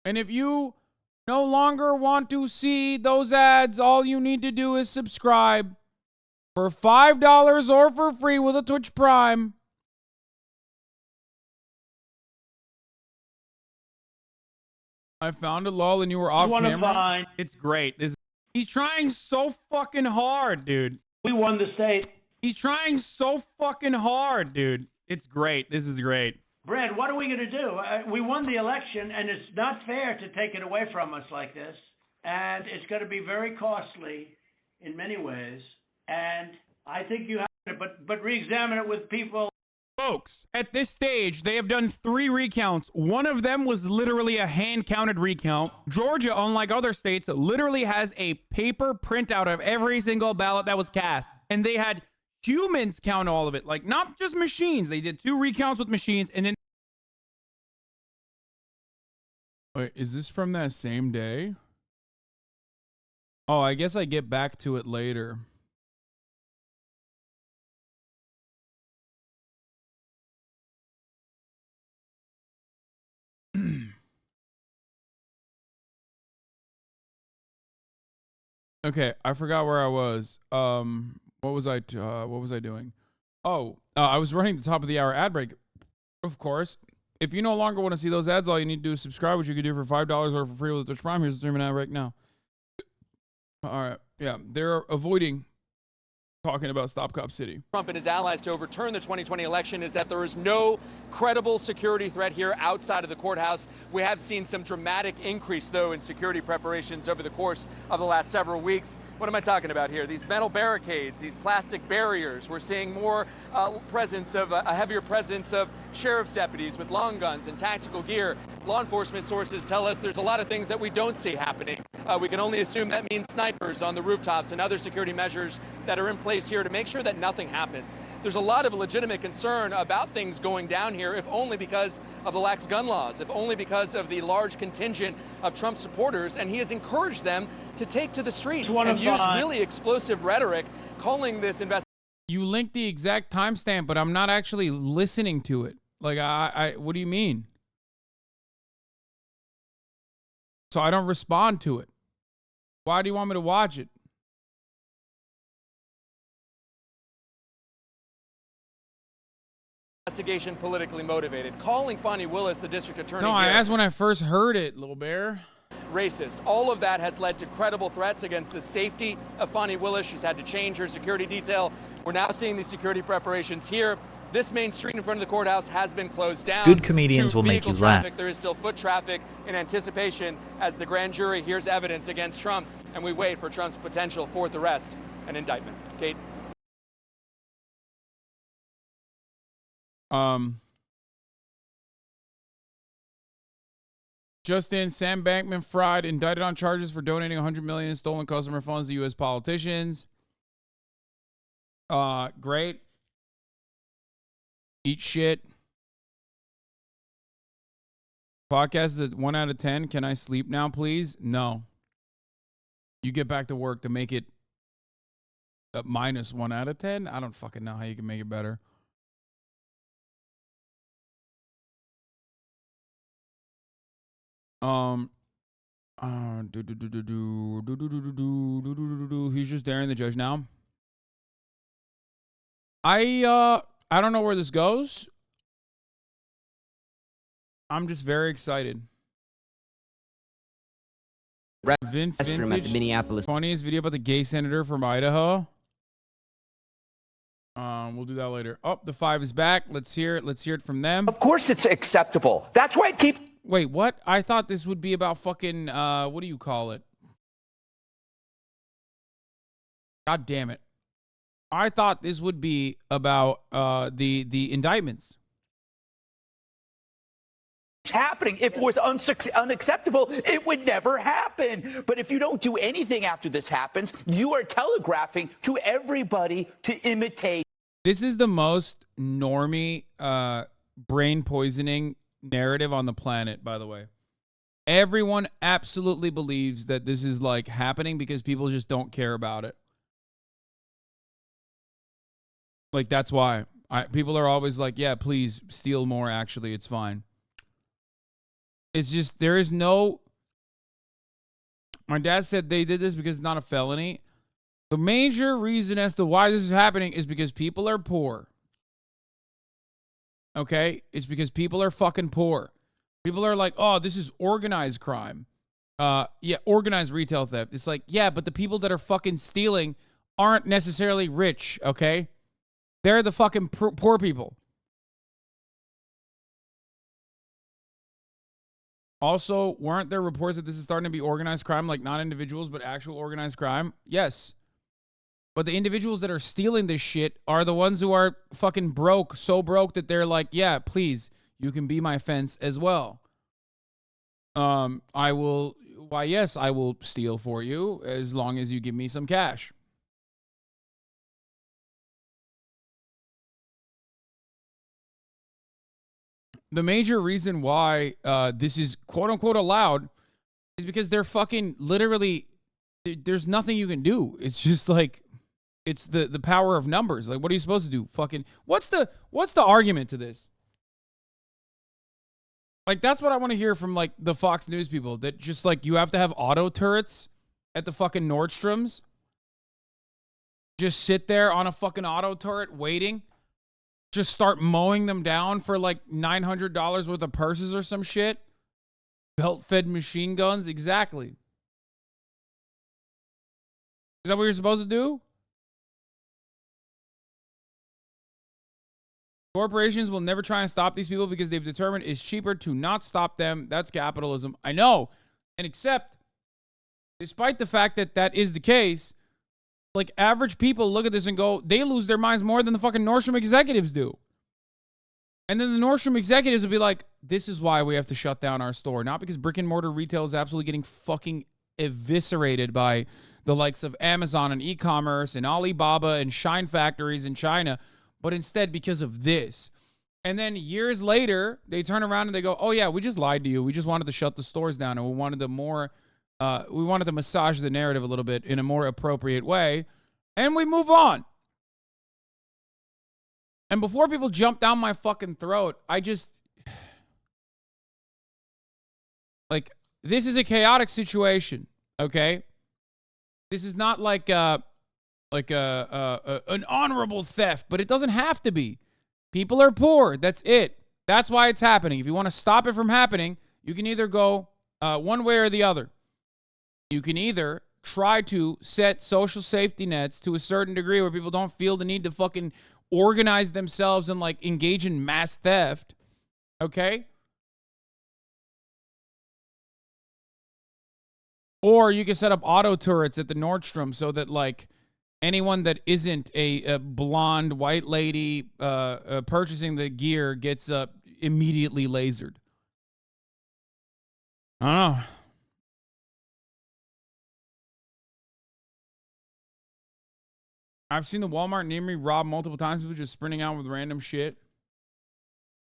Speaker 4: And if you no longer want to see those ads, all you need to do is subscribe for $5 or for free with a Twitch Prime. I found it, lol, and you were off camera. It's great. He's trying so fucking hard, dude.
Speaker 25: We won the state.
Speaker 4: He's trying so fucking hard, dude. It's great. This is great.
Speaker 25: Brad, what are we going to do? We won the election, and it's not fair to take it away from us like this. And it's going to be very costly in many ways. And I think you have to, but re-examine it with people.
Speaker 4: Folks, at this stage, they have done 3 recounts. One of them was literally a hand-counted recount. Georgia, unlike other states, literally has a paper printout of every single ballot that was cast. And they had humans count all of it, like not just machines. They did 2 recounts with machines, and then. Wait, is this from that same day? Oh, I guess I get back to it later. Okay, I forgot where I was. What was I doing? Oh, I was running the top of the hour ad break. Of course. If you no longer want to see those ads, all you need to do is subscribe, which you can do for $5 or for free with the Twitch Prime. Here's the streaming ad right now. All right. Yeah, they're avoiding talking about Stop Cop City.
Speaker 6: Trump and his allies to overturn the 2020 election is that there is no credible security threat here outside of the courthouse. We have seen some dramatic increase, though, in security preparations over the course of the last several weeks. What am I talking about here? These metal barricades, these plastic barriers. We're seeing more a heavier presence of sheriff's deputies with long guns and tactical gear. Law enforcement sources tell us there's a lot of things that we don't see happening. We can only assume that means snipers on the rooftops and other security measures that are in place here to make sure that nothing happens. There's a lot of legitimate concern about things going down here, if only because of the lax gun laws, if only because of the large contingent of Trump supporters, and he has encouraged them to take to the streets and use really explosive rhetoric, calling this investigation.
Speaker 4: You linked the exact timestamp, but I'm not actually listening to it. Like, what do you mean? So I don't respond to it. Why do you want me to watch it?
Speaker 6: Investigation politically motivated, calling Fani Willis, the district attorney.
Speaker 4: No, I
Speaker 6: here,
Speaker 4: asked when I first heard it, little bear.
Speaker 6: Racist. All of that has led to credible threats against the safety of Fani Willis. She's had to change her security detail. We're now seeing these security preparations here. This main street in front of the courthouse has been closed down.
Speaker 21: Good comedians will make you laugh.
Speaker 6: There is still foot traffic in anticipation as the grand jury hears evidence against Trump, and we wait for Trump's potential 4th arrest and indictment. Kate?
Speaker 4: Just in, Sam Bankman-Fried indicted on charges for donating $100 million in stolen customer funds to U.S. politicians. Great. Eat shit. Podcast is at 1 out of 10. Can I sleep now, please? No. You get back to work to make it a minus 1 out of 10? I don't fucking know how you can make it better. He's just daring the judge now. I don't know where this goes. I'm just very excited. Vince
Speaker 7: Restroom at the
Speaker 4: Vintage,
Speaker 7: Minneapolis.
Speaker 4: funniest video about the gay senator from Idaho. We'll do that later. Oh, the 5 is back. Let's hear it. Let's hear it from them.
Speaker 21: Of course it's acceptable. That's why it keeps...
Speaker 4: Wait, what? I thought this would be about fucking, what do you call it? God damn it. I thought this would be about the indictments.
Speaker 21: happening. If it was unacceptable, it would never happen. But if you don't do anything after this happens, you are telegraphing to everybody to imitate.
Speaker 4: This is the most normie brain poisoning narrative on the planet, by the way. Everyone absolutely believes that this is like happening because people just don't care about it. Like, that's why people are always like, yeah, please steal more. Actually, it's fine. It's just, there is no, my dad said they did this because it's not a felony. The major reason as to why this is happening is because people are poor. Okay? It's because people are fucking poor. People are like, oh, this is organized crime. Yeah, organized retail theft. It's like, yeah, but the people that are fucking stealing aren't necessarily rich, okay? They're the fucking poor people. Also, weren't there reports that this is starting to be organized crime, like not individuals, but actual organized crime? Yes. But the individuals that are stealing this shit are the ones who are fucking broke, so broke that they're like, yeah, please, you can be my fence as well. I will steal for you as long as you give me some cash. The major reason why this is quote unquote allowed is because they're fucking literally, there's nothing you can do. It's just like, it's the power of numbers. Like, what are you supposed to do? Fucking, what's the argument to this? Like, that's what I want to hear from like the Fox News people, that just like, you have to have auto turrets at the fucking Nordstroms. Just sit there on a fucking auto turret waiting. Just start mowing them down for like $900 worth of purses or some shit. Belt-fed machine guns. Exactly. Is that what you're supposed to do? Corporations will never try and stop these people because they've determined it's cheaper to not stop them. That's capitalism. I know. And except, despite the fact that that is the case, like, average people look at this and go, they lose their minds more than the fucking Nordstrom executives do. And then the Nordstrom executives will be like, this is why we have to shut down our store. Not because brick and mortar retail is absolutely getting fucking eviscerated by the likes of Amazon and e-commerce and Alibaba and Shine factories in China, but instead because of this. And then years later, they turn around and they go, oh yeah, we just lied to you. We just wanted to shut the stores down, and we wanted to massage the narrative a little bit in a more appropriate way, and we move on. And before people jump down my fucking throat, I just, like, this is a chaotic situation, okay? This is not like an honorable theft, but it doesn't have to be. People are poor. That's it. That's why it's happening. If you want to stop it from happening, you can either go one way or the other. You can either try to set social safety nets to a certain degree where people don't feel the need to fucking organize themselves and like engage in mass theft. Okay? Or you can set up auto turrets at the Nordstrom so that like anyone that isn't a blonde white lady purchasing the gear gets immediately lasered. I don't know. I've seen the Walmart near me robbed multiple times. People just sprinting out with random shit.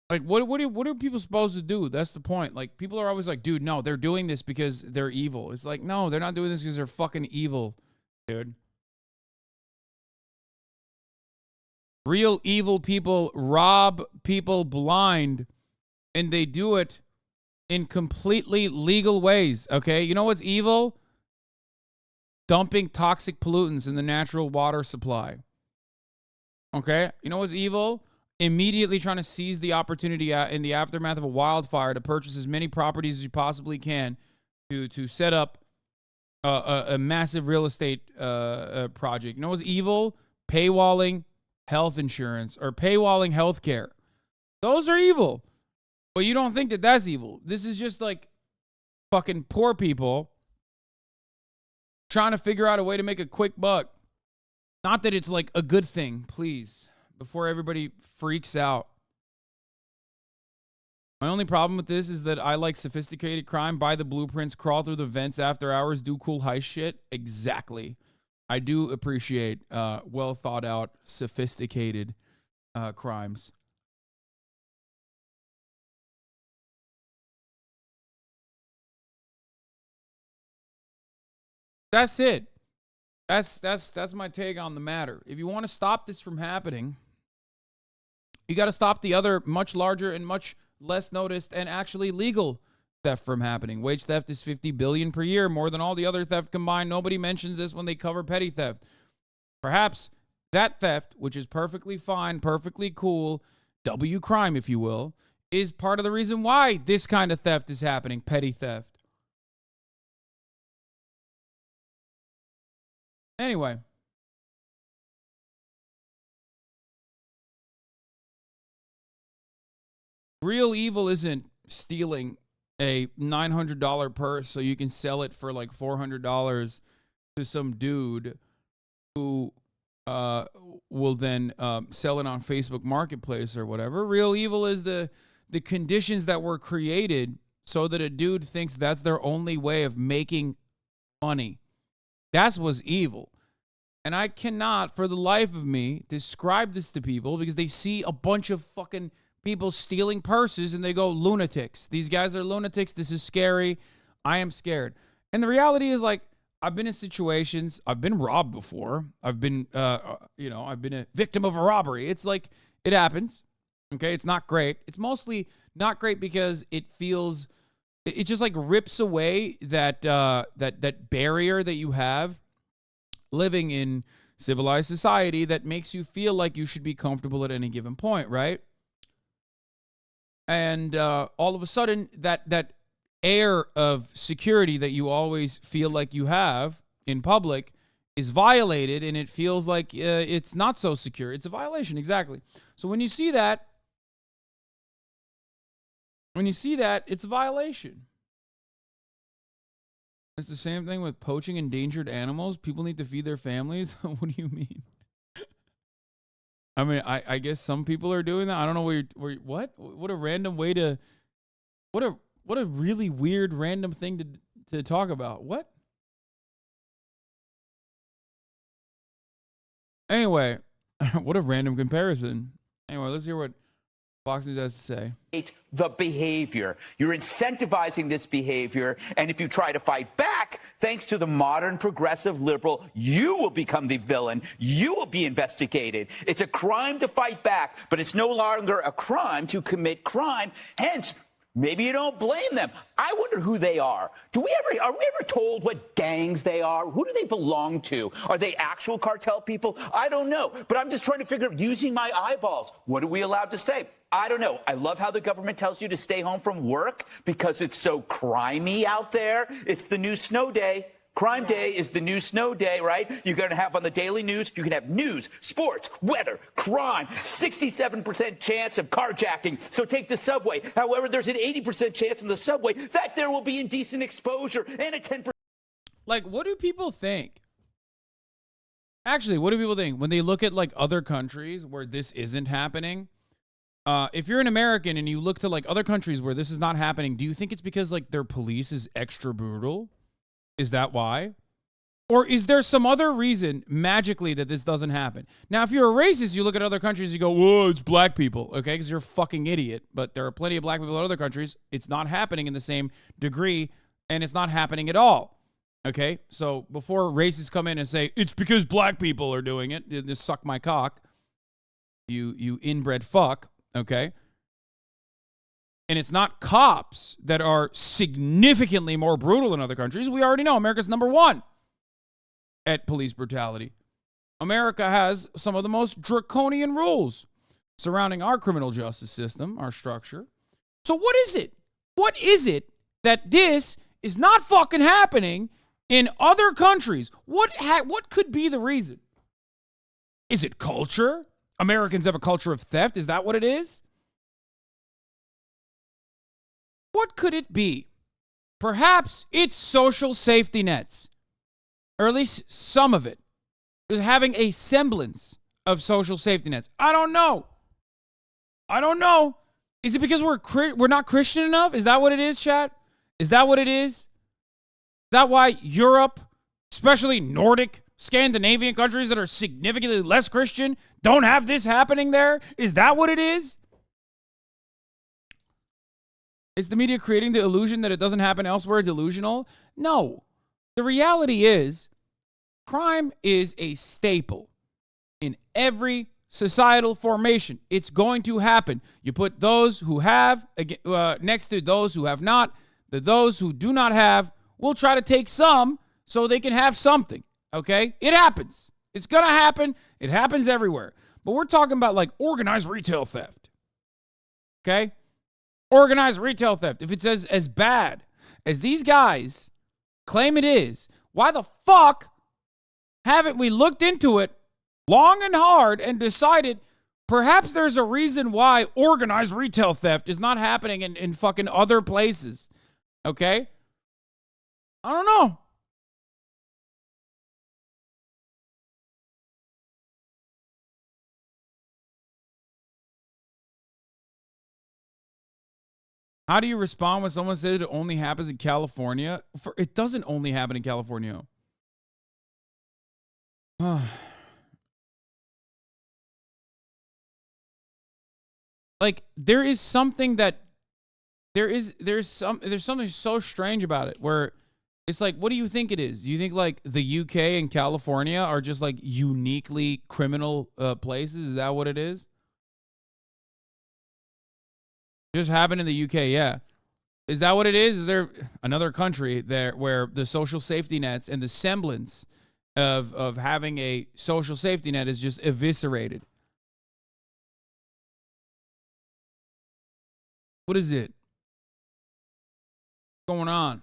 Speaker 4: Like, what are people supposed to do? That's the point. Like, people are always like, dude, no, they're doing this because they're evil. It's like, no, they're not doing this because they're fucking evil, dude. Real evil people rob people blind, and they do it in completely legal ways, okay? You know what's evil? Dumping toxic pollutants in the natural water supply. Okay? You know what's evil? immediately trying to seize the opportunity in the aftermath of a wildfire to purchase as many properties as you possibly can to set up a massive real estate project. You know what's evil? Paywalling health insurance or paywalling healthcare. Those are evil. But you don't think that that's evil. This is just like fucking poor people trying to figure out a way to make a quick buck. Not that it's like a good thing, please, before everybody freaks out. My only problem with this is that I like sophisticated crime, buy the blueprints, crawl through the vents after hours, do cool heist shit. Exactly. I do appreciate well thought out, sophisticated crimes. That's it. That's my take on the matter. If you want to stop this from happening, you got to stop the other much larger and much less noticed and actually legal theft from happening. Wage theft is $50 billion per year, more than all the other theft combined. Nobody mentions this when they cover petty theft. Perhaps that theft, which is perfectly fine, perfectly cool, W crime, if you will, is part of the reason why this kind of theft is happening, petty theft. Anyway. Real evil isn't stealing a $900 purse so you can sell it for like $400 to some dude who will then sell it on Facebook Marketplace or whatever. Real evil is the conditions that were created so that a dude thinks that's their only way of making money. That's what's evil. And I cannot, for the life of me, describe this to people because they see a bunch of fucking people stealing purses and they go, lunatics. These guys are lunatics. This is scary. I am scared. And the reality is, like, I've been in situations. I've been robbed before. I've been, I've been a victim of a robbery. It's like, it happens. Okay, it's not great. It's mostly not great because it feels, it just like rips away that barrier that you have living in civilized society that makes you feel like you should be comfortable at any given point, right? And all of a sudden, that air of security that you always feel like you have in public is violated, and it feels like it's not so secure. It's a violation, exactly. So when you see that, it's a violation. It's the same thing with poaching endangered animals. People need to feed their families. What do you mean? I mean, I guess some people are doing that. I don't know what? What a random way to, what a really weird random thing to talk about. What? Anyway, what a random comparison. Anyway, let's hear what Fox News has to say.
Speaker 21: The behavior. You're incentivizing this behavior, and if you try to fight back, thanks to the modern progressive liberal, you will become the villain. You will be investigated. It's a crime to fight back, but it's no longer a crime to commit crime. Hence, maybe you don't blame them. I wonder who they are. Are we ever told what gangs they are? Who do they belong to? Are they actual cartel people? I don't know. But I'm just trying to figure out, using my eyeballs, what are we allowed to say? I don't know. I love how the government tells you to stay home from work because it's so crimey out there. It's the new snow day. Crime day is the new snow day, right? You're going to have on the daily news, you can have news, sports, weather, crime, 67% chance of carjacking. So take the subway. However, there's an 80% chance in the subway that there will be indecent exposure and a 10%.
Speaker 4: Like, what do people think? Actually, what do people think when they look at like other countries where this isn't happening? If you're an American and you look to like other countries where this is not happening, do you think it's because like their police is extra brutal? Is that why? Or is there some other reason magically that this doesn't happen? Now, if you're a racist, you look at other countries, you go, whoa, it's black people, okay? Because you're a fucking idiot. But there are plenty of black people in other countries. It's not happening in the same degree, and it's not happening at all, okay? So before racists come in and say, it's because black people are doing it, just suck my cock, you inbred fuck, okay? And it's not cops that are significantly more brutal in other countries. We already know America's number one at police brutality. America has some of the most draconian rules. surrounding our criminal justice system, our structure. So what is it? What is it that this is not fucking happening in other countries? What could be the reason? Is it culture? Americans have a culture of theft. Is that what it is? What could it be? Perhaps it's social safety nets, or at least some of it is having a semblance of social safety nets. I don't know. Is it because we're not Christian enough? Is that what it is, chat? Is that what it is? Is that why Europe, especially Nordic, Scandinavian countries that are significantly less Christian, don't have this happening there? Is that what it is? Is the media creating the illusion that it doesn't happen elsewhere delusional? No. The reality is, crime is a staple in every societal formation. It's going to happen. You put those who have next to those who have not. Those who do not have will try to take some so they can have something. Okay? It happens. It's going to happen. It happens everywhere. But we're talking about like organized retail theft. Okay? Organized retail theft. If it's as bad as these guys claim it is, why the fuck haven't we looked into it long and hard and decided perhaps there's a reason why organized retail theft is not happening in fucking other places? Okay? I don't know. How do you respond when someone says it only happens in California? It doesn't only happen in California. Like there is something that there's something so strange about it where it's like, what do you think it is? Do you think like the UK and California are just like uniquely criminal places? Is that what it is? Just happened in the UK, yeah. Is that what it is? Is there another country there where the social safety nets and the semblance of having a social safety net is just eviscerated? What is it? What's going on?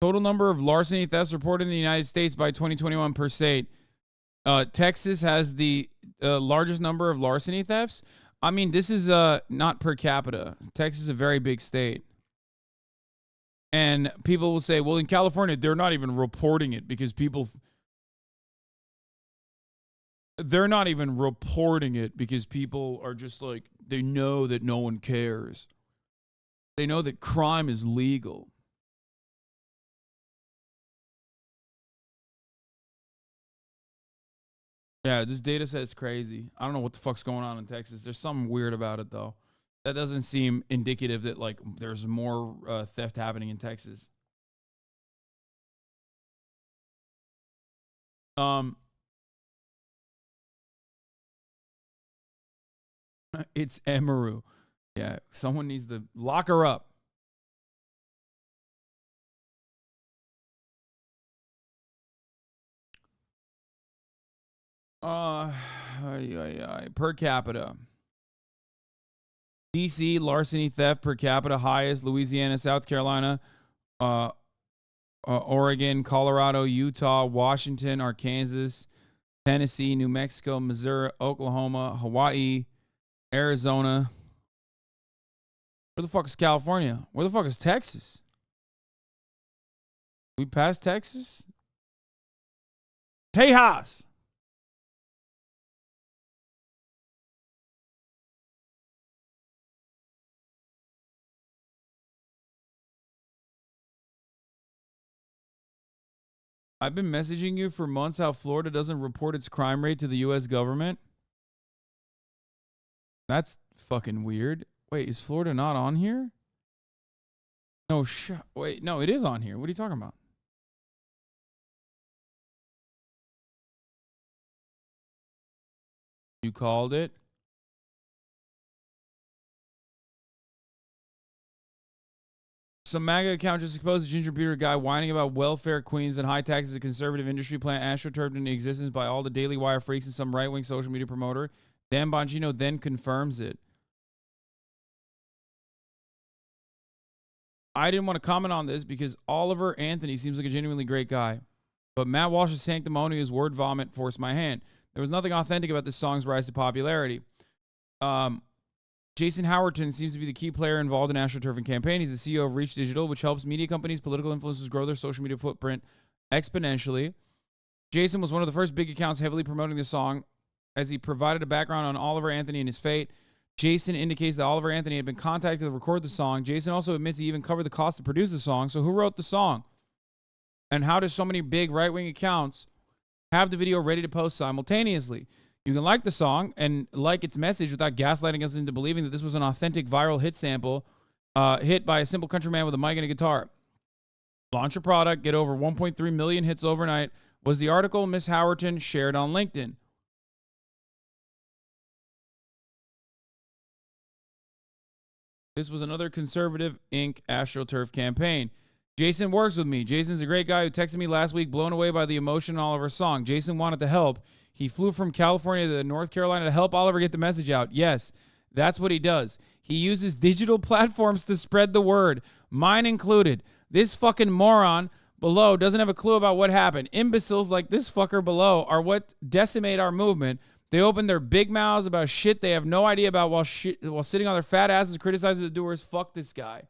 Speaker 4: Total number of larceny thefts reported in the United States by 2021 per state. Texas has the largest number of larceny thefts. I mean, this is not per capita. Texas is a very big state. And people will say, well, in California, they're not even reporting it because they're not even reporting it because people are just like, they know that no one cares. They know that crime is legal. Yeah, this data set is crazy. I don't know what the fuck's going on in Texas. There's something weird about it, though. That doesn't seem indicative that, like, there's more theft happening in Texas. It's Emaru. Yeah, someone needs to lock her up. Per capita. DC larceny theft per capita highest. Louisiana, South Carolina, Oregon, Colorado, Utah, Washington, Arkansas, Tennessee, New Mexico, Missouri, Oklahoma, Hawaii, Arizona. Where the fuck is California? Where the fuck is Texas? We passed Texas? Tejas. I've been messaging you for months how Florida doesn't report its crime rate to the U.S. government. That's fucking weird. Wait, is Florida not on here? No, wait, no, it is on here. What are you talking about? You called it? Some MAGA account just exposed a Ginger Peter guy whining about welfare queens and high taxes, a conservative industry plant astroturfed into existence by all the Daily Wire freaks and some right-wing social media promoter. Dan Bongino then confirms it. I didn't want to comment on this because Oliver Anthony seems like a genuinely great guy. But Matt Walsh's sanctimonious word vomit forced my hand. There was nothing authentic about this song's rise to popularity. Jason Howerton seems to be the key player involved in astroturfing campaign. He's the CEO of Reach Digital, which helps media companies, political influencers grow their social media footprint exponentially. Jason was one of the first big accounts heavily promoting the song as he provided a background on Oliver Anthony and his fate. Jason indicates that Oliver Anthony had been contacted to record the song. Jason also admits he even covered the cost to produce the song. So who wrote the song? And how does so many big right-wing accounts have the video ready to post simultaneously? You can like the song and like its message without gaslighting us into believing that this was an authentic viral hit sample hit by a simple country man with a mic and a guitar. Launch a product, get over 1.3 million hits overnight, was the article Miss Howerton shared on LinkedIn. This was another conservative Inc. AstroTurf campaign. Jason works with me. Jason's a great guy who texted me last week, blown away by the emotion in Oliver's song. Jason wanted to help. He flew from California to North Carolina to help Oliver get the message out. Yes, that's what he does. He uses digital platforms to spread the word, mine included. This fucking moron below doesn't have a clue about what happened. Imbeciles like this fucker below are what decimate our movement. They open their big mouths about shit they have no idea about while sitting on their fat asses criticizing the doers. Fuck this guy.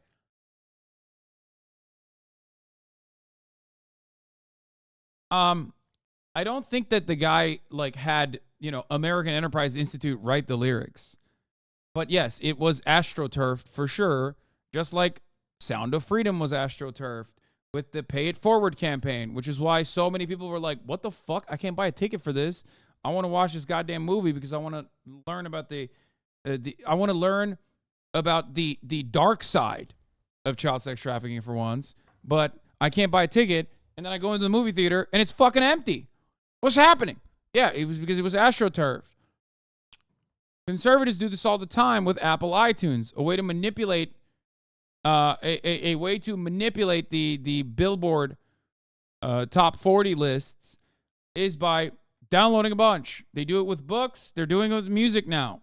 Speaker 4: I don't think that the guy had, American Enterprise Institute write the lyrics. But yes, it was astroturfed for sure, just like Sound of Freedom was astroturfed with the Pay It Forward campaign, which is why so many people were like, what the fuck? I can't buy a ticket for this. I want to watch this goddamn movie because I want to learn about the dark side of child sex trafficking for once, but I can't buy a ticket, and then I go into the movie theater and it's fucking empty. What's happening? Yeah, it was because it was astroturfed. Conservatives do this all the time with Apple iTunes, a way to manipulate a way to manipulate the Billboard top 40 lists is by downloading a bunch. They do it with books. They're doing it with music now.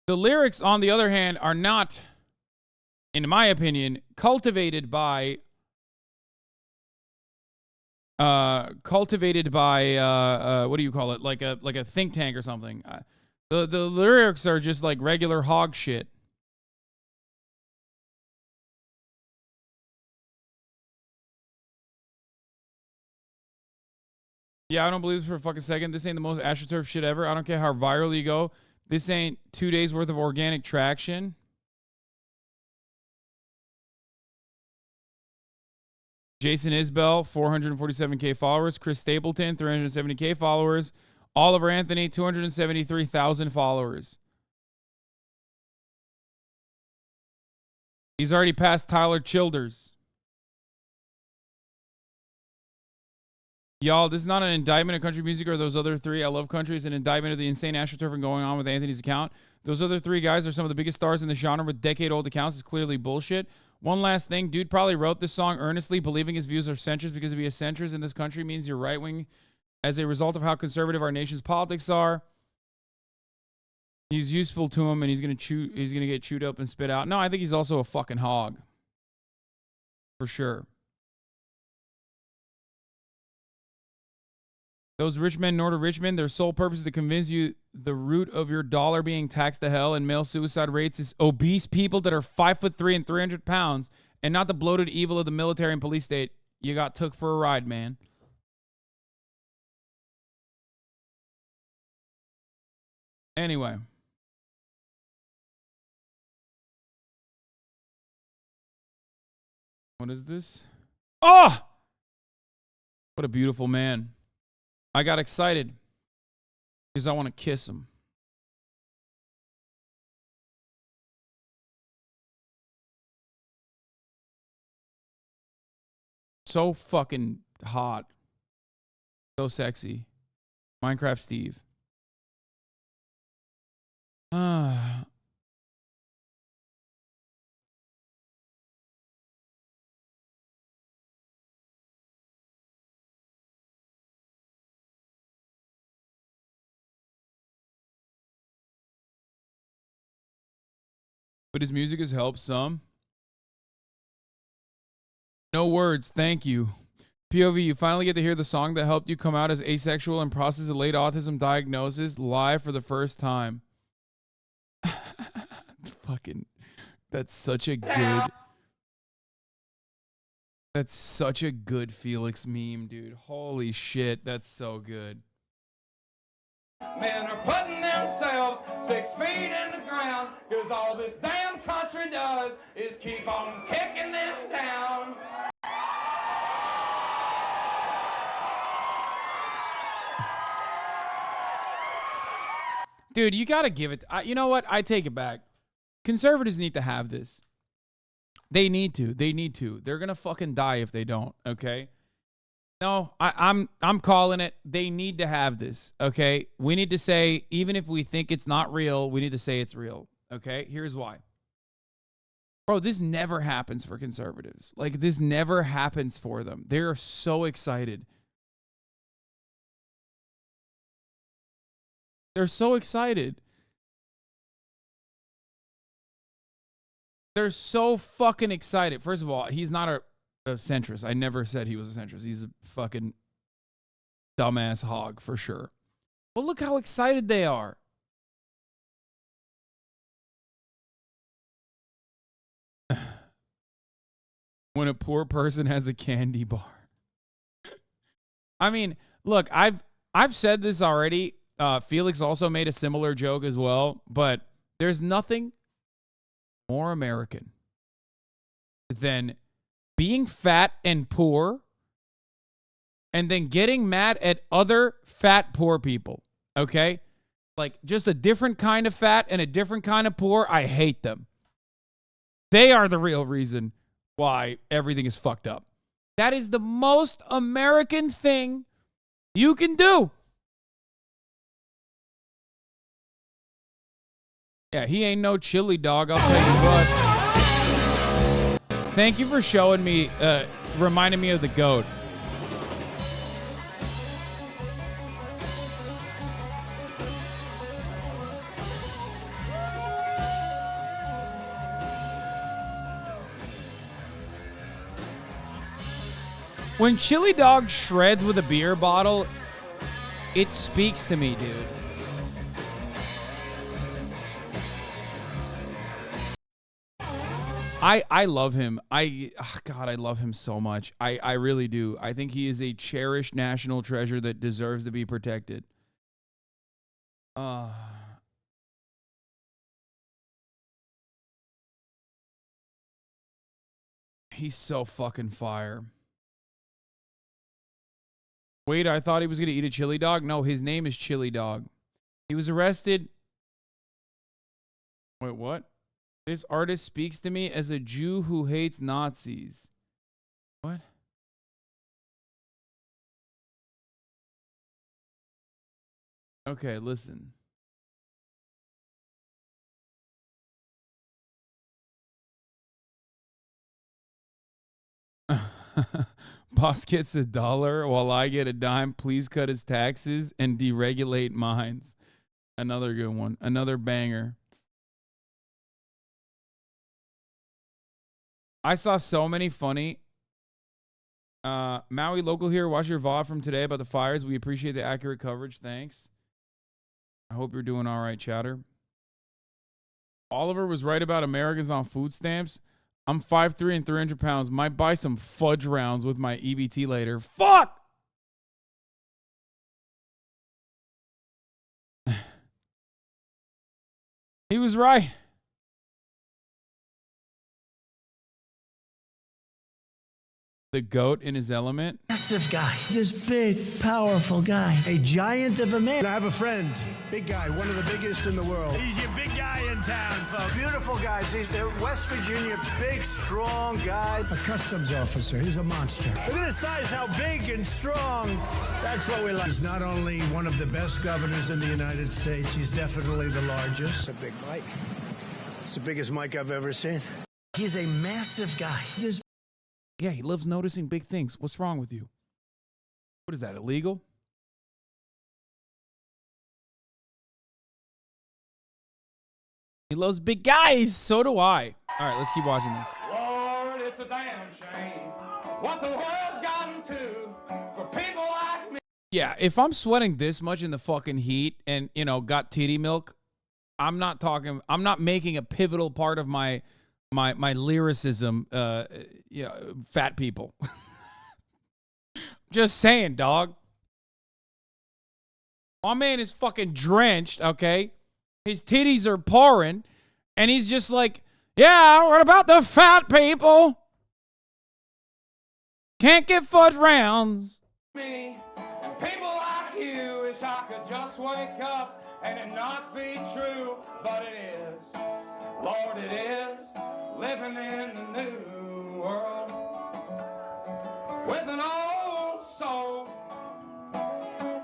Speaker 4: The lyrics, on the other hand, are not, in my opinion, cultivated by what do you call it? Like a think tank or something. The lyrics are just like regular hog shit. Yeah, I don't believe this for a fucking second. This ain't the most astroturf shit ever. I don't care how viral you go. This ain't 2 days worth of organic traction. Jason Isbell, 447K followers. Chris Stapleton, 370K followers. Oliver Anthony, 273,000 followers. He's already passed Tyler Childers. Y'all, this is not an indictment of country music or those other three. I love country. It's an indictment of the insane astroturfing going on with Anthony's account. Those other three guys are some of the biggest stars in the genre with decade-old accounts. It's clearly bullshit. One last thing. Dude probably wrote this song earnestly, believing his views are centrist because to be a centrist in this country means you're right-wing as a result of how conservative our nation's politics are. He's useful to him, and he's gonna get chewed up and spit out. No, I think he's also a fucking hog. For sure. Those rich men north of Richmond, their sole purpose is to convince you the root of your dollar being taxed to hell and male suicide rates is obese people that are 5'3" and 300 pounds and not the bloated evil of the military and police state. You got took for a ride, man. Anyway. What is this? Oh! What a beautiful man. I got excited because I want to kiss him. So fucking hot. So sexy. Minecraft Steve. But his music has helped some. No words, thank you. POV, you finally get to hear the song that helped you come out as asexual and process a late autism diagnosis live for the first time. Fucking, that's such a good Felix meme, dude. Holy shit, that's so good.
Speaker 7: Men are putting themselves 6 feet in the ground, cause all this damn country does is keep on kicking them down.
Speaker 4: Dude, you gotta give it. You know what? I take it back. Conservatives need to have this. They need to. They need to. They're gonna fucking die if they don't. Okay. No, I'm calling it. They need to have this. Okay. We need to say, even if we think it's not real, we need to say it's real. Okay. Here's why. Bro, this never happens for conservatives. Like, this never happens for them. They're so excited. They're so excited. They're so fucking excited. First of all, he's not a centrist. I never said he was a centrist. He's a fucking dumbass hog for sure. But look how excited they are. When a poor person has a candy bar. I mean, look, I've said this already. Felix also made a similar joke as well, but there's nothing more American than being fat and poor and then getting mad at other fat poor people. Okay? Like, just a different kind of fat and a different kind of poor. I hate them. They are the real reason why everything is fucked up. That is the most American thing you can do. Yeah, he ain't no chili dog, I'll tell you what. Thank you for showing me, reminding me of the goat. When Chili Dog shreds with a beer bottle, it speaks to me, dude. I love him. God, I love him so much. I really do. I think he is a cherished national treasure that deserves to be protected. He's so fucking fire. Wait, I thought he was going to eat a chili dog? No, his name is Chili Dog. He was arrested. Wait, what? This artist speaks to me as a Jew who hates Nazis. What? Okay, listen. Boss gets $1 while I get a dime. Please cut his taxes and deregulate mines. Another good one. Another banger. I saw so many funny. Maui local here. Watch your VOD from today about the fires. We appreciate the accurate coverage. Thanks. I hope you're doing all right, chatter. Oliver was right about Americans on food stamps. I'm 5'3" and 300 pounds. Might buy some fudge rounds with my EBT later. Fuck! He was right. the goat in his element.
Speaker 3: Massive guy. This big, powerful guy. A giant of a man. I have a friend. Big guy. One of the biggest in the world. He's your big guy in town, folks. Beautiful guys. They're West Virginia. Big, strong guy. A customs officer. He's a monster. Look at his size. How big and strong. That's what we like. He's not only one of the best governors in the United States, he's definitely the largest. It's a big mic. It's the biggest mic I've ever seen. He's a massive guy. This
Speaker 4: Yeah, he loves noticing big things. What's wrong with you? What is that, illegal? He loves big guys. So do I. All right, let's keep watching this.
Speaker 7: Lord, it's a damn shame what the world's gotten to for people like me.
Speaker 4: Yeah, if I'm sweating this much in the fucking heat and, you know, got titty milk, I'm not making a pivotal part of my lyricism, you know, fat people. Just saying, dog. My man is fucking drenched, okay? His titties are pouring, and he's just like, yeah, what about the fat people? Can't get foot rounds.
Speaker 7: Me and people like you wish I could just wake up and it not be true, but it is. Lord, it is. Living in the new world with an old soul.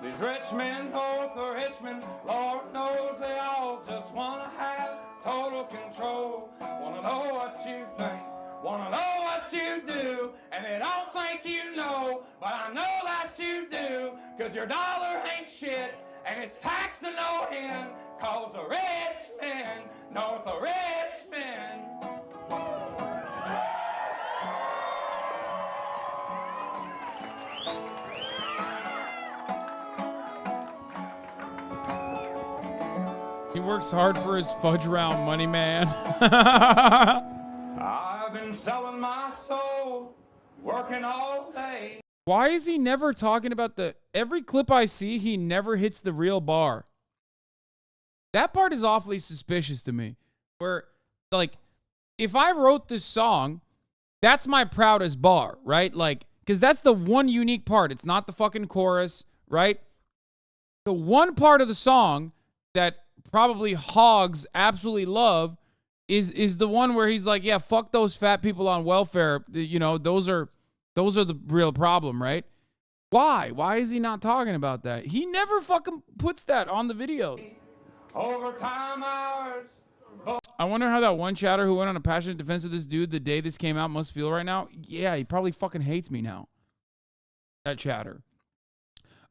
Speaker 7: These rich men know the rich men, Lord knows they all just want to have total control. Want to know what you think, want to know what you do, and they don't think you know, but I know that you do, because your dollar ain't shit, and it's taxed to no end, cause the rich men know the rich men.
Speaker 4: He works hard for his fudge round money, man.
Speaker 7: I've been selling my soul, working all day.
Speaker 4: Why is he never talking about every clip I see, he never hits the real bar? That part is awfully suspicious to me. Where, like, if I wrote this song, that's my proudest bar, right? Like, because that's the one unique part. It's not the fucking chorus, right? The one part of the song that probably hogs absolutely love is the one where he's like, yeah, fuck those fat people on welfare. You know, those are the real problem, right? Why is he not talking about that? He never fucking puts that on the videos.
Speaker 7: Overtime hours.
Speaker 4: I wonder how that one chatter who went on a passionate defense of this dude the day this came out must feel right now. Yeah, he probably fucking hates me now. That chatter.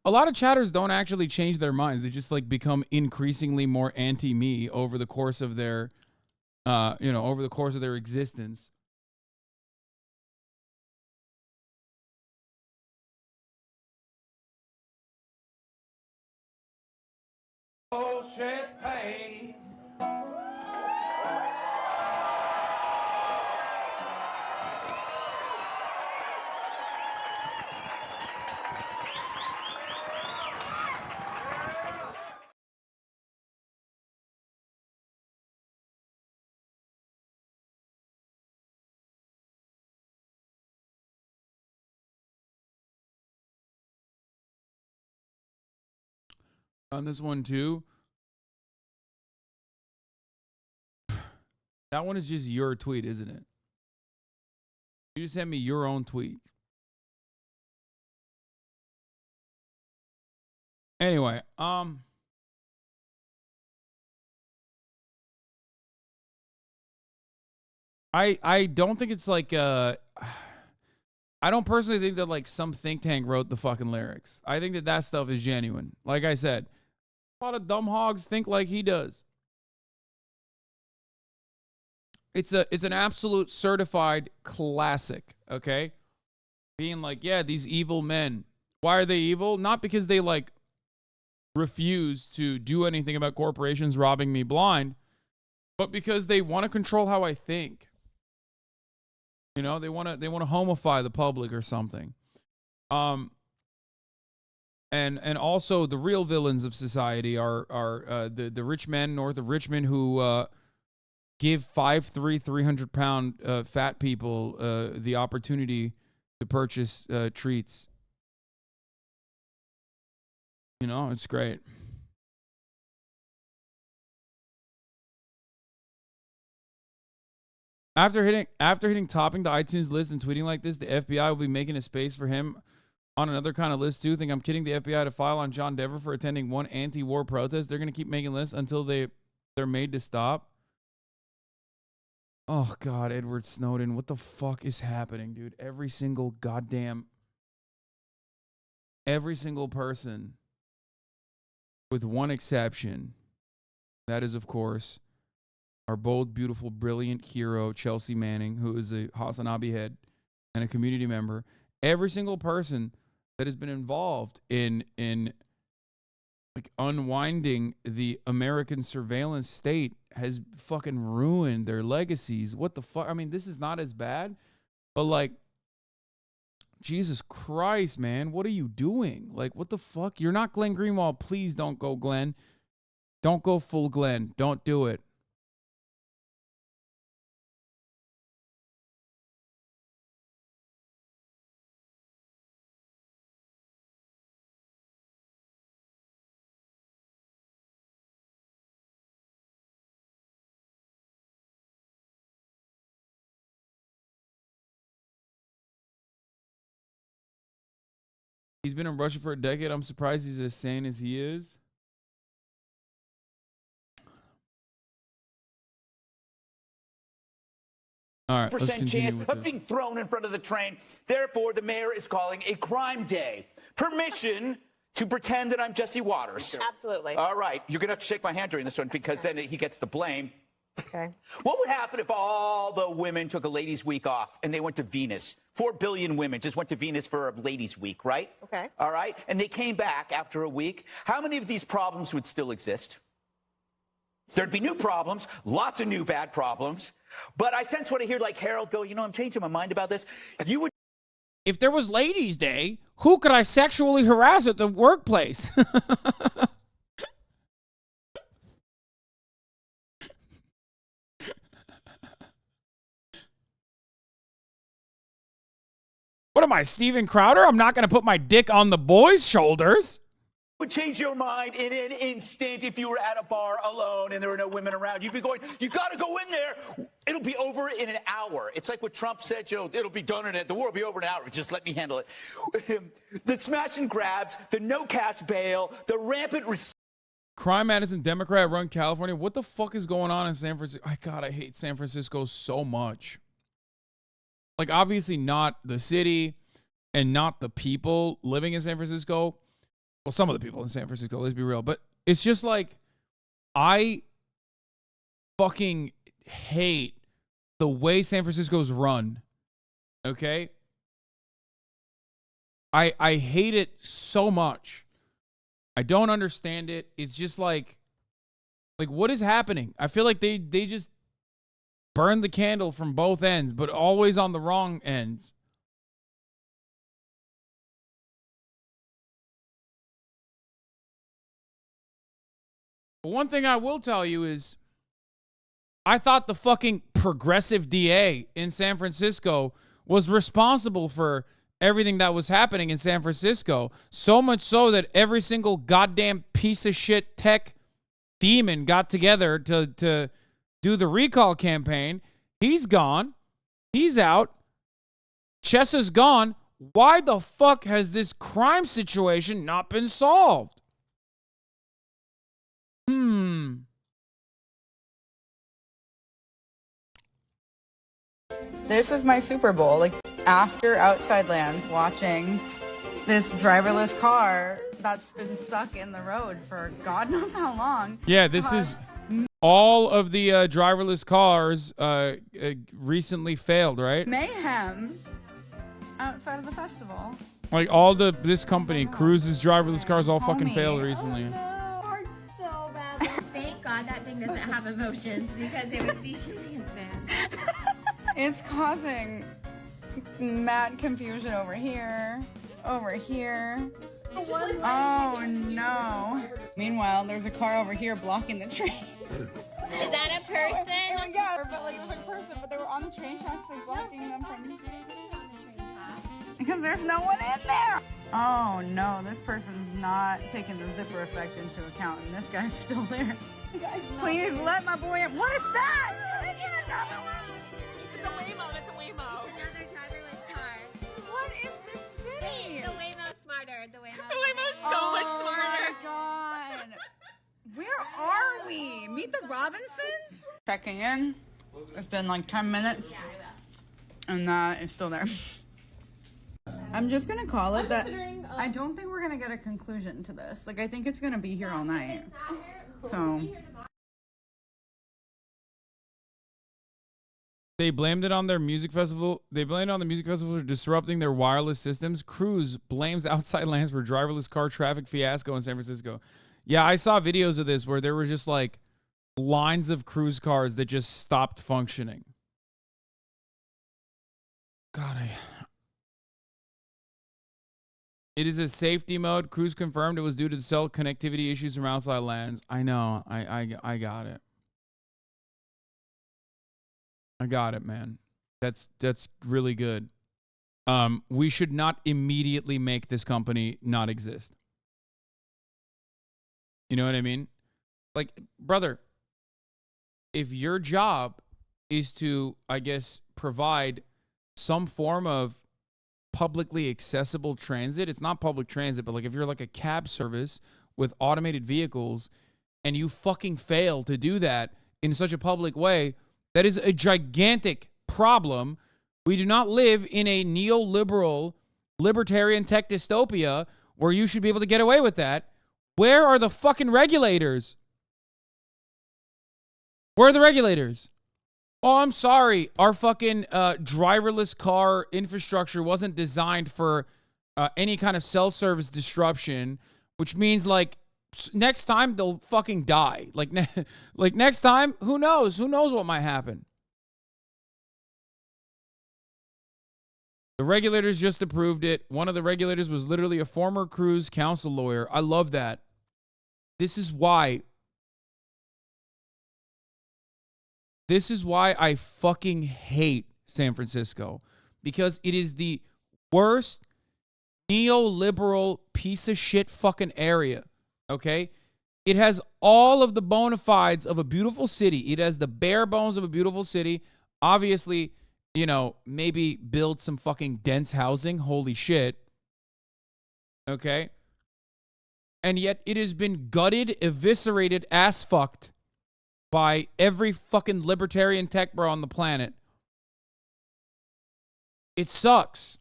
Speaker 4: A lot of chatters don't actually change their minds. They just like become increasingly more anti-me over the course of their, over the course of their existence.
Speaker 7: Bullshit pay.
Speaker 4: On this one too. That one is just your tweet, isn't it? You just sent me your own tweet. Anyway, I don't think it's like I don't personally think that like some think tank wrote the fucking lyrics. I think that stuff is genuine. Like I said, a lot of dumb hogs think like he does. It's an absolute certified classic, okay? Being like, yeah, these evil men. Why are they evil? Not because they like refuse to do anything about corporations robbing me blind, but because they want to control how I think. You know, they want to homify the public or something. And also the real villains of society are the rich men north of Richmond who give 300-pound fat people the opportunity to purchase treats. You know, it's great. After hitting topping the iTunes list and tweeting like this, the FBI will be making a space for him on another kind of list too. Think I'm kidding? The FBI to file on John Dever for attending one anti-war protest. They're gonna keep making lists until they're made to stop. Oh God, Edward Snowden, what the fuck is happening, dude? Every single person, with one exception, that is of course our bold, beautiful, brilliant hero, Chelsea Manning, who is a HasanAbi head and a community member. Every single person that has been involved in like unwinding the American surveillance state has fucking ruined their legacies. What the fuck? I mean, this is not as bad, but like, Jesus Christ, man, what are you doing? Like, what the fuck? You're not Glenn Greenwald. Please don't go Glenn. Don't go full Glenn. Don't do it. He's been in Russia for a decade. I'm surprised he's as sane as he is. All right, let's continue
Speaker 21: chance
Speaker 4: with
Speaker 21: of being thrown in front of the train. Therefore, the mayor is calling a crime day. Permission to pretend that I'm Jesse Waters.
Speaker 14: Absolutely.
Speaker 21: All right. You're going to have to shake my hand during this one because then he gets the blame.
Speaker 14: Okay.
Speaker 21: What would happen if all the women took a ladies' week off and they went to Venus? 4 billion women just went to Venus for a ladies' week, right?
Speaker 14: Okay.
Speaker 21: All right. And they came back after a week. How many of these problems would still exist? There'd be new problems, lots of new bad problems. But I sense when I hear like Harold go, you know, I'm changing my mind about this. You would.
Speaker 4: If there was Ladies' Day, who could I sexually harass at the workplace? What am I, Steven Crowder? I'm not going to put my dick on the boys' shoulders.
Speaker 21: Would change your mind in an instant if you were at a bar alone and there were no women around. You'd be going, you got to go in there. It'll be over in an hour. It's like what Trump said, you know, it'll be done in it. The war will be over in an hour. Just let me handle it. The smash and grabs, the no cash bail, the rampant.
Speaker 4: Crime Madison Democrat run California. What the fuck is going on in San Francisco? God, I hate San Francisco so much. Like, obviously not the city and not the people living in San Francisco. Well, some of the people in San Francisco, let's be real. But it's just like, I fucking hate the way San Francisco's run. Okay? I hate it so much. I don't understand it. It's just like what is happening? I feel like they just burn the candle from both ends, but always on the wrong ends. But one thing I will tell you is I thought the fucking progressive DA in San Francisco was responsible for everything that was happening in San Francisco. So much so that every single goddamn piece of shit tech demon got together to do the recall campaign. He's gone. He's out. Chessa's gone. Why the fuck has this crime situation not been solved?
Speaker 8: This is my Super Bowl, like after Outside Lands, watching this driverless car that's been stuck in the road for God knows how long.
Speaker 4: Yeah, this is all of the driverless cars recently failed, right?
Speaker 8: Mayhem outside of the festival.
Speaker 4: Like all this company, Cruise's driverless cars all fucking failed recently.
Speaker 9: So bad. Thank God that thing doesn't have emotions because it would be shenanigans.
Speaker 8: It's causing mad confusion over here. Oh no. Meanwhile, there's a car over here blocking the train.
Speaker 9: Is that a person?
Speaker 8: Yeah, but like it was a person, but they were on the train tracks, like blocking them from. because there's no one in there. Oh no, this person's not taking the zipper effect into account, and this guy's still there. Please let my boy in. What is that? Get another one.
Speaker 9: It's a Waymo. It's a Waymo. It's another driverless car.
Speaker 8: What is this city?
Speaker 9: The Waymo's smarter. The Waymo's
Speaker 8: so much smarter. Oh my god. Where are we? Meet the Robinsons? Checking in. It's been like 10 minutes. And it's still there. I'm just gonna call it that. I don't think we're gonna get a conclusion to this. Like, I think it's gonna be here all night. So.
Speaker 4: They blamed it on their music festival. They blamed it on the music festival for disrupting their wireless systems. Cruise blames outside lands for driverless car traffic fiasco in San Francisco. Yeah, I saw videos of this where there were just like lines of cruise cars that just stopped functioning. God, it is a safety mode. Cruise confirmed it was due to the cell connectivity issues from outside lands. I know. I got it. I got it, man. That's really good. We should not immediately make this company not exist. You know what I mean? Like, brother, if your job is to, I guess, provide some form of publicly accessible transit, it's not public transit, but like if you're like a cab service with automated vehicles and you fucking fail to do that in such a public way, that is a gigantic problem. We do not live in a neoliberal, libertarian tech dystopia where you should be able to get away with that. Where are the fucking regulators? Where are the regulators? Oh, I'm sorry. Our fucking driverless car infrastructure wasn't designed for any kind of cell service disruption, which means like next time they'll fucking die. Like next time, who knows? Who knows what might happen? The regulators just approved it. One of the regulators was literally a former Cruise counsel lawyer. I love that. This is why I fucking hate San Francisco, because it is the worst neoliberal piece of shit fucking area. Okay? It has all of the bona fides of a beautiful city. It has the bare bones of a beautiful city. Obviously, you know, maybe build some fucking dense housing. Holy shit. Okay? And yet it has been gutted, eviscerated, ass fucked by every fucking libertarian tech bro on the planet. It sucks.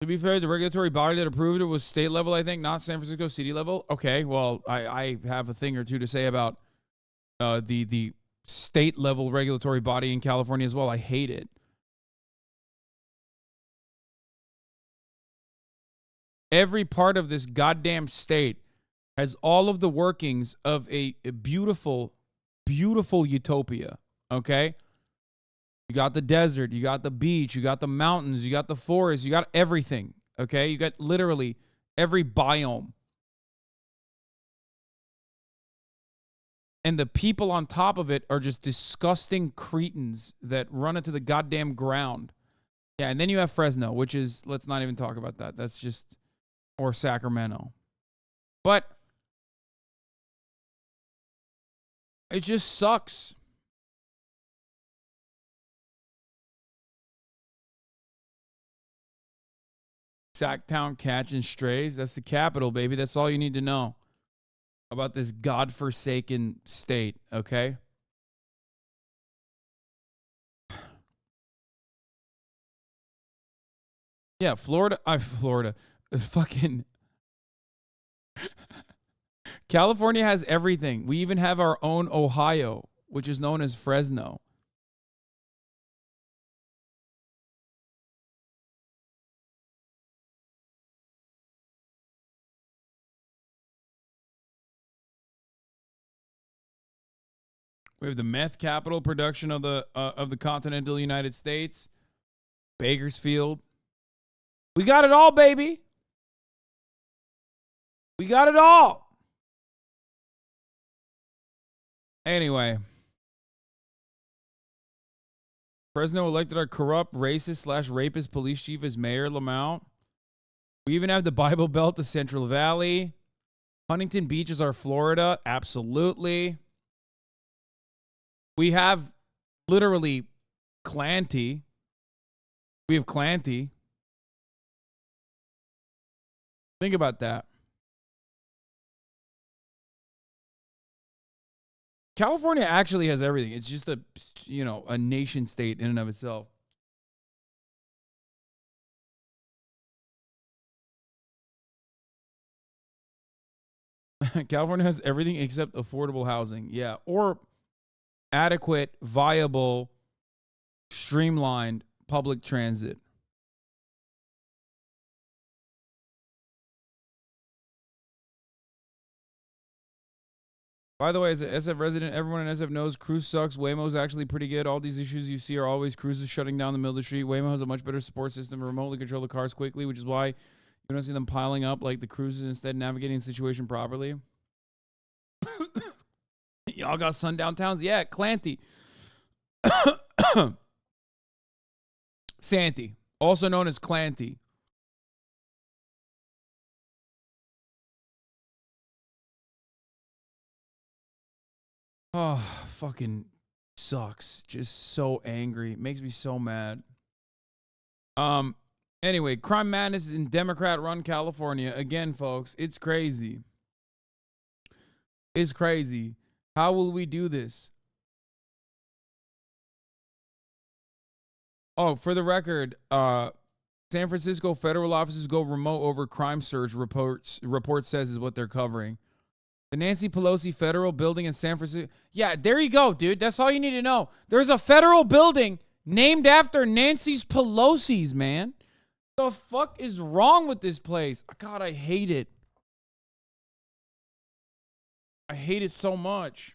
Speaker 4: To be fair, the regulatory body that approved it was state level, I think, not San Francisco city level. Okay, well, I have a thing or two to say about the state level regulatory body in California as well. I hate it. Every part of this goddamn state has all of the workings of a beautiful, beautiful utopia, okay? You got the desert, you got the beach, you got the mountains, you got the forest, you got everything, okay? You got literally every biome. And the people on top of it are just disgusting cretins that run into the goddamn ground. Yeah, and then you have Fresno, which is, let's not even talk about that. That's just, or Sacramento. But it just sucks. Sacktown catching strays. That's the capital, baby. That's all you need to know about this godforsaken state, okay? Yeah, Florida. Fucking California has everything. We even have our own Ohio, which is known as Fresno. We have the meth capital production of the continental United States, Bakersfield. We got it all, baby. We got it all. Anyway, Fresno elected our corrupt, racist / rapist police chief as mayor, Lamount. We even have the Bible Belt, the Central Valley. Huntington Beach is our Florida. Absolutely. We have literally Clanty. We have Clanty. Think about that. California actually has everything. It's just a, a nation state in and of itself. California has everything except affordable housing. Yeah. Or adequate, viable, streamlined public transit. By the way, as an SF resident, everyone in SF knows Cruise sucks. Waymo's actually pretty good. All these issues you see are always cruises shutting down the middle of the street. Waymo has a much better support system to remotely control the cars quickly, which is why you don't see them piling up like the cruises, instead navigating the situation properly. Y'all got sundown towns? Yeah, Clanty. Santee, also known as Clanty. Oh, fucking sucks. Just so angry. Makes me so mad. Anyway, crime madness in Democrat-run California. Again, folks, it's crazy. It's crazy. How will we do this? Oh, for the record, San Francisco federal offices go remote over crime surge, report says is what they're covering. The Nancy Pelosi federal building in San Francisco. Yeah, there you go, dude. That's all you need to know. There's a federal building named after Nancy's Pelosi's, man. The fuck is wrong with this place? God, I hate it. I hate it so much.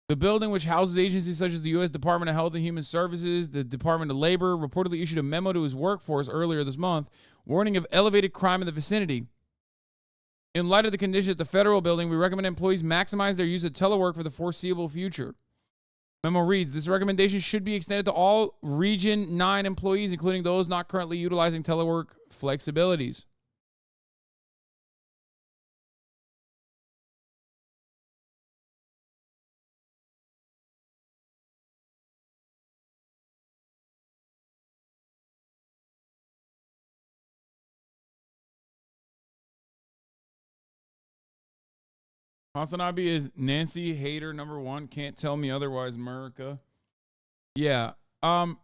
Speaker 4: The building, which houses agencies such as the U.S. Department of Health and Human Services, the Department of Labor, reportedly issued a memo to his workforce earlier this month, warning of elevated crime in the vicinity. In light of the condition at the federal building, we recommend employees maximize their use of telework for the foreseeable future. Memo reads, this recommendation should be extended to all Region 9 employees, including those not currently utilizing telework flexibilities. HasanAbi is Nancy hater number 1. Can't tell me otherwise, America. Yeah. Bro,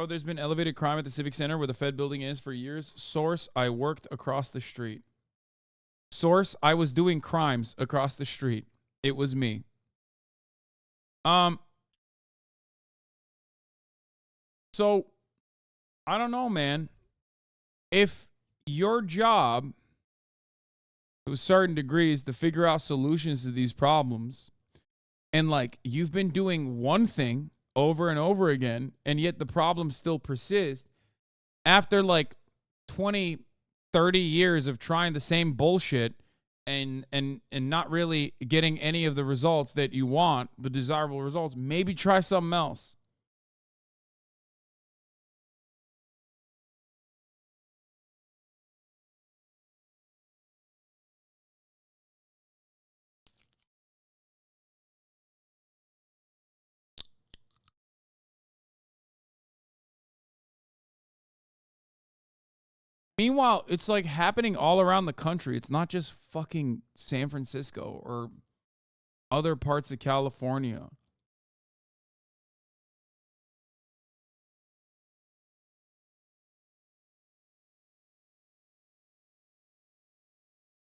Speaker 4: there's been elevated crime at the Civic Center where the Fed building is for years. Source, I worked across the street. Source, I was doing crimes across the street. It was me. So, I don't know, man. If your job to a certain degree is to figure out solutions to these problems, and like you've been doing one thing over and over again, and yet the problems still persist after like 20, 30 years of trying the same bullshit and not really getting any of the results that you want, the desirable results, maybe try something else. Meanwhile, it's like happening all around the country. It's not just fucking San Francisco or other parts of California.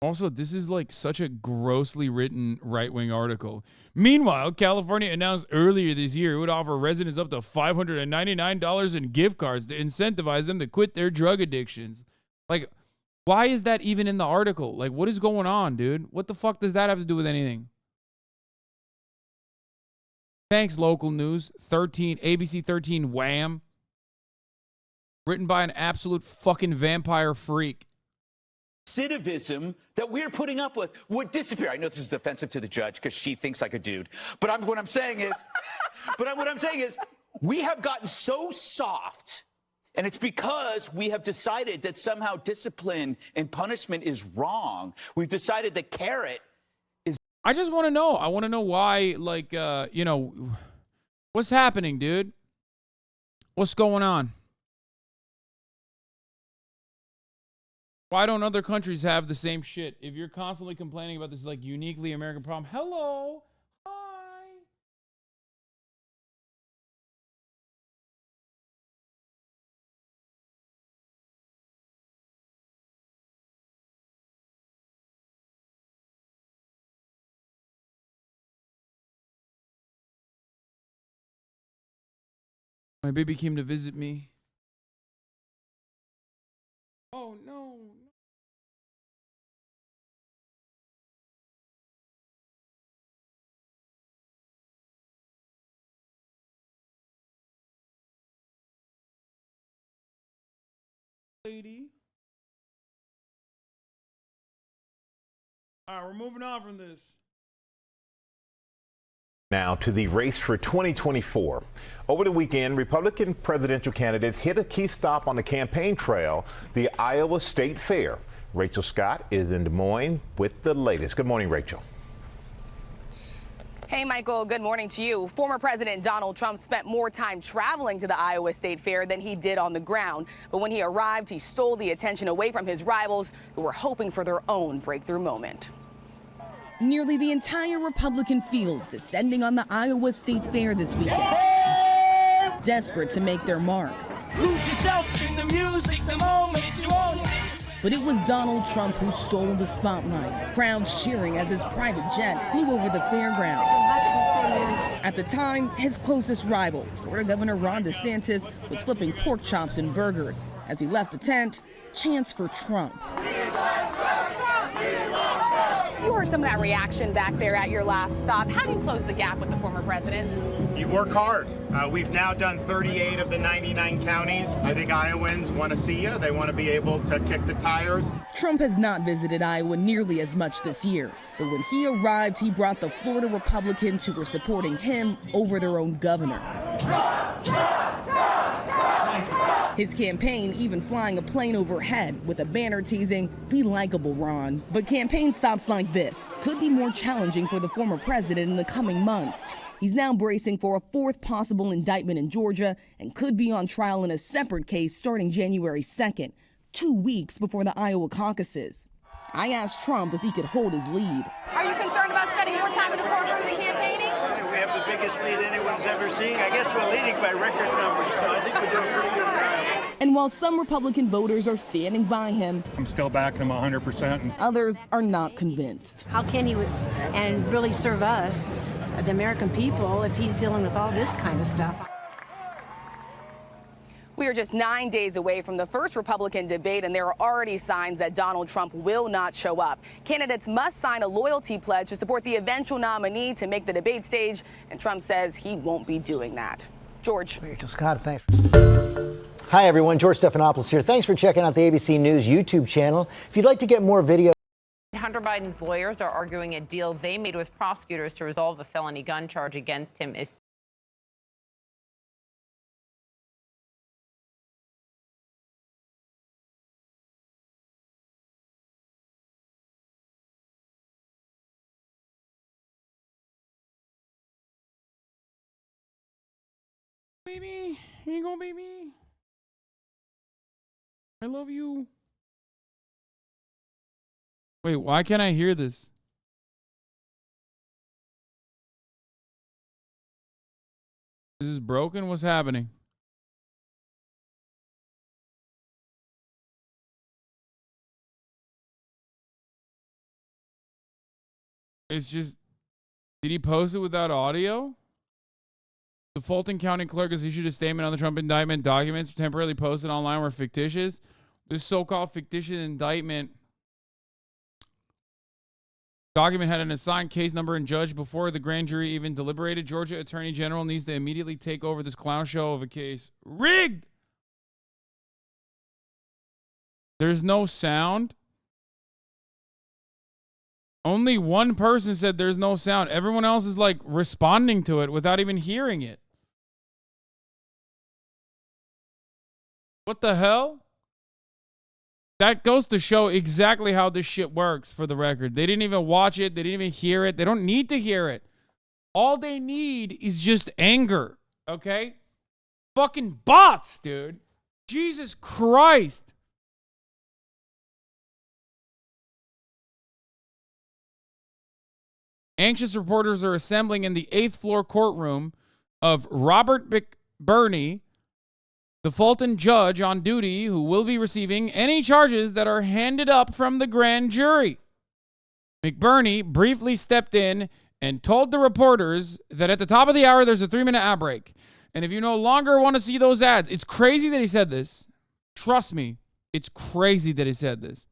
Speaker 4: Also, this is like such a grossly written right-wing article. Meanwhile, California announced earlier this year it would offer residents up to $599 in gift cards to incentivize them to quit their drug addictions. Like, why is that even in the article? Like, what is going on, dude? What the fuck does that have to do with anything? Thanks, local news. ABC 13 Wham. Written by an absolute fucking vampire freak.
Speaker 21: recidivism that we're putting up with would disappear. I know this is offensive to the judge because she thinks like a dude, but what I'm saying is, we have gotten so soft, and it's because we have decided that somehow discipline and punishment is wrong. We've decided that carrot is.
Speaker 4: I just want to know. I want to know why, like, you know, what's happening, dude? What's going on? Why don't other countries have the same shit? If you're constantly complaining about this, like, uniquely American problem, hello, hi. My baby came to visit me. Oh, no. Lady. All right, we're moving on from this.
Speaker 10: Now to the race for 2024. Over the weekend, Republican presidential candidates hit a key stop on the campaign trail, the Iowa State Fair. Rachel Scott is in Des Moines with the latest. Good morning, Rachel.
Speaker 13: Hey, Michael, good morning to you. Former President Donald Trump spent more time traveling to the Iowa State Fair than he did on the ground. But when he arrived, he stole the attention away from his rivals who were hoping for their own breakthrough moment.
Speaker 22: Nearly the entire Republican field descending on the Iowa State Fair this weekend, desperate to make their mark.
Speaker 7: Lose yourself in the music the moment you own it.
Speaker 22: But it was Donald Trump who stole the spotlight, crowds cheering as his private jet flew over the fairgrounds. At the time, his closest rival, Florida Governor Ron DeSantis, was flipping pork chops and burgers. As he left the tent, chants for Trump.
Speaker 13: You heard some of that reaction back there at your last stop. How do you close the gap with the former president?
Speaker 23: You work hard. We've now done 38 of the 99 counties. I think Iowans want to see you. They want to be able to kick the tires.
Speaker 22: Trump has not visited Iowa nearly as much this year. But when he arrived, he brought the Florida Republicans who were supporting him over their own governor. His campaign even flying a plane overhead with a banner teasing, "Be likable, Ron." But campaign stops like this could be more challenging for the former president in the coming months. He's now bracing for a fourth possible indictment in Georgia and could be on trial in a separate case starting January 2nd, 2 weeks before the Iowa caucuses. I asked Trump if he could hold his lead.
Speaker 13: Are you concerned about spending more time in the courtroom than campaigning?
Speaker 24: We have the biggest lead anyone's ever seen. I guess we're leading by record numbers, so I think we're doing a pretty good job.
Speaker 22: And while some Republican voters are standing by him,
Speaker 26: I'm still backing him 100%.
Speaker 22: Others are not convinced.
Speaker 27: How can he and really serve us, the American people, if he's dealing with all this kind of stuff?
Speaker 13: We are just 9 days away from the first Republican debate, and there are already signs that Donald Trump will not show up. Candidates must sign a loyalty pledge to support the eventual nominee to make the debate stage, and Trump says he won't be doing that. George.
Speaker 28: Rachel Scott, thanks. Hi, everyone. George Stephanopoulos here. Thanks for checking out the ABC News YouTube channel. If you'd like to get more video.
Speaker 29: Hunter Biden's lawyers are arguing a deal they made with prosecutors to resolve a felony gun charge against him is
Speaker 4: Baby, here you go, baby. I love you. Wait, why can't I hear this? Is this broken? What's happening? It's just, did he post it without audio? The Fulton County clerk has issued a statement on the Trump indictment. Documents temporarily posted online were fictitious. This so-called fictitious indictment document had an assigned case number and judge before the grand jury even deliberated. Georgia Attorney General needs to immediately take over this clown show of a case. Rigged! There's no sound. Only one person said there's no sound. Everyone else is like responding to it without even hearing it. What the hell? That goes to show exactly how this shit works, for the record. They didn't even watch it. They didn't even hear it. They don't need to hear it. All they need is just anger, okay? Fucking bots, dude. Jesus Christ. Anxious reporters are assembling in the 8th floor courtroom of Robert McBurney, the Fulton judge on duty who will be receiving any charges that are handed up from the grand jury. McBurney briefly stepped in and told the reporters that at the top of the hour, there's a 3-minute ad break. And if you no longer want to see those ads, it's crazy that he said this. Trust me, it's crazy that he said this.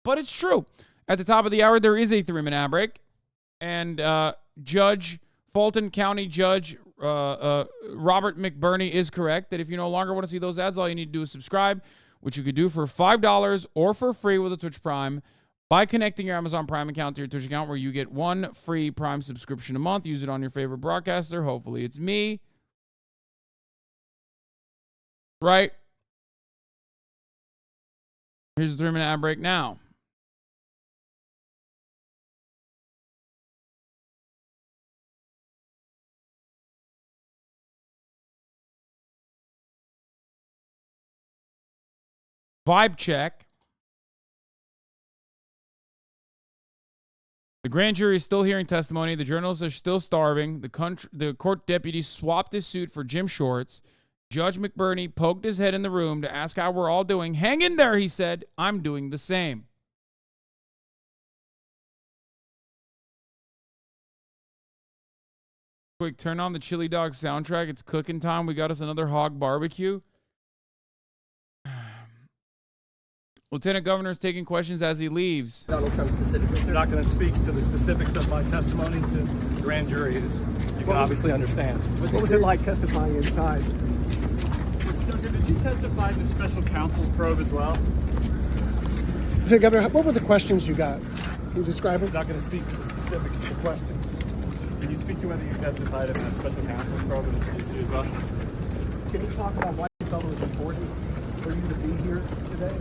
Speaker 4: But it's true. At the top of the hour, there is a 3-minute ad break. And Fulton County Judge Robert McBurney is correct that if you no longer want to see those ads, all you need to do is subscribe, which you could do for $5 or for free with a Twitch Prime by connecting your Amazon Prime account to your Twitch account, where you get 1 free Prime subscription a month. Use it on your favorite broadcaster. Hopefully it's me. Right? Here's the 3-minute ad break now. Vibe check. The grand jury is still hearing testimony. The journalists are still starving. The court deputy swapped his suit for gym shorts. Judge McBurney poked his head in the room to ask how we're all doing. Hang in there, he said. I'm doing the same. Quick, turn on the Chili Dog soundtrack. It's cooking time. We got us another hog barbecue. Lieutenant Governor is taking questions as he leaves.
Speaker 26: Donald Trump specifically. They're not going to speak to the specifics of my testimony to the grand jury, as you can obviously understand.
Speaker 1: What was it like testifying inside?
Speaker 26: Duncan, did you testify in the special counsel's probe as well?
Speaker 1: Lieutenant Governor, what were the questions you got? Can you describe them?
Speaker 26: I'm not going to speak to the specifics of the questions. Can you speak to whether you testified in the special counsel's probe in the DC as well?
Speaker 1: Can you talk about why you felt it was important for you to be here today?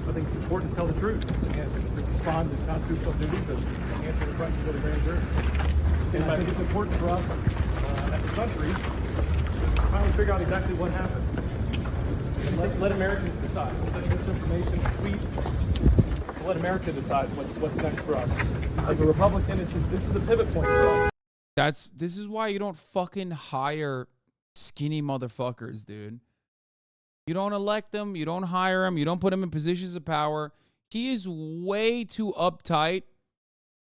Speaker 26: I think it's important to tell the truth and to respond to constitutional duties and answer the questions of the grand jury. And I think it's important for us as a country to finally figure out exactly what happened. And let Americans decide. Let misinformation, tweets, let America decide what's next for us. As a Republican, this is a pivot point for us.
Speaker 4: This is why you don't fucking hire skinny motherfuckers, dude. You don't elect them. You don't hire them. You don't put them in positions of power. He is way too uptight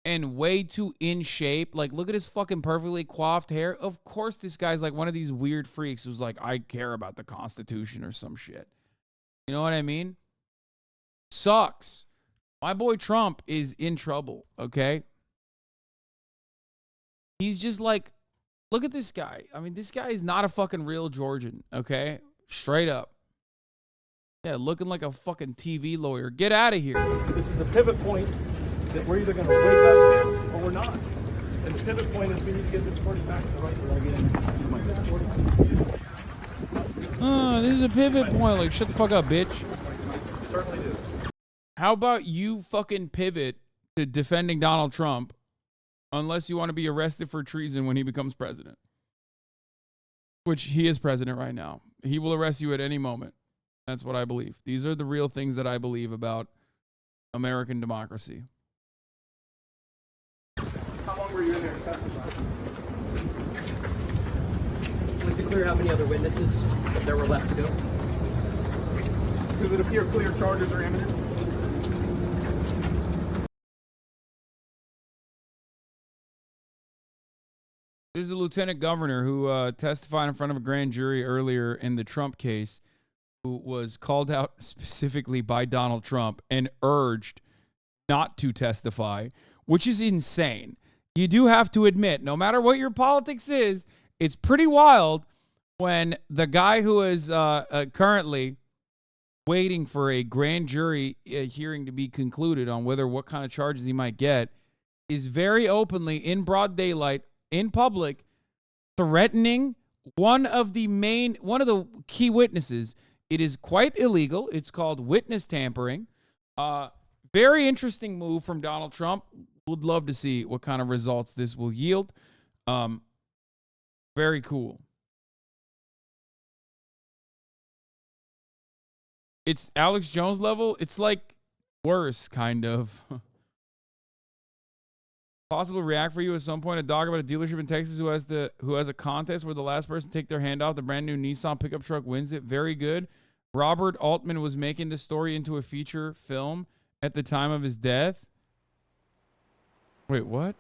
Speaker 4: and way too in shape. Like, look at his fucking perfectly coiffed hair. Of course, this guy's like one of these weird freaks who's like, I care about the Constitution or some shit. You know what I mean? Sucks. My boy Trump is in trouble, okay? He's just like, look at this guy. I mean, this guy is not a fucking real Georgian, okay? Straight up. Yeah, looking like a fucking TV lawyer. Get out of here.
Speaker 26: This is a pivot point that we're either going to wake up to or we're not. And the pivot point is we need to get this party back to the right direction.
Speaker 4: Oh, this is a pivot point. Like, shut the fuck up, bitch.
Speaker 26: Certainly do.
Speaker 4: How about you fucking pivot to defending Donald Trump unless you want to be arrested for treason when he becomes president? Which he is president right now. He will arrest you at any moment. That's what I believe. These are the real things that I believe about American democracy.
Speaker 1: How long were you in there to testify?
Speaker 2: Was it clear how many other witnesses there were left to go?
Speaker 26: Does it appear clear charges are imminent?
Speaker 4: This is the lieutenant governor who testified in front of a grand jury earlier in the Trump case, who was called out specifically by Donald Trump and urged not to testify, which is insane. You do have to admit, no matter what your politics is, it's pretty wild when the guy who is currently waiting for a grand jury hearing to be concluded on what kind of charges he might get, is very openly, in broad daylight, in public, threatening one of the key witnesses. It is quite illegal. It's called witness tampering. Very interesting move from Donald Trump. Would love to see what kind of results this will yield. Very cool. It's Alex Jones level. It's like worse, kind of. Possible react for you at some point. A dog about a dealership in Texas who has a contest where the last person to take their hand off the brand new Nissan pickup truck wins it. Very good. Robert Altman was making this story into a feature film at the time of his death. Wait, what?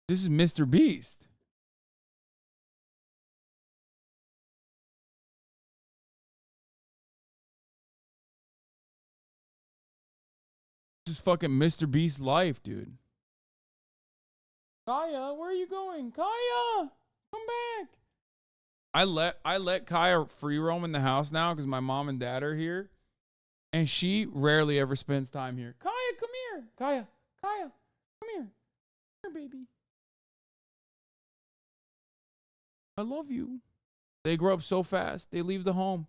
Speaker 4: This is Mr. Beast. This is fucking Mr. Beast's life, dude. Kaya, where are you going? Kaya, come back. I let Kaya free roam in the house now because my mom and dad are here, and she rarely ever spends time here. Kaya, come here. Kaya, come here. Come here, baby. I love you. They grow up so fast. They leave the home.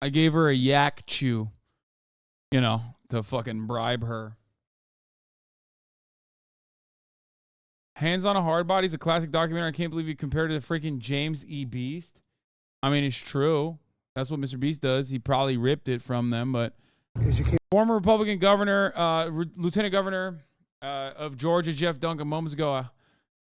Speaker 4: I gave her a yak chew, to fucking bribe her. Hands on a Hard Body is a classic documentary. I can't believe you compared it to freaking James E. Beast. I mean, it's true. That's what Mr. Beast does. He probably ripped it from them, but former Republican governor, Lieutenant Governor of Georgia, Jeff Duncan, moments ago,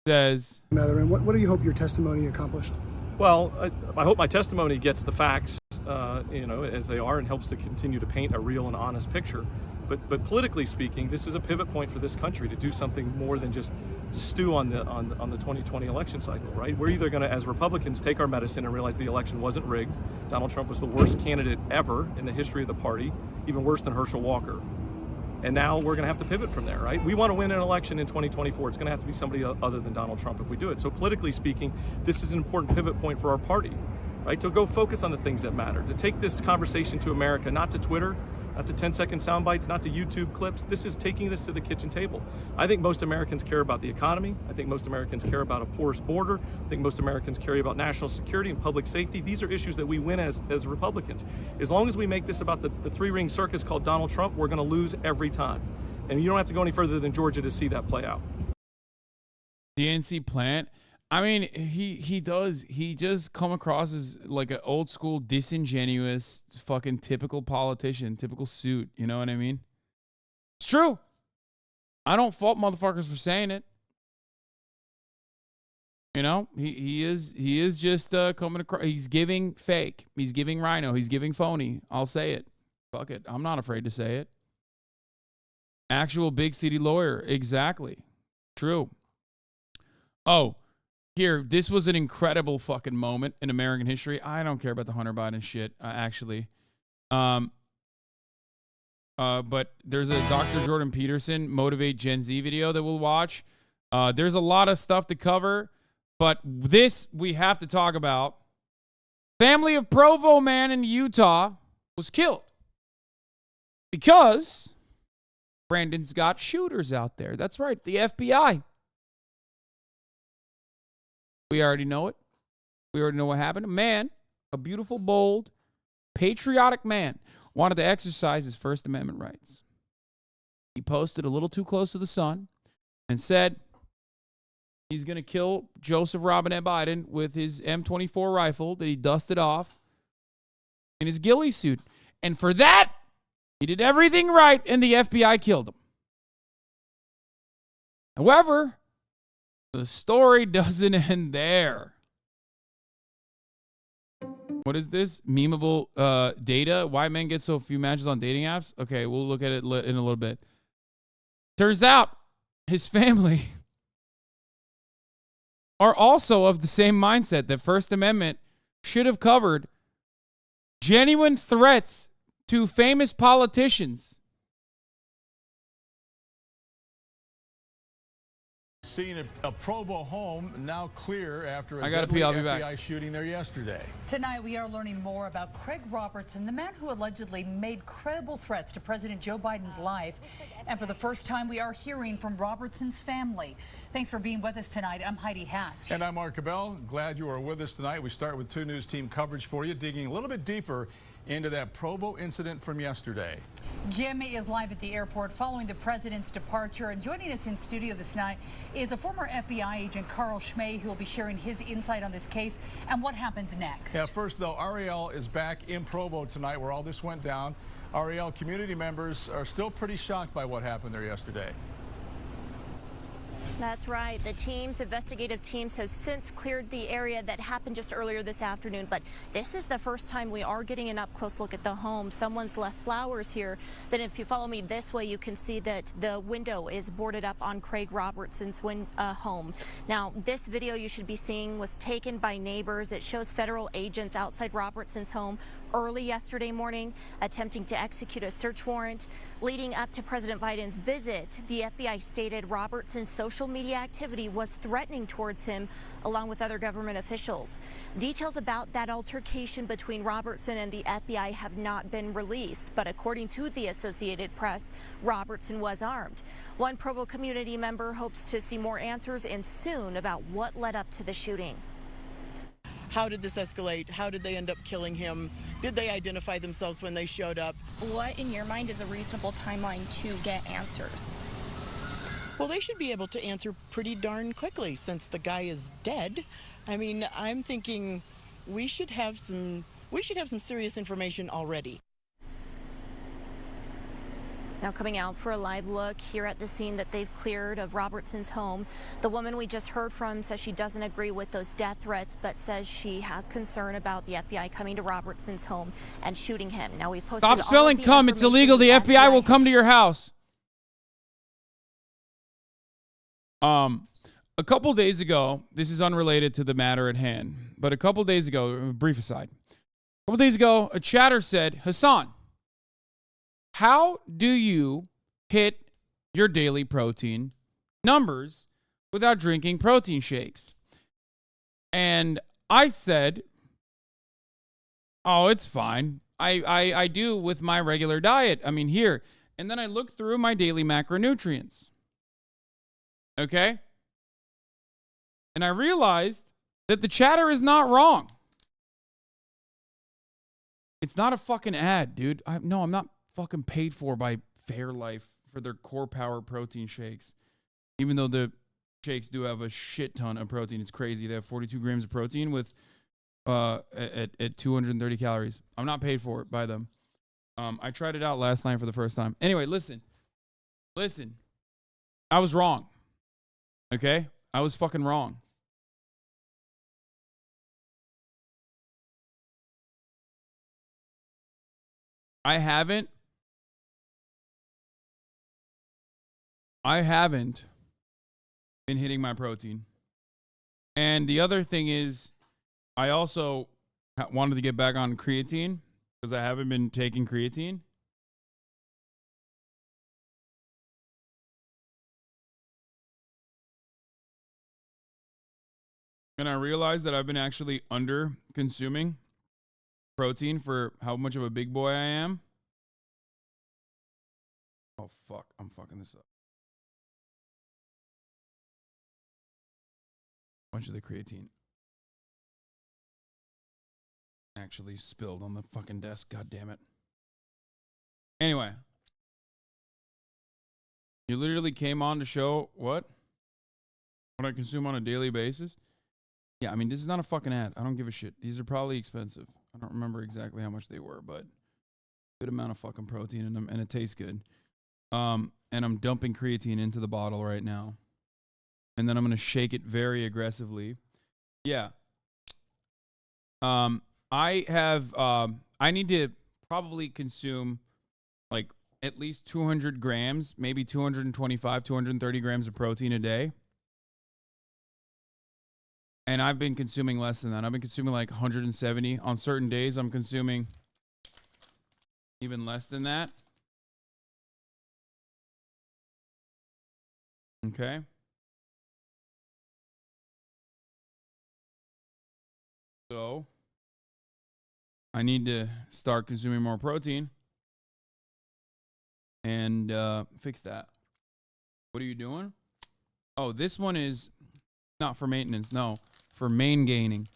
Speaker 4: says,
Speaker 5: What do you hope your testimony accomplished?
Speaker 26: Well, I hope my testimony gets the facts, as they are, and helps to continue to paint a real and honest picture. But politically speaking, this is a pivot point for this country to do something more than just stew on the 2020 election cycle, right? We're either going to, as Republicans, take our medicine and realize the election wasn't rigged. Donald Trump was the worst candidate ever in the history of the party, even worse than Herschel Walker. And now we're going to have to pivot from there, right? We want to win an election in 2024. It's going to have to be somebody other than Donald Trump if we do it. So politically speaking, this is an important pivot point for our party, right? To go focus on the things that matter, to take this conversation to America, not to Twitter, not to 10-second sound bites, not to YouTube clips. This is taking this to the kitchen table. I think most Americans care about the economy. I think most Americans care about a porous border. I think most Americans care about national security and public safety. These are issues that we win as Republicans. As long as we make this about the three-ring circus called Donald Trump, we're going to lose every time. And you don't have to go any further than Georgia to see that play out.
Speaker 4: DNC plant. I mean, he does. He just come across as like an old school, disingenuous, fucking typical politician, typical suit. You know what I mean? It's true. I don't fault motherfuckers for saying it. He is just coming across. He's giving fake. He's giving rhino. He's giving phony. I'll say it. Fuck it. I'm not afraid to say it. Actual big city lawyer. Exactly. True. Oh. Here, this was an incredible fucking moment in American history. I don't care about the Hunter Biden shit, actually. But there's a Dr. Jordan Peterson Motivate Gen Z video that we'll watch. There's a lot of stuff to cover, but this we have to talk about. Family of Provo man in Utah was killed because Brandon's got shooters out there. That's right, the FBI. We already know it. We already know what happened. A man, a beautiful, bold, patriotic man, wanted to exercise his First Amendment rights. He posted a little too close to the sun and said he's going to kill Joseph Robinette Biden with his M24 rifle that he dusted off in his ghillie suit. And for that, he did everything right, and the FBI killed him. However, the story doesn't end there. What is this? Memeable data. Why men get so few matches on dating apps? Okay, we'll look at it in a little bit. Turns out his family are also of the same mindset that First Amendment should have covered genuine threats to famous politicians.
Speaker 11: Seeing a Provo home now clear after a
Speaker 4: deadly
Speaker 11: FBI shooting there yesterday.
Speaker 12: Tonight, we are learning more about Craig Robertson, the man who allegedly made credible threats to President Joe Biden's life. And for the first time, we are hearing from Robertson's family. Thanks for being with us tonight. I'm Heidi Hatch.
Speaker 11: And I'm Mark Cabell. Glad you are with us tonight. We start with 2 News team coverage for you, digging a little bit deeper into that Provo incident from yesterday.
Speaker 12: Jim is live at the airport following the president's departure. And joining us in studio this night is a former FBI agent, Carl Schmay, who will be sharing his insight on this case and what happens next.
Speaker 11: Yeah, first, though, Ariel is back in Provo tonight where all this went down. Ariel, community members are still pretty shocked by what happened there yesterday.
Speaker 15: That's right. The investigative teams have since cleared the area that happened just earlier this afternoon. But this is the first time we are getting an up-close look at the home. Someone's left flowers here. Then if you follow me this way, you can see that the window is boarded up on Craig Robertson's home. Now, this video you should be seeing was taken by neighbors. It shows federal agents outside Robertson's home early yesterday morning attempting to execute a search warrant. Leading up to President Biden's visit, the FBI stated Robertson's social media activity was threatening towards him along with other government officials. Details about that altercation between Robertson and the FBI have not been released, but according to the Associated Press, Robertson was armed. One Provo community member hopes to see more answers and soon about what led up to the shooting.
Speaker 16: How did this escalate? How did they end up killing him? Did they identify themselves when they showed up?
Speaker 17: What, in your mind, is a reasonable timeline to get answers?
Speaker 16: Well, they should be able to answer pretty darn quickly since the guy is dead. I mean, I'm thinking we should have some serious information already.
Speaker 15: Now coming out for a live look here at the scene that they've cleared of Robertson's home. The woman we just heard from says she doesn't agree with those death threats, but says she has concern about the FBI coming to Robertson's home and shooting him. Now we posted
Speaker 4: Stop spelling come. It's illegal. The FBI will come to your house. A couple days ago, this is unrelated to the matter at hand, but a couple days ago, a brief aside. A couple days ago, a chatter said, Hasan, how do you hit your daily protein numbers without drinking protein shakes? And I said, oh, it's fine. I do with my regular diet. I mean, here. And then I looked through my daily macronutrients. Okay? And I realized that the chatter is not wrong. It's not a fucking ad, dude. I'm not fucking paid for by Fairlife for their Core Power protein shakes. Even though the shakes do have a shit ton of protein. It's crazy. They have 42 grams of protein with at 230 calories. I'm not paid for it by them. I tried it out last night for the first time. Anyway, listen. I was wrong. Okay? I was fucking wrong. I haven't been hitting my protein. And the other thing is, I also wanted to get back on creatine because I haven't been taking creatine. And I realized that I've been actually under consuming protein for how much of a big boy I am. Oh, fuck. I'm fucking this up. Bunch of the creatine actually spilled on the fucking desk. God damn it. Anyway. You literally came on to show what I consume on a daily basis. Yeah, I mean, this is not a fucking ad. I don't give a shit. These are probably expensive. I don't remember exactly how much they were, but good amount of fucking protein in them, and it tastes good. And I'm dumping creatine into the bottle right now. and then I'm going to shake it very aggressively. Yeah. I need to probably consume like at least 200 grams, maybe 225, 230 grams of protein a day. And I've been consuming less than that. I've been consuming like 170. On certain days, I'm consuming even less than that. Okay. So I need to start consuming more protein and fix that. What are you doing? Oh, this one is not for maintenance. No, for main gaining.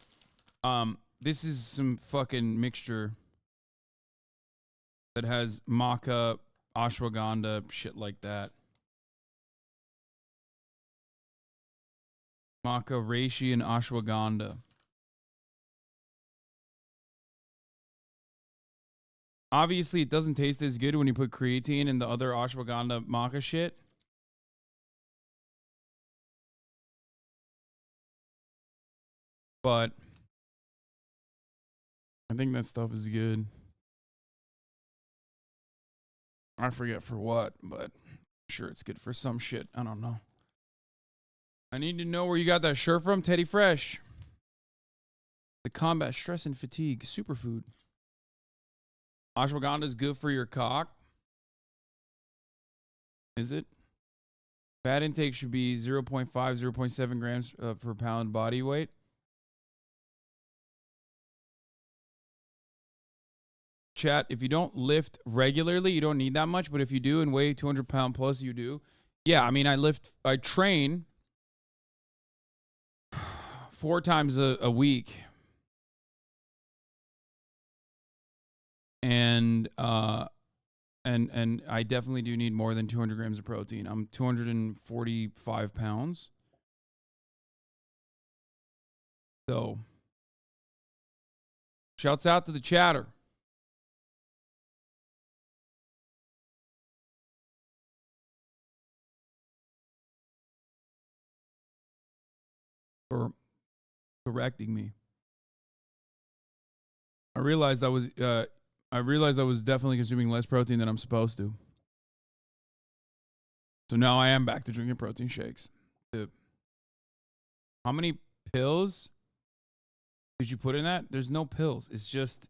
Speaker 4: This is some fucking mixture that has maca, ashwagandha, shit like that. Maca, reishi, and ashwagandha. Obviously, it doesn't taste as good when you put creatine and the other ashwagandha maca shit. But I think that stuff is good. I forget for what, but I'm sure it's good for some shit. I don't know. I need to know where you got that shirt from, Teddy Fresh. The combat stress and fatigue superfood. Ashwagandha is good for your cock. Is it? Fat intake should be 0.5, 0.7 grams per pound body weight. Chat, if you don't lift regularly, you don't need that much. But if you do and weigh 200 pound plus, you do. Yeah, I mean, I train 4 times a week. And I definitely do need more than 200 grams of protein. I'm 245 pounds. So, shouts out to the chatter. For correcting me. I realized I was definitely consuming less protein than I'm supposed to. So now I am back to drinking protein shakes. How many pills did you put in that? There's no pills. It's just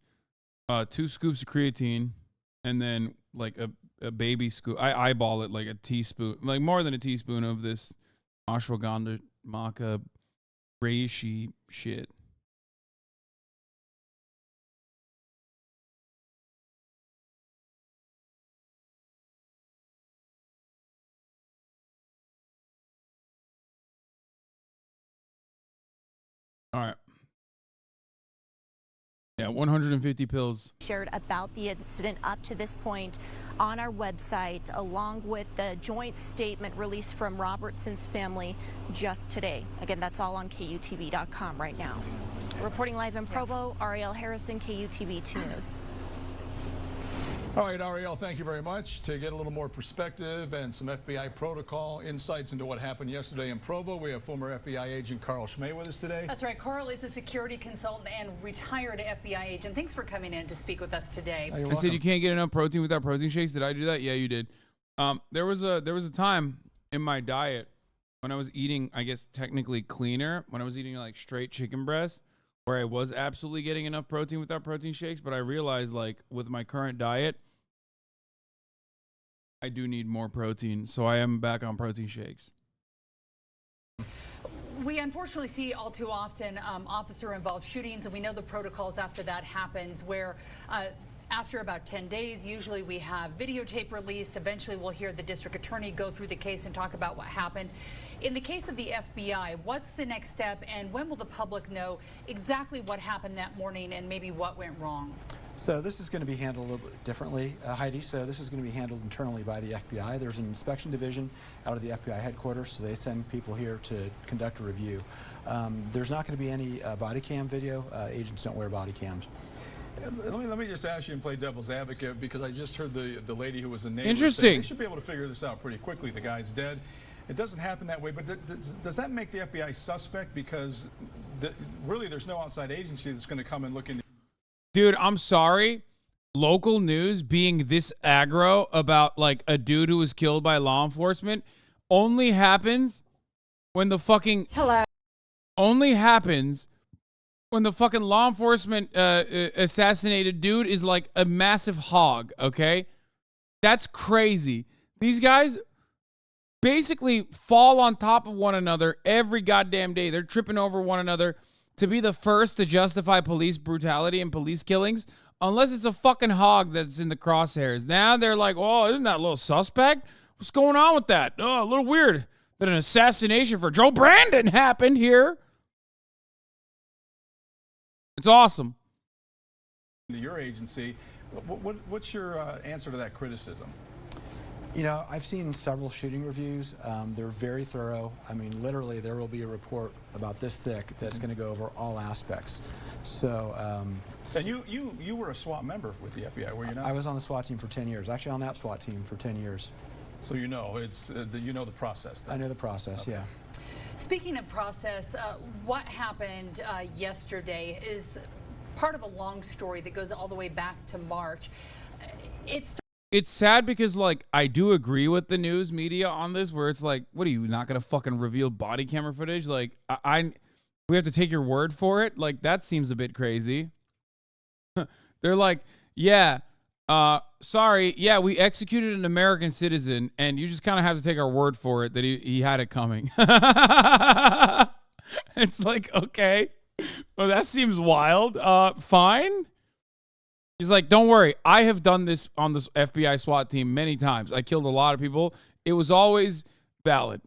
Speaker 4: 2 scoops of creatine and then like a baby scoop. I eyeball it like a teaspoon, like more than a teaspoon of this ashwagandha, maca, reishi shit. All right. Yeah, 150 pills.
Speaker 15: Shared about the incident up to this point on our website, along with the joint statement released from Robertson's family just today. Again, that's all on KUTV.com right now. Reporting live in Provo, Ariel Harrison, KUTV 2 News.
Speaker 11: All right, Ariel, thank you very much. To get a little more perspective and some FBI protocol insights into what happened yesterday in Provo, we have former FBI agent Carl Schmay with us today.
Speaker 12: That's right. Carl is a security consultant and retired FBI agent. Thanks for coming in to speak with us today.
Speaker 4: I said you can't get enough protein without protein shakes. Did I do that? Yeah, you did. There was a time in my diet when I was eating, I guess technically cleaner, when I was eating like straight chicken breast, where I was absolutely getting enough protein without protein shakes, but I realized like with my current diet, I do need more protein, so I am back on protein shakes.
Speaker 12: We unfortunately see all too often officer-involved shootings, and we know the protocols after that happens where after about 10 days, usually we have videotape released. Eventually we'll hear the district attorney go through the case and talk about what happened. In the case of the FBI, what's the next step, and when will the public know exactly what happened that morning and maybe what went wrong?
Speaker 3: So this is going to be handled a little bit differently, Heidi. So this is going to be handled internally by the FBI. There's an inspection division out of the FBI headquarters, so they send people here to conduct a review. There's not going to be any body cam video. Agents don't wear body cams.
Speaker 11: Let me just ask you and play devil's advocate, because I just heard the lady who was the neighbor
Speaker 4: Interesting.
Speaker 11: say they should be able to figure this out pretty quickly. The guy's dead. It doesn't happen that way, but does that make the FBI suspect? Because really there's no outside agency that's going to come and look into.
Speaker 4: Dude, I'm sorry. Local news being this aggro about like a dude who was killed by law enforcement only happens when the fucking only happens when the fucking law enforcement assassinated dude is like a massive hog, okay? That's crazy. These guys basically fall on top of one another every goddamn day. They're tripping over one another to be the first to justify police brutality and police killings, unless it's a fucking hog that's in the crosshairs. Now they're like, oh, isn't that a little suspect? What's going on with that? Oh, a little weird that an assassination for Joe Brandon happened here. It's awesome.
Speaker 11: Your agency, what's your answer to that criticism?
Speaker 3: You know, I've seen several shooting reviews. They're very thorough. I mean, literally, there will be a report about this thick that's going to go over all aspects. So,
Speaker 11: and you were a SWAT member with the FBI, were you not?
Speaker 3: I was on the SWAT team for 10 years. Actually, on that SWAT team for 10 years.
Speaker 11: So you know you know the process. Then.
Speaker 3: I know the process. Okay. Yeah.
Speaker 12: Speaking of process, what happened yesterday is part of a long story that goes all the way back to March.
Speaker 4: It's sad because, like, I do agree with the news media on this, where it's like, what are you, not going to fucking reveal body camera footage? Like, we have to take your word for it? Like, that seems a bit crazy. They're like, yeah, sorry, yeah, we executed an American citizen, and you just kind of have to take our word for it that he had it coming. It's like, okay, well, that seems wild. Fine. He's like, don't worry, I have done this on this FBI SWAT team many times. I killed a lot of people. It was always valid.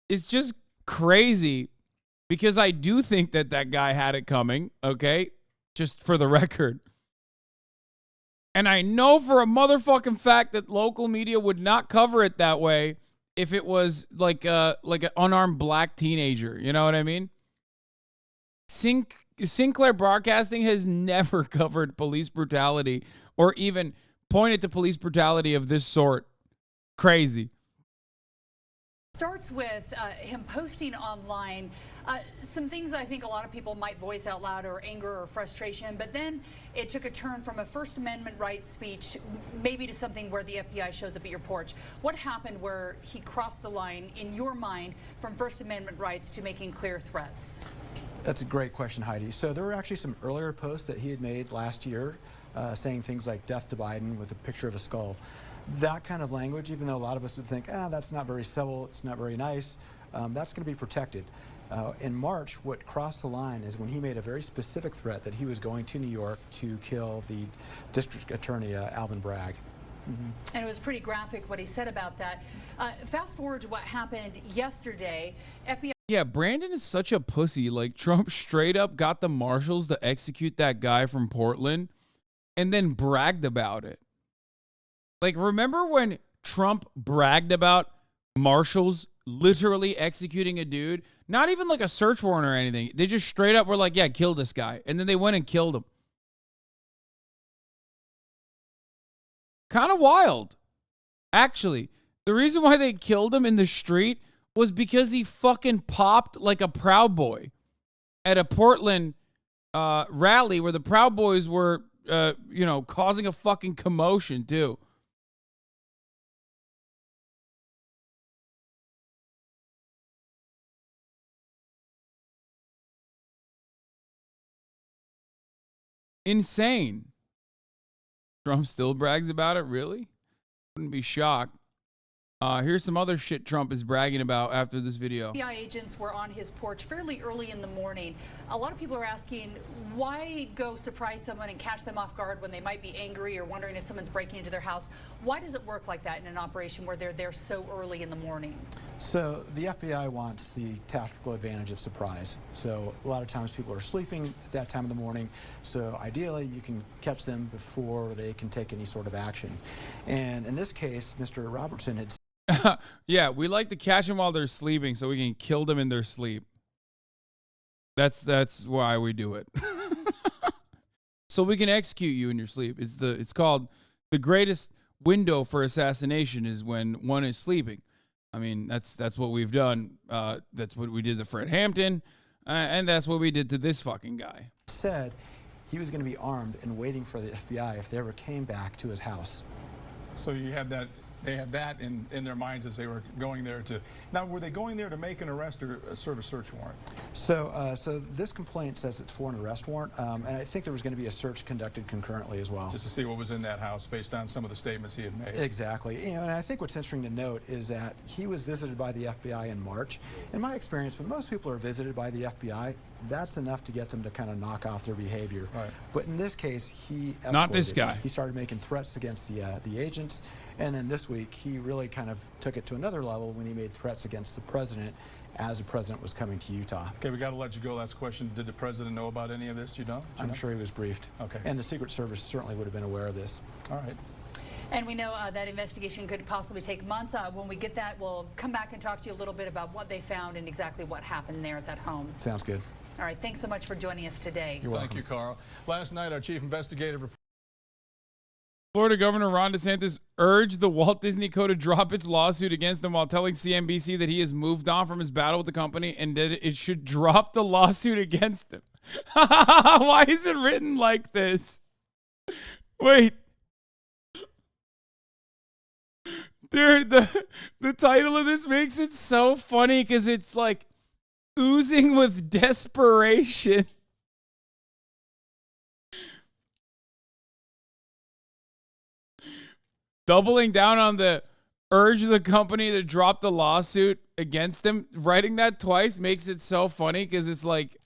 Speaker 4: It's just crazy because I do think that guy had it coming, okay? Just for the record. And I know for a motherfucking fact that local media would not cover it that way if it was like an unarmed black teenager. You know what I mean? Sinclair Broadcasting has never covered police brutality or even pointed to police brutality of this sort. Crazy.
Speaker 12: Starts with him posting online some things I think a lot of people might voice out loud, or anger or frustration, but then it took a turn from a First Amendment rights speech maybe to something where the FBI shows up at your porch. What happened where he crossed the line, in your mind, from First Amendment rights to making clear threats?
Speaker 3: That's a great question, Heidi. So there were actually some earlier posts that he had made last year saying things like death to Biden with a picture of a skull. That kind of language, even though a lot of us would think, that's not very civil, it's not very nice, that's going to be protected. In March, what crossed the line is when he made a very specific threat that he was going to New York to kill the district attorney, Alvin Bragg.
Speaker 12: Mm-hmm. And it was pretty graphic what he said about that. Fast forward to what happened yesterday. FBI.
Speaker 4: Yeah, Brandon is such a pussy. Like, Trump straight up got the marshals to execute that guy from Portland and then bragged about it. Like, remember when Trump bragged about marshals literally executing a dude? Not even like a search warrant or anything. They just straight up were like, yeah, kill this guy. And then they went and killed him. Kind of wild. Actually, the reason why they killed him in the street was because he fucking popped like a Proud Boy at a Portland rally where the Proud Boys were, causing a fucking commotion too. Insane. Trump still brags about it, really? Wouldn't be shocked. Here's some other shit Trump is bragging about after this video.
Speaker 12: FBI agents were on his porch fairly early in the morning. A lot of people are asking, why go surprise someone and catch them off guard when they might be angry or wondering if someone's breaking into their house? Why does it work like that in an operation where they're there so early in the morning?
Speaker 3: So the FBI wants the tactical advantage of surprise. So a lot of times people are sleeping at that time of the morning. So ideally you can catch them before they can take any sort of action. And in this case, Mr. Robertson had
Speaker 4: yeah, we like to catch them while they're sleeping so we can kill them in their sleep. That's why we do it. So we can execute you in your sleep. It's called the greatest window for assassination is when one is sleeping. I mean, that's what we've done. That's what we did to Fred Hampton, and that's what we did to this fucking guy.
Speaker 3: Said he was going to be armed and waiting for the FBI if they ever came back to his house.
Speaker 11: So you had that. They had that in their minds as they were going there to. Now, were they going there to make an arrest or serve a search warrant?
Speaker 3: So this complaint says it's for an arrest warrant, and I think there was going to be a search conducted concurrently as well.
Speaker 11: Just to see what was in that house based on some of the statements he had made.
Speaker 3: Exactly. And I think what's interesting to note is that he was visited by the FBI in March. In my experience, when most people are visited by the FBI, that's enough to get them to kind of knock off their behavior.
Speaker 11: Right.
Speaker 3: But in this case, he escalated.
Speaker 4: Not this guy.
Speaker 3: He started making threats against the agents. And then this week, he really kind of took it to another level when he made threats against the president as the president was coming to Utah.
Speaker 11: Okay, we got to let you go. Last question. Did the president know about any of this? You don't?
Speaker 3: I'm sure he was briefed.
Speaker 11: Okay.
Speaker 3: And the Secret Service certainly would have been aware of this.
Speaker 11: All right.
Speaker 12: And we know that investigation could possibly take months. When we get that, we'll come back and talk to you a little bit about what they found and exactly what happened there at that home.
Speaker 3: Sounds good.
Speaker 12: All right. Thanks so much for joining us today.
Speaker 3: You're welcome.
Speaker 11: Thank you, Carl. Last night, our chief investigative reporter.
Speaker 4: Florida Governor Ron DeSantis urged the Walt Disney Co. to drop its lawsuit against him while telling CNBC that he has moved on from his battle with the company and that it should drop the lawsuit against him. Why is it written like this? Wait. Dude, the title of this makes it so funny because it's like oozing with desperation. Doubling down on the urge the company to drop the lawsuit against him. Writing that twice makes it so funny because it's like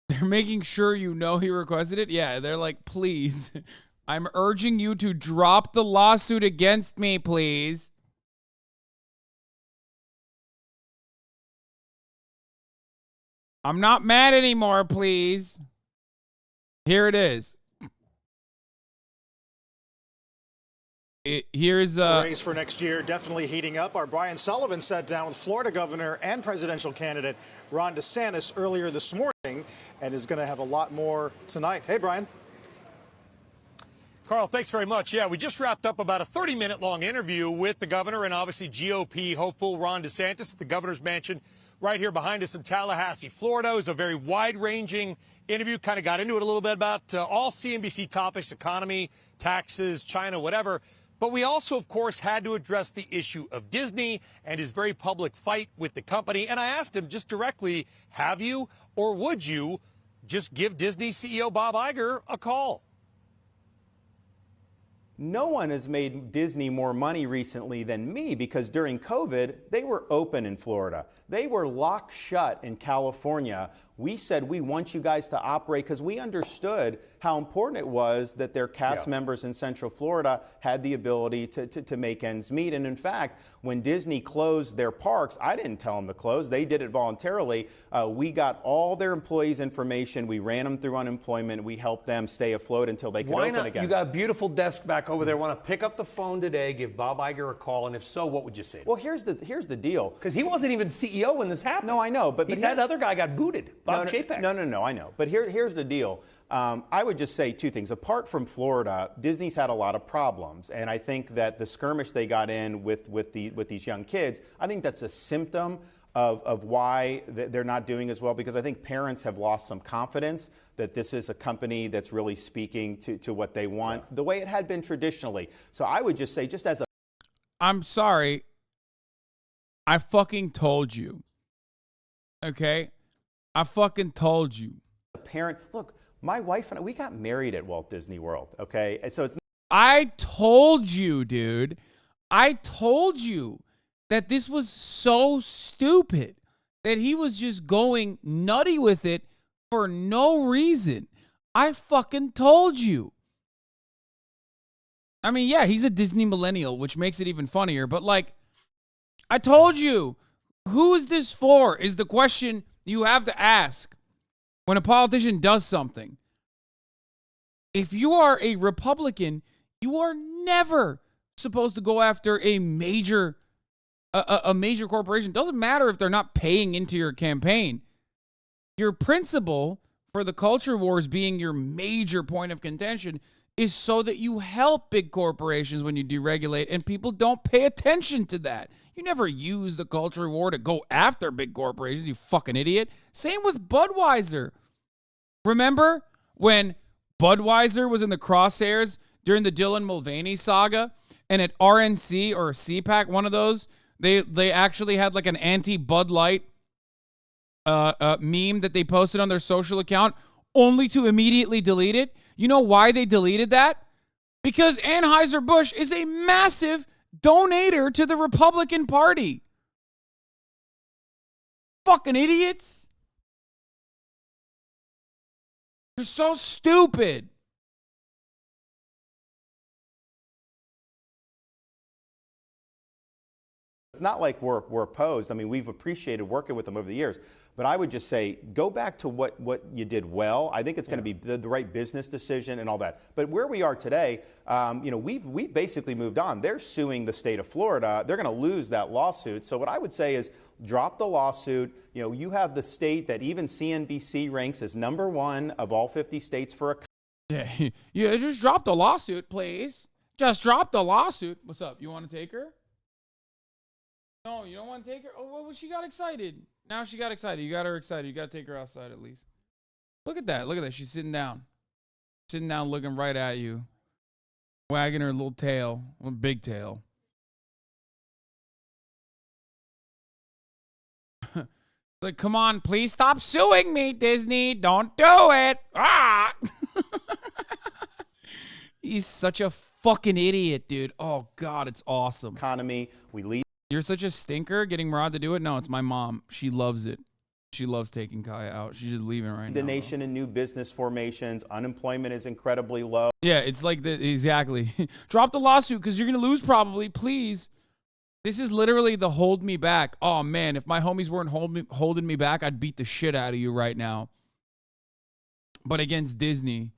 Speaker 4: they're making sure you know he requested it. Yeah, they're like, please, I'm urging you to drop the lawsuit against me, please. I'm not mad anymore, please. Here it is. Here's
Speaker 6: the race for next year definitely heating up. Our Brian Sullivan sat down with Florida Governor and presidential candidate Ron DeSantis earlier this morning and is going to have a lot more tonight. Hey, Brian.
Speaker 8: Carl, thanks very much. Yeah, we just wrapped up about a 30-minute long interview with the governor and obviously GOP hopeful Ron DeSantis at the governor's mansion right here behind us in Tallahassee, Florida. It was a very wide-ranging interview, kind of got into it a little bit about all CNBC topics, economy, taxes, China, whatever. But we also, of course, had to address the issue of Disney and his very public fight with the company. And I asked him just directly, have you or would you just give Disney CEO Bob Iger a call?
Speaker 9: No one has made Disney more money recently than me because during COVID, they were open in Florida. They were locked shut in California. We said we want you guys to operate because we understood how important it was that their cast members in Central Florida had the ability to make ends meet. And in fact, when Disney closed their parks, I didn't tell them to close. They did it voluntarily. We got all their employees' information. We ran them through unemployment. We helped them stay afloat until they could open again.
Speaker 14: You got a beautiful desk back over there. Want to pick up the phone today, give Bob Iger a call, and if so, what would you say?
Speaker 9: Well, here's the deal.
Speaker 14: Because he wasn't even CEO when this happened.
Speaker 9: No, I know, but
Speaker 14: that other guy got booted. Bob Chapek.
Speaker 9: No, I know. But here's the deal. I would just say two things. Apart from Florida, Disney's had a lot of problems, and I think that the skirmish they got in with these young kids, I think that's a symptom of why they're not doing as well, because I think parents have lost some confidence that this is a company that's really speaking to what they want, the way it had been traditionally. So I would just say, just as a...
Speaker 4: I'm sorry. I fucking told you. Okay? I fucking told you.
Speaker 9: A parent, look, my wife and I, we got married at Walt Disney World, okay? And so it's...
Speaker 4: I told you, dude. I told you that this was so stupid that he was just going nutty with it for no reason. I fucking told you. I mean, yeah, he's a Disney millennial, which makes it even funnier, but like, I told you, who is this for is the question you have to ask when a politician does something. If you are a Republican, you are never supposed to go after a major corporation. Doesn't matter if they're not paying into your campaign. Your principle for the culture wars being your major point of contention is so that you help big corporations when you deregulate, and people don't pay attention to that. You never use the culture war to go after big corporations, you fucking idiot. Same with Budweiser. Remember when Budweiser was in the crosshairs during the Dylan Mulvaney saga, and at RNC or CPAC, one of those, they actually had like an anti-Bud Light meme that they posted on their social account, only to immediately delete it. You know why they deleted that? Because Anheuser-Busch is a massive donator to the Republican Party. Fucking idiots. You're so stupid.
Speaker 9: It's not like we're opposed. I mean, we've appreciated working with them over the years. But I would just say, go back to what you did well. I think it's going to be the right business decision and all that. But where we are today, we've basically moved on. They're suing the state of Florida. They're going to lose that lawsuit. So what I would say is drop the lawsuit. You have the state that even CNBC ranks as #1 of all 50 states for a.
Speaker 4: Yeah, just drop the lawsuit, please. Just drop the lawsuit. What's up? You want to take her? No, you don't want to take her? Oh, well, she got excited. Now she got excited. You got her excited. You got to take her outside at least. Look at that. Look at that. She's sitting down. Sitting down looking right at you. Wagging her little tail. Well, big tail. Like, come on, please stop suing me, Disney. Don't do it. Ah! He's such a fucking idiot, dude. Oh, God, it's awesome.
Speaker 9: Economy. We lead.
Speaker 4: You're such a stinker getting Murad to do it? No, it's my mom. She loves it. She loves taking Kaya out. She's just leaving right now.
Speaker 9: The nation in new business formations. Unemployment is incredibly low.
Speaker 4: Yeah, it's like exactly. Drop the lawsuit because you're going to lose probably. Please. This is literally the hold me back. Oh, man, if my homies weren't holding me back, I'd beat the shit out of you right now. But against Disney.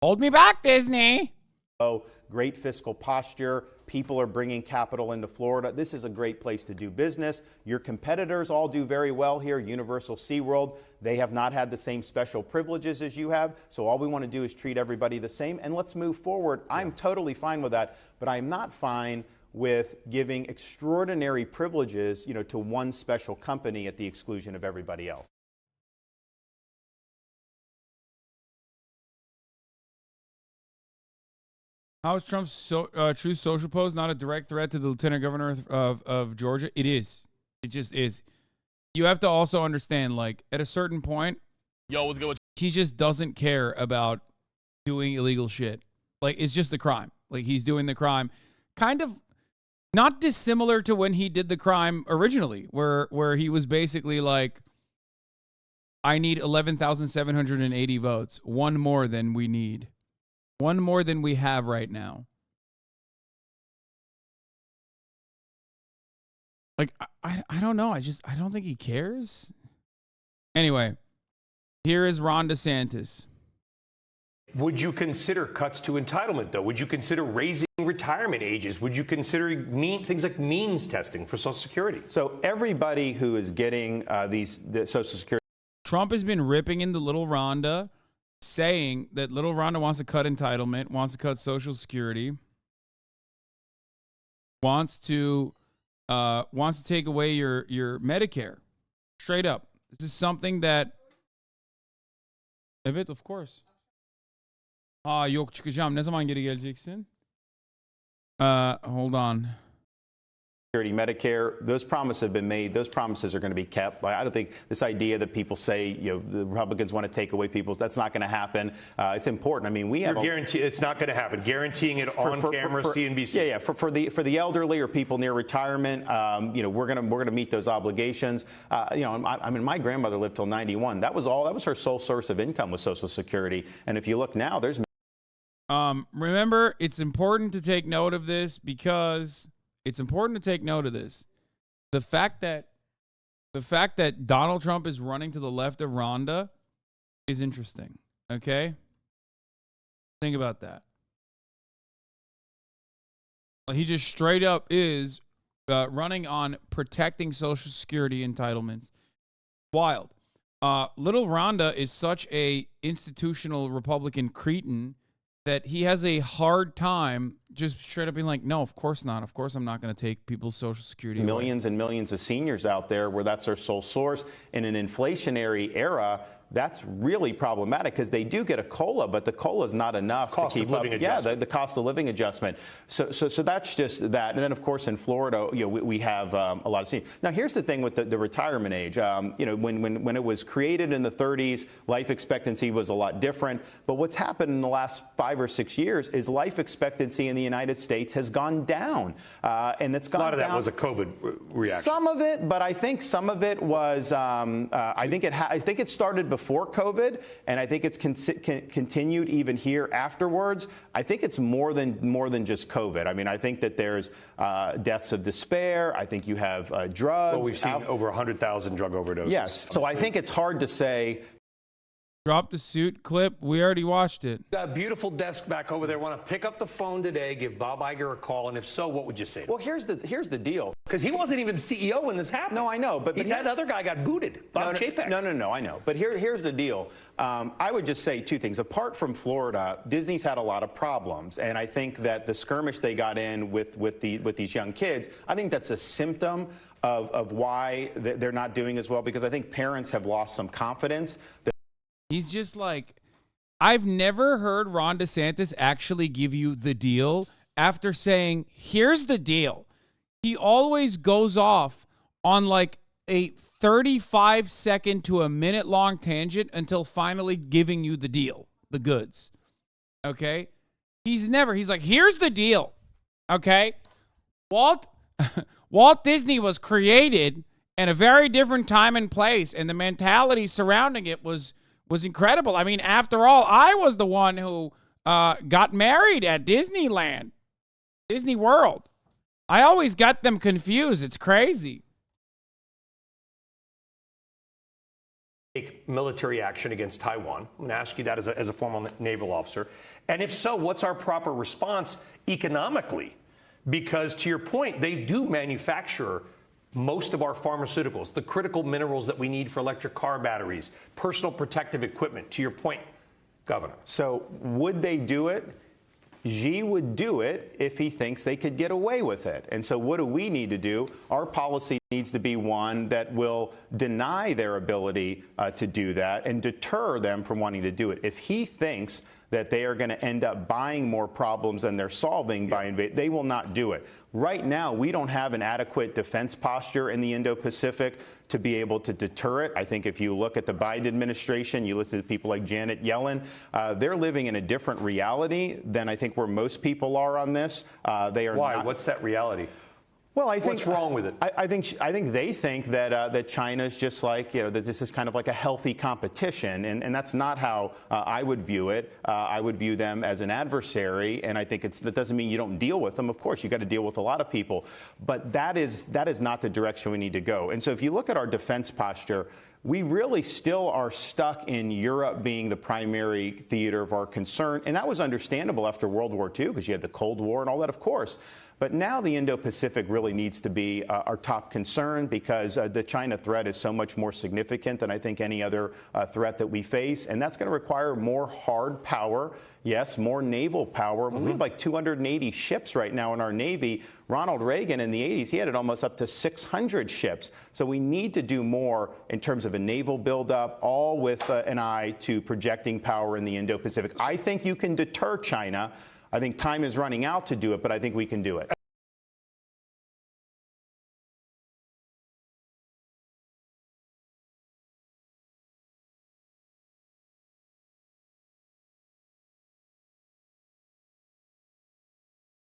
Speaker 4: Hold me back, Disney.
Speaker 9: Oh, great fiscal posture. People are bringing capital into Florida. This is a great place to do business. Your competitors all do very well here. Universal SeaWorld, they have not had the same special privileges as you have. So all we want to do is treat everybody the same and let's move forward. I'm totally fine with that, but I'm not fine with giving extraordinary privileges, to one special company at the exclusion of everybody else.
Speaker 4: How is Trump's Truth Social post not a direct threat to the lieutenant governor of Georgia? It is. It just is. You have to also understand, like, at a certain point,
Speaker 7: what's good?
Speaker 4: He just doesn't care about doing illegal shit. Like, it's just the crime. Like, he's doing the crime. Kind of not dissimilar to when he did the crime originally, where he was basically like, I need 11,780 votes. One more than we need. One more than we have right now. Like, I don't know. I don't think he cares. Anyway, here is Ron DeSantis.
Speaker 14: Would you consider cuts to entitlement, though? Would you consider raising retirement ages? Would you consider things like means testing for Social Security?
Speaker 9: So everybody who is getting the Social Security.
Speaker 4: Trump has been ripping into little Rhonda, saying that little Rhonda wants to cut entitlement, wants to cut Social Security, wants to take away your Medicare. Straight up. This is something that Evet, of course. Yok çıkacağım. Ne zaman geri geleceksin? Hold on.
Speaker 9: Medicare, those promises have been made. Those promises are going to be kept. I don't think this idea that people say, the Republicans want to take away people's, that's not going to happen. It's important. I mean, we have
Speaker 14: guarantee it's not going to happen. Guaranteeing it on camera, CNBC.
Speaker 9: Yeah. For the elderly or people near retirement, we're going to meet those obligations. I mean, my grandmother lived till 91. That was her sole source of income was Social Security. And if you look now, there's.
Speaker 4: Remember, it's important to take note of this because. It's important to take note of this. The fact that Donald Trump is running to the left of Rhonda is interesting. Okay? Think about that. He just straight up is running on protecting Social Security entitlements. Wild. Little Rhonda is such a institutional Republican cretin that he has a hard time just straight up being like, no, of course not. Of course I'm not going to take people's Social Security away.
Speaker 9: Millions and millions of seniors out there where that's their sole source. In an inflationary era, that's really problematic because they do get a COLA, but the COLA is not enough to keep up. Yeah, the cost of living adjustment. So that's just that. And then, of course, in Florida, we have a lot of seniors. Now, here's the thing with the retirement age. When it was created in the 30s, life expectancy was a lot different. But what's happened in the last 5 or 6 years is life expectancy in the United States has gone down, and it's gone down.
Speaker 14: A lot of that was a COVID reaction.
Speaker 9: Some of it, but I think some of it was. I think it started before COVID, and I think it's continued even here afterwards. I think it's more than just COVID. I mean, I think that there's deaths of despair. I think you have drugs.
Speaker 14: Well, we've seen over 100,000 drug overdoses.
Speaker 9: Yes, so I think it's hard to say.
Speaker 4: Drop the suit clip. We already watched it.
Speaker 14: Got a beautiful desk back over there. Want to pick up the phone today, give Bob Iger a call, and if so, what would you say?
Speaker 9: Well, here's the deal.
Speaker 14: Because he wasn't even CEO when this happened.
Speaker 9: No, I know, but
Speaker 14: that other guy got booted. Bob Chapek.
Speaker 9: No, I know. But here's the deal. I would just say two things. Apart from Florida, Disney's had a lot of problems, and I think that the skirmish they got in with these young kids, I think that's a symptom of why they're not doing as well. Because I think parents have lost some confidence.
Speaker 4: He's just like, I've never heard Ron DeSantis actually give you the deal after saying, here's the deal. He always goes off on like a 35-second to a minute-long tangent until finally giving you the deal, the goods. Okay? He's like, here's the deal. Okay? Walt Disney was created in a very different time and place, and the mentality surrounding it was incredible. I mean, after all, I was the one who got married at Disneyland, Disney World. I always got them confused. It's crazy.
Speaker 14: Take military action against Taiwan. I'm going to ask you that as a former naval officer. And if so, what's our proper response economically? Because to your point, they do manufacture most of our pharmaceuticals, the critical minerals that we need for electric car batteries, personal protective equipment, to your point, Governor.
Speaker 9: So would they do it? Xi would do it if he thinks they could get away with it. And so what do we need to do? Our policy needs to be one that will deny their ability to do that and deter them from wanting to do it. If he thinks that they are going to end up buying more problems than they're solving by invading, they will not do it. Right now, we don't have an adequate defense posture in the Indo-Pacific to be able to deter it. I think if you look at the Biden administration, you listen to people like Janet Yellen, they're living in a different reality than I think where most people are on this. They are.
Speaker 14: Why?
Speaker 9: Not.
Speaker 14: What's that reality?
Speaker 9: Well, I think
Speaker 14: what's wrong with it?
Speaker 9: I think they think that China's just like, that this is kind of like a healthy competition, and that's not how I would view it. I would view them as an adversary, and I think that doesn't mean you don't deal with them. Of course, you got to deal with a lot of people, but that is not the direction we need to go. And so if you look at our defense posture, we really still are stuck in Europe being the primary theater of our concern, and that was understandable after World War II because you had the Cold War and all that, of course. But now the Indo-Pacific really needs to be our top concern because the China threat is so much more significant than I think any other threat that we face. And that's going to require more hard power, yes, more naval power. We have like 280 ships right now in our Navy. Ronald Reagan in the 80s, he had it almost up to 600 ships. So we need to do more in terms of a naval buildup, all with an eye to projecting power in the Indo-Pacific. I think you can deter China. I think time is running out to do it, but I think we can do it.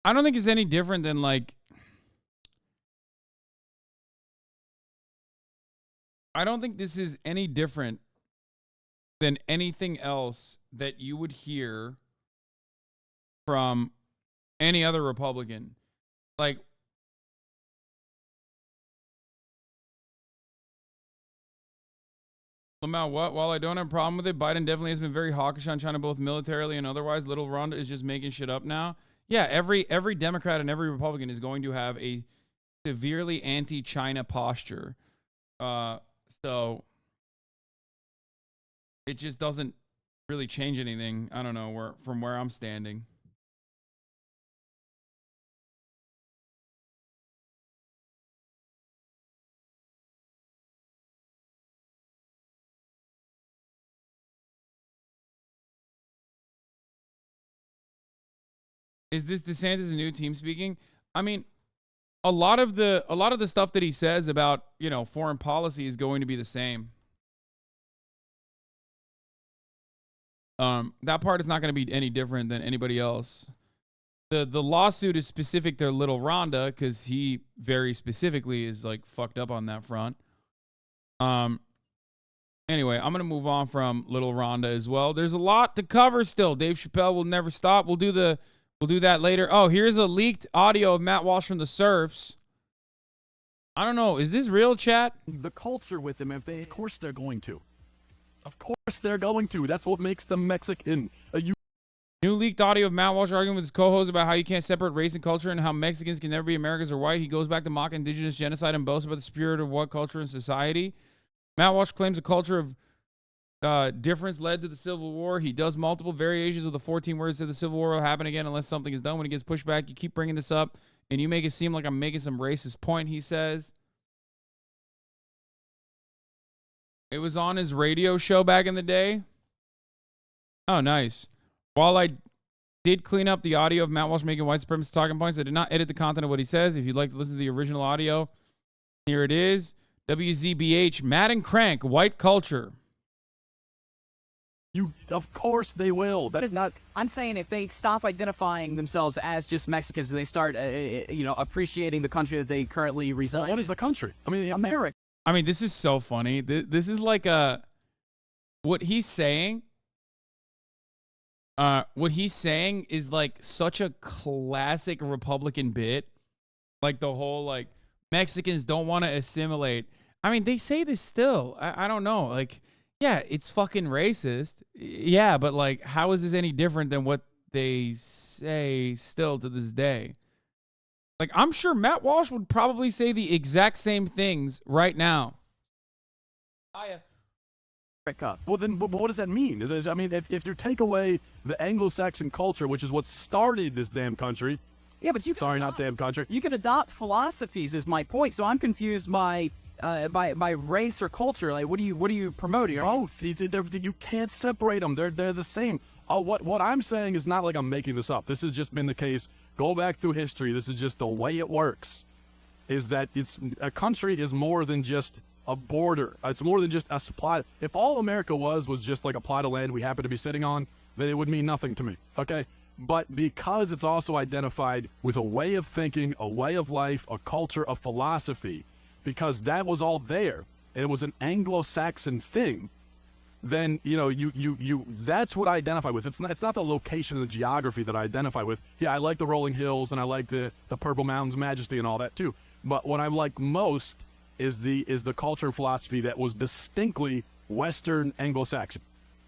Speaker 4: I don't think it's any different than I don't think this is any different than anything else that you would hear from any other Republican. Lamau, what? While I don't have a problem with it, Biden definitely has been very hawkish on China, both militarily and otherwise. Little Rhonda is just making shit up now. Yeah, every Democrat and every Republican is going to have a severely anti-China posture. So it just doesn't really change anything. I don't know from where I'm standing. Is this DeSantis' new team speaking? I mean, a lot of the stuff that he says about, foreign policy is going to be the same. That part is not going to be any different than anybody else. The lawsuit is specific to little Rhonda because he very specifically is like fucked up on that front. Anyway, I'm going to move on from little Rhonda as well. There's a lot to cover still. Dave Chappelle will never stop. We'll do that later. Oh, here's a leaked audio of Matt Walsh from the Surfs. I don't know. Is this real, chat?
Speaker 7: The culture with them, of course they're going to. Of course they're going to. That's what makes them Mexican.
Speaker 4: New leaked audio of Matt Walsh arguing with his co-host about how you can't separate race and culture and how Mexicans can never be Americans or white. He goes back to mock indigenous genocide and boasts about the spirit of what culture and society. Matt Walsh claims a culture of difference led to the Civil War. He does multiple variations of the 14 words that the Civil War will happen again unless something is done. When he gets pushed back, you keep bringing this up, and you make it seem like I'm making some racist point, he says. It was on his radio show back in the day. Oh, nice. While I did clean up the audio of Matt Walsh making white supremacist talking points, I did not edit the content of what he says. If you'd like to listen to the original audio, here it is. WZBH, Mad and Crank, White Culture.
Speaker 7: Of course they will. That is not.
Speaker 10: I'm saying if they stop identifying themselves as just Mexicans and they start, appreciating the country that they currently reside.
Speaker 7: What is the country? I mean, America.
Speaker 4: I mean, this is so funny. This is like what he's saying. What he's saying is like such a classic Republican bit. Like the whole like Mexicans don't want to assimilate. I mean, they say this still. I don't know. Like, yeah, it's fucking racist. Yeah, but like, how is this any different than what they say still to this day? Like, I'm sure Matt Walsh would probably say the exact same things right now.
Speaker 7: Well, then, what does that mean? If you take away the Anglo-Saxon culture, which is what started this damn country.
Speaker 10: Yeah, but
Speaker 7: not damn country.
Speaker 10: You can adopt philosophies, is my point. So I'm confused by race or culture. Like, what are you promoting?
Speaker 7: Both. You can't separate them. They're the same. What I'm saying is not like I'm making this up. This has just been the case. Go back through history. This is just the way it works. Is that a country is more than just a border. It's more than just a supply. If all America was just like a plot of land we happen to be sitting on, then it would mean nothing to me. Okay. But because it's also identified with a way of thinking, a way of life, a culture, a philosophy, because that was all there, and it was an Anglo-Saxon thing, then, that's what I identify with. It's not the location and the geography that I identify with. Yeah, I like the rolling hills, and I like the Purple Mountains majesty and all that too. But what I like most is the culture and philosophy that was distinctly Western Anglo-Saxon.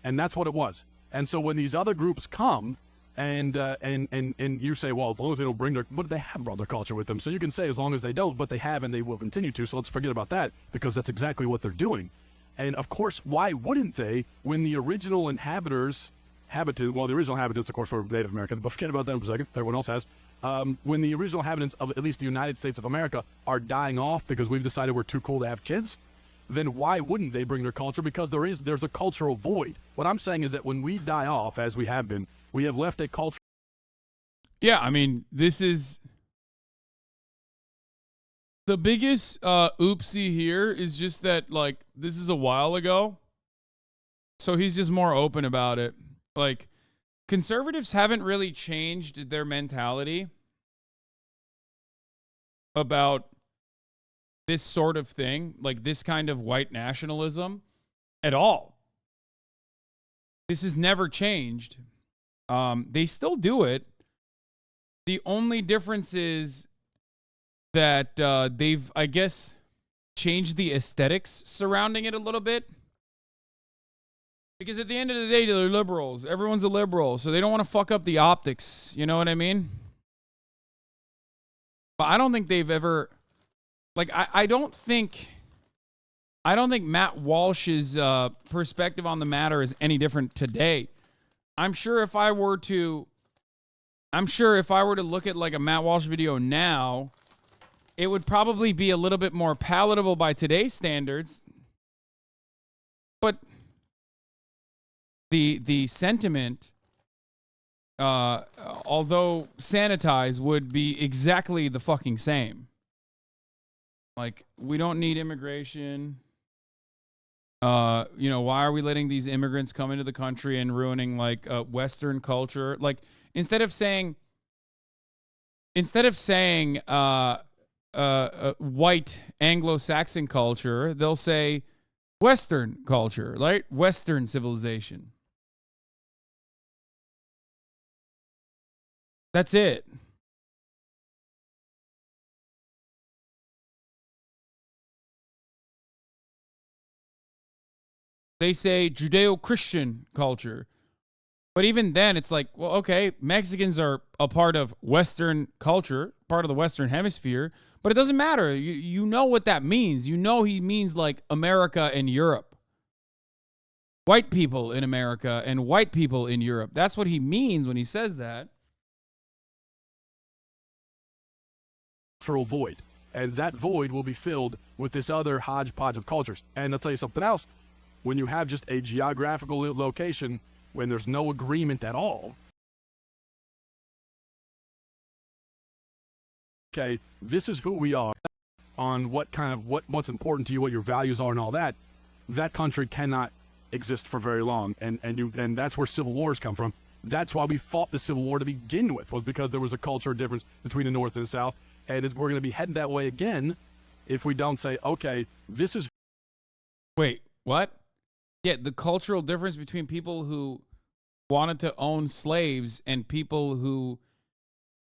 Speaker 7: And that's what it was. And so when these other groups come, and you say, well, as long as they don't but they have brought their culture with them. So you can say as long as they don't, but they have and they will continue to. So let's forget about that, because that's exactly what they're doing. And of course, why wouldn't they, when the original inhabitants, the original inhabitants, of course, were Native Americans, but forget about that for a second, everyone else has. When the original inhabitants of at least the United States of America are dying off because we've decided we're too cool to have kids, then why wouldn't they bring their culture? Because there's a cultural void. What I'm saying is that when we die off, as we have been, we have left a culture.
Speaker 4: Yeah, I mean, this is the biggest oopsie here is just that, like, this is a while ago. So he's just more open about it. Like, conservatives haven't really changed their mentality about this sort of thing, like this kind of white nationalism at all. This has never changed. They still do it. The only difference is that they've, I guess, changed the aesthetics surrounding it a little bit. Because at the end of the day, they're liberals. Everyone's a liberal, so they don't want to fuck up the optics. You know what I mean? But I don't think they've ever... Like, I don't think I don't think Matt Walsh's perspective on the matter is any different today. I'm sure if I were to look at like a Matt Walsh video now, it would probably be a little bit more palatable by today's standards. But the sentiment, although sanitized, would be exactly the fucking same. Like, we don't need immigration. Why are we letting these immigrants come into the country and ruining like Western culture? Like, instead of saying white Anglo-Saxon culture, they'll say Western culture, right? Western civilization. That's it. They say Judeo-Christian culture. But even then, it's like, well, okay, Mexicans are a part of Western culture, part of the Western hemisphere, but it doesn't matter. You know what that means. You know he means like America and Europe. White people in America and white people in Europe. That's what he means when he says that.
Speaker 7: Void. And that void will be filled with this other hodgepodge of cultures. And I'll tell you something else. When you have just a geographical location, when there's no agreement at all, okay, this is who we are, on what's important to you, what your values are and all that, that country cannot exist for very long. And that's where civil wars come from. That's why we fought the Civil War to begin with, was because there was a cultural difference between the North and the South. And we're going to be heading that way again if we don't say, okay, this is...
Speaker 4: Wait, what? Yeah, the cultural difference between people who wanted to own slaves and people who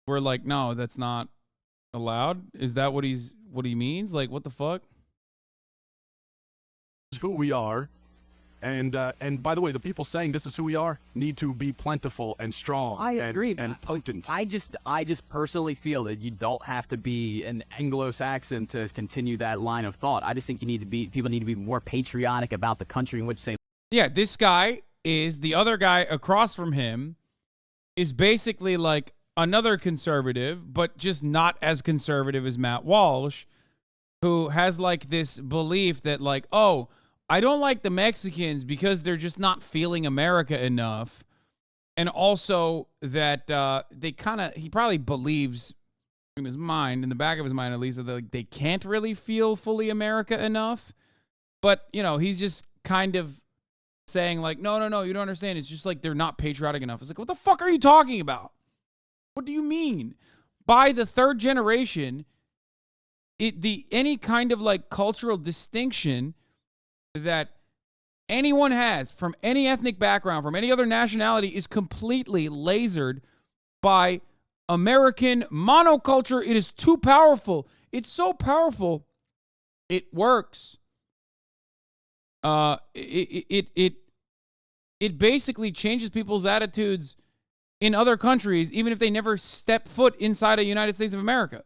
Speaker 4: were like, no, that's not allowed? Is that what he means? Like, what the fuck?
Speaker 7: Who we are. And by the way, the people saying this is who we are need to be plentiful and strong.
Speaker 10: I agree.
Speaker 7: And potent.
Speaker 10: I just personally feel that you don't have to be an Anglo-Saxon to continue that line of thought. I just think people need to be more patriotic about the country in which they.
Speaker 4: Yeah, this guy is the other guy across from him is basically like another conservative, but just not as conservative as Matt Walsh, who has like this belief that like, oh, I don't like the Mexicans because they're just not feeling America enough. And also that he probably believes in his mind, in the back of his mind at least, that they can't really feel fully America enough. But, he's just kind of saying like, no, you don't understand. It's just like they're not patriotic enough. It's like, what the fuck are you talking about? What do you mean? By the third generation, any kind of like cultural distinction that anyone has from any ethnic background, from any other nationality, is completely lasered by American monoculture. It is too powerful. It's so powerful. It works. It basically changes people's attitudes in other countries, even if they never step foot inside a United States of America.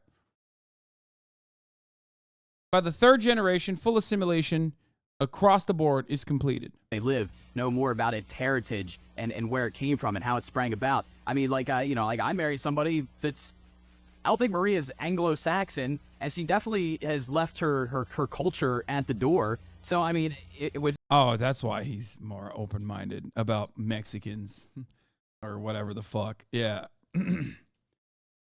Speaker 4: By the third generation, full assimilation across the board is completed.
Speaker 10: They know more about its heritage and where it came from and how it sprang about. I mean, I married somebody that's, I don't think Maria's Anglo-Saxon, and she definitely has left her culture at the door. So, I mean, it would...
Speaker 4: Oh, that's why he's more open-minded about Mexicans or whatever the fuck. Yeah.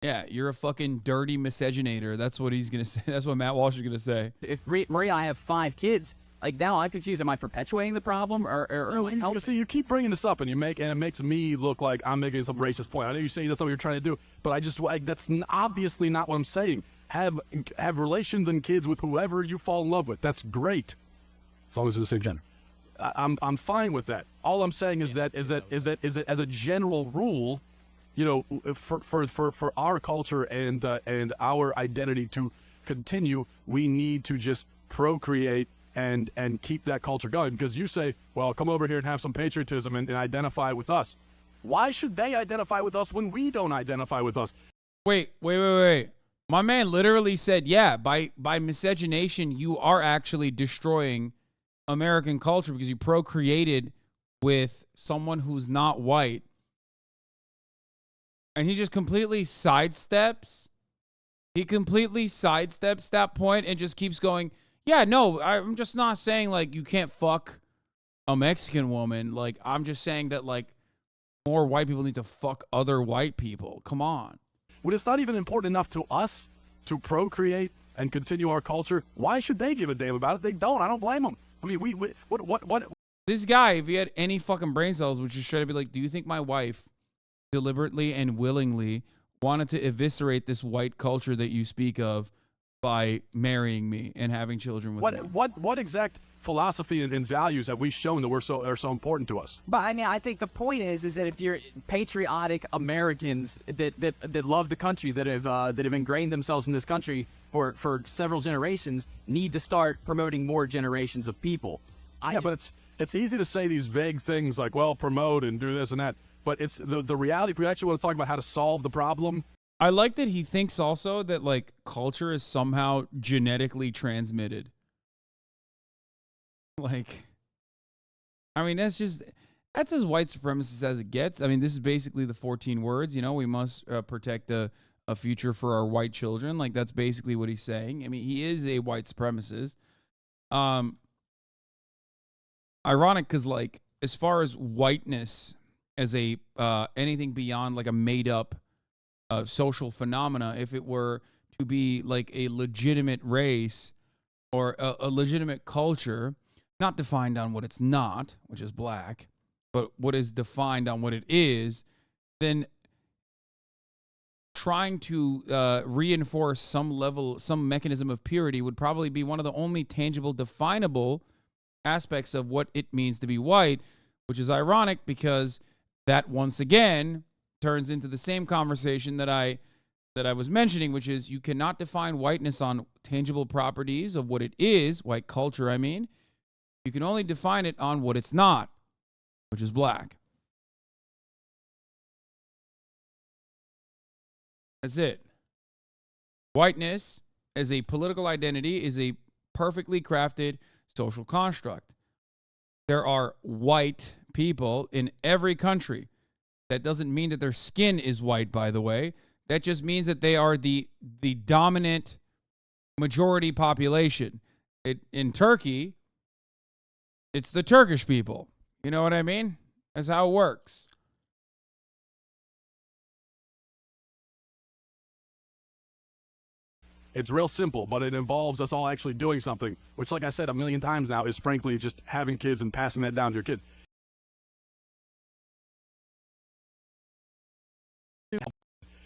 Speaker 4: Yeah, you're a fucking dirty miscegenator. That's what he's going to say. That's what Matt Walsh is going to say.
Speaker 10: If Maria and I have 5 kids... Like, now I'm confused. Am I perpetuating the problem?
Speaker 7: See, you keep bringing this up, and it makes me look like I'm making some racist point. I know you say that's what you're trying to do, but that's obviously not what I'm saying. Have relations and kids with whoever you fall in love with. That's great, as long as they're the same gender. I'm fine with that. All I'm saying is that as a general rule, for our culture and our identity to continue, we need to just procreate and keep that culture going. Because you say, well, come over here and have some patriotism and identify with us. Why should they identify with us when we don't identify with us?
Speaker 4: Wait. My man literally said, yeah, by miscegenation, you are actually destroying American culture because you procreated with someone who's not white. And he just completely sidesteps. He completely sidesteps that point and just keeps going, yeah, no, I'm just not saying, like, you can't fuck a Mexican woman. Like, I'm just saying that, like, more white people need to fuck other white people. Come on.
Speaker 7: When it's not even important enough to us to procreate and continue our culture, why should they give a damn about it? They don't. I don't blame them. I mean, what?
Speaker 4: This guy, if he had any fucking brain cells, would just try to be like, do you think my wife deliberately and willingly wanted to eviscerate this white culture that you speak of by marrying me and having children with me?
Speaker 7: What exact philosophy and values have we shown that are so important to us?
Speaker 10: But I mean, I think the point is that if you're patriotic Americans that love the country, that have ingrained themselves in this country for several generations, need to start promoting more generations of people.
Speaker 7: But it's easy to say these vague things like, well, promote and do this and that. But it's the reality. If we actually want to talk about how to solve the problem.
Speaker 4: I like that he thinks also that, like, culture is somehow genetically transmitted. Like, I mean, that's as white supremacist as it gets. I mean, this is basically the 14 words, you know, we must protect a future for our white children. Like, that's basically what he's saying. I mean, he is a white supremacist. Ironic because, like, as far as whiteness as a anything beyond like a made up social phenomena, if it were to be like a legitimate race or a legitimate culture, not defined on what it's not, which is black, but what is defined on what it is, then trying to reinforce some mechanism of purity would probably be one of the only tangible, definable aspects of what it means to be white, which is ironic because that once again turns into the same conversation that I was mentioning, which is you cannot define whiteness on tangible properties of what it is, white culture, I mean. You can only define it on what it's not, which is black. That's it. Whiteness as a political identity is a perfectly crafted social construct. There are white people in every country. That doesn't mean that their skin is white, by the way. That just means that they are the dominant majority population. In Turkey, it's the Turkish people. You know what I mean? That's how it works.
Speaker 7: It's real simple, but it involves us all actually doing something, which, like I said a million times now, is frankly just having kids and passing that down to your kids.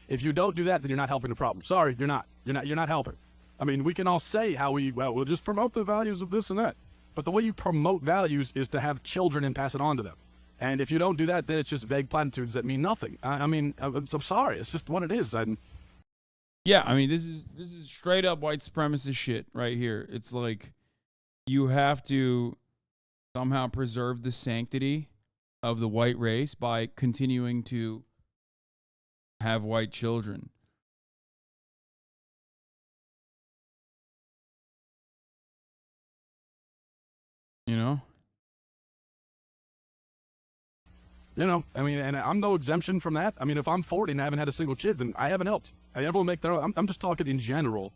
Speaker 7: If you don't do that, then you're not helping the problem. Sorry, you're not. You're not helping. I mean, we can all say how we'll just promote the values of this and that. But the way you promote values is to have children and pass it on to them. And if you don't do that, then it's just vague platitudes that mean nothing. I mean, I'm sorry. It's just what it is.
Speaker 4: Yeah, I mean, this is straight up white supremacist shit right here. It's like you have to somehow preserve the sanctity of the white race by continuing to have white children. You know?
Speaker 7: I mean, and I'm no exemption from that. I mean, if I'm 40 and I haven't had a single kid, then I haven't helped. Everyone will make their own. I'm just talking in general.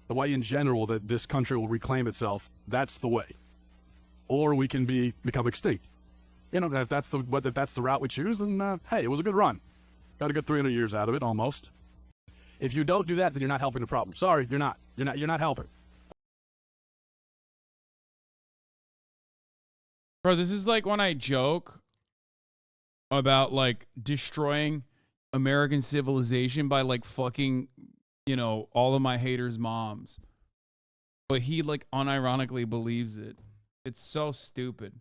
Speaker 7: The way in general that this country will reclaim itself, that's the way. Or we can become extinct. If that's the route we choose, then hey, it was a good run. Got a good 300 years out of it, almost. If you don't do that, then you're not helping the problem. Sorry, you're not. You're not helping.
Speaker 4: Bro, this is like when I joke about like destroying American civilization by like fucking, all of my haters' moms. But he like unironically believes it. It's so stupid.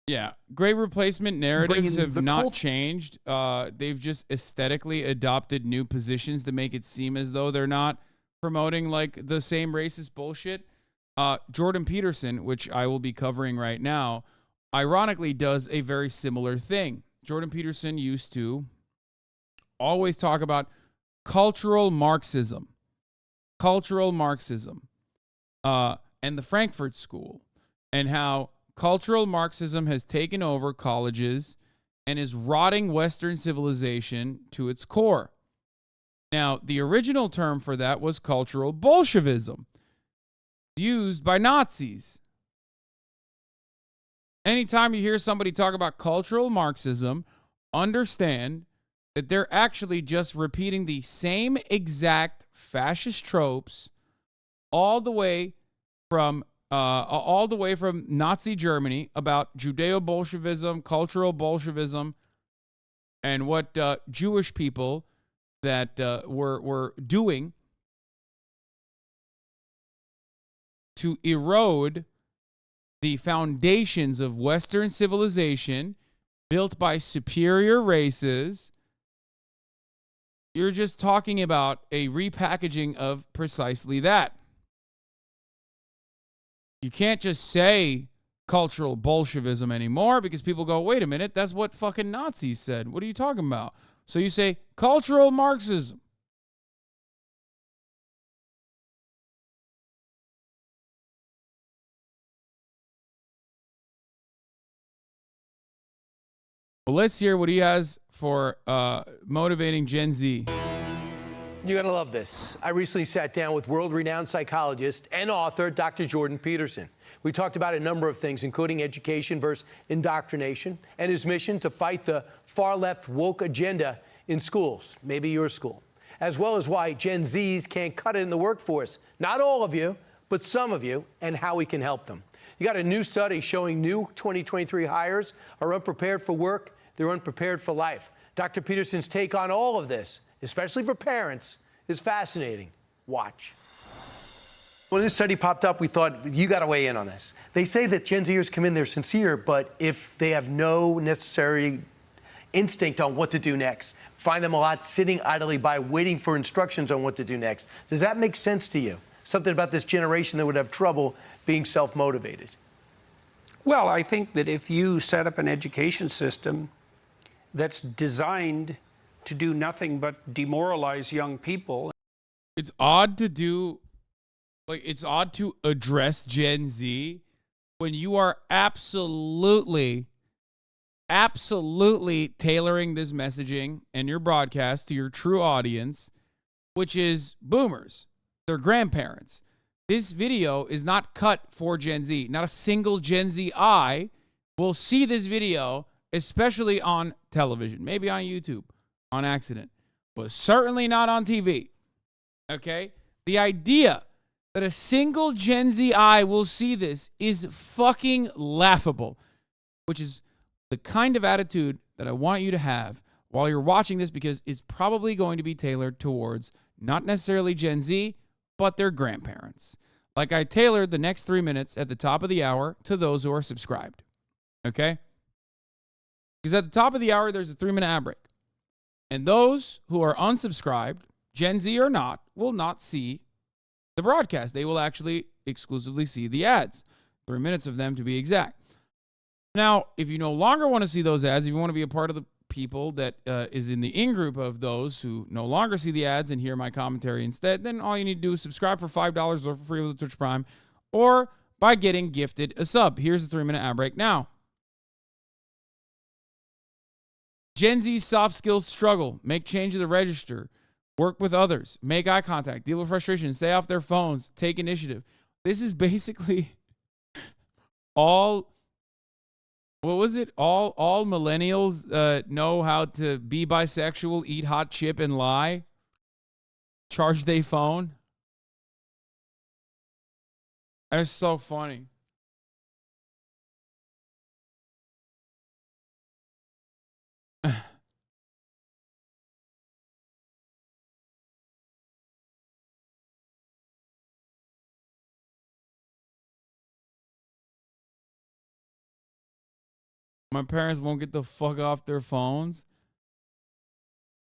Speaker 4: Yeah, great replacement narratives have not changed. They've just aesthetically adopted new positions to make it seem as though they're not promoting like the same racist bullshit. Jordan Peterson, which I will be covering right now, ironically does a very similar thing. Jordan Peterson used to always talk about cultural Marxism, and the Frankfurt School, and how cultural Marxism has taken over colleges and is rotting Western civilization to its core. Now, the original term for that was cultural Bolshevism, used by Nazis. Anytime you hear somebody talk about cultural Marxism, understand that they're actually just repeating the same exact fascist tropes all the way from Nazi Germany about Judeo-Bolshevism, cultural Bolshevism, and what Jewish people that were doing to erode the foundations of Western civilization built by superior races. You're just talking about a repackaging of precisely that. You can't just say cultural Bolshevism anymore because people go, wait a minute, that's what fucking Nazis said. What are you talking about? So you say cultural Marxism. Well, let's hear what he has for motivating Gen Z.
Speaker 18: You're going to love this. I recently sat down with world-renowned psychologist and author Dr. Jordan Peterson. We talked about a number of things, including education versus indoctrination and his mission to fight the far-left woke agenda in schools, maybe your school, as well as why Gen Zs can't cut it in the workforce. Not all of you, but some of you, and how we can help them. You got a new study showing new 2023 hires are unprepared for work. They're unprepared for life. Dr. Peterson's take on all of this, especially for parents, is fascinating. Watch. When this study popped up, we thought, you got to weigh in on this. They say that Gen Zers come in, they're sincere, but if they have no necessary instinct on what to do next, find them a lot sitting idly by waiting for instructions on what to do next. Does that make sense to you? Something about this generation that would have trouble being self-motivated?
Speaker 19: Well, I think that if you set up an education system that's designed to do nothing but demoralize young people.
Speaker 4: It's odd to do, it's odd to address Gen Z when you are absolutely tailoring this messaging and your broadcast to your true audience, which is boomers, their grandparents. This video is not cut for Gen Z. Not a single Gen Z eye will see this video, especially on television, maybe on YouTube on accident, but certainly not on TV. Okay? The idea that a single Gen Z eye will see this is fucking laughable, which is the kind of attitude that I want you to have while you're watching this, because it's probably going to be tailored towards not necessarily Gen Z, but their grandparents. Like I tailored the next 3 minutes at the top of the hour to those who are subscribed. Okay? Because at the top of the hour, there's a 3-minute ad break. And those who are unsubscribed, Gen Z or not, will not see the broadcast. They will actually exclusively see the ads. 3 minutes of them to be exact. Now, if you no longer want to see those ads, if you want to be a part of the people that is in the in-group of those who no longer see the ads and hear my commentary instead, then all you need to do is subscribe for $5 or for free with the Twitch Prime, or by getting gifted a sub. Here's the 3-minute ad break now. Gen Z soft skills struggle. Make change at the register. Work with others. Make eye contact. Deal with frustration. Stay off their phones. Take initiative. This is basically all... What was it? All millennials know how to be bisexual, eat hot chip, and lie. Charge their phone. That's so funny. My parents won't get the fuck off their phones.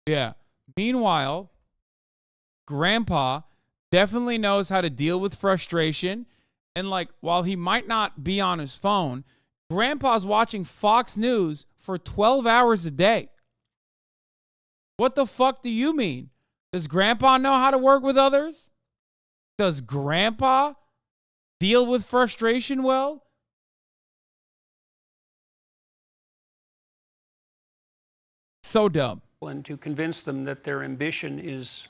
Speaker 4: Yeah. Meanwhile, Grandpa definitely knows how to deal with frustration And like, while he might not be on his phone, grandpa's watching Fox News for 12 hours a day. What the fuck do you mean? Does grandpa know how to work with others? Does grandpa deal with frustration well? So dumb.
Speaker 19: And to convince them that their ambition is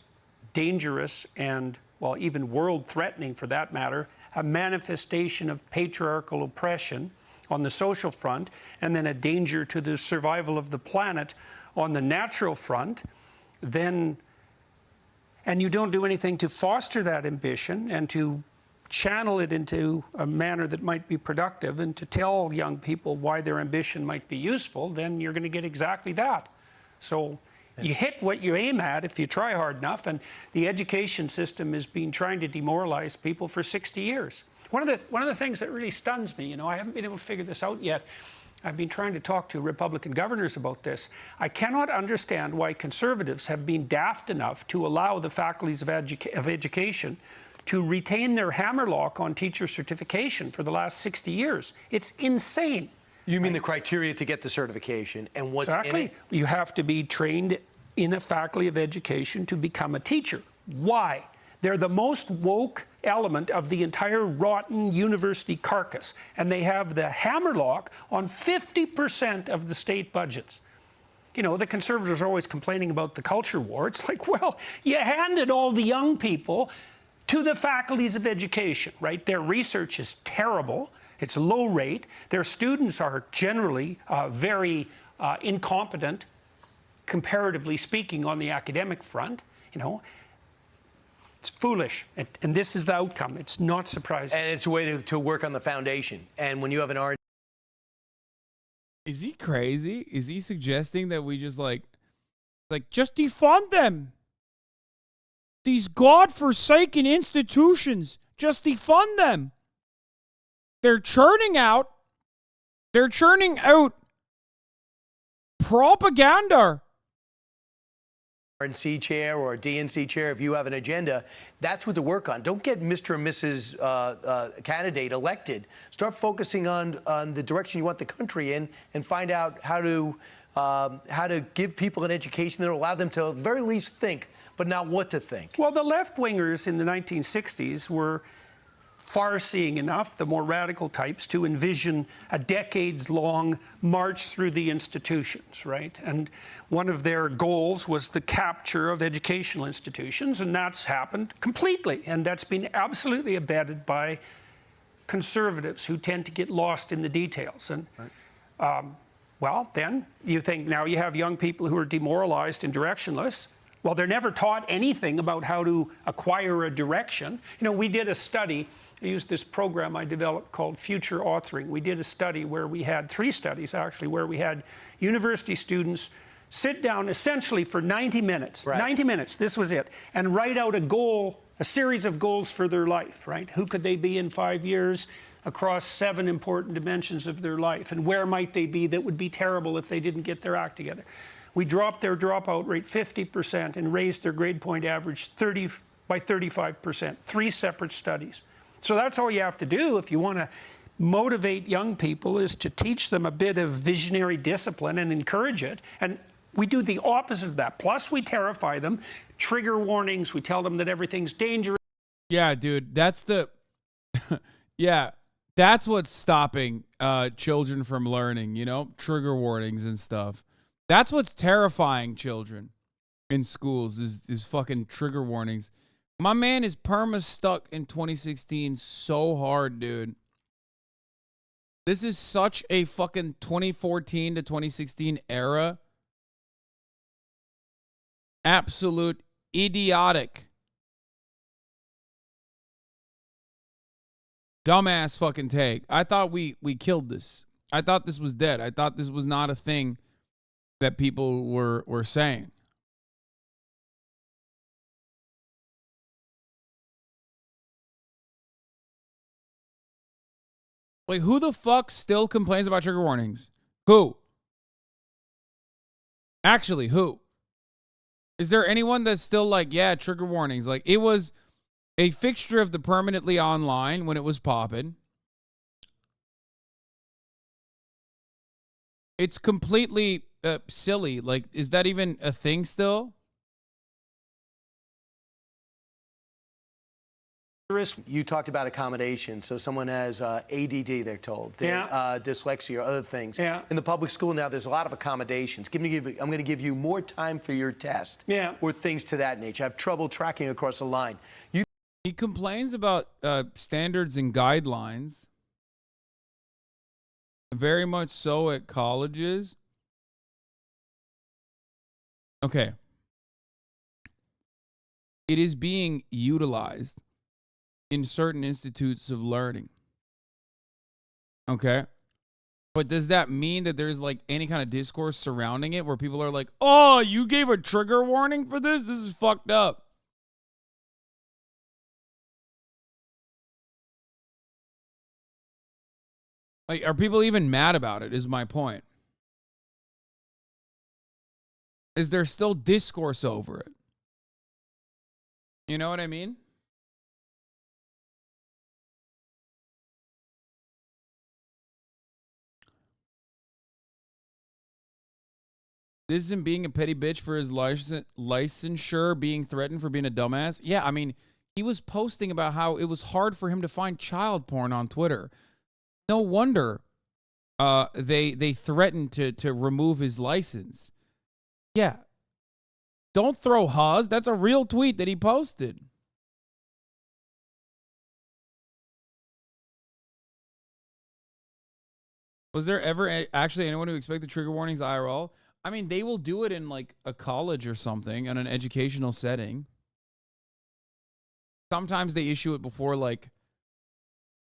Speaker 19: dangerous and, well, even world-threatening for that matter, a manifestation of patriarchal oppression on the social front, and then a danger to the survival of the planet on the natural front, then, and you don't do anything to foster that ambition and to channel it into a manner that might be productive and to tell young people why their ambition might be useful, then you're going to get exactly that. So you hit what you aim at if you try hard enough, and the education system has been trying to demoralize people for 60 years. One of the things that really stuns me, I haven't been able to figure this out yet. I've been trying to talk to Republican governors about this. I cannot understand why conservatives have been daft enough to allow the faculties of education to retain their hammerlock on teacher certification for the last 60 years. It's insane.
Speaker 18: You mean the criteria to get the certification and what's in it?
Speaker 19: You have to be trained in a faculty of education to become a teacher. Why? They're the most woke element of the entire rotten university carcass, and they have the hammerlock on 50% of the state budgets. The conservatives are always complaining about the culture war. It's like, well, you handed all the young people to the faculties of education, right? Their research is terrible. It's low rate. Their students are generally very incompetent, comparatively speaking, on the academic front. It's foolish, and this is the outcome. It's not surprising.
Speaker 18: And it's a way to work on the foundation. And when you have an R.
Speaker 4: Is he crazy? Is he suggesting that we just just defund them? These godforsaken institutions, just defund them. They're churning out propaganda.
Speaker 18: RNC chair or DNC chair, if you have an agenda, that's what to work on. Don't get Mr. and Mrs. Candidate elected. Start focusing on the direction you want the country in, and find out how to give people an education that will allow them to at the very least think, but not what to think.
Speaker 19: Well, the left-wingers in the 1960s were far-seeing enough, the more radical types, to envision a decades-long march through the institutions, right? And one of their goals was the capture of educational institutions, and that's happened completely. And that's been absolutely abetted by conservatives who tend to get lost in the details. And well, then you think now you have young people who are demoralized and directionless. Well, they're never taught anything about how to acquire a direction. We did a study. I used this program I developed called Future Authoring. We did a study where we had 3 studies, actually, where we had university students sit down essentially for 90 minutes. Right. 90 minutes, this was it. And write out a goal, a series of goals for their life, right? Who could they be in 5 years across 7 important dimensions of their life? And where might they be that would be terrible if they didn't get their act together? We dropped their dropout rate 50% and raised their grade point average by 35%. 3 separate studies. So that's all you have to do if you want to motivate young people, is to teach them a bit of visionary discipline and encourage it. And we do the opposite of that. Plus, we terrify them. Trigger warnings. We tell them that everything's dangerous.
Speaker 4: Yeah, dude. That's the... yeah. That's what's stopping children from learning, Trigger warnings and stuff. That's what's terrifying children in schools is fucking trigger warnings. My man is perma stuck in 2016 so hard, dude. This is such a fucking 2014 to 2016 era. Absolute idiotic. Dumbass fucking take. I thought we killed this. I thought this was dead. I thought this was not a thing that people were saying. Like, who the fuck still complains about trigger warnings? Who? Actually, who? Is there anyone that's still like, yeah, trigger warnings? Like, it was a fixture of the permanently online when it was popping. It's completely silly. Like, is that even a thing still?
Speaker 18: You talked about accommodation. So someone has ADD, they're told. Dyslexia or other things.
Speaker 19: Yeah.
Speaker 18: In the public school now, there's a lot of accommodations. I'm going to give you more time for your test.
Speaker 19: Yeah.
Speaker 18: Or things to that nature. I have trouble tracking across the line.
Speaker 4: He complains about standards and guidelines. Very much so at colleges. Okay. It is being utilized in certain institutes of learning. Okay. But does that mean that there's like any kind of discourse surrounding it where people are like, oh, you gave a trigger warning for this? This is fucked up. Like, are people even mad about it, is my point. Is there still discourse over it? You know what I mean? This isn't being a petty bitch for his licensure being threatened for being a dumbass. Yeah, I mean, he was posting about how it was hard for him to find child porn on Twitter. No wonder they threatened to remove his license. Yeah. Don't throw Haz. That's a real tweet that he posted. Was there ever actually anyone who expected trigger warnings IRL? I mean, they will do it in like a college or something, in an educational setting. Sometimes they issue it before like,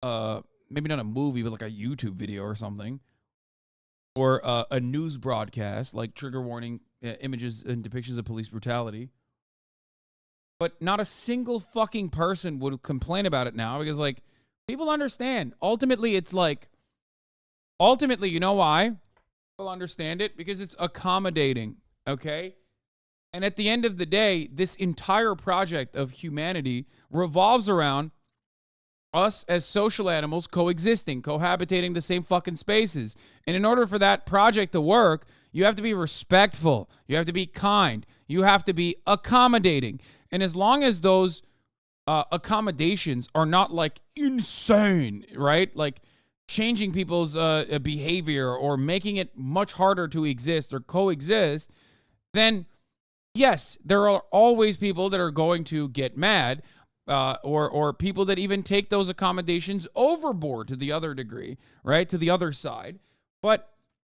Speaker 4: maybe not a movie, but like a YouTube video or something. Or a news broadcast, like trigger warning images and depictions of police brutality. But not a single fucking person would complain about it now because like, people understand. Ultimately, it's like, you know why? People understand it because it's accommodating, okay? And at the end of the day, this entire project of humanity revolves around us as social animals coexisting, cohabitating the same fucking spaces. And in order for that project to work, you have to be respectful. You have to be kind. You have to be accommodating. And as long as those accommodations are not like insane, right? Like changing people's behavior or making it much harder to exist or coexist, then yes, there are always people that are going to get mad, or people that even take those accommodations overboard to the other degree, right? To the other side. But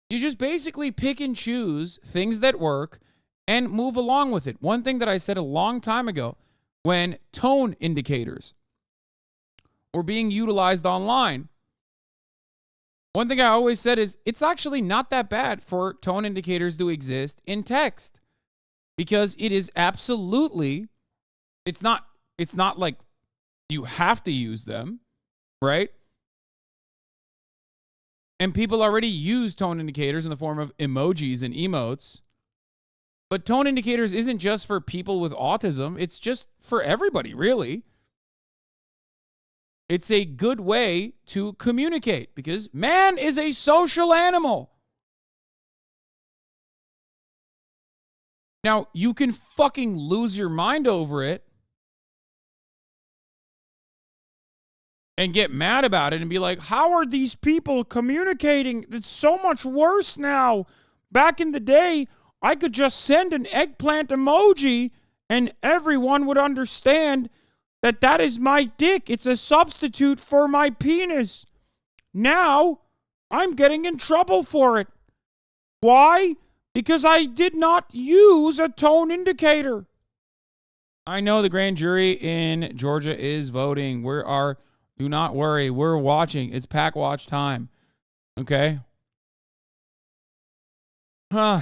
Speaker 4: you just basically pick and choose things that work and move along with it. One thing that I said a long time ago, when tone indicators were being utilized online, one thing I always said is it's actually not that bad for tone indicators to exist in text, because it is absolutely, it's not like you have to use them, right? And people already use tone indicators in the form of emojis and emotes. But tone indicators isn't just for people with autism. It's just for everybody, really. It's a good way to communicate because man is a social animal. Now, you can fucking lose your mind over it and get mad about it and be like, how are these people communicating? It's so much worse now. Back in the day, I could just send an eggplant emoji and everyone would understand that that is my dick. It's a substitute for my penis. Now, I'm getting in trouble for it. Why? Because I did not use a tone indicator. I know the grand jury in Georgia is voting. Do not worry. We're watching. It's pack watch time. Okay? Huh.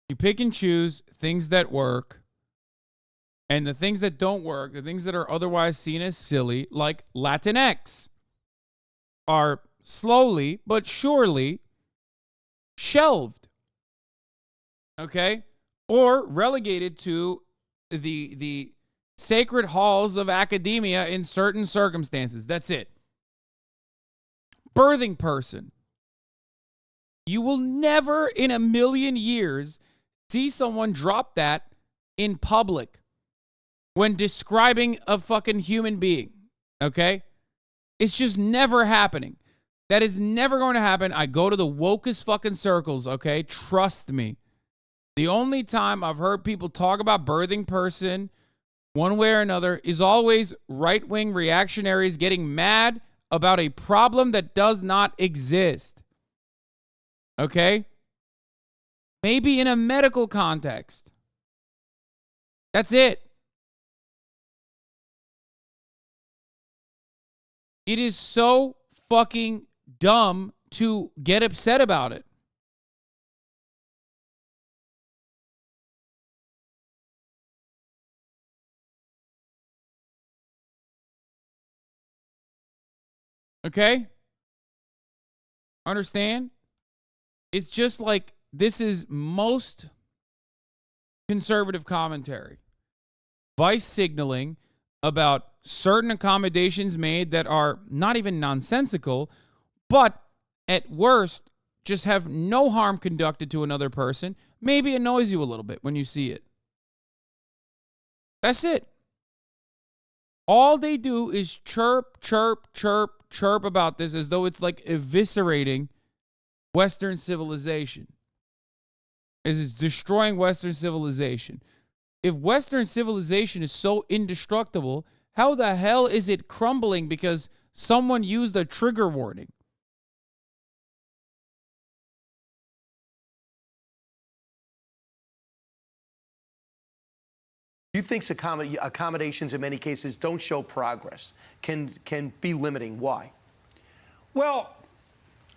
Speaker 4: You pick and choose things that work And the things that don't work, the things that are otherwise seen as silly, like Latinx, are slowly but surely shelved. Okay? Or relegated to the sacred halls of academia in certain circumstances. That's it. Birthing person. You will never in a million years see someone drop that in public when describing a fucking human being. Okay? It's just never happening. That is never going to happen. I go to the wokest fucking circles, okay? Trust me. The only time I've heard people talk about birthing person one way or another is always right-wing reactionaries getting mad about a problem that does not exist. Okay? Maybe in a medical context. That's it. It is so fucking dumb to get upset about it. Okay? Understand? It's just like this is most conservative commentary. Vice signaling about certain accommodations made that are not even nonsensical, but at worst just have no harm conducted to another person. Maybe annoys you a little bit when you see it. That's it. All they do is chirp, chirp, chirp, chirp about this as though it's like eviscerating Western civilization. It's destroying Western civilization. If Western civilization is so indestructible, how the hell is it crumbling because someone used a trigger warning?
Speaker 18: You think accommodations in many cases don't show progress, can be limiting. Why?
Speaker 19: Well,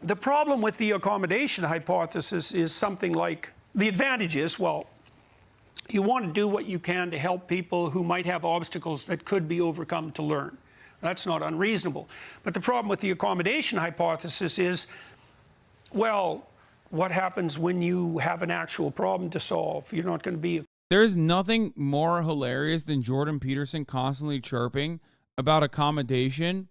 Speaker 19: the problem with the accommodation hypothesis is something like, the advantage is, well, you want to do what you can to help people who might have obstacles that could be overcome to learn. That's not unreasonable. But the problem with the accommodation hypothesis is, well, what happens when you have an actual problem to solve? You're not going to be...
Speaker 4: There's nothing more hilarious than Jordan Peterson constantly chirping about accommodation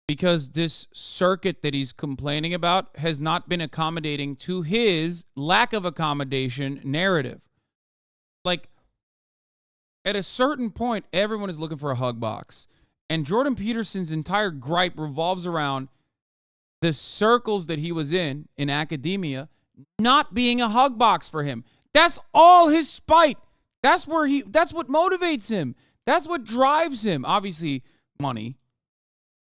Speaker 4: because this circuit that he's complaining about has not been accommodating to his lack of accommodation narrative. Like, at a certain point, everyone is looking for a hug box. And Jordan Peterson's entire gripe revolves around the circles that he was in academia not being a hug box for him. That's all his spite. That's what motivates him. That's what drives him. Obviously, money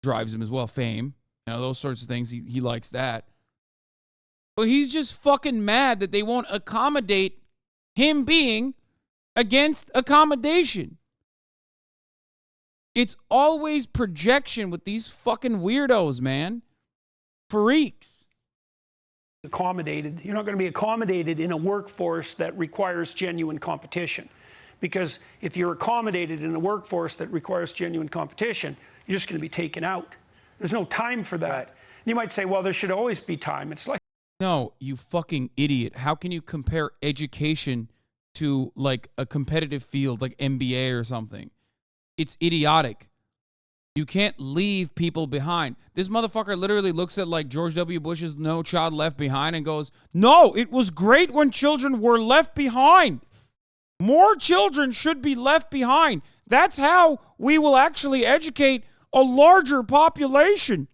Speaker 4: drives him as well. Fame, those sorts of things. He likes that. But he's just fucking mad that they won't accommodate him being against accommodation. It's always projection with these fucking weirdos, man. Freaks.
Speaker 19: Accommodated. You're not going to be accommodated in a workforce that requires genuine competition. Because if you're accommodated in a workforce that requires genuine competition, you're just going to be taken out. There's no time for that. Right. You might say, well, there should always be time. It's like...
Speaker 4: No, you fucking idiot. How can you compare education to like a competitive field like NBA or something? It's idiotic. You can't leave people behind. This motherfucker literally looks at like George W. Bush's No Child Left Behind and goes, no, it was great when children were left behind. More children should be left behind. That's how we will actually educate a larger population.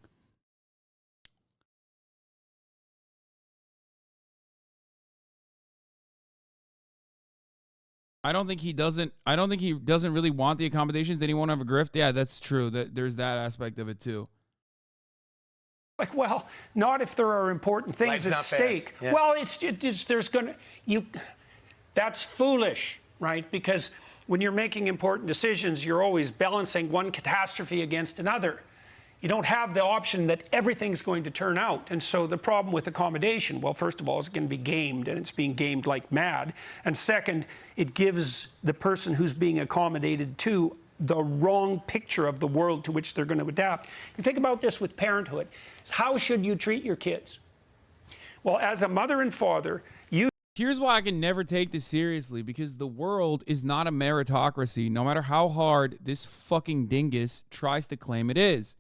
Speaker 4: I don't think he doesn't really want the accommodations. Then he won't have a grift. Yeah, that's true. There's that aspect of it too.
Speaker 19: Like, well, not if there are important things at stake. Yeah. Well, that's foolish, right? Because when you're making important decisions, you're always balancing one catastrophe against another. You don't have the option that everything's going to turn out. And so the problem with accommodation, well, first of all, it's going to be gamed, and it's being gamed like mad. And second, it gives the person who's being accommodated to the wrong picture of the world to which they're going to adapt. You think about this with parenthood. How should you treat your kids? Well, as a mother and father,
Speaker 4: Here's why I can never take this seriously, because the world is not a meritocracy, no matter how hard this fucking dingus tries to claim it is.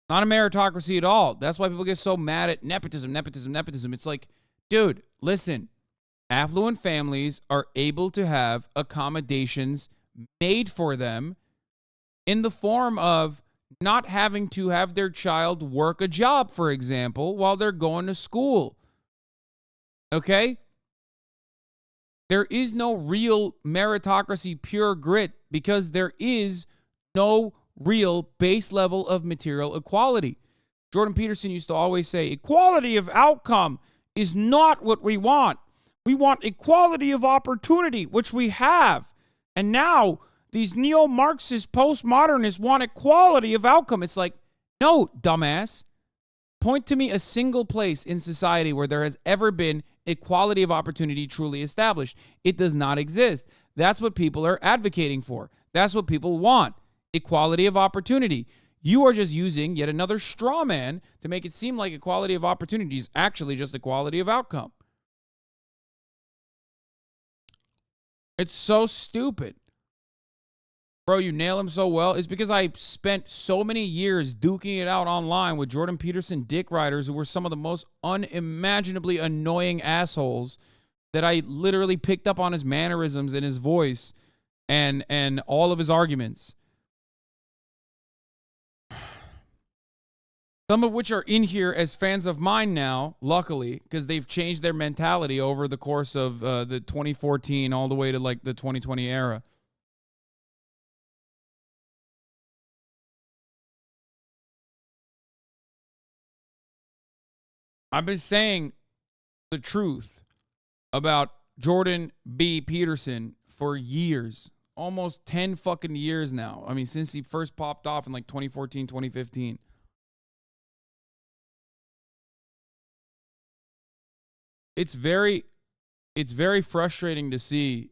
Speaker 4: Not a meritocracy at all. That's why people get so mad at nepotism. It's like, dude, listen, affluent families are able to have accommodations made for them in the form of not having to have their child work a job, for example, while they're going to school. Okay? There is no real meritocracy, pure grit, because there is no real base level of material equality. Jordan Peterson used to always say, equality of outcome is not what we want. We want equality of opportunity, which we have. And now these neo-Marxist postmodernists want equality of outcome. It's like, no, dumbass. Point to me a single place in society where there has ever been equality of opportunity truly established. It does not exist. That's what people are advocating for. That's what people want. Equality of opportunity. You are just using yet another straw man to make it seem like equality of opportunity is actually just equality of outcome. It's so stupid. Bro, you nail him so well. It's because I spent so many years duking it out online with Jordan Peterson dick riders who were some of the most unimaginably annoying assholes that I literally picked up on his mannerisms and his voice and all of his arguments. Some of which are in here as fans of mine now, luckily, because they've changed their mentality over the course of the 2014 all the way to like the 2020 era. I've been saying the truth about Jordan B. Peterson for years, almost 10 fucking years now. I mean, since he first popped off in like 2014, 2015. It's very frustrating to see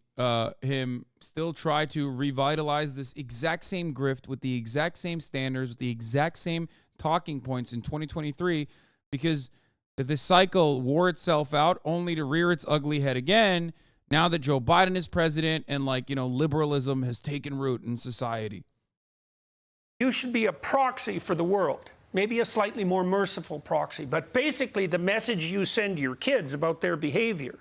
Speaker 4: him still try to revitalize this exact same grift with the exact same standards, with the exact same talking points in 2023, because the cycle wore itself out only to rear its ugly head again now that Joe Biden is president and, like, you know, liberalism has taken root in society.
Speaker 19: You should be a proxy for the world, maybe a slightly more merciful proxy. But basically, the message you send your kids about their behavior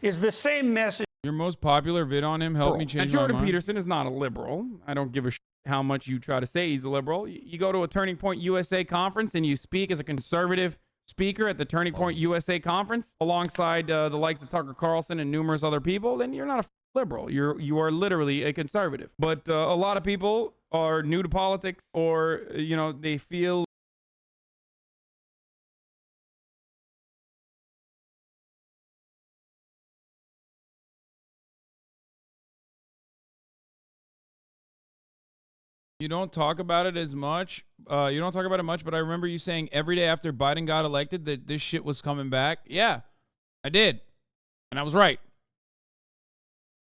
Speaker 19: is the same message.
Speaker 4: Your most popular vid on him helped me change my mind. Jordan Peterson is not a liberal. I don't give a shit how much you try to say he's a liberal. You go to a Turning Point USA conference and you speak as a conservative speaker at the Turning Point USA conference alongside the likes of Tucker Carlson and numerous other people, then you're not a liberal. You are literally a conservative. But a lot of people are new to politics, or you know, they feel you don't talk about it as much. You don't talk about it much, but I remember you saying every day after Biden got elected that this shit was coming back. Yeah, I did. And I was right.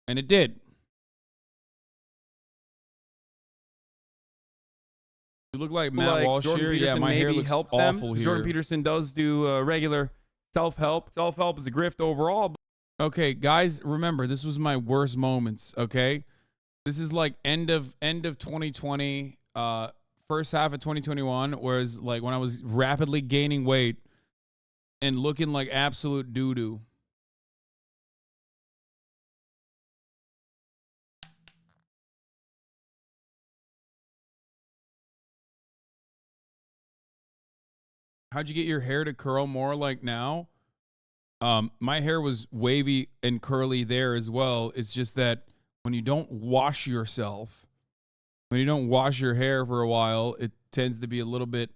Speaker 4: And it did. You look like Matt Walsh here. Yeah, my hair looks awful here. Jordan Peterson does do regular self-help. Self-help is a grift overall. Okay, guys, remember, this was my worst moments, okay? This is like end of 2020, first half of 2021, whereas like when I was rapidly gaining weight and looking like absolute doo-doo. How'd you get your hair to curl more like now? My hair was wavy and curly there as well. It's just that when you don't wash yourself, when you don't wash your hair for a while, it tends to be a little bit,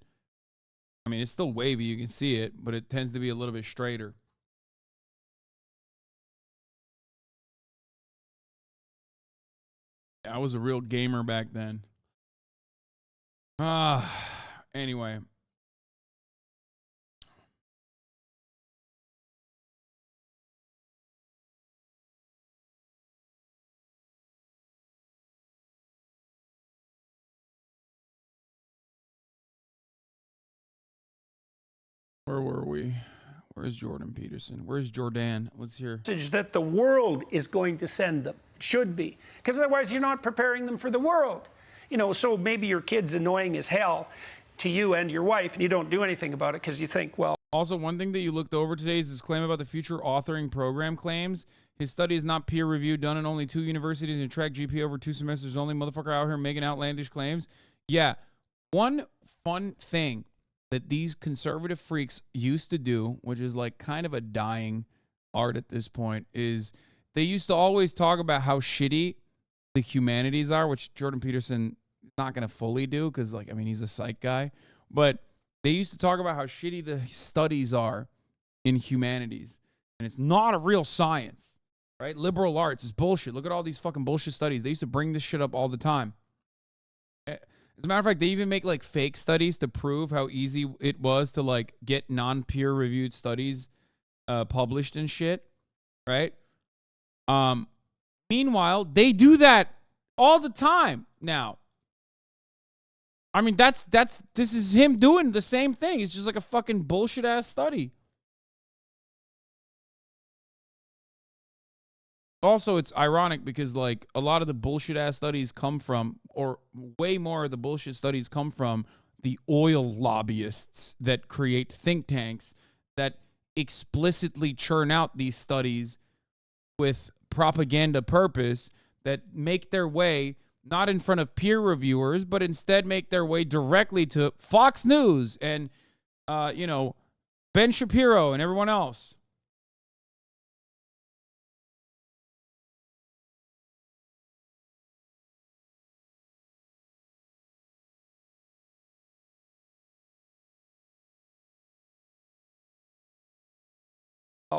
Speaker 4: I mean, it's still wavy, you can see it, but it tends to be a little bit straighter. I was a real gamer back then. Anyway. Where were we? Where's Jordan Peterson? Where's Jordan? Let's hear.
Speaker 19: Message that the world is going to send them. Should be. Because otherwise you're not preparing them for the world. You know, so maybe your kid's annoying as hell to you and your wife, and you don't do anything about it because you think, well.
Speaker 4: Also, one thing that you looked over today is his claim about the future authoring program claims. His study is not peer-reviewed, done in only 2 universities, and track GPA over 2 semesters only. Motherfucker out here making outlandish claims. Yeah. One fun thing that these conservative freaks used to do, which is like kind of a dying art at this point, is they used to always talk about how shitty the humanities are, which Jordan Peterson is not going to fully do because, like, I mean, he's a psych guy. But they used to talk about how shitty the studies are in humanities. And it's not a real science, right? Liberal arts is bullshit. Look at all these fucking bullshit studies. They used to bring this shit up all the time. As a matter of fact, they even make like fake studies to prove how easy it was to like get non-peer reviewed studies published and shit, right? Meanwhile, they do that all the time now. I mean, this is him doing the same thing. It's just like a fucking bullshit ass study. Also, it's ironic because, like, a lot of the bullshit-ass studies come from, or way more of the bullshit studies come from, the oil lobbyists that create think tanks that explicitly churn out these studies with propaganda purpose that make their way not in front of peer reviewers, but instead make their way directly to Fox News and, Ben Shapiro and everyone else.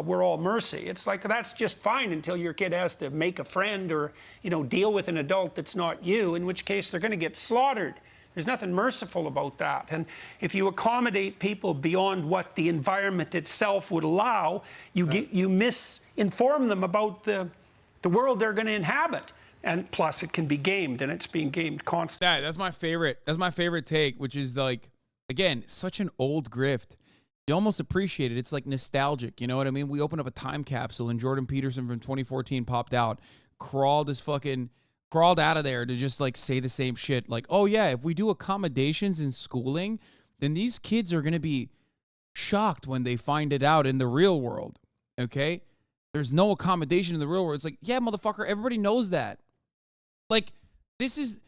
Speaker 19: We're all mercy. It's like that's just fine until your kid has to make a friend or, deal with an adult that's not you, in which case they're going to get slaughtered. There's nothing merciful about that. And if you accommodate people beyond what the environment itself would allow, you misinform them about the world they're going to inhabit. And plus, it can be gamed, and it's being gamed constantly.
Speaker 4: Yeah, that's my favorite. That's my favorite take, which is like, again, such an old grift. You almost appreciate it. It's like nostalgic. You know what I mean? We opened up a time capsule and Jordan Peterson from 2014 popped out, crawled out of there to just like say the same shit. Like, oh yeah, if we do accommodations in schooling, then these kids are going to be shocked when they find it out in the real world. Okay? There's no accommodation in the real world. It's like, yeah, motherfucker, everybody knows that. Like, this is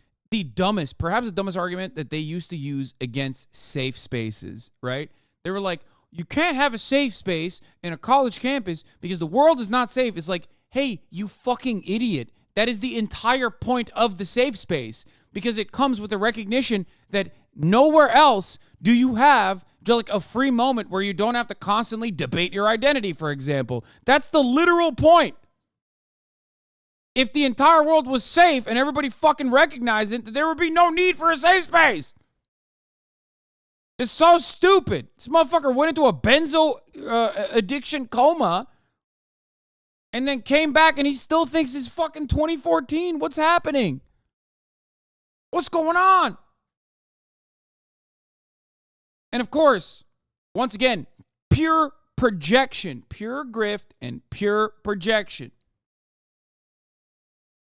Speaker 4: perhaps the dumbest argument that they used to use against safe spaces, right? They were like, you can't have a safe space in a college campus because the world is not safe. It's like, hey, you fucking idiot. That is the entire point of the safe space because it comes with the recognition that nowhere else do you have just like a free moment where you don't have to constantly debate your identity, for example. That's the literal point. If the entire world was safe and everybody fucking recognized it, there would be no need for a safe space. It's so stupid. This motherfucker went into a benzo addiction coma and then came back and he still thinks it's fucking 2014. What's happening? What's going on? And of course, once again, pure projection, pure grift and pure projection.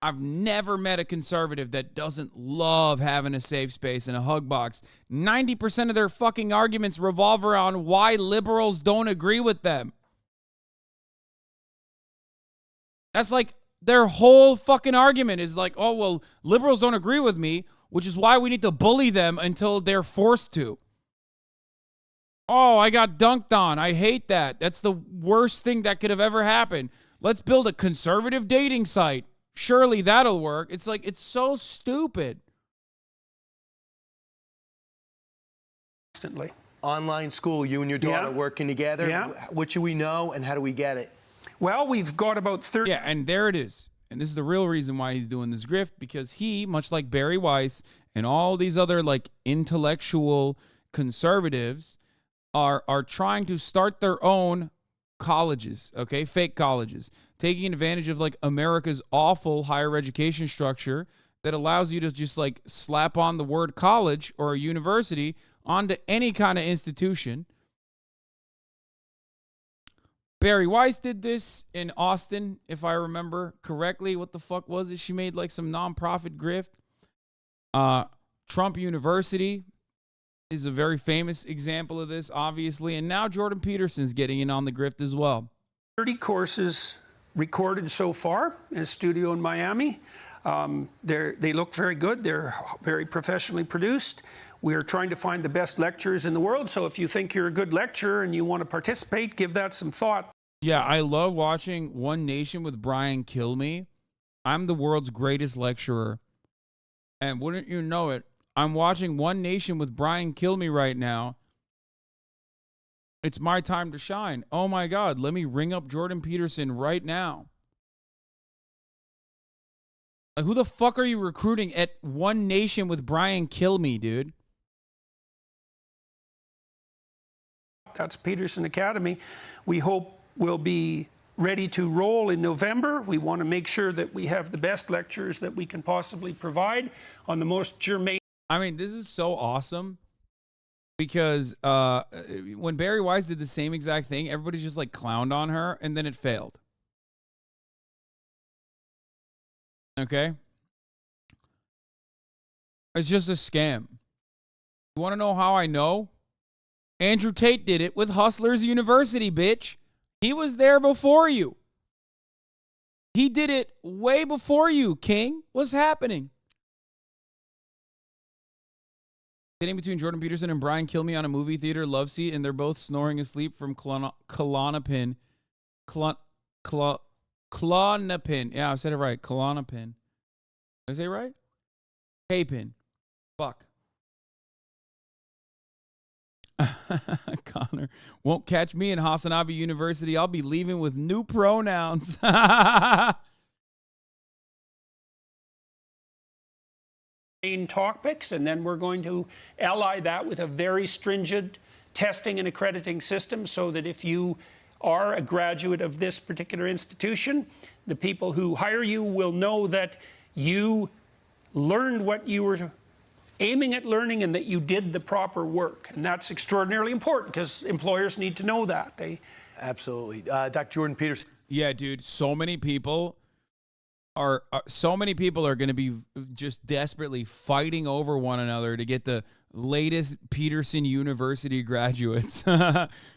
Speaker 4: I've never met a conservative that doesn't love having a safe space and a hug box. 90% of their fucking arguments revolve around why liberals don't agree with them. That's like their whole fucking argument is like, oh, well, liberals don't agree with me, which is why we need to bully them until they're forced to. Oh, I got dunked on. I hate that. That's the worst thing that could have ever happened. Let's build a conservative dating site. Surely that'll work. It's like, it's so stupid.
Speaker 19: Constantly.
Speaker 18: Online school, you and your daughter working together.
Speaker 19: Yeah.
Speaker 18: What should we know and how do we get it?
Speaker 19: Well, we've got about 30.
Speaker 4: Yeah, and there it is. And this is the real reason why he's doing this grift, because he, much like Barry Weiss and all these other like intellectual conservatives are trying to start their own colleges, okay? Fake colleges, taking advantage of like America's awful higher education structure that allows you to just like slap on the word college or a university onto any kind of institution. Barry Weiss did this in Austin, if I remember correctly. What the fuck was it? She made like some nonprofit grift. Trump University is a very famous example of this, obviously. And now Jordan Peterson's getting in on the grift as well.
Speaker 19: 30 courses recorded so far in a studio in Miami. They look very good. They're very professionally produced. We are trying to find the best lecturers in the world. So if you think you're a good lecturer and you want to participate, give that some thought.
Speaker 4: Yeah, I love watching One Nation with Brian Kilme. I'm the world's greatest lecturer. And wouldn't you know it, I'm watching One Nation with Brian Kilme right now. It's my time to shine. Oh my God, let me ring up Jordan Peterson right now. Like, who the fuck are you recruiting at One Nation with Brian Kilme, dude?
Speaker 19: That's Peterson Academy. We hope we'll be ready to roll in November. We want to make sure that we have the best lectures that we can possibly provide on the most germane.
Speaker 4: I mean, this is so awesome because when Barry Weiss did the same exact thing, everybody just like clowned on her and then it failed. Okay? It's just a scam. You want to know how I know? Andrew Tate did it with Hustlers University, bitch. He was there before you. He did it way before you, King. What's happening? Sitting between Jordan Peterson and Brian Kilme on a movie theater love seat, and they're both snoring asleep from Klonopin. Klonopin. Yeah, I said it right. Klonopin. Did I say it right? K-pin. Fuck. Connor, won't catch me in HasanAbi University. I'll be leaving with new pronouns.
Speaker 19: Main topics, and then we're going to ally that with a very stringent testing and accrediting system so that if you are a graduate of this particular institution, the people who hire you will know that you learned what you were aiming at learning and that you did the proper work. And that's extraordinarily important because employers need to know that.
Speaker 18: Absolutely. Dr. Jordan Peterson.
Speaker 4: Yeah, dude, so many people are going to be just desperately fighting over one another to get the latest Peterson University graduates.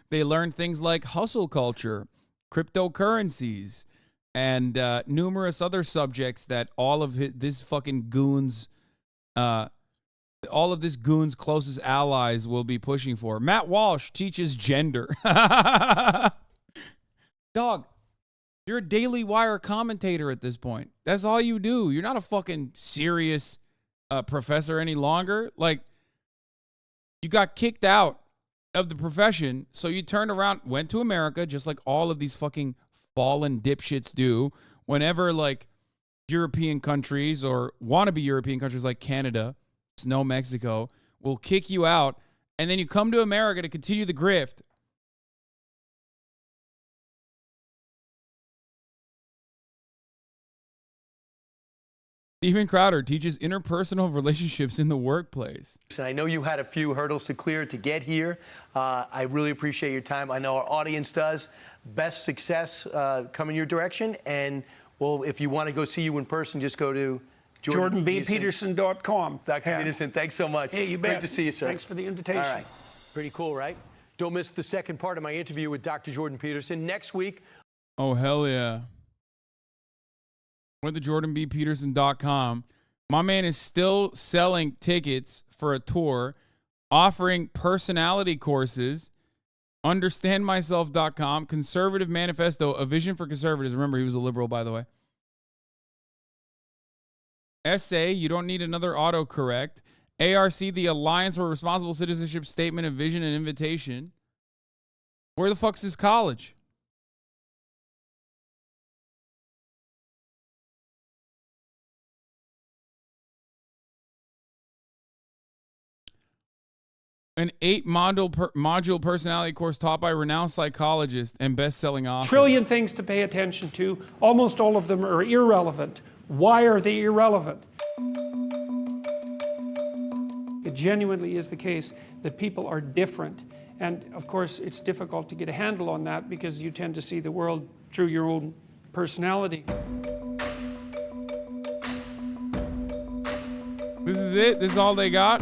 Speaker 4: They learn things like hustle culture, cryptocurrencies, and numerous other subjects that all of this fucking goon's closest allies will be pushing for. Matt Walsh teaches gender. Dog, you're a Daily Wire commentator at this point. That's all you do. You're not a fucking serious professor any longer. Like, you got kicked out of the profession, so you turned around, went to America, just like all of these fucking fallen dipshits do. Whenever, like, European countries or wannabe European countries like Canada, no Mexico, will kick you out, and then you come to America to continue the grift. Steven Crowder teaches interpersonal relationships in the workplace.
Speaker 18: I know you had a few hurdles to clear to get here. I really appreciate your time. I know our audience does. Best success coming your direction. And, well, if you want to go see you in person, just go to
Speaker 19: JordanBPeterson.com.
Speaker 18: Dr. Peterson, thanks so much.
Speaker 19: Hey, you bet.
Speaker 18: Great to see you, sir.
Speaker 19: Thanks for the invitation.
Speaker 18: All right. Pretty cool, right? Don't miss the second part of my interview with Dr. Jordan Peterson next week.
Speaker 4: Oh, hell yeah. Went to JordanBPeterson.com. My man is still selling tickets for a tour, offering personality courses. UnderstandMyself.com. Conservative Manifesto, a vision for conservatives. Remember, he was a liberal, by the way. Essay, you don't need another autocorrect. ARC, the Alliance for Responsible Citizenship Statement of Vision and Invitation. Where the fuck's his college? An 8-module personality course taught by renowned psychologist and best-selling author.
Speaker 19: Trillion things to pay attention to. Almost all of them are irrelevant. Why are they irrelevant? It genuinely is the case that people are different. And of course, it's difficult to get a handle on that because you tend to see the world through your own personality.
Speaker 4: This is it? This is all they got?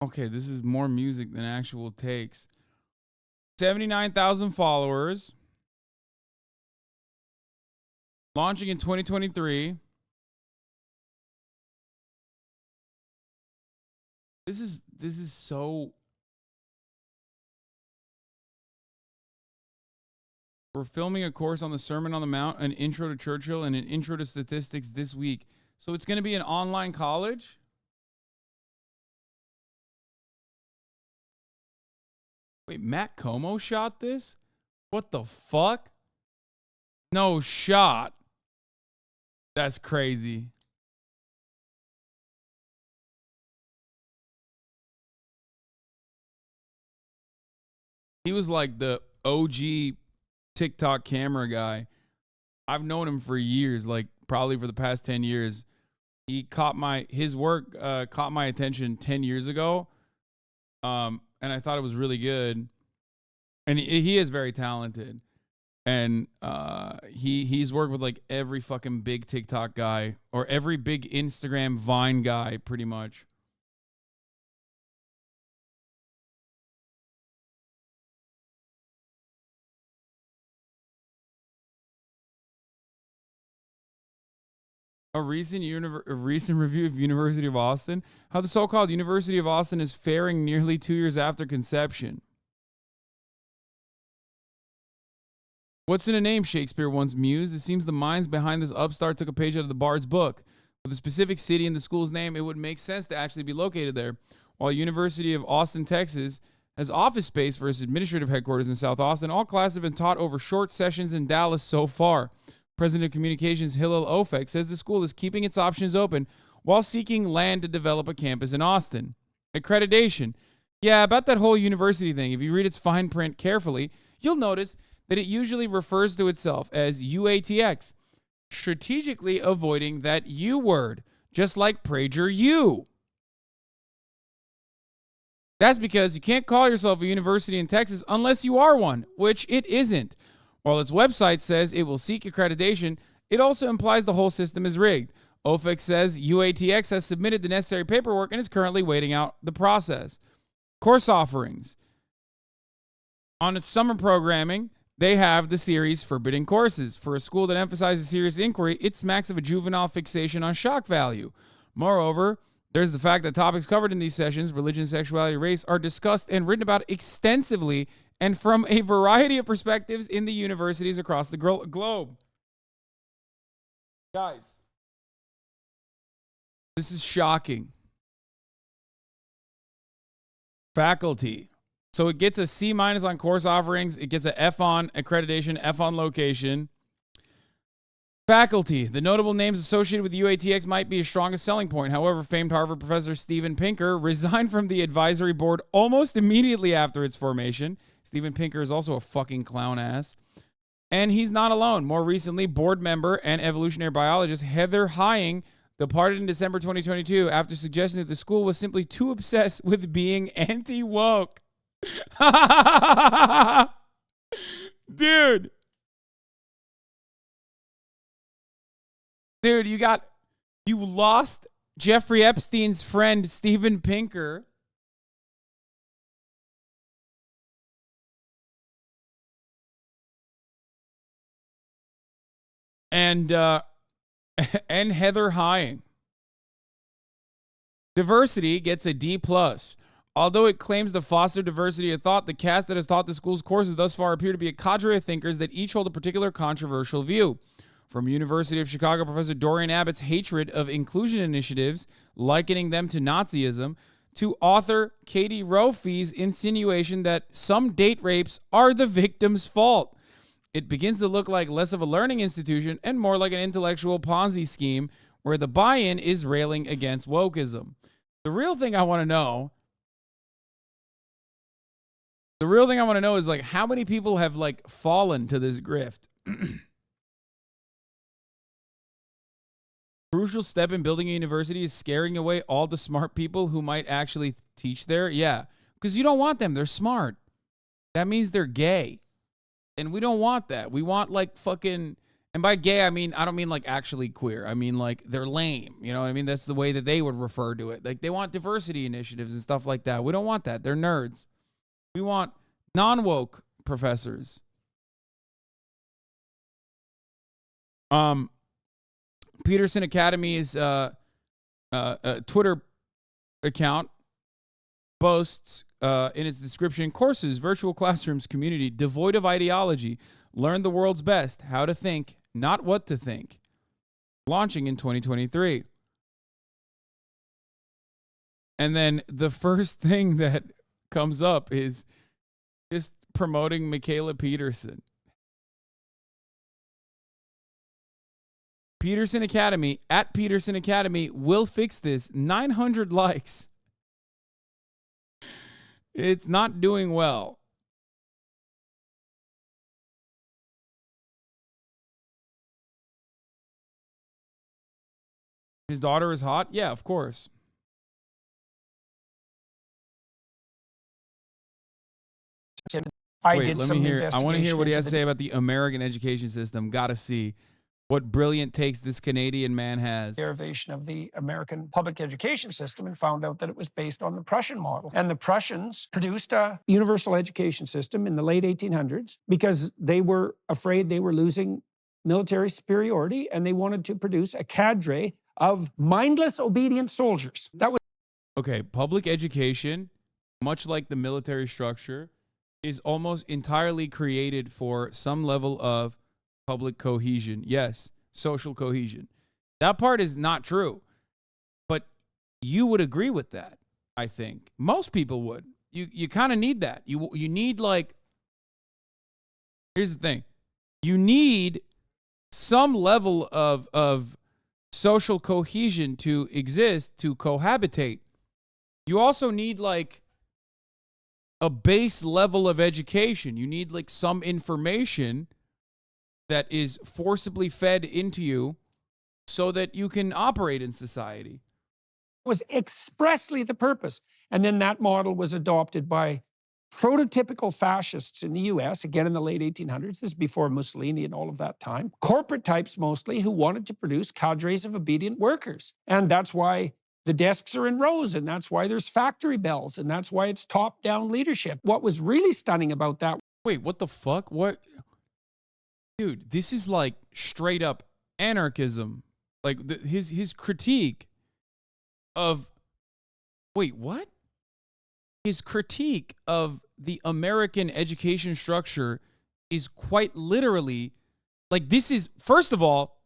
Speaker 4: Okay, this is more music than actual takes. 79,000 followers. Launching in 2023. This is so... We're filming a course on the Sermon on the Mount, an intro to Churchill, and an intro to statistics this week. So it's going to be an online college? Wait, Matt Como shot this? What the fuck? No shot. That's crazy. He was like the OG TikTok camera guy. I've known him for years, like probably for the past 10 years. He caught his work caught my attention 10 years ago. And I thought it was really good. And he is very talented. And he's worked with like every fucking big TikTok guy or every big Instagram Vine guy pretty much. A recent review of University of Austin, how the so-called University of Austin is faring nearly 2 years after conception. What's in a name, Shakespeare once mused. It seems the minds behind this upstart took a page out of the Bard's book. With a specific city in the school's name, it would make sense to actually be located there. While University of Austin, Texas, has office space for its administrative headquarters in South Austin, all classes have been taught over short sessions in Dallas so far. President of Communications Hillel Ofek says the school is keeping its options open while seeking land to develop a campus in Austin. Accreditation. Yeah, about that whole university thing, if you read its fine print carefully, you'll notice that it usually refers to itself as UATX, strategically avoiding that U word, just like PragerU. That's because you can't call yourself a university in Texas unless you are one, which it isn't. While its website says it will seek accreditation, it also implies the whole system is rigged. OFEC says UATX has submitted the necessary paperwork and is currently waiting out the process. Course offerings. On its summer programming, they have the series Forbidden Courses. For a school that emphasizes serious inquiry, it smacks of a juvenile fixation on shock value. Moreover, there's the fact that topics covered in these sessions, religion, sexuality, race, are discussed and written about extensively and from a variety of perspectives in the universities across the globe. Guys, this is shocking. Faculty. So it gets a C- on course offerings. It gets a F on accreditation, F on location. Faculty. The notable names associated with UATX might be a strongest selling point. However, famed Harvard professor Steven Pinker resigned from the advisory board almost immediately after its formation. Steven Pinker is also a fucking clown ass. And he's not alone. More recently, board member and evolutionary biologist Heather Hying departed in December 2022 after suggesting that the school was simply too obsessed with being anti-woke. Dude, you lost Jeffrey Epstein's friend, Steven Pinker. And Heather Hying. Diversity gets a D+. Although it claims to foster diversity of thought, the cast that has taught the school's courses thus far appear to be a cadre of thinkers that each hold a particular controversial view. From University of Chicago Professor Dorian Abbott's hatred of inclusion initiatives, likening them to Nazism, to author Katie Roefi's insinuation that some date rapes are the victim's fault. It begins to look like less of a learning institution and more like an intellectual Ponzi scheme where the buy-in is railing against wokeism. The real thing I want to know is like how many people have like fallen to this grift. Crucial step in building a university is scaring away all the smart people who might actually teach there. Yeah, because you don't want them. They're smart. That means they're gay. And we don't want that. We want like fucking, and by gay, I don't mean like actually queer. I mean like they're lame. You know what I mean? That's the way that they would refer to it. Like they want diversity initiatives and stuff like that. We don't want that. They're nerds. We want non-woke professors. Peterson Academy's Twitter account boasts in its description, courses, virtual classrooms, community, devoid of ideology, learn the world's best, how to think, not what to think. Launching in 2023. And then the first thing that comes up is just promoting Michaela Peterson. Peterson Academy, at Peterson Academy, will fix this. 900 likes. It's not doing well. His daughter is hot? Yeah, of course.
Speaker 19: I
Speaker 4: Wait,
Speaker 19: did
Speaker 4: let
Speaker 19: some
Speaker 4: me hear. I
Speaker 19: investigation.
Speaker 4: want to hear what he has to
Speaker 19: into
Speaker 4: say about the American education system. Got to see what brilliant takes this Canadian man has.
Speaker 19: Derivation of the American public education system and found out that it was based on the Prussian model. And the Prussians produced a universal education system in the late 1800s because they were afraid they were losing military superiority, and they wanted to produce a cadre of mindless, obedient soldiers. That was
Speaker 4: Okay, public education, much like the military structure, is almost entirely created for some level of public cohesion. Yes, social cohesion. That part is not true. But you would agree with that, I think. Most people would. You kind of need that. You need like, here's the thing. You need some level of social cohesion to exist, to cohabitate. You also need like a base level of education. You need like some information that is forcibly fed into you so that you can operate in society.
Speaker 19: was expressly the purpose. And then that model was adopted by prototypical fascists in the US, again in the late 1800s. This is before Mussolini and all of that time. Corporate types mostly who wanted to produce cadres of obedient workers. And that's why the desks are in rows, and that's why there's factory bells, and that's why it's top-down leadership. What was really stunning about that...
Speaker 4: Wait, what the fuck? What? Dude, this is like straight up anarchism. Like his critique of... Wait, what? His critique of the American education structure is quite literally, like, this is, first of all,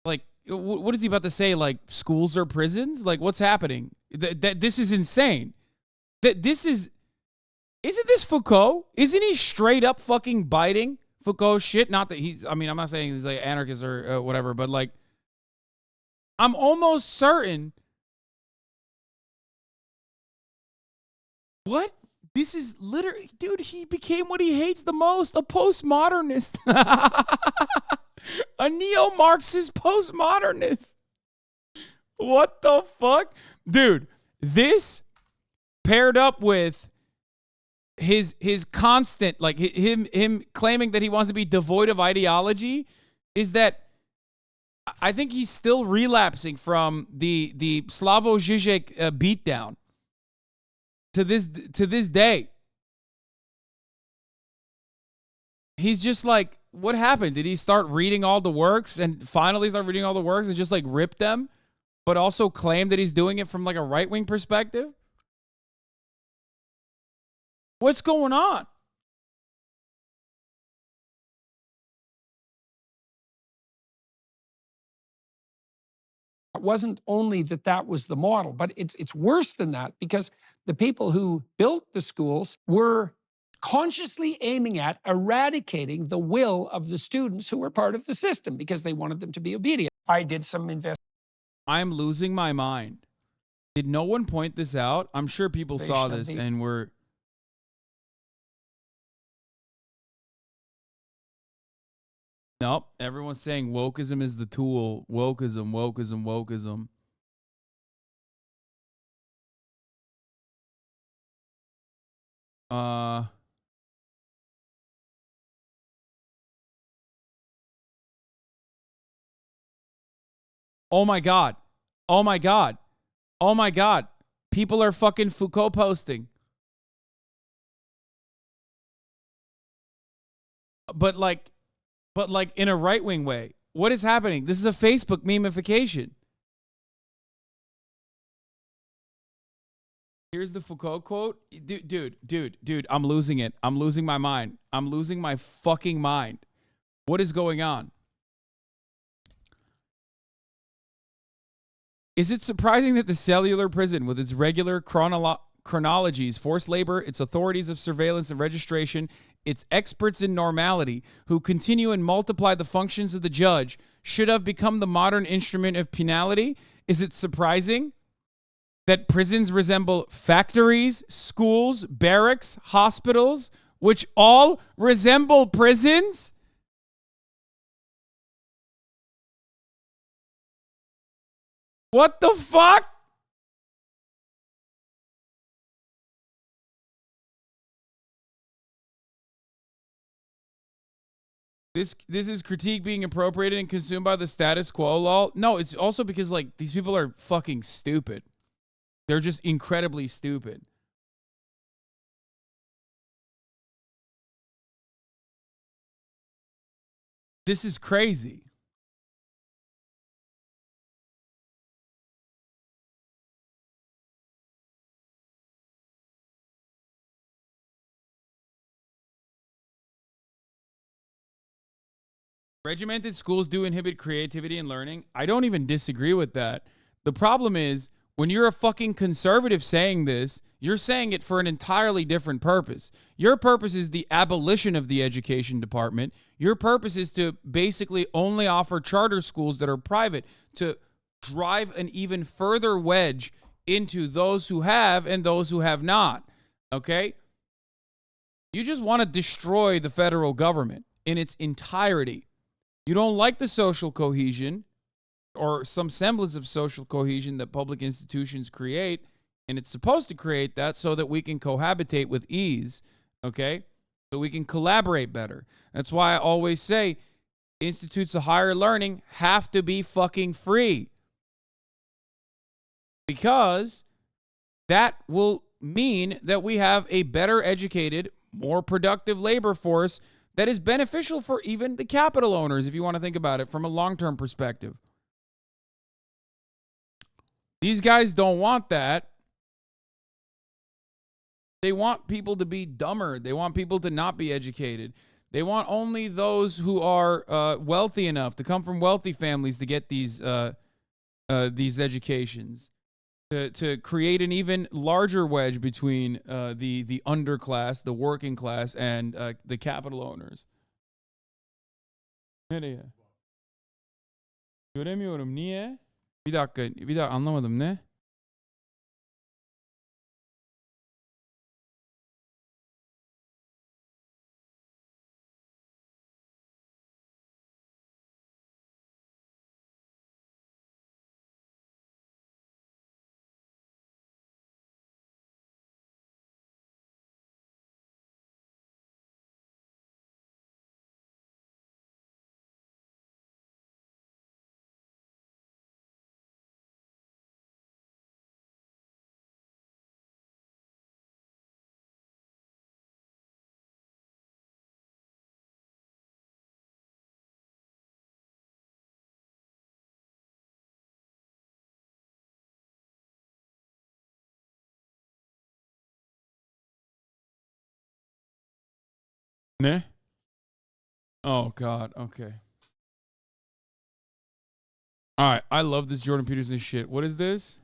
Speaker 4: like, what is he about to say? Like, schools are prisons? Like, what's happening? This is insane. Isn't this Foucault? Isn't he straight up fucking biting Foucault shit? Not that he's, I mean, I'm not saying he's like anarchist or whatever, but like, I'm almost certain. What? This is literally, dude, he became what he hates the most, a postmodernist. A neo-Marxist postmodernist. What the fuck? Dude, this paired up with his constant, like him claiming that he wants to be devoid of ideology, is that I think he's still relapsing from the Slavoj Žižek beatdown. To this day, he's just like, what happened? Did he start reading all the works and finally start reading all the works and just like rip them, but also claim that he's doing it from like a right-wing perspective? What's going on?
Speaker 19: It wasn't only that that was the model, but it's worse than that, because the people who built the schools were consciously aiming at eradicating the will of the students who were part of the system because they wanted them to be obedient. I did some investigation.
Speaker 4: I'm losing my mind. Did no one point this out? I'm sure people saw this and were... Nope. Everyone's saying wokeism is the tool. Wokeism, wokeism, wokeism. Oh my God. Oh my God. Oh my God. People are fucking Foucault posting. But like in a right-wing way. What is happening? This is a Facebook memification. Here's the Foucault quote. Dude, I'm losing it. I'm losing my mind. I'm losing my fucking mind. What is going on? Is it surprising that the cellular prison, with its regular chronologies, forced labor, its authorities of surveillance and registration, its experts in normality, who continue and multiply the functions of the judge, should have become the modern instrument of penality? Is it surprising that prisons resemble factories, schools, barracks, hospitals, which all resemble prisons? What the fuck? This is critique being appropriated and consumed by the status quo, lol. No, it's also because, like, these people are fucking stupid. They're just incredibly stupid. This is crazy. Regimented schools do inhibit creativity and learning. I don't even disagree with that. The problem is, when you're a fucking conservative saying this, you're saying it for an entirely different purpose. Your purpose is the abolition of the education department. Your purpose is to basically only offer charter schools that are private, to drive an even further wedge into those who have and those who have not. Okay? You just want to destroy the federal government in its entirety. You don't like the social cohesion or some semblance of social cohesion that public institutions create, and it's supposed to create that so that we can cohabitate with ease, okay? So we can collaborate better. That's why I always say institutes of higher learning have to be fucking free, because that will mean that we have a better educated, more productive labor force that is beneficial for even the capital owners, if you want to think about it from a long-term perspective. These guys don't want that. They want people to be dumber. They want people to not be educated. They want only those who are wealthy enough to come from wealthy families to get these educations. To create an even larger wedge between the underclass, the working class, and the capital owners. Nereye? Göremiyorum. Niye? Bir dakika anlamadım ne? Ne? Oh, God. Okay. All right. I love this Jordan Peterson shit. What is this?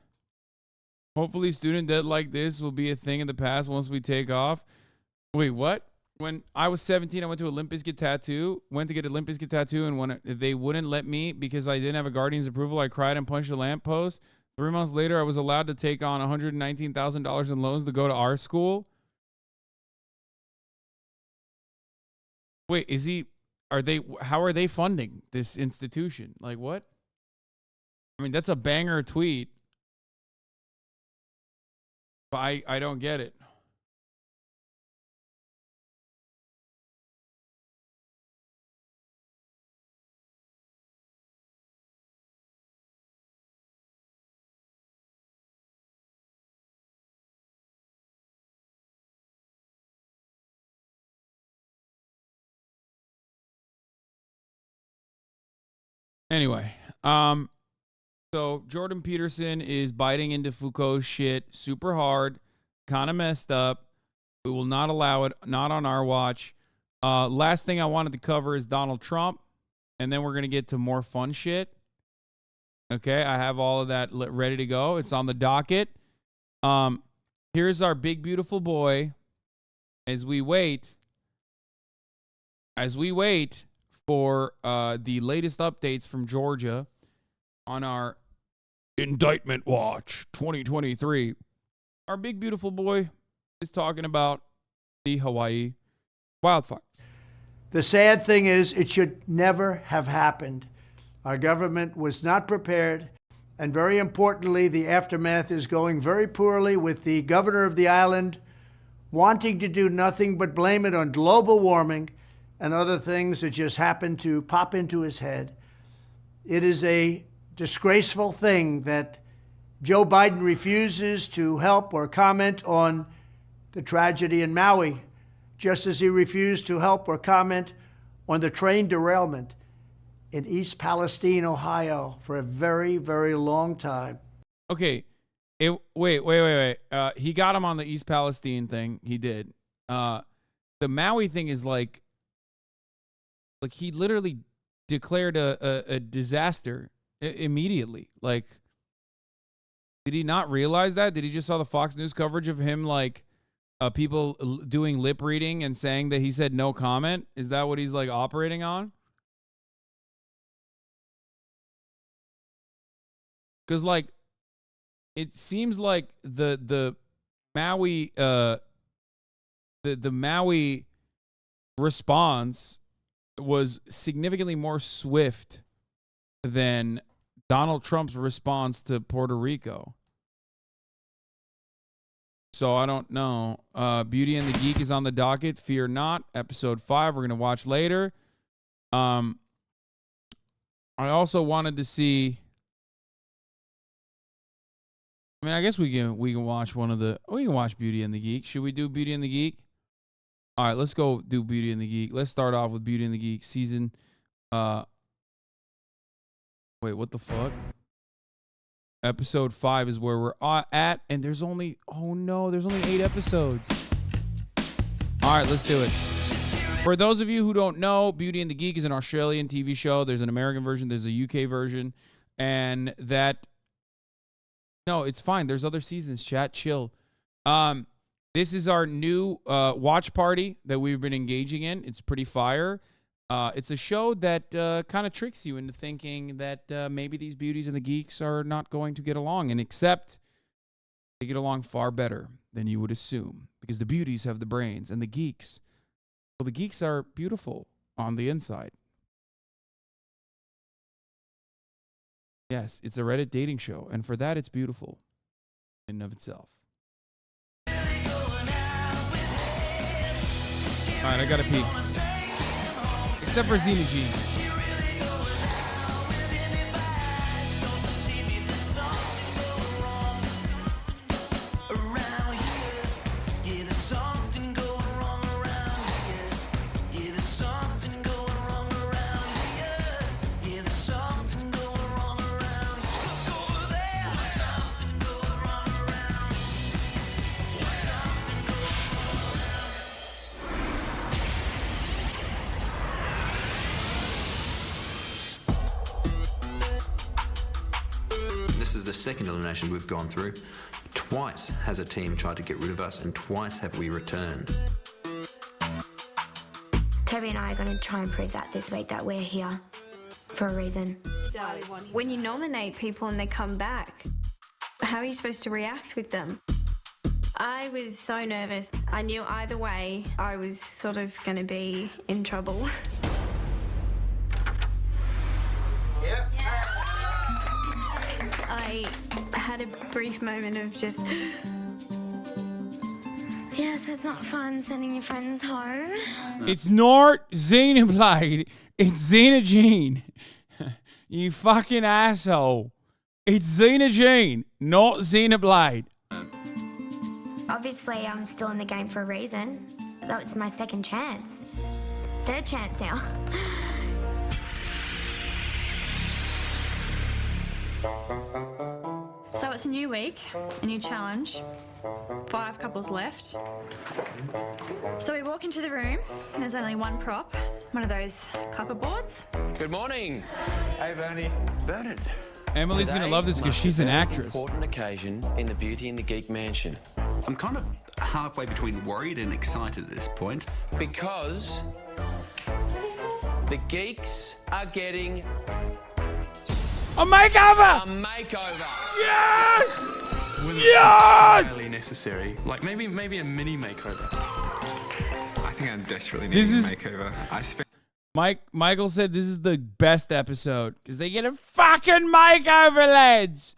Speaker 4: Hopefully student debt like this will be a thing in the past once we take off. Wait, what? When I was 17, I went to Olympus get tattoo. Went to get Olympus get tattoo, and when they wouldn't let me because I didn't have a guardian's approval, I cried and punched a lamppost. 3 months later, I was allowed to take on $119,000 in loans to go to our school. Wait, how are they funding this institution? Like what? I mean, that's a banger tweet. But I don't get it. Anyway, so Jordan Peterson is biting into Foucault's shit super hard, kind of messed up. We will not allow it, not on our watch. Last thing I wanted to cover is Donald Trump, and then we're going to get to more fun shit. Okay, I have all of that ready to go. It's on the docket. Here's our big, beautiful boy as we wait for the latest updates from Georgia on our Indictment Watch 2023. Our big, beautiful boy is talking about the Hawaii wildfires.
Speaker 13: The sad thing is, it should never have happened. Our government was not prepared, and very importantly, the aftermath is going very poorly, with the governor of the island wanting to do nothing but blame it on global warming and other things that just happened to pop into his head. It is a disgraceful thing that Joe Biden refuses to help or comment on the tragedy in Maui, just as he refused to help or comment on the train derailment in East Palestine, Ohio, for a very, very long time.
Speaker 4: Okay, wait. He got him on the East Palestine thing. He did. The Maui thing is like he literally declared a disaster immediately. Like, did he not realize that? Did he just saw the Fox News coverage of him, like, people doing lip reading and saying that he said no comment? Is that what he's, like, operating on? Because, like, it seems like the Maui the Maui response was significantly more swift than Donald Trump's response to Puerto Rico. So I don't know. Beauty and the Geek is on the docket. Fear not. Episode 5 we're going to watch later. I also wanted to see... I mean, I guess we can watch we can watch Beauty and the Geek. Should we do Beauty and the Geek? All right, let's go do Beauty and the Geek. Let's start off with Beauty and the Geek season. Wait, what the fuck? Episode 5 is where we're at, and there's only 8 episodes. All right, let's do it. For those of you who don't know, Beauty and the Geek is an Australian TV show. There's an American version, there's a UK version, and that... No, it's fine. There's other seasons, chat. Chill. This is our new watch party that we've been engaging in. It's pretty fire. It's a show that kind of tricks you into thinking that maybe these beauties and the geeks are not going to get along, and except they get along far better than you would assume, because the beauties have the brains and the geeks, well, the geeks are beautiful on the inside. Yes, it's a Reddit dating show, and for that, it's beautiful in and of itself. All right, I gotta pee. Except for Xena G.
Speaker 20: This is the second elimination we've gone through. Twice has a team tried to get rid of us, and twice have we returned.
Speaker 21: Toby and I are going to try and prove that this week, that we're here for a reason. When you nominate people and they come back, how are you supposed to react with them? I was so nervous. I knew either way I was sort of going to be in trouble. I had a brief moment of just... Yes, it's not fun sending your friends home.
Speaker 4: It's not Xenoblade. It's Xenogene. You fucking asshole. It's Xenogene, not Xenoblade.
Speaker 21: Obviously, I'm still in the game for a reason. That was my second chance. Third chance now.
Speaker 1: So it's a new week, a new challenge. 5 couples left. So we walk into the room, and there's only one prop, one of those clapperboards.
Speaker 2: Good morning.
Speaker 22: Hey, Bernie.
Speaker 2: Bernard.
Speaker 4: Emily's going to love this because she's an actress.
Speaker 2: Important occasion in the Beauty and the Geek mansion.
Speaker 20: I'm kind of halfway between worried and excited at this point.
Speaker 2: Because the geeks are getting
Speaker 4: a makeover!
Speaker 2: A makeover!
Speaker 4: Yes!
Speaker 23: Yes! Really necessary. Like maybe a mini makeover. I think I desperately need a makeover. I spent.
Speaker 4: Michael said this is the best episode because they get a fucking makeover, lads.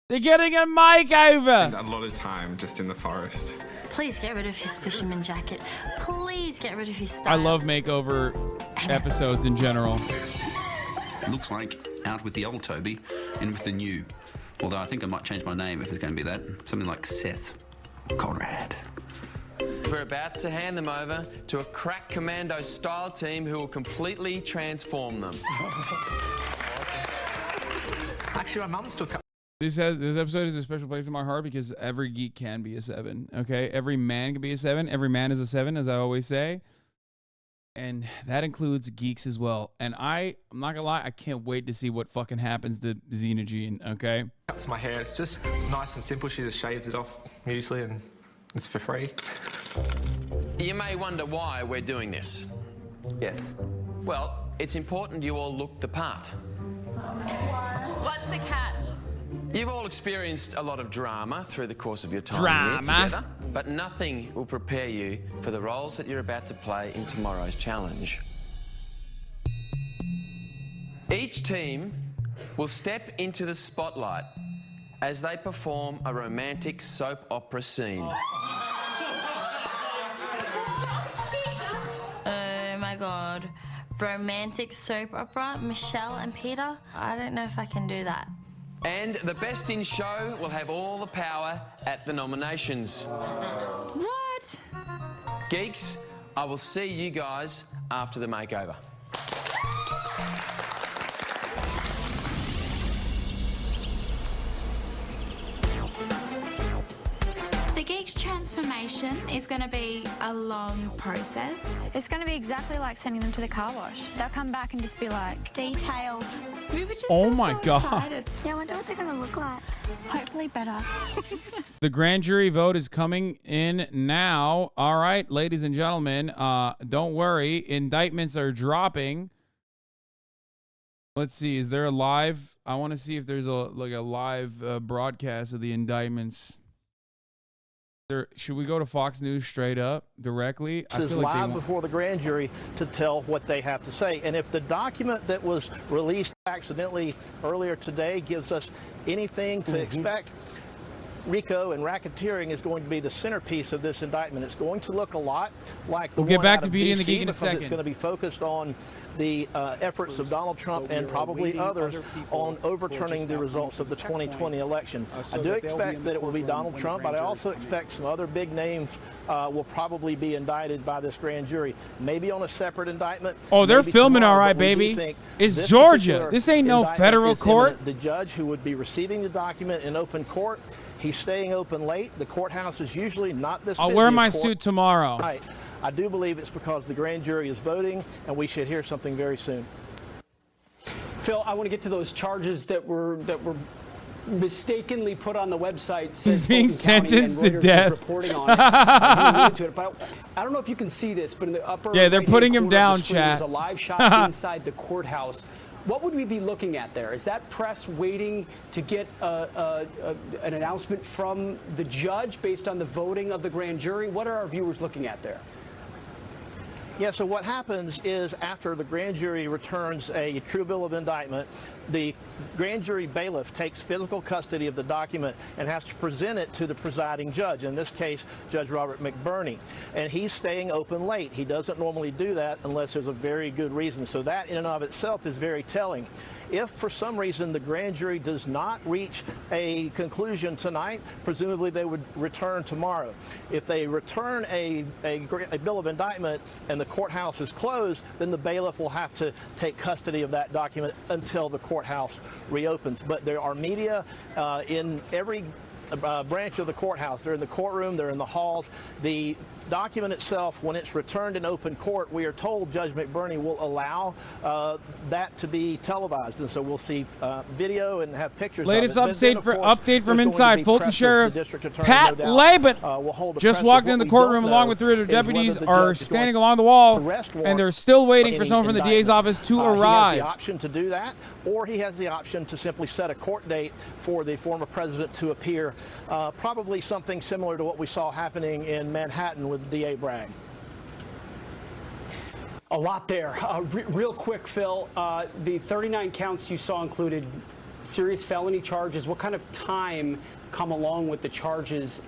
Speaker 4: They're getting a makeover.
Speaker 23: A lot of time just in the forest.
Speaker 24: Please get rid of his fisherman jacket. Please get rid of his style.
Speaker 4: I love makeover episodes in general.
Speaker 20: It looks like out with the old Toby, in with the new. Although I think I might change my name if it's going to be that. Something like Seth Conrad.
Speaker 2: We're about to hand them over to a crack commando style team who will completely transform them.
Speaker 22: Actually, my mum still comes.
Speaker 4: This episode is a special place in my heart because every geek can be a 7. Okay, every man can be a 7. Every man is a 7, as I always say, and that includes geeks as well. And I'm not gonna lie, I can't wait to see what fucking happens to Xenogene. Okay,
Speaker 22: Cuts my hair. It's just nice and simple. She just shaves it off usually, and it's for free.
Speaker 2: You may wonder why we're doing this.
Speaker 22: Yes.
Speaker 2: Well, it's important you all look the part.
Speaker 1: What's the catch?
Speaker 2: You've all experienced a lot of drama through the course of your time here together, but nothing will prepare you for the roles that you're about to play in tomorrow's challenge. Each team will step into the spotlight as they perform a romantic soap opera scene.
Speaker 24: Oh my god. Romantic soap opera, Michelle and Peter? I don't know if I can do that.
Speaker 2: And the best in show will have all the power at the nominations.
Speaker 1: What?
Speaker 2: Geeks, I will see you guys after the makeover.
Speaker 25: The Geek's transformation is going to be a long process.
Speaker 1: It's going to be exactly like sending them to the car wash. They'll come back and just be like...
Speaker 25: Detailed. We were just
Speaker 4: Oh
Speaker 25: all
Speaker 4: my
Speaker 25: so
Speaker 4: God.
Speaker 25: excited. Yeah, I wonder what they're going to look like. Hopefully better.
Speaker 4: the grand jury vote is coming in now. All right, ladies and gentlemen, don't worry, indictments are dropping. Let's see, is there a live? I want to see if there's a live broadcast of the indictments. Should we go to Fox News straight up directly?
Speaker 27: This is live before the grand jury to tell what they have to say. And if the document that was released accidentally earlier today gives us anything to expect, RICO and racketeering is going to be the centerpiece of this indictment. It's going to look a lot like the
Speaker 4: We'll get
Speaker 27: one
Speaker 4: back
Speaker 27: out
Speaker 4: to
Speaker 27: of
Speaker 4: Beauty and the
Speaker 27: DC
Speaker 4: Geek in a
Speaker 27: because
Speaker 4: second.
Speaker 27: It's going to be focused on the efforts of Donald Trump and probably others on overturning the results of the 2020 election. I do expect that it will be Donald Trump, but I also expect some other big names will probably be indicted by this grand jury, maybe on a separate indictment.
Speaker 4: Oh, they're
Speaker 27: maybe
Speaker 4: filming
Speaker 27: tomorrow,
Speaker 4: all right,
Speaker 27: but we do
Speaker 4: baby.
Speaker 27: think
Speaker 4: It's
Speaker 27: this
Speaker 4: Georgia.
Speaker 27: particular
Speaker 4: This ain't no
Speaker 27: indictment
Speaker 4: federal
Speaker 27: is
Speaker 4: court.
Speaker 27: imminent. The judge who would be receiving the document in open court, he's staying open late. The courthouse is usually not this
Speaker 4: I'll
Speaker 27: busy,
Speaker 4: wear
Speaker 27: of
Speaker 4: my
Speaker 27: course.
Speaker 4: suit tomorrow.
Speaker 27: Right. I do believe it's because the grand jury is voting, and we should hear something very soon.
Speaker 28: Phil, I want to get to those charges that were mistakenly put on the website.
Speaker 4: He's being sentenced to death.
Speaker 28: Reporting on it. I alluded to it, but I don't know if you can see this, but in the upper
Speaker 4: Yeah, they're
Speaker 28: right-hand
Speaker 4: putting him
Speaker 28: corner of
Speaker 4: down,
Speaker 28: the screen,
Speaker 4: chat.
Speaker 28: There's a live shot inside the courthouse. What would we be looking at there? Is that press waiting to get an announcement from the judge based on the voting of the grand jury? What are our viewers looking at there?
Speaker 27: Yeah, so what happens is after the grand jury returns a true bill of indictment, the grand jury bailiff takes physical custody of the document and has to present it to the presiding judge, in this case, Judge Robert McBurney. And he's staying open late. He doesn't normally do that unless there's a very good reason. So that in and of itself is very telling. If for some reason the grand jury does not reach a conclusion tonight, presumably they would return tomorrow. If they return a bill of indictment and the courthouse is closed, then the bailiff will have to take custody of that document until the courthouse reopens. But there are media in every branch of the courthouse. They're in the courtroom, they're in the halls. The document itself, when it's returned in open court, we are told Judge McBurney will allow that to be televised, and so we'll see video and have pictures.
Speaker 4: Latest
Speaker 27: of it.
Speaker 4: update from inside. Fulton Sheriff Pat Labott just walked into the courtroom along with 3 other deputies are standing along the wall, and they're still waiting for someone from the DA's office to arrive.
Speaker 27: He has the option to do that, or he has the option to simply set a court date for the former president to appear. Probably something similar to what we saw happening in Manhattan with DA Bragg.
Speaker 28: A lot there. Real quick, Phil, the 39 counts you saw included serious felony charges. What kind of time come along with the charges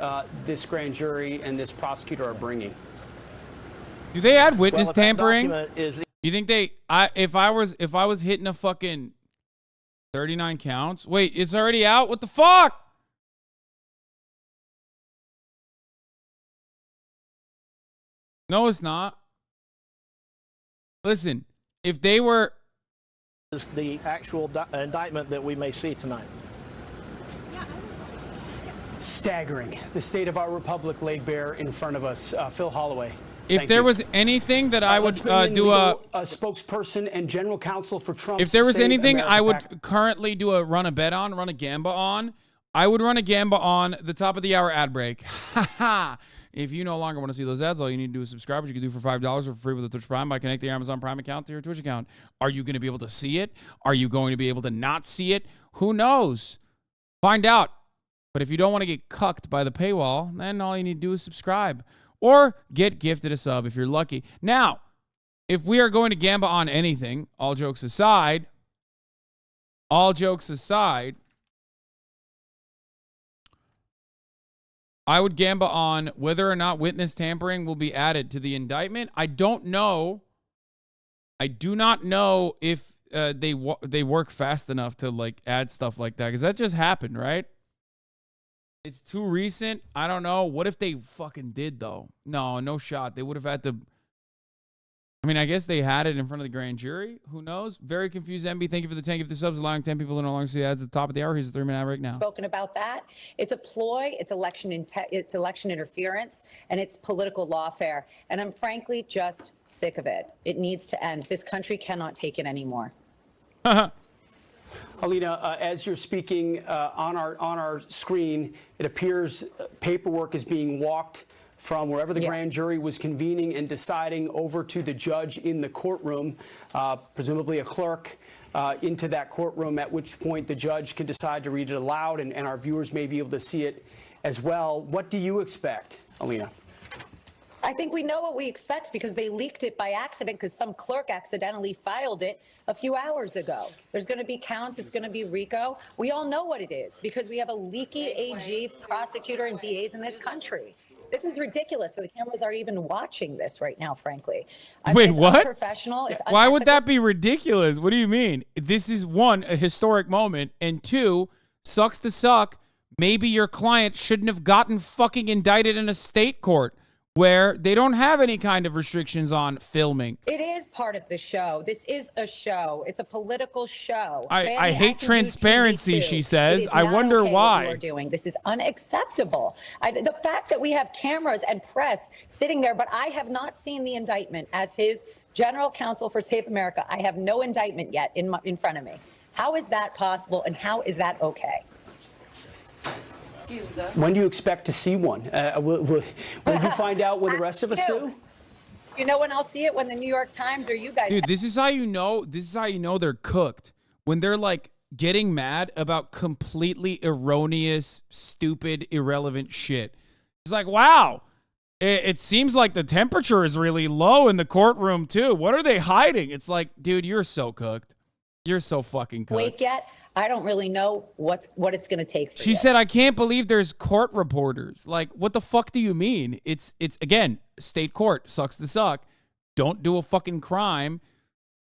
Speaker 28: this grand jury and this prosecutor are bringing?
Speaker 4: Do they add witness tampering? You think they? If I was hitting a fucking 39 counts. Wait, it's already out. What the fuck? No, it's not. Listen, if they were...
Speaker 27: The actual indictment that we may see tonight.
Speaker 28: Staggering. The state of our republic laid bare in front of us. Phil Holloway.
Speaker 4: If there was anything that I would do
Speaker 28: a spokesperson and general counsel for Trump.
Speaker 4: If there was anything I would currently do run a gamba on, I would run a gamba on the top of the hour ad break. Ha ha. If you no longer want to see those ads, all you need to do is subscribe, which you can do for $5 or for free with the Twitch Prime by connecting your Amazon Prime account to your Twitch account. Are you going to be able to see it? Are you going to be able to not see it? Who knows? Find out. But if you don't want to get cucked by the paywall, then all you need to do is subscribe or get gifted a sub if you're lucky. Now, if we are going to gamba on anything, all jokes aside, I would gamba on whether or not witness tampering will be added to the indictment. I don't know. I do not know if they work fast enough to like add stuff like that, because that just happened, right? It's too recent. I don't know. What if they fucking did though? No shot. They would have had to. I mean, I guess they had it in front of the grand jury. Who knows? Very confused, MB. Thank you for the 10 gift subs, allowing 10 people to no longer see ads at the top of the hour. Here's a 3-minute ad right now.
Speaker 3: Spoken about that. It's a ploy. It's election interference, and it's political lawfare. And I'm frankly just sick of it. It needs to end. This country cannot take it anymore.
Speaker 28: Alina, as you're speaking on our screen, it appears paperwork is being walked from wherever the grand jury was convening and deciding over to the judge in the courtroom, presumably a clerk, into that courtroom, at which point the judge can decide to read it aloud, and our viewers may be able to see it as well. What do you expect, Alina?
Speaker 3: I think we know what we expect because they leaked it by accident because some clerk accidentally filed it a few hours ago. There's going to be counts. It's going to be RICO. We all know what it is because we have a leaky AG, prosecutor, and DAs in this country. This is ridiculous. So the cameras are even watching this right now, frankly.
Speaker 4: Wait,
Speaker 3: it's
Speaker 4: what?
Speaker 3: Unprofessional. It's
Speaker 4: Why would that be ridiculous? What do you mean? This is, one, a historic moment, and two, sucks to suck. Maybe your client shouldn't have gotten fucking indicted in a state court where they don't have any kind of restrictions on filming.
Speaker 3: It is part of the show. This is a show. It's a political show.
Speaker 4: I hate transparency, she says. I wonder why.
Speaker 3: What we're doing. This is unacceptable. The fact that we have cameras and press sitting there, but I have not seen the indictment as his general counsel for Save America. I have no indictment yet in front of me. How is that possible, and how is that okay?
Speaker 28: When do you expect to see one? Will you find out what the rest of us do?
Speaker 3: You know when I'll see it? When the New York Times or you guys.
Speaker 4: Dude, this is how you know they're cooked. When they're like getting mad about completely erroneous, stupid, irrelevant shit. It's like, wow, it seems like the temperature is really low in the courtroom too. What are they hiding? It's like, dude, you're so cooked. You're so fucking cooked.
Speaker 3: Wake yet? I don't really know what it's going to take for
Speaker 4: She said, I can't believe there's court reporters. Like, what the fuck do you mean? It's again, state court. Sucks to suck. Don't do a fucking crime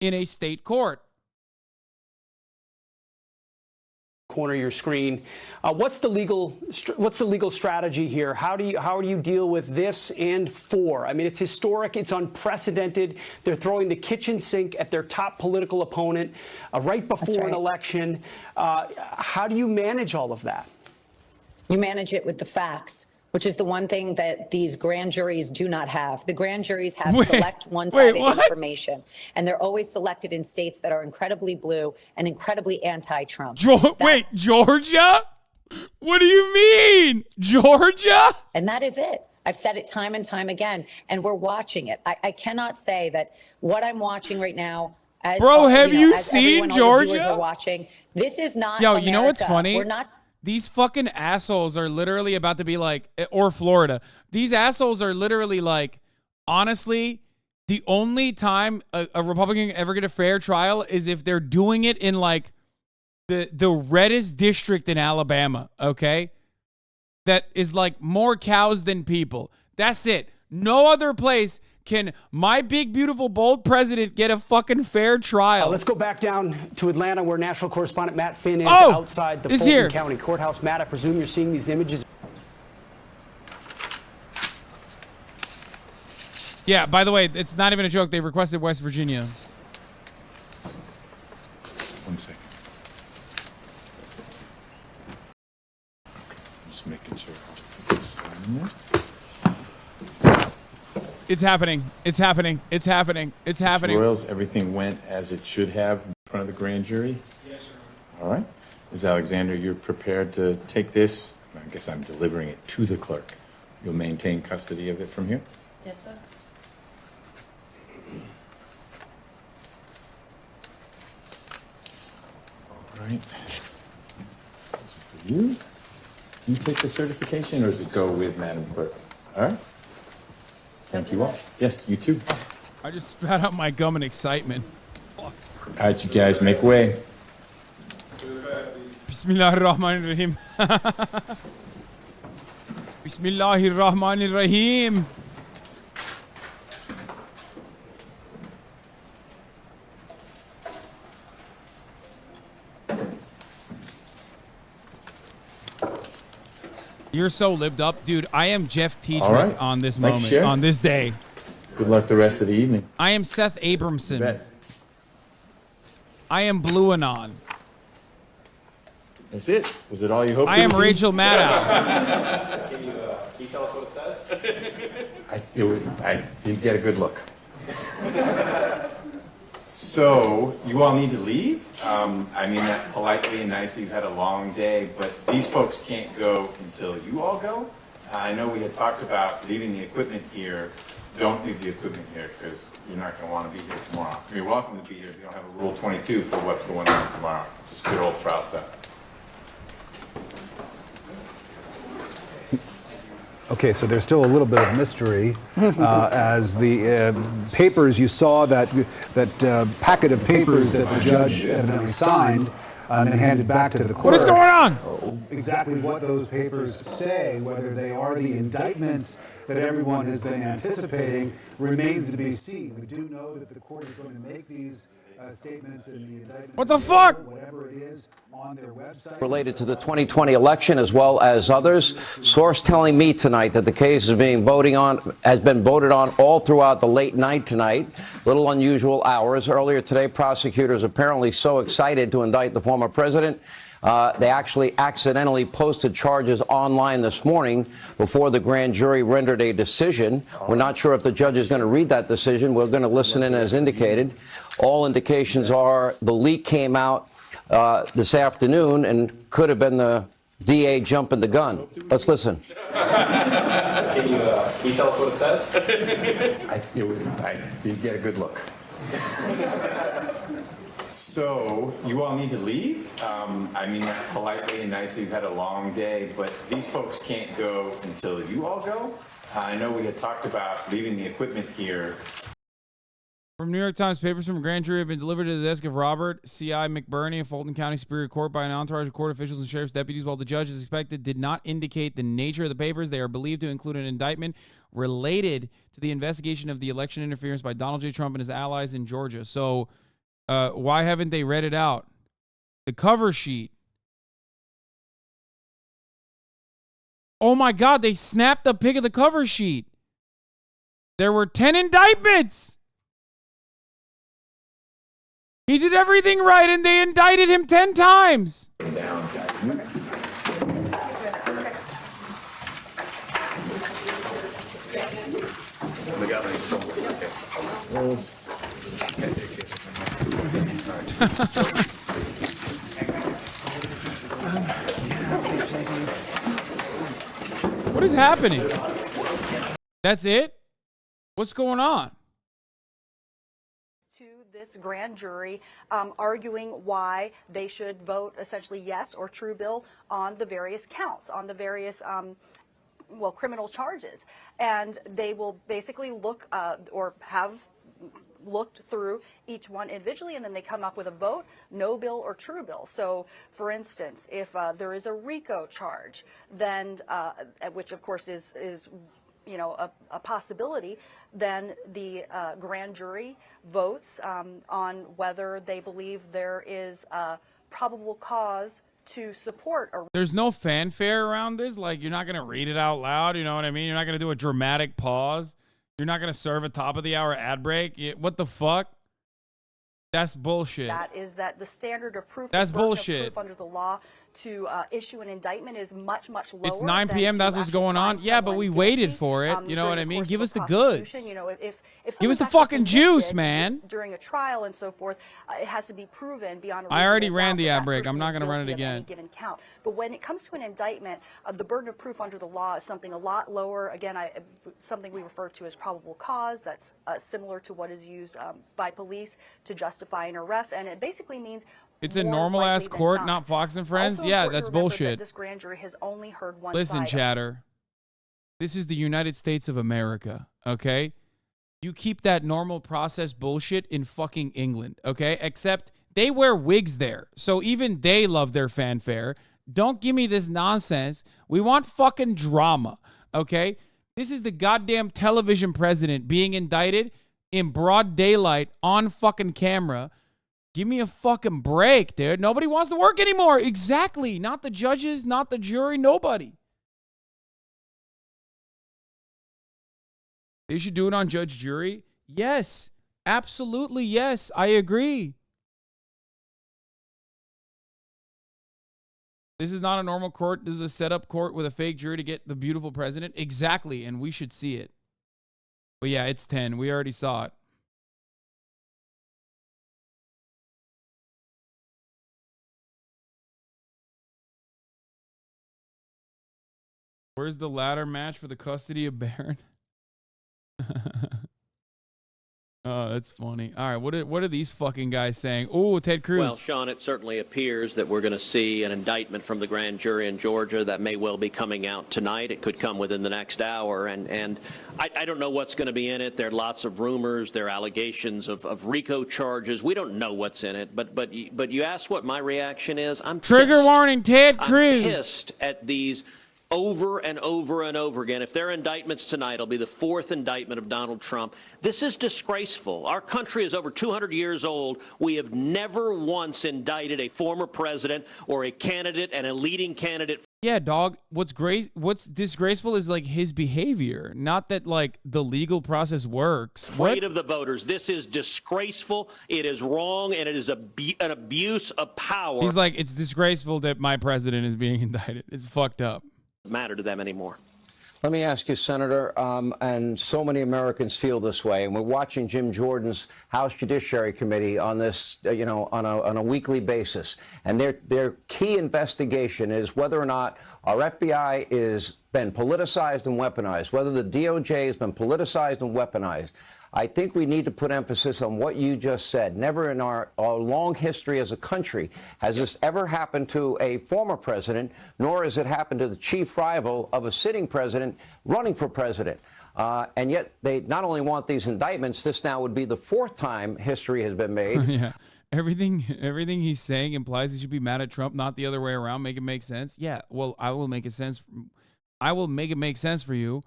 Speaker 4: in a state court.
Speaker 28: Corner of your screen. What's the legal strategy here? How do you deal with this and four? I mean, it's historic. It's unprecedented. They're throwing the kitchen sink at their top political opponent right before an election. How do you manage all of that?
Speaker 3: You manage it with the facts, which is the one thing that these grand juries do not have. The grand juries have select one-sided information, and they're always selected in states that are incredibly blue and incredibly anti-Trump.
Speaker 4: Wait, Georgia? What do you mean? Georgia?
Speaker 3: And that is it. I've said it time and time again, and we're watching it. I cannot say that what I'm watching right now, as
Speaker 4: bro, have you
Speaker 3: as
Speaker 4: seen
Speaker 3: everyone, all the viewers
Speaker 4: Georgia?
Speaker 3: are watching, this is not
Speaker 4: Yo,
Speaker 3: America.
Speaker 4: you know what's funny?
Speaker 3: We're not.
Speaker 4: These fucking assholes are literally about to be like, or Florida. These assholes are literally like, honestly, the only time a Republican can ever get a fair trial is if they're doing it in like the reddest district in Alabama, okay? That is like more cows than people. That's it. No other place can my big, beautiful, bold president get a fucking fair trial.
Speaker 28: Let's go back down to Atlanta, where national correspondent Matt Finn is outside the Fulton County Courthouse. Matt, I presume you're seeing these images.
Speaker 4: Yeah, by the way, it's not even a joke. They requested West Virginia.
Speaker 5: One second. Okay, just making sure.
Speaker 4: It's happening. It's happening. It's happening. It's happening.
Speaker 5: Mr. Royals, everything went as it should have in front of the grand jury?
Speaker 6: Yes, sir.
Speaker 5: All right. Ms. Alexander, you're prepared to take this? I guess I'm delivering it to the clerk. You'll maintain custody of it from here?
Speaker 6: Yes, sir.
Speaker 5: All right. For you, do you take the certification or does it go with Madam Clerk? All right. Thank you all. Yes, you too.
Speaker 4: I just spat out my gum in excitement.
Speaker 5: All right, you guys, make way.
Speaker 4: Bismillahirrahmanirrahim. Bismillahirrahmanirrahim. You're so lived up, dude. I am Jeff Tiedrick on this moment, on this day.
Speaker 5: Good luck the rest of the evening.
Speaker 4: I am Seth Abramson. I am Blue Anon.
Speaker 5: That's it. Was it all you hoped?
Speaker 4: I am Rachel Maddow.
Speaker 5: Can you tell us what it says? I did get a good look. So, you all need to leave? I mean that politely and nicely. You've had a long day, but these folks can't go until you all go. I know we had talked about leaving the equipment here. Don't leave the equipment here because you're not going to want to be here tomorrow. You're welcome to be here if you don't have a Rule 22 for what's going on tomorrow. It's just good old trial stuff.
Speaker 11: Okay, so there's still a little bit of mystery as the papers you saw, that packet of papers that the judge evidently signed and then handed back to the clerk.
Speaker 4: What is going on?
Speaker 11: Exactly what those papers say, whether they are the indictments that everyone has been anticipating, remains to be seen. We do know that the court is going to make these statements in the indictment.
Speaker 4: What the fuck?
Speaker 11: Whatever it is on their website.
Speaker 12: Related to the 2020 election as well as others. Source telling me tonight that the case has been voted on all throughout the late night tonight. Little unusual hours. Earlier today, prosecutors apparently so excited to indict the former president. They actually accidentally posted charges online this morning before the grand jury rendered a decision. We're not sure if the judge is going to read that decision. We're going to listen in as indicated. All indications are the leak came out this afternoon and could have been the DA jumping the gun. Let's listen.
Speaker 5: Can you
Speaker 23: Can you tell us what it says?
Speaker 5: I did get a good look. So, you all need to leave? I mean that politely and nicely. You've had a long day, but these folks can't go until you all go. I know we had talked about leaving the equipment here.
Speaker 4: From New York Times, papers from a grand jury have been delivered to the desk of Robert C.I. McBurney of Fulton County Superior Court by an entourage of court officials and sheriff's deputies. While the judge, as expected, did not indicate the nature of the papers, they are believed to include an indictment related to the investigation of the election interference by Donald J. Trump and his allies in Georgia. So, why haven't they read it out? The cover sheet. Oh my God, they snapped a pic of the cover sheet. There were 10 indictments. He did everything right and they indicted him 10 times. What is happening? That's it? What's going on?
Speaker 6: To this grand jury arguing why they should vote essentially yes or true bill on the various counts, on the various criminal charges. And they will basically look or have looked through each one individually, and then they come up with a vote, no bill or true bill. So, for instance, if there is a RICO charge, then, which of course is you know, a possibility, then the grand jury votes on whether they believe there is a probable cause to support a...
Speaker 4: There's no fanfare around this? Like, you're not going to read it out loud, you know what I mean? You're not going to do a dramatic pause? You're not going to serve a top-of-the-hour ad break? What the fuck? That's bullshit.
Speaker 6: That is that the standard of proof...
Speaker 4: That's
Speaker 6: the burden of
Speaker 4: bullshit.
Speaker 6: proof under the law to issue an indictment is much, much lower.
Speaker 4: It's 9 p.m. That's what's going on. Yeah, but we waited for it. You know what I mean? Give us the goods.
Speaker 6: You know, if
Speaker 4: give us the
Speaker 6: someone's
Speaker 4: fucking
Speaker 6: actually
Speaker 4: juice,
Speaker 6: convicted
Speaker 4: man.
Speaker 6: During a trial and so forth, it has to be proven beyond a
Speaker 4: I already
Speaker 6: reasonable
Speaker 4: ran
Speaker 6: doubt
Speaker 4: the
Speaker 6: that
Speaker 4: ad
Speaker 6: that
Speaker 4: break. I'm
Speaker 6: person
Speaker 4: not
Speaker 6: is
Speaker 4: going to run it
Speaker 6: guilty of any
Speaker 4: again.
Speaker 6: given count. But when it comes to an indictment, the burden of proof under the law is something a lot lower. Again, something we refer to as probable cause. That's similar to what is used by police to justify an arrest, and it basically means
Speaker 4: It's a
Speaker 6: more
Speaker 4: normal ass
Speaker 6: likely than
Speaker 4: court,
Speaker 6: not.
Speaker 4: not Fox and Friends.
Speaker 6: Also
Speaker 4: Yeah,
Speaker 6: important
Speaker 4: that's
Speaker 6: to remember that
Speaker 4: bullshit.
Speaker 6: This grand jury has only heard one
Speaker 4: Listen,
Speaker 6: side of
Speaker 4: chatter. This is the United States of America, okay? You keep that normal process bullshit in fucking England, okay? Except they wear wigs there, so even they love their fanfare. Don't give me this nonsense. We want fucking drama, okay? This is the goddamn television president being indicted in broad daylight on fucking camera. Give me a fucking break, dude. Nobody wants to work anymore. Exactly. Not the judges, not the jury, nobody. They should do it on judge, jury. Yes. Absolutely, yes. I agree. This is not a normal court. This is a set-up court with a fake jury to get the beautiful president. Exactly, and we should see it. But yeah, it's 10. We already saw it. Where's the ladder match for the custody of Barron? Oh, that's funny. All right, what are these fucking guys saying? Oh, Ted Cruz.
Speaker 8: Well, Sean, it certainly appears that we're going to see an indictment from the grand jury in Georgia that may well be coming out tonight. It could come within the next hour, and I don't know what's going to be in it. There are lots of rumors. There are allegations of RICO charges. We don't know what's in it, but you asked what my reaction is. I'm
Speaker 4: Trigger
Speaker 8: pissed.
Speaker 4: warning, Ted Cruz.
Speaker 8: I'm pissed at these over and over and over again. If there are indictments tonight, it'll be the fourth indictment of Donald Trump. This is disgraceful. Our country is over 200 years old. We have never once indicted a former president or a candidate and a leading candidate.
Speaker 4: Yeah, dog. What's disgraceful is like his behavior, not that like the legal process works.
Speaker 8: Afraid of the voters. This is disgraceful. It is wrong, and it is an abuse of power.
Speaker 4: He's like, it's disgraceful that my president is being indicted. It's fucked up.
Speaker 8: Matter to them anymore.
Speaker 12: Let me ask you, Senator, and so many Americans feel this way, and we're watching Jim Jordan's House Judiciary Committee on this, on a weekly basis, and they're key investigation is whether or not our FBI is been politicized and weaponized, whether the DOJ has been politicized and weaponized. I think we need to put emphasis on what you just said. Never in our long history as a country has this ever happened to a former president, nor has it happened to the chief rival of a sitting president running for president. And yet they not only want these indictments, this now would be the fourth time history has been made.
Speaker 4: Yeah. Everything he's saying implies he should be mad at Trump, not the other way around. Make it make sense. Yeah, well, I will make it sense. I will make it make sense for you.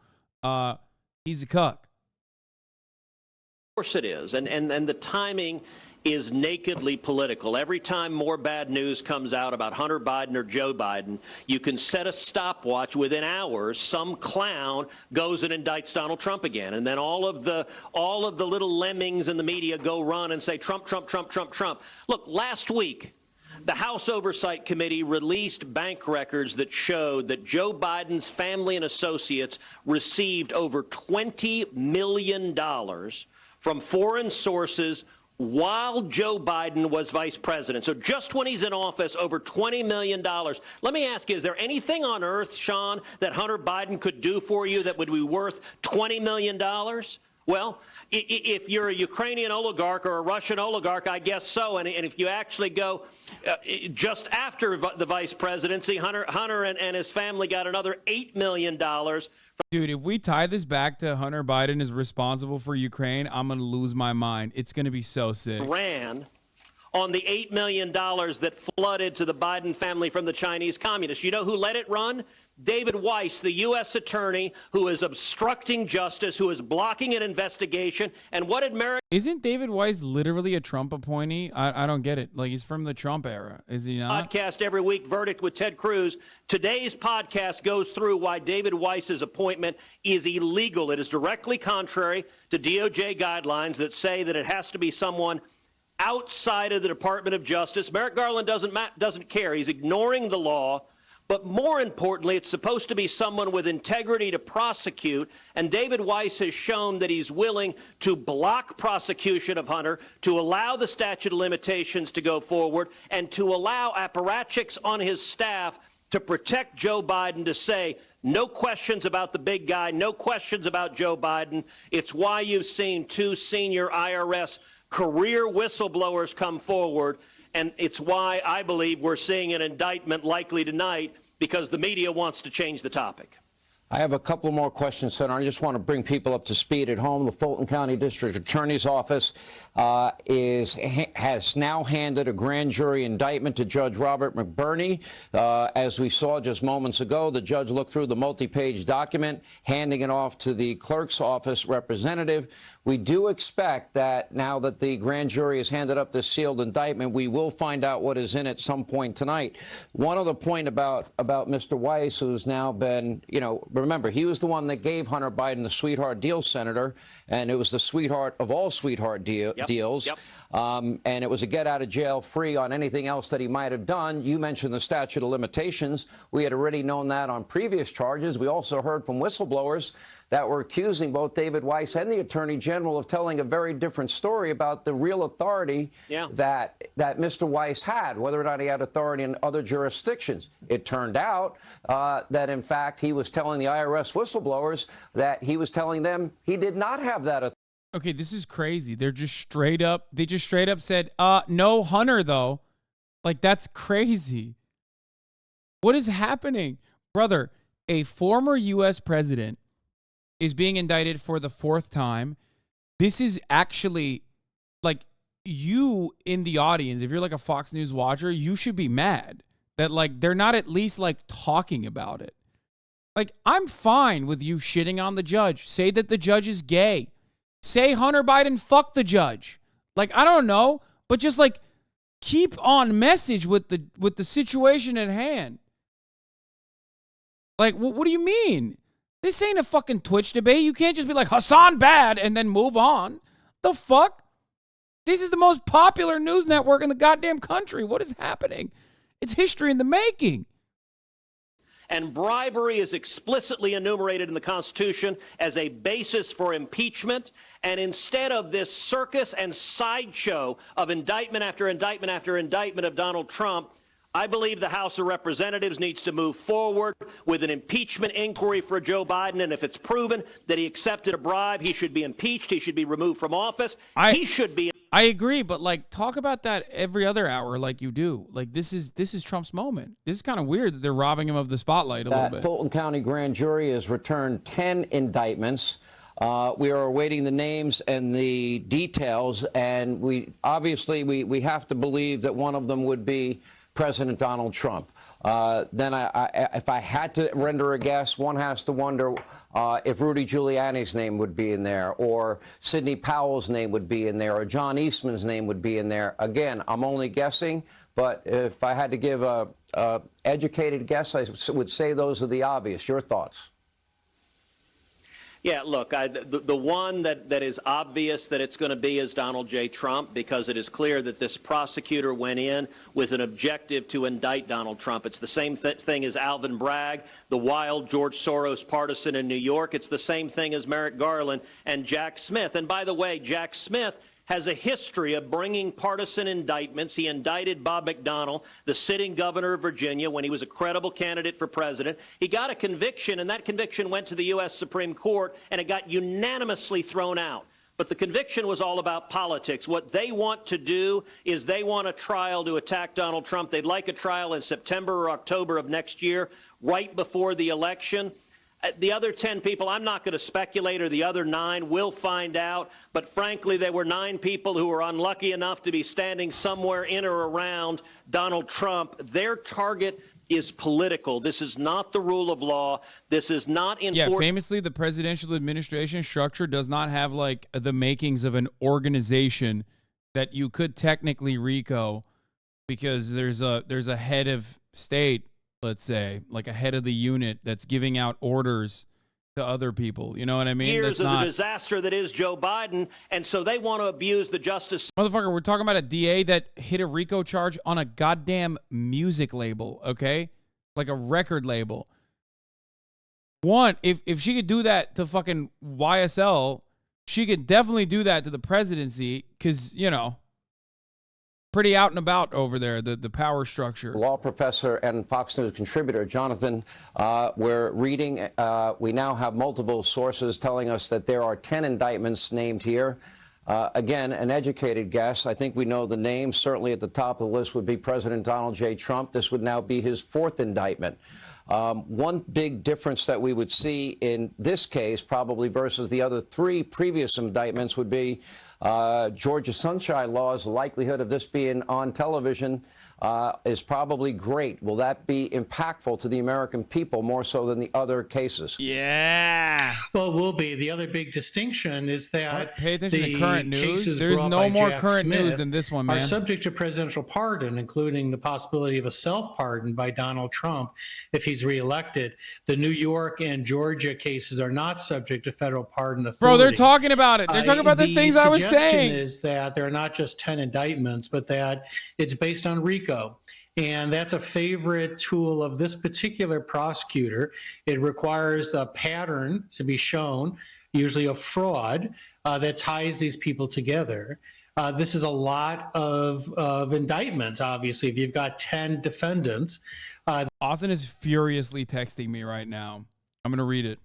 Speaker 4: He's a cuck.
Speaker 8: Of course it is, and the timing is nakedly political. Every time more bad news comes out about Hunter Biden or Joe Biden, you can set a stopwatch. Within hours, some clown goes and indicts Donald Trump again, and then all of the little lemmings in the media go run and say Trump, Trump, Trump, Trump, Trump. Look, last week, the House Oversight Committee released bank records that showed that Joe Biden's family and associates received over $20 million from foreign sources while Joe Biden was vice president. So just when he's in office, over $20 million. Let me ask you, is there anything on earth, Sean, that Hunter Biden could do for you that would be worth $20 million? Well, if you're a Ukrainian oligarch or a Russian oligarch, I guess so. And if you actually go just after the vice presidency, Hunter and his family got another $8 million.
Speaker 4: Dude, if we tie this back to Hunter Biden is responsible for Ukraine, I'm going to lose my mind. It's going to be so sick.
Speaker 8: Ran on the $8 million that flooded to the Biden family from the Chinese communists. You know who let it run? David Weiss, the U.S. attorney who is obstructing justice, who is blocking an investigation. And what did Merrick...
Speaker 4: Isn't David Weiss literally a Trump appointee? I don't get it. Like, he's from the Trump era. Is he not?
Speaker 8: Podcast every week, Verdict with Ted Cruz. Today's podcast goes through why David Weiss's appointment is illegal. It is directly contrary to DOJ guidelines that say that it has to be someone outside of the Department of Justice. Merrick Garland doesn't care. He's ignoring the law. But more importantly, it's supposed to be someone with integrity to prosecute. And David Weiss has shown that he's willing to block prosecution of Hunter, to allow the statute of limitations to go forward, and to allow apparatchiks on his staff to protect Joe Biden, to say, no questions about the big guy, no questions about Joe Biden. It's why you've seen two senior IRS career whistleblowers come forward. And it's why I believe we're seeing an indictment likely tonight, because the media wants to change the topic.
Speaker 12: I have a couple more questions, Senator. I just want to bring people up to speed at home. The Fulton County District Attorney's Office has now handed a grand jury indictment to Judge Robert McBurney. As we saw just moments ago, the judge looked through the multi-page document, handing it off to the clerk's office representative. We do expect that now that the grand jury has handed up this sealed indictment, we will find out what is in it some point tonight. One other point about Mr. Weiss, who's now been, remember, he was the one that gave Hunter Biden the sweetheart deal, Senator, and it was the sweetheart of all sweetheart deals. Yep. And it was a get out of jail free on anything else that he might have done. You mentioned the statute of limitations. We had already known that on previous charges. We also heard from whistleblowers that were accusing both David Weiss and the Attorney General of telling a very different story about the real authority that Mr. Weiss had, whether or not he had authority in other jurisdictions. It turned out that, in fact, he was telling the IRS whistleblowers that he was telling them he did not have that authority.
Speaker 4: Okay, this is crazy. They just straight up said, no Hunter, though. Like, that's crazy. What is happening? Brother, a former U.S. president is being indicted for the fourth time. This is actually, like, you in the audience, if you're like a Fox News watcher, you should be mad that, like, they're not at least, like, talking about it. Like, I'm fine with you shitting on the judge. Say that the judge is gay. Say Hunter Biden fucked the judge. Like, I don't know, but just, like, keep on message with the situation at hand. Like, what do you mean? This ain't a fucking Twitch debate. You can't just be like, Hasan bad, and then move on. The fuck? This is the most popular news network in the goddamn country. What is happening? It's history in the making.
Speaker 8: And bribery is explicitly enumerated in the Constitution as a basis for impeachment. And instead of this circus and sideshow of indictment after indictment after indictment of Donald Trump, I believe the House of Representatives needs to move forward with an impeachment inquiry for Joe Biden, and if it's proven that he accepted a bribe, he should be impeached, he should be removed from office, he should be...
Speaker 4: I agree, but like talk about that every other hour like you do. Like this is Trump's moment. This is kind of weird that they're robbing him of the spotlight a little bit.
Speaker 12: Fulton County grand jury has returned 10 indictments. We are awaiting the names and the details, and we obviously have to believe that one of them would be President Donald Trump. Then if I had to render a guess, one has to wonder if Rudy Giuliani's name would be in there, or Sidney Powell's name would be in there, or John Eastman's name would be in there. Again, I'm only guessing, but if I had to give a educated guess, I would say those are the obvious. Your thoughts?
Speaker 8: Yeah, look, the one that is obvious that it's going to be is Donald J. Trump, because it is clear that this prosecutor went in with an objective to indict Donald Trump. It's the same thing as Alvin Bragg, the wild George Soros partisan in New York. It's the same thing as Merrick Garland and Jack Smith. And by the way, Jack Smith has a history of bringing partisan indictments. He indicted Bob McDonnell, the sitting governor of Virginia, when he was a credible candidate for president. He got a conviction, and that conviction went to the U.S. Supreme Court, and it got unanimously thrown out. But the conviction was all about politics. What they want to do is they want a trial to attack Donald Trump. They'd like a trial in September or October of next year, right before the election. The other 10 people, I'm not going to speculate, or the other 9, we'll find out. But frankly, there were 9 people who were unlucky enough to be standing somewhere in or around Donald Trump. Their target is political. This is not the rule of law. This is not
Speaker 4: Yeah, famously, the presidential administration structure does not have like the makings of an organization that you could technically RICO, because there's a head of state, let's say, like a head of the unit that's giving out orders to other people. You know what I mean?
Speaker 8: Years of the disaster that is Joe Biden, and so they want to abuse the justice.
Speaker 4: Motherfucker, we're talking about a DA that hit a RICO charge on a goddamn music label, okay? Like a record label. One, if she could do that to fucking YSL, she could definitely do that to the presidency, because, you know, pretty out and about over there, the power structure.
Speaker 12: Law professor and Fox News contributor Jonathan, we're reading, we now have multiple sources telling us that there are 10 indictments named here. Again, an educated guess. I think we know the names. Certainly at the top of the list would be President Donald J. Trump. This would now be his 4th indictment. One big difference that we would see in this case, probably versus the other 3 previous indictments, would be Georgia sunshine laws. The likelihood of this being on television is probably great. Will that be impactful to the American people more so than the other cases?
Speaker 4: Yeah.
Speaker 7: Well, it will be. The other big distinction is that
Speaker 4: pay attention to current news.
Speaker 7: cases
Speaker 4: There's
Speaker 7: brought
Speaker 4: no
Speaker 7: by
Speaker 4: more
Speaker 7: Jack
Speaker 4: current
Speaker 7: Smith
Speaker 4: news than this one, man.
Speaker 7: are subject to presidential pardon, including the possibility of a self-pardon by Donald Trump if he's reelected. The New York and Georgia cases are not subject to federal pardon authority.
Speaker 4: Bro, they're talking about it. They're talking about the things I was saying.
Speaker 7: The suggestion is that there are not just 10 indictments, but that it's based on RICO. And that's a favorite tool of this particular prosecutor. It requires a pattern to be shown, usually of fraud, that ties these people together. This is a lot of indictments, obviously. If you've got 10 defendants.
Speaker 4: Austin is furiously texting me right now. I'm going to read it.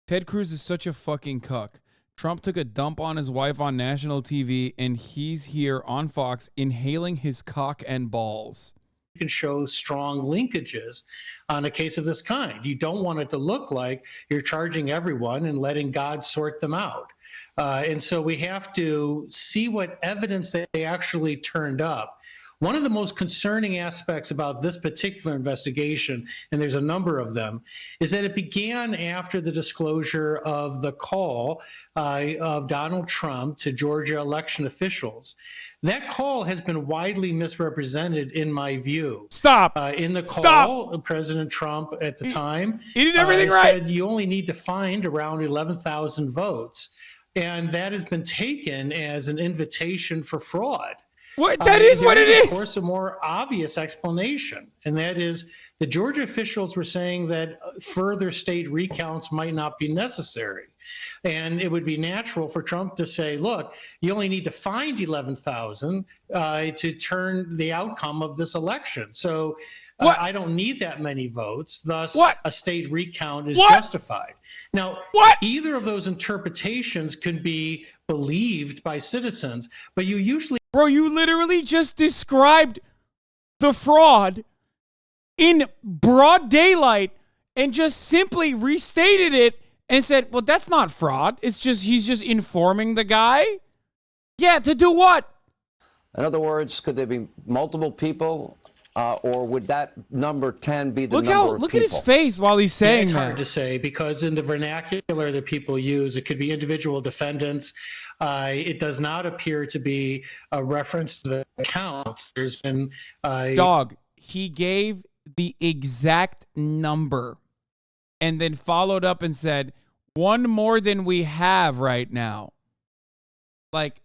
Speaker 4: Ted Cruz is such a fucking cuck. Trump took a dump on his wife on national TV, and he's here on Fox inhaling his cock and balls.
Speaker 7: You can show strong linkages on a case of this kind. You don't want it to look like you're charging everyone and letting God sort them out. And so we have to see what evidence they actually turned up. One of the most concerning aspects about this particular investigation, and there's a number of them, is that it began after the disclosure of the call of Donald Trump to Georgia election officials. That call has been widely misrepresented, in my view.
Speaker 4: Stop.
Speaker 7: In the call,
Speaker 4: Stop.
Speaker 7: President Trump at the time
Speaker 4: he did everything right.
Speaker 7: Said you only need to find around 11,000 votes. And that has been taken as an invitation for fraud.
Speaker 4: What? That is what it is.
Speaker 7: Of course, a more obvious explanation, and that is the Georgia officials were saying that further state recounts might not be necessary. And it would be natural for Trump to say, look, you only need to find 11,000 to turn the outcome of this election. So I don't need that many votes. Thus, a state recount is justified. Now, either of those interpretations can be believed by citizens, but you usually...
Speaker 4: Bro, you literally just described the fraud in broad daylight and just simply restated it and said, well, that's not fraud. It's just, he's just informing the guy. Yeah, to do what?
Speaker 12: In other words, could there be multiple people, or would that number 10 be the number of people?
Speaker 4: Look at his face while he's saying
Speaker 7: it's
Speaker 4: that.
Speaker 7: Hard to say, because in the vernacular that people use, it could be individual defendants. It does not appear to be a reference to the accounts. There's been...
Speaker 4: Dog, he gave the exact number and then followed up and said, one more than we have right now. Like,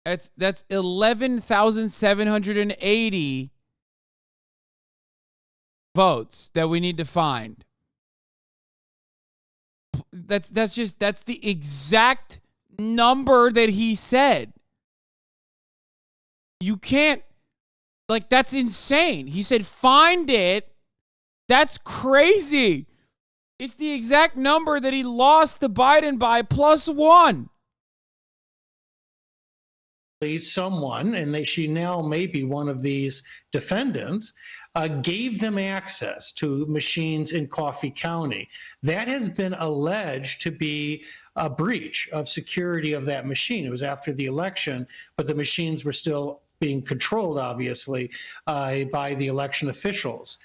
Speaker 4: that's 11,780 votes that we need to find. That's the exact number that he said. You can't, like, that's insane. He said, find it. That's crazy. It's the exact number that he lost to Biden by +1.
Speaker 7: Someone, and she now may be one of these defendants, gave them access to machines in Coffee County. That has been alleged to be a breach of security of that machine. It was after the election, but the machines were still being controlled, obviously, by the election officials.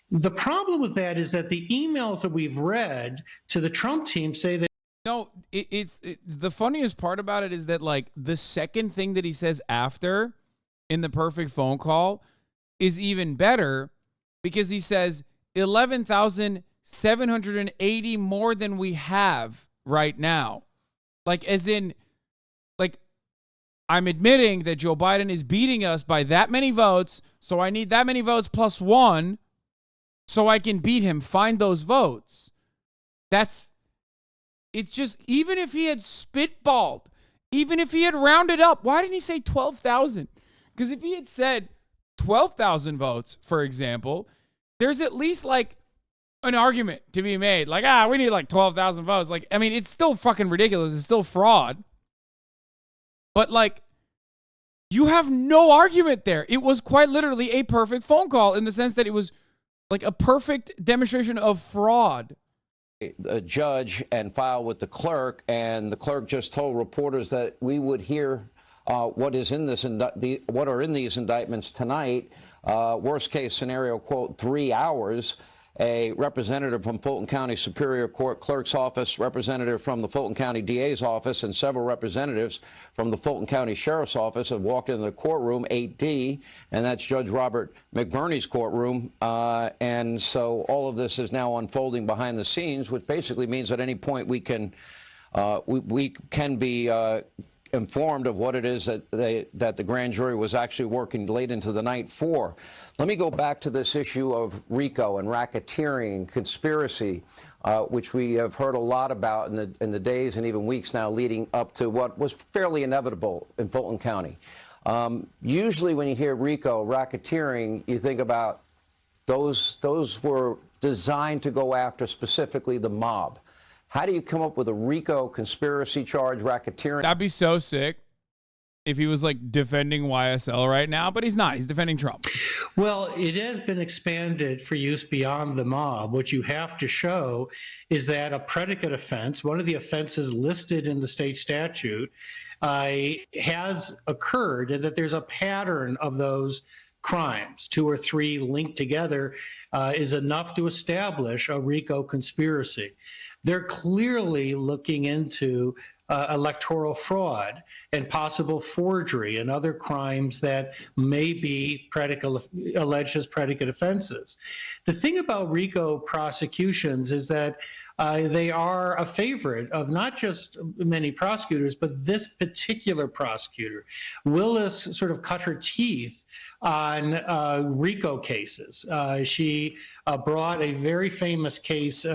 Speaker 7: The problem with that is that the emails that we've read to the Trump team say that...
Speaker 4: No, the funniest part about it is that, like, the second thing that he says after in the perfect phone call is even better, because he says 11,780 more than we have right now. Like, as in, like, I'm admitting that Joe Biden is beating us by that many votes, so I need that many votes +1 so I can beat him. Find those votes. It's just, even if he had spitballed, even if he had rounded up, why didn't he say 12,000? Because if he had said 12,000 votes, for example, there's at least like an argument to be made. Like, we need like 12,000 votes. Like, I mean, it's still fucking ridiculous. It's still fraud. But like, you have no argument there. It was quite literally a perfect phone call in the sense that it was like a perfect demonstration of fraud.
Speaker 12: The judge and file with the clerk, and the clerk just told reporters that we would hear what is in this what are in these indictments tonight. Worst case scenario, quote, 3 hours. A representative from Fulton County Superior Court Clerk's Office, representative from the Fulton County DA's office, and several representatives from the Fulton County Sheriff's Office have walked into the courtroom, 8D, and that's Judge Robert McBurney's courtroom. And so all of this is now unfolding behind the scenes, which basically means at any point we can be informed of what it is that the grand jury was actually working late into the night for. Let me go back to this issue of RICO and racketeering and conspiracy, which we have heard a lot about in the days and even weeks now leading up to what was fairly inevitable in Fulton County. Usually when you hear RICO, racketeering, you think about those were designed to go after specifically the mob. How do you come up with a RICO conspiracy charge, racketeering?
Speaker 4: That'd be so sick if he was like defending YSL right now, but he's not. He's defending Trump.
Speaker 7: Well, it has been expanded for use beyond the mob. What you have to show is that a predicate offense, one of the offenses listed in the state statute, has occurred, and that there's a pattern of those crimes, 2 or 3 linked together, is enough to establish a RICO conspiracy. They're clearly looking into electoral fraud and possible forgery and other crimes that may be alleged as predicate offenses. The thing about RICO prosecutions is that they are a favorite of not just many prosecutors, but this particular prosecutor. Willis sort of cut her teeth on RICO cases. She brought a very famous case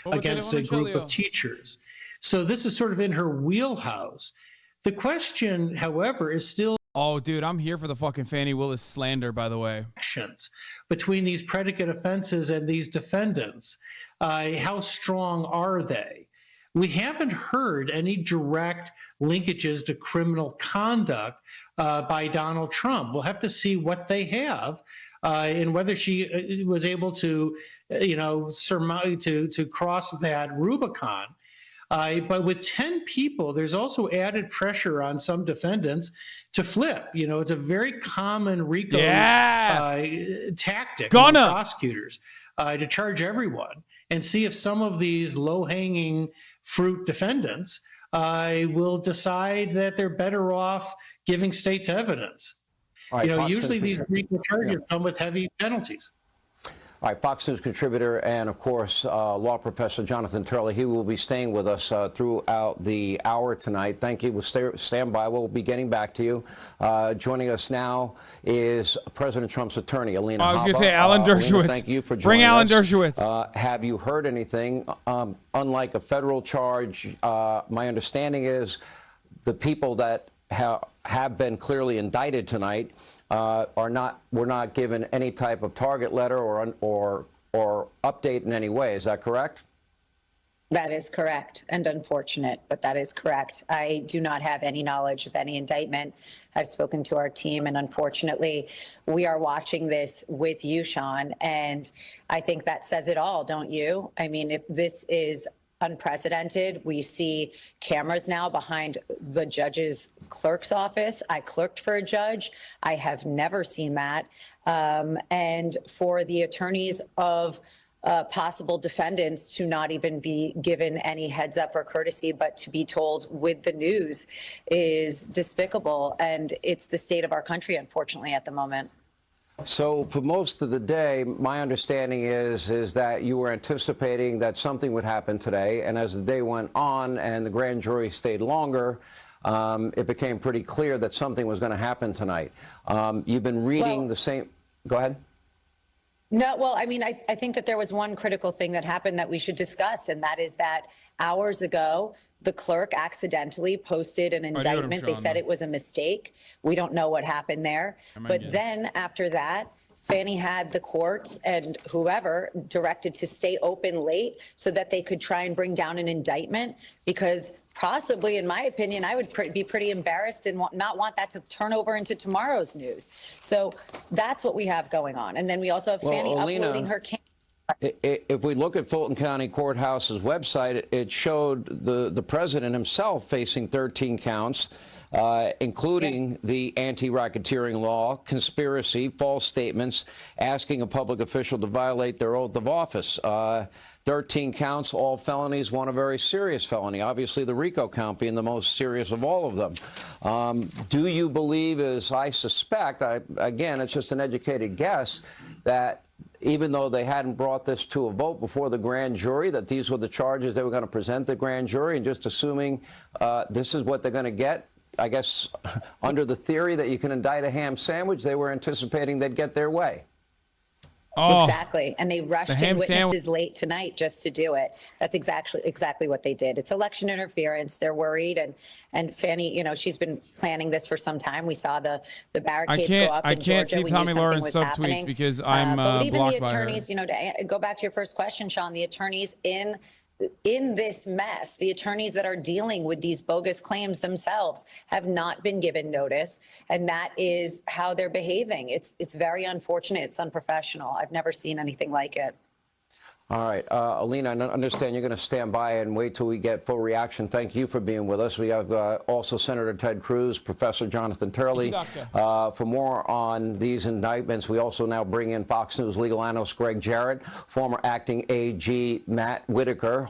Speaker 7: against a group of teachers. So this is sort of in her wheelhouse. The question, however, is still...
Speaker 4: Oh, dude, I'm here for the fucking Fannie Willis slander, by the way.
Speaker 7: Between these predicate offenses and these defendants. How strong are they? We haven't heard any direct linkages to criminal conduct by Donald Trump. We'll have to see what they have and whether she was able to, surmount, to cross that Rubicon. But with 10 people, there's also added pressure on some defendants to flip. It's a very common RICO tactic among prosecutors to charge everyone and see if some of these low-hanging fruit defendants will decide that they're better off giving states evidence.
Speaker 12: Right,
Speaker 7: usually these RICO charges come with heavy penalties.
Speaker 12: All right, Fox News contributor and, of course, law professor Jonathan Turley. He will be staying with us throughout the hour tonight. Thank you. We'll stand by. We'll be getting back to you. Joining us now is President Trump's attorney, Alina
Speaker 4: I was going to
Speaker 12: Habba.
Speaker 4: say Alan Dershowitz.
Speaker 12: Alina, thank you for joining
Speaker 4: Bring Alan
Speaker 12: us.
Speaker 4: Dershowitz.
Speaker 12: Have you heard anything? Unlike a federal charge, my understanding is the people that have been clearly indicted tonight were not given any type of target letter or update in any way. Is that correct?
Speaker 3: That is correct, and unfortunate, but that is correct. I do not have any knowledge of any indictment. I've spoken to our team, and unfortunately, we are watching this with you, Sean, and I think that says it all, don't you? I mean, if this is unprecedented. We see cameras now behind the judge's clerk's office. I clerked for a judge. I have never seen that. And for the attorneys of possible defendants to not even be given any heads up or courtesy, but to be told with the news is despicable. And it's the state of our country, unfortunately, at the moment.
Speaker 12: So for most of the day, my understanding is that you were anticipating that something would happen today. And as the day went on and the grand jury stayed longer, it became pretty clear that something was going to happen tonight. You've been reading the same. Go ahead.
Speaker 3: No, well, I mean, I think that there was one critical thing that happened that we should discuss, and that is that hours ago, the clerk accidentally posted an indictment. They said it was a mistake. We don't know what happened there. But then after that, Fannie had the courts and whoever directed to stay open late so that they could try and bring down an indictment, because possibly, in my opinion, I would be pretty embarrassed and not want that to turn over into tomorrow's news. So that's what we have going on. And then we also have Fannie uploading her camera.
Speaker 12: If we look at Fulton County Courthouse's website, it showed the president himself facing 13 counts, including the anti-racketeering law, conspiracy, false statements, asking a public official to violate their oath of office. 13 counts, all felonies, one a very serious felony. Obviously, the RICO count being the most serious of all of them. Do you believe, as I suspect, again, it's just an educated guess, that even though they hadn't brought this to a vote before the grand jury, that these were the charges they were going to present the grand jury, and just assuming this is what they're going to get, I guess, under the theory that you can indict a ham sandwich, they were anticipating they'd get their way.
Speaker 3: Oh, exactly. And they rushed in witnesses late tonight just to do it. That's exactly what they did. It's election interference. They're worried. And Fannie, you know, she's been planning this for some time. We saw the barricades go up in Georgia.
Speaker 4: I can't see Tommy Lauren's subtweets because I'm
Speaker 3: but even
Speaker 4: blocked
Speaker 3: the
Speaker 4: by her.
Speaker 3: attorneys, you know, to go back to your first question, Sean, the attorneys in this mess, the attorneys that are dealing with these bogus claims themselves have not been given notice, and that is how they're behaving. It's very unfortunate. It's unprofessional. I've never seen anything like it.
Speaker 12: All right, Alina, I understand you're going to stand by and wait till we get full reaction. Thank you for being with us. We have also Senator Ted Cruz, Professor Jonathan Turley. For more on these indictments, we also now bring in Fox News legal analyst Greg Jarrett, former acting AG Matt Whitaker,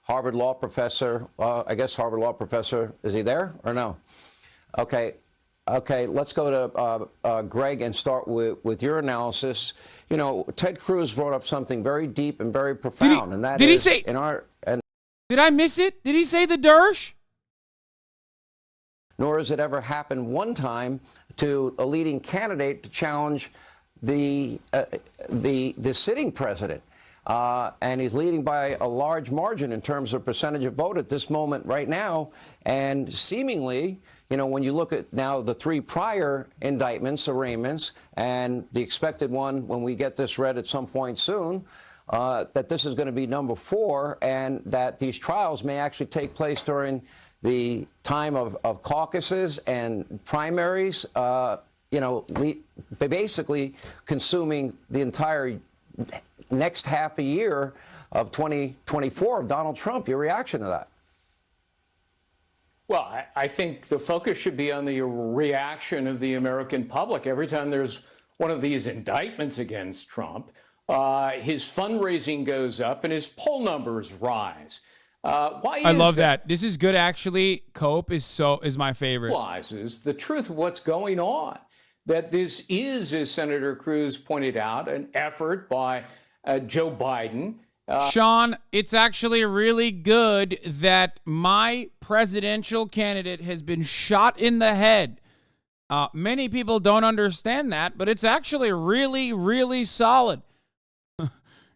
Speaker 12: Harvard law professor. I guess Harvard law professor, is he there or no? Okay. Okay, let's go to Greg and start with your analysis. You know, Ted Cruz brought up something very deep and very profound, and that is in our. And
Speaker 4: did I miss it? Did he say the Dersh?
Speaker 12: Nor has it ever happened one time to a leading candidate to challenge the sitting president. And he's leading by a large margin in terms of percentage of vote at this moment right now. And seemingly, you know, when you look at now the 3 prior indictments, arraignments, and the expected one when we get this read at some point soon, that this is going to be number 4, and that these trials may actually take place during the time of caucuses and primaries, you know, basically consuming the entire next half a year of 2024 of Donald Trump. Your reaction to that?
Speaker 9: Well, I think the focus should be on the reaction of the American public. Every time there's one of these indictments against Trump, his fundraising goes up and his poll numbers rise.
Speaker 4: I love that. This is good, actually. Cope is my favorite.
Speaker 9: Realizes the truth of what's going on. That this is, as Senator Cruz pointed out, an effort by Joe Biden.
Speaker 4: Sean, it's actually really good that my presidential candidate has been shot in the head. Many people don't understand that, but it's actually really, really solid.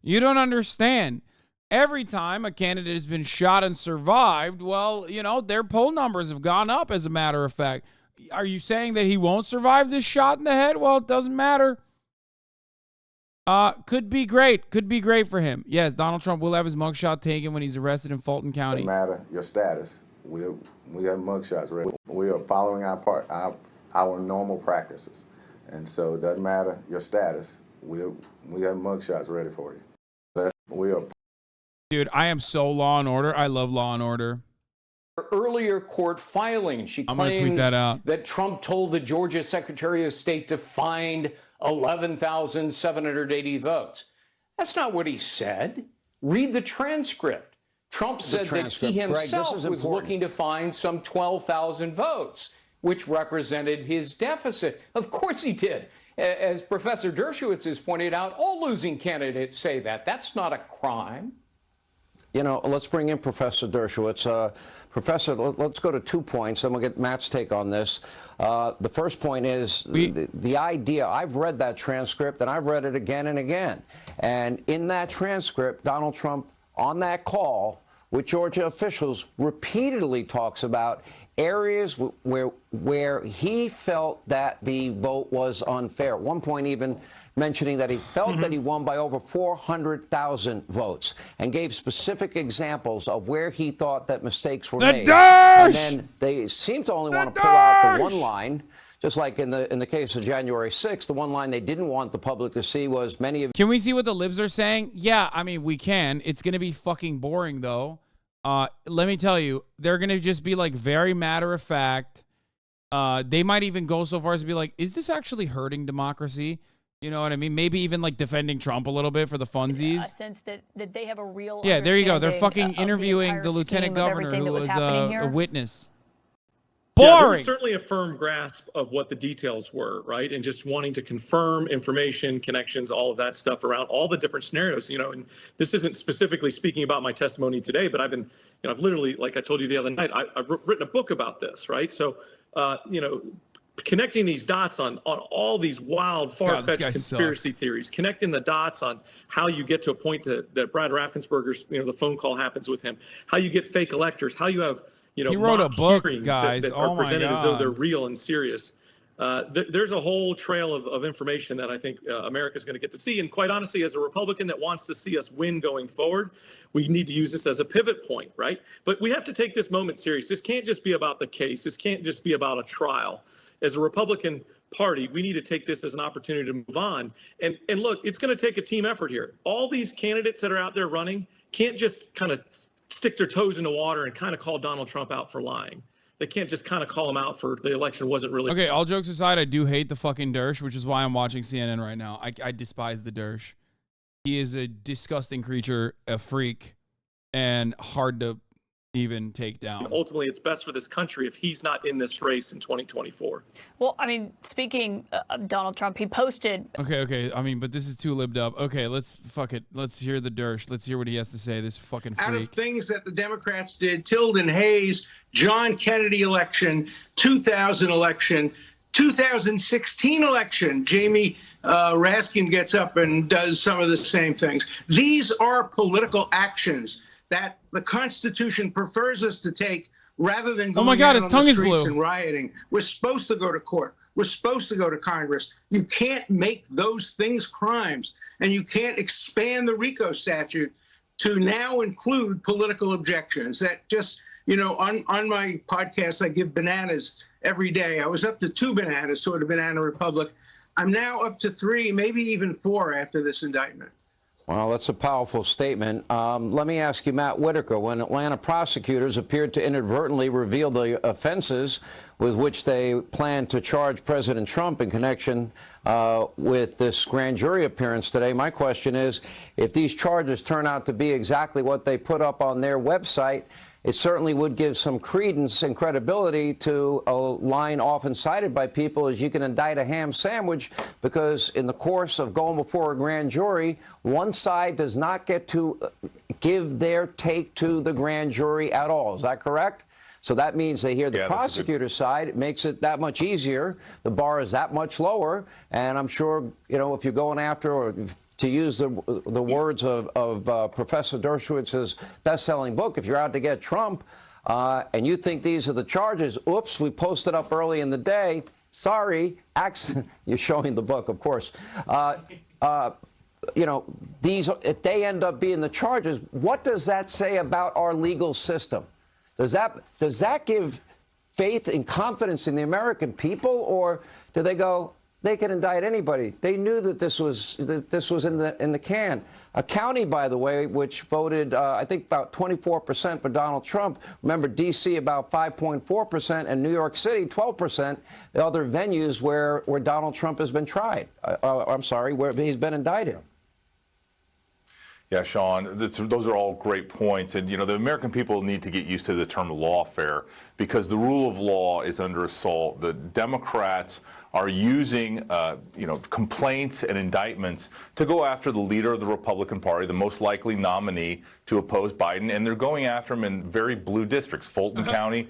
Speaker 4: You don't understand. Every time a candidate has been shot and survived, well, you know, their poll numbers have gone up, as a matter of fact. Are you saying that he won't survive this shot in the head? Well, it doesn't matter. Could be great. Could be great for him. Yes, Donald Trump will have his mugshot taken when he's arrested in Fulton County.
Speaker 10: Doesn't matter your status. We have mugshots ready. We are following our normal practices, and so it doesn't matter your status. We have mugshots ready for you. We are.
Speaker 4: Dude, I am so Law and Order. I love Law and Order.
Speaker 9: Earlier court filing, she claims that Trump told the Georgia Secretary of State to find 11,780 votes. That's not what he said. Read the transcript. Trump said that he himself was looking to find some 12,000 votes, which represented his deficit. Of course he did. As Professor Dershowitz has pointed out, all losing candidates say that. That's not a crime.
Speaker 12: You know, let's bring in Professor Dershowitz. Professor, let's go to 2 points, then we'll get Matt's take on this. The first point is the idea. I've read that transcript, and I've read it again and again. And in that transcript, Donald Trump, on that call with Georgia officials, repeatedly talks about areas where he felt that the vote was unfair. At one point, even mentioning that he felt that he won by over 400,000 votes, and gave specific examples of where he thought that mistakes were made. And then they seem to only want to pull out the one line, just like in the case of January 6th, the one line they didn't want the public to see was many of.
Speaker 4: Can we see what the libs are saying? Yeah, I mean, we can. It's going to be fucking boring, though. Let me tell you, they're going to just be like very matter of fact. They might even go so far as to be like, is this actually hurting democracy? You know what I mean? Maybe even like defending Trump a little bit for the funsies.
Speaker 14: A sense that they have a real.
Speaker 4: Yeah, there you go. They're fucking interviewing the lieutenant governor who was a witness.
Speaker 15: Yeah, there was certainly a firm grasp of what the details were, right? And just wanting to confirm information, connections, all of that stuff around all the different scenarios, you know, and this isn't specifically speaking about my testimony today, but I've been, you know, I've literally, like I told you the other night, I've written a book about this, right? So, you know, connecting these dots on all these wild, far-fetched conspiracy theories, connecting the dots on how you get to a point that Brad Raffensperger's, you know, the phone call happens with him, how you get fake electors, how you have, you know,
Speaker 4: he wrote a book,
Speaker 15: guys, that are presented as though they're
Speaker 4: God.
Speaker 15: real and serious. There's a whole trail of information that I think America's going to get to see. And quite honestly, as a Republican that wants to see us win going forward, we need to use this as a pivot point, right? But we have to take this moment serious. This can't just be about the case. This can't just be about a trial. As a Republican Party, we need to take this as an opportunity to move on. And look, it's going to take a team effort here. All these candidates that are out there running can't just kind of stick their toes in the water and kind of call Donald Trump out for lying. They can't just kind of call him out for the election wasn't really.
Speaker 4: Okay, all jokes aside, I do hate the fucking Dersh, which is why I'm watching CNN right now. I despise the Dersh. He is a disgusting creature, a freak. and hard to even take down.
Speaker 15: Ultimately, it's best for this country if he's not in this race in 2024.
Speaker 14: Well, I mean, speaking of Donald Trump, he posted.
Speaker 4: Okay. I mean, but this is too libbed up. Okay, fuck it. Let's hear the Dersh. Let's hear what he has to say. This fucking freak.
Speaker 13: Out of things that the Democrats did, Tilden Hayes, John Kennedy election, 2000 election, 2016 election, Jamie Raskin gets up and does some of the same things. These are political actions that the Constitution prefers us to take rather than going out on the streets and rioting. We're supposed to go to court. We're supposed to go to Congress. You can't make those things crimes, and you can't expand the RICO statute to now include political objections. That just, on my podcast, I give bananas every day. I was up to 2 bananas, sort of Banana Republic. I'm now up to 3, maybe even 4 after this indictment.
Speaker 12: Well, that's a powerful statement. Let me ask you, Matt Whitaker, when Atlanta prosecutors appeared to inadvertently reveal the offenses with which they plan to charge President Trump in connection with this grand jury appearance today, my question is, if these charges turn out to be exactly what they put up on their website, it certainly would give some credence and credibility to a line often cited by people as you can indict a ham sandwich because in the course of going before a grand jury, one side does not get to give their take to the grand jury at all. Is that correct? So that means they hear the prosecutor's side. It makes it that much easier. The bar is that much lower. And I'm sure, if you're going after or to use the words of Professor Dershowitz's best-selling book, if you're out to get Trump and you think these are the charges, oops, we posted up early in the day. Sorry, you're showing the book, of course. These, if they end up being the charges, what does that say about our legal system? Does that give faith and confidence in the American people, or do they go, they can indict anybody? They knew that this was in the can. A county, by the way, which voted, I think, about 24% for Donald Trump. Remember, D.C. about 5.4%, and New York City 12%. The other venues where Donald Trump has been tried. Where he's been indicted.
Speaker 16: Yeah, Sean, those are all great points. And, the American people need to get used to the term lawfare because the rule of law is under assault. The Democrats are using, complaints and indictments to go after the leader of the Republican Party, the most likely nominee to oppose Biden. And they're going after him in very blue districts, Fulton County,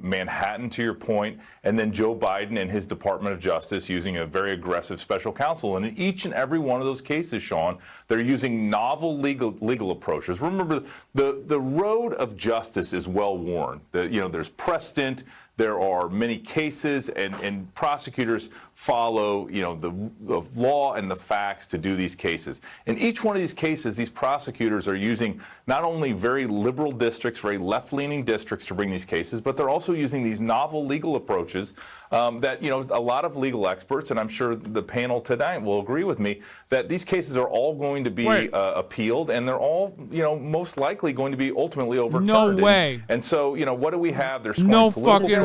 Speaker 16: Manhattan, to your point, and then Joe Biden and his Department of Justice using a very aggressive special counsel. And in each and every one of those cases, Sean, they're using novel legal approaches. Remember, the road of justice is well worn. There's precedent. There are many cases, and prosecutors follow, the law and the facts to do these cases. In each one of these cases, these prosecutors are using not only very liberal districts, very left-leaning districts to bring these cases, but they're also using these novel legal approaches that, a lot of legal experts, and I'm sure the panel tonight will agree with me, that these cases are all going to be appealed, and they're all, most likely going to be ultimately overturned.
Speaker 4: No way.
Speaker 16: And so, what do we have? There's
Speaker 4: no fucking way.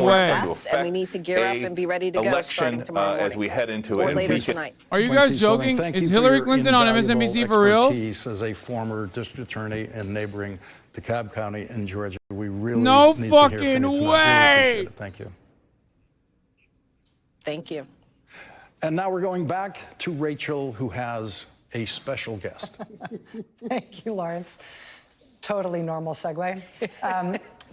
Speaker 17: And we need to gear up and be ready to go starting tomorrow morning.
Speaker 16: As we head into
Speaker 17: or
Speaker 16: it.
Speaker 17: later tonight.
Speaker 4: Are you guys joking? Is Hillary Clinton on MSNBC for real?
Speaker 18: As a former district attorney in neighboring DeKalb County in Georgia, we really
Speaker 4: no
Speaker 18: need
Speaker 4: fucking
Speaker 18: to hear from you
Speaker 4: way.
Speaker 18: Really Thank you.
Speaker 17: Thank you.
Speaker 18: And now we're going back to Rachel, who has a special guest.
Speaker 19: Thank you, Lawrence. Totally normal segue.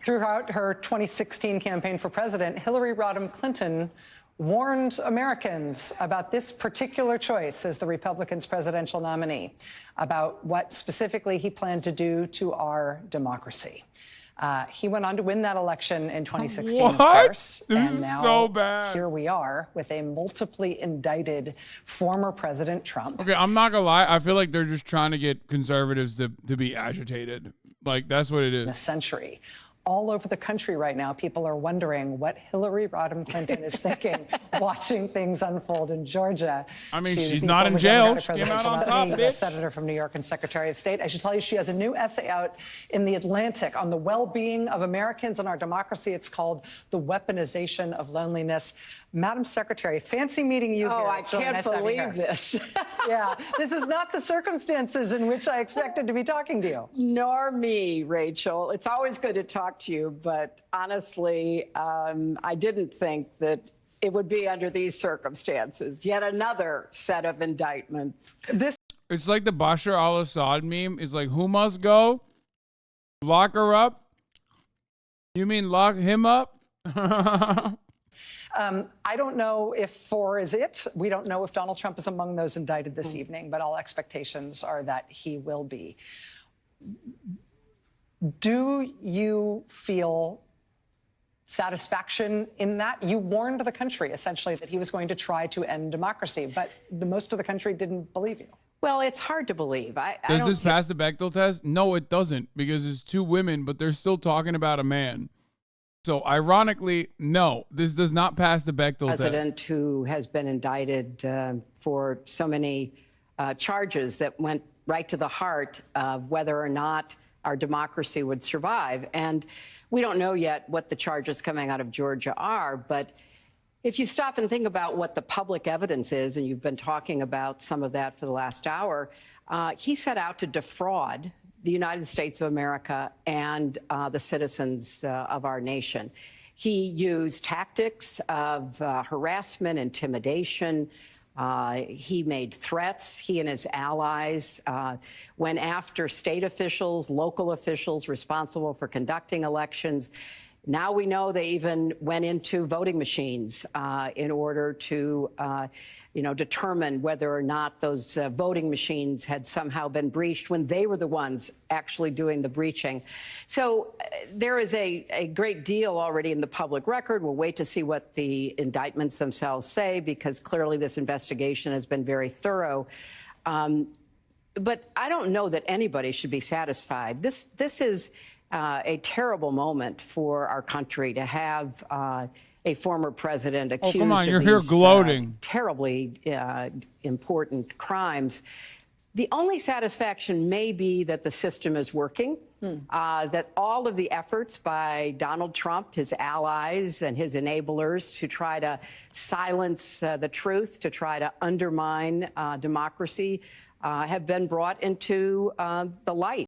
Speaker 19: Throughout her 2016 campaign for president, Hillary Rodham Clinton warned Americans about this particular choice as the Republicans' presidential nominee, about what specifically he planned to do to our democracy. He went on to win that election in 2016, of course, and now
Speaker 4: so bad.
Speaker 19: Here we are with a multiply indicted former President Trump.
Speaker 4: Okay, I'm not gonna lie. I feel like they're just trying to get conservatives to be agitated. Like, that's what it is.
Speaker 19: A century. All over the country right now, people are wondering what Hillary Rodham Clinton is thinking, watching things unfold in Georgia.
Speaker 4: I mean, she's not in jail. She came out on top, bitch.
Speaker 19: Senator from New York and Secretary of State. I should tell you, she has a new essay out in The Atlantic on the well-being of Americans and our democracy. It's called The Weaponization of Loneliness. Madam Secretary, fancy meeting you here.
Speaker 17: Oh, I
Speaker 19: It's really
Speaker 17: can't
Speaker 19: nice to have you
Speaker 17: believe
Speaker 19: here.
Speaker 17: this.
Speaker 19: Yeah, this is not the circumstances in which I expected to be talking to you.
Speaker 17: Nor me, Rachel. It's always good to talk to you, but honestly, I didn't think that it would be under these circumstances. Yet another set of indictments.
Speaker 4: It's like the Bashar al-Assad meme. It's like, who must go? Lock her up? You mean lock him up?
Speaker 19: I don't know if 4 is it. We don't know if Donald Trump is among those indicted this evening, but all expectations are that he will be. Do you feel satisfaction in that? You warned the country, essentially, that he was going to try to end democracy, but most of the country didn't believe you.
Speaker 17: Well, it's hard to believe.
Speaker 4: Does this pass the Bechdel test? No, it doesn't, because it's 2 women, but they're still talking about a man. So ironically, no, this does not pass the Bechdel test.
Speaker 17: President who has been indicted for so many charges that went right to the heart of whether or not our democracy would survive. And we don't know yet what the charges coming out of Georgia are, but if you stop and think about what the public evidence is, and you've been talking about some of that for the last hour, he set out to defraud the United States of America and the citizens of our nation. He used tactics of harassment, intimidation. He made threats. He and his allies went after state officials, local officials responsible for conducting elections. Now we know they even went into voting machines in order to, determine whether or not those voting machines had somehow been breached when they were the ones actually doing the breaching. So there is a great deal already in the public record. We'll wait to see what the indictments themselves say, because clearly this investigation has been very thorough. But I don't know that anybody should be satisfied. This is a terrible moment for our country to have a former president accused
Speaker 4: come on,
Speaker 17: of
Speaker 4: you're here
Speaker 17: these
Speaker 4: gloating.
Speaker 17: terribly important crimes. The only satisfaction may be that the system is working, that all of the efforts by Donald Trump, his allies, and his enablers to try to silence the truth, to try to undermine democracy, have been brought into the light.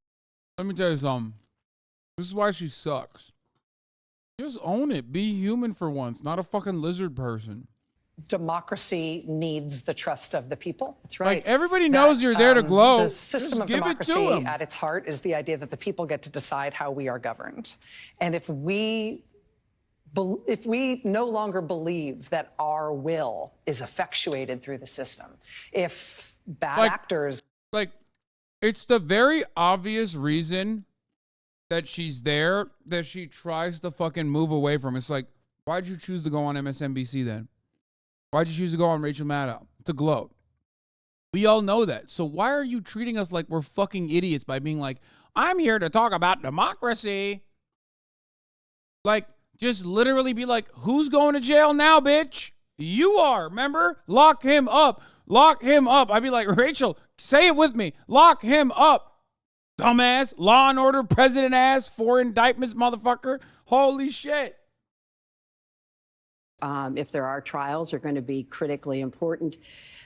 Speaker 4: Let me tell you something. This is why she sucks. Just own it. Be human for once, not a fucking lizard person.
Speaker 19: Democracy needs the trust of the people.
Speaker 17: That's right.
Speaker 4: Like, everybody knows you're there to glow.
Speaker 19: The system
Speaker 4: Just
Speaker 19: of
Speaker 4: give it to
Speaker 19: democracy
Speaker 4: 'em.
Speaker 19: at its heart is the idea that the people get to decide how we are governed. And if we no longer believe that our will is effectuated through the system, if bad actors...
Speaker 4: Like, it's the very obvious reason that she's there, that she tries to fucking move away from. It's like, why'd you choose to go on MSNBC then? Why'd you choose to go on Rachel Maddow to gloat? We all know that. So why are you treating us like we're fucking idiots by being like, I'm here to talk about democracy? Like, just literally be like, who's going to jail now, bitch? You are, remember? Lock him up. Lock him up. I'd be like, Rachel, say it with me. Lock him up. Dumbass, Law and Order, president ass, 4 indictments, motherfucker. Holy shit.
Speaker 17: If there are trials, are going to be critically important.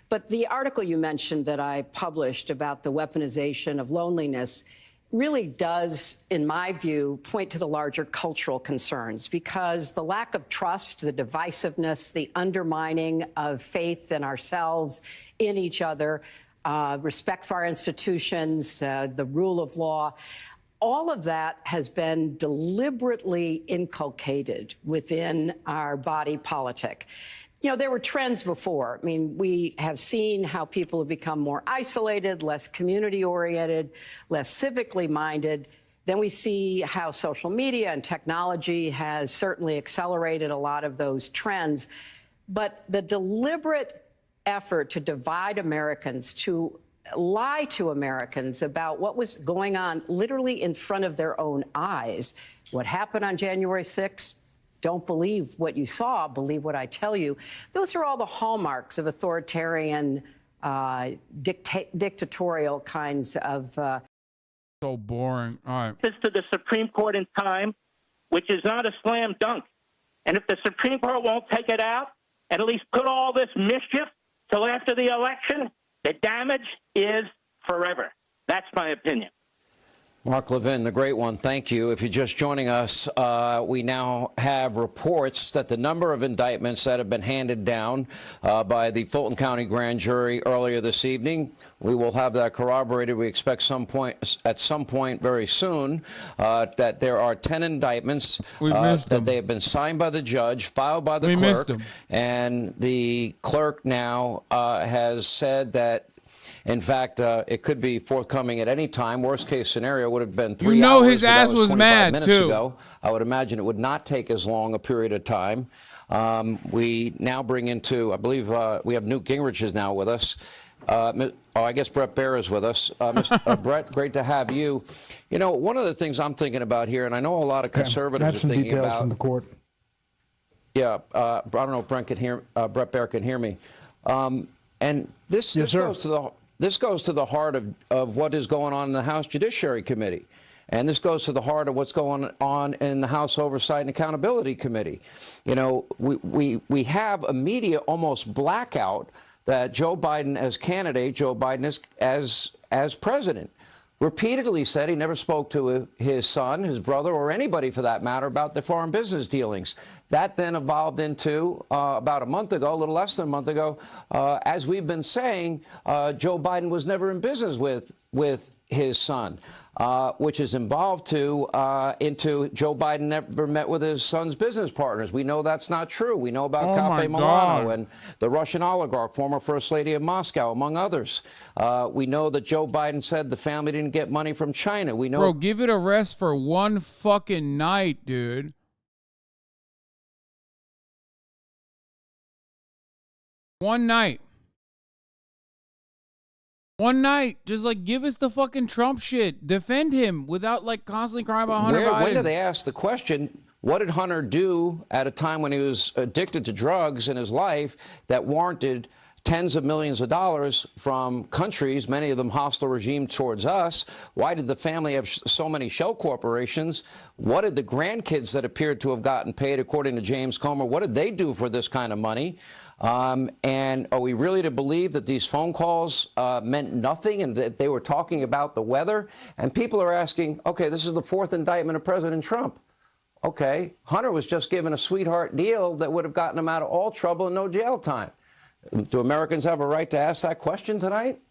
Speaker 17: But the article you mentioned that I published about the weaponization of loneliness really does, in my view, point to the larger cultural concerns, because the lack of trust, the divisiveness, the undermining of faith in ourselves, in each other, respect for our institutions, the rule of law, all of that has been deliberately inculcated within our body politic. You know, there were trends before. I mean, we have seen how people have become more isolated, less community-oriented, less civically minded. Then we see how social media and technology has certainly accelerated a lot of those trends. But the deliberate effort to divide Americans, to lie to Americans about what was going on literally in front of their own eyes. What happened on January 6th? Don't believe what you saw, believe what I tell you. Those are all the hallmarks of authoritarian, dictatorial kinds of...
Speaker 4: So boring. All right.
Speaker 1: This to the Supreme Court in time, which is not a slam dunk. And if the Supreme Court won't take it out, and at least put all this mischief till after the election, the damage is forever. That's my opinion.
Speaker 12: Mark Levin, the great one, thank you. If you're just joining us, we now have reports that the number of indictments that have been handed down by the Fulton County grand jury earlier this evening, we will have that corroborated. We expect at some point very soon that there are 10 indictments that they have been signed by the judge, filed by the clerk, and the clerk now has said that in fact, it could be forthcoming at any time. Worst case scenario would have been 3 hours.
Speaker 4: His ass was mad, too.
Speaker 12: Ago. I would imagine it would not take as long a period of time. We now bring into, I believe we have Newt Gingrich is now with us. I guess Brett Baer is with us. Brett, great to have you. You know, one of the things I'm thinking about here, and I know a lot of conservatives are thinking about.
Speaker 2: From the court.
Speaker 12: Yeah, I don't know if Brett Baer can hear me. And this goes to the heart of what is going on in the House Judiciary Committee. And this goes to the heart of what's going on in the House Oversight and Accountability Committee. You know, we have a media almost blackout that Joe Biden as candidate, Joe Biden as president, repeatedly said he never spoke to his son, his brother, or anybody for that matter about the foreign business dealings. That then evolved into about a month ago, a little less than a month ago, as we've been saying, Joe Biden was never in business with his son, which is involved into Joe Biden never met with his son's business partners. We know that's not true. We know about Cafe Milano and the Russian oligarch, former First Lady of Moscow, among others. We know that Joe Biden said the family didn't get money from China. We know.
Speaker 4: Bro, give it a rest for one fucking night, dude. One night. One night. Just like give us the fucking Trump shit. Defend him without like constantly crying about Hunter Biden.
Speaker 12: When do they ask the question, what did Hunter do at a time when he was addicted to drugs in his life that warranted tens of millions of dollars from countries, many of them hostile regime towards us? Why did the family have so many shell corporations? What did the grandkids that appeared to have gotten paid, according to James Comer, what did they do for this kind of money? And are we really to believe that these phone calls meant nothing and that they were talking about the weather? And people are asking, okay, this is the fourth indictment of President Trump. Okay, Hunter was just given a sweetheart deal that would have gotten him out of all trouble and no jail time. Do Americans have a right to ask that question tonight?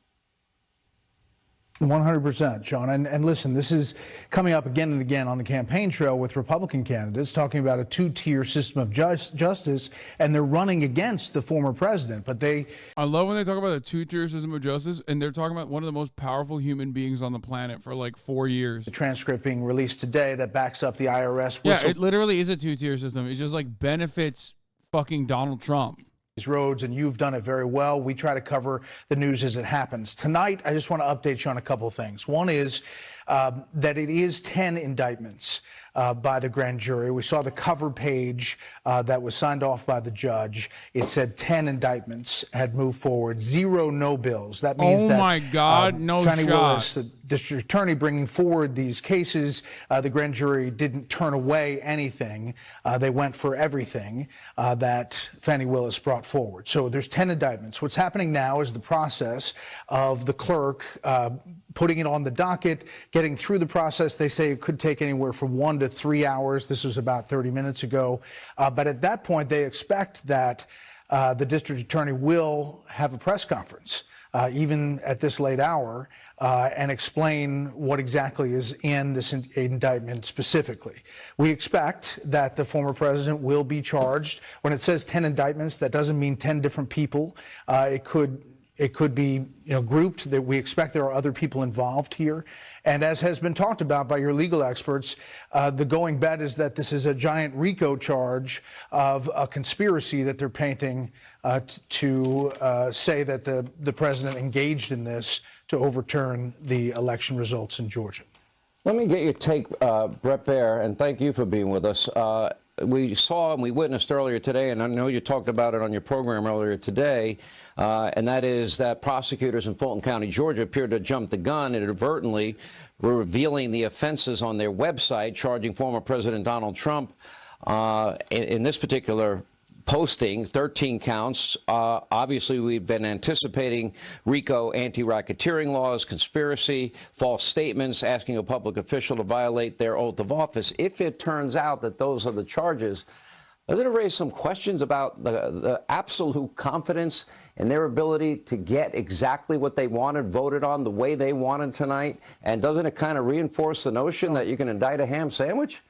Speaker 11: 100%, Sean. And listen, this is coming up again and again on the campaign trail with Republican candidates talking about a two-tier system of justice, and they're running against the former president. But
Speaker 4: I love when they talk about a two-tier system of justice, and they're talking about one of the most powerful human beings on the planet for like 4 years.
Speaker 11: The transcript being released today that backs up the IRS.
Speaker 4: Yeah, it literally is a two-tier system. It just like benefits fucking Donald Trump.
Speaker 11: Roads, and you've done it very well. We try to cover the news as it happens. Tonight, I just want to update you on a couple of things. One is that it is 10 indictments by the grand jury. We saw the cover page that was signed off by the judge. It said 10 indictments had moved forward, 0 no bills. That means that
Speaker 4: my God, no
Speaker 11: Fani
Speaker 4: shot.
Speaker 11: Willis, the district attorney bringing forward these cases, the grand jury didn't turn away anything. They went for everything that Fani Willis brought forward. So there's 10 indictments. What's happening now is the process of the clerk putting it on the docket, getting through the process. They say it could take anywhere from 1 to 3 hours. This was about 30 minutes ago. But at that point, they expect that the district attorney will have a press conference, even at this late hour, and explain what exactly is in this indictment specifically. We expect that the former president will be charged. When it says 10 indictments, that doesn't mean 10 different people. It could be, grouped. That we expect there are other people involved here. And as has been talked about by your legal experts, the going bet is that this is a giant RICO charge of a conspiracy that they're painting to say that the president engaged in this to overturn the election results in Georgia.
Speaker 12: Let me get your take, Brett Baer, and thank you for being with us. We saw and we witnessed earlier today, and I know you talked about it on your program earlier today, and that is that prosecutors in Fulton County, Georgia, appeared to jump the gun and inadvertently were revealing the offenses on their website, charging former President Donald Trump in this particular posting 13 counts. Obviously, we've been anticipating RICO anti-racketeering laws, conspiracy, false statements, asking a public official to violate their oath of office. If it turns out that those are the charges, doesn't it raise some questions about the absolute confidence in their ability to get exactly what they wanted voted on the way they wanted tonight? And doesn't it kind of reinforce the notion that you can indict a ham sandwich?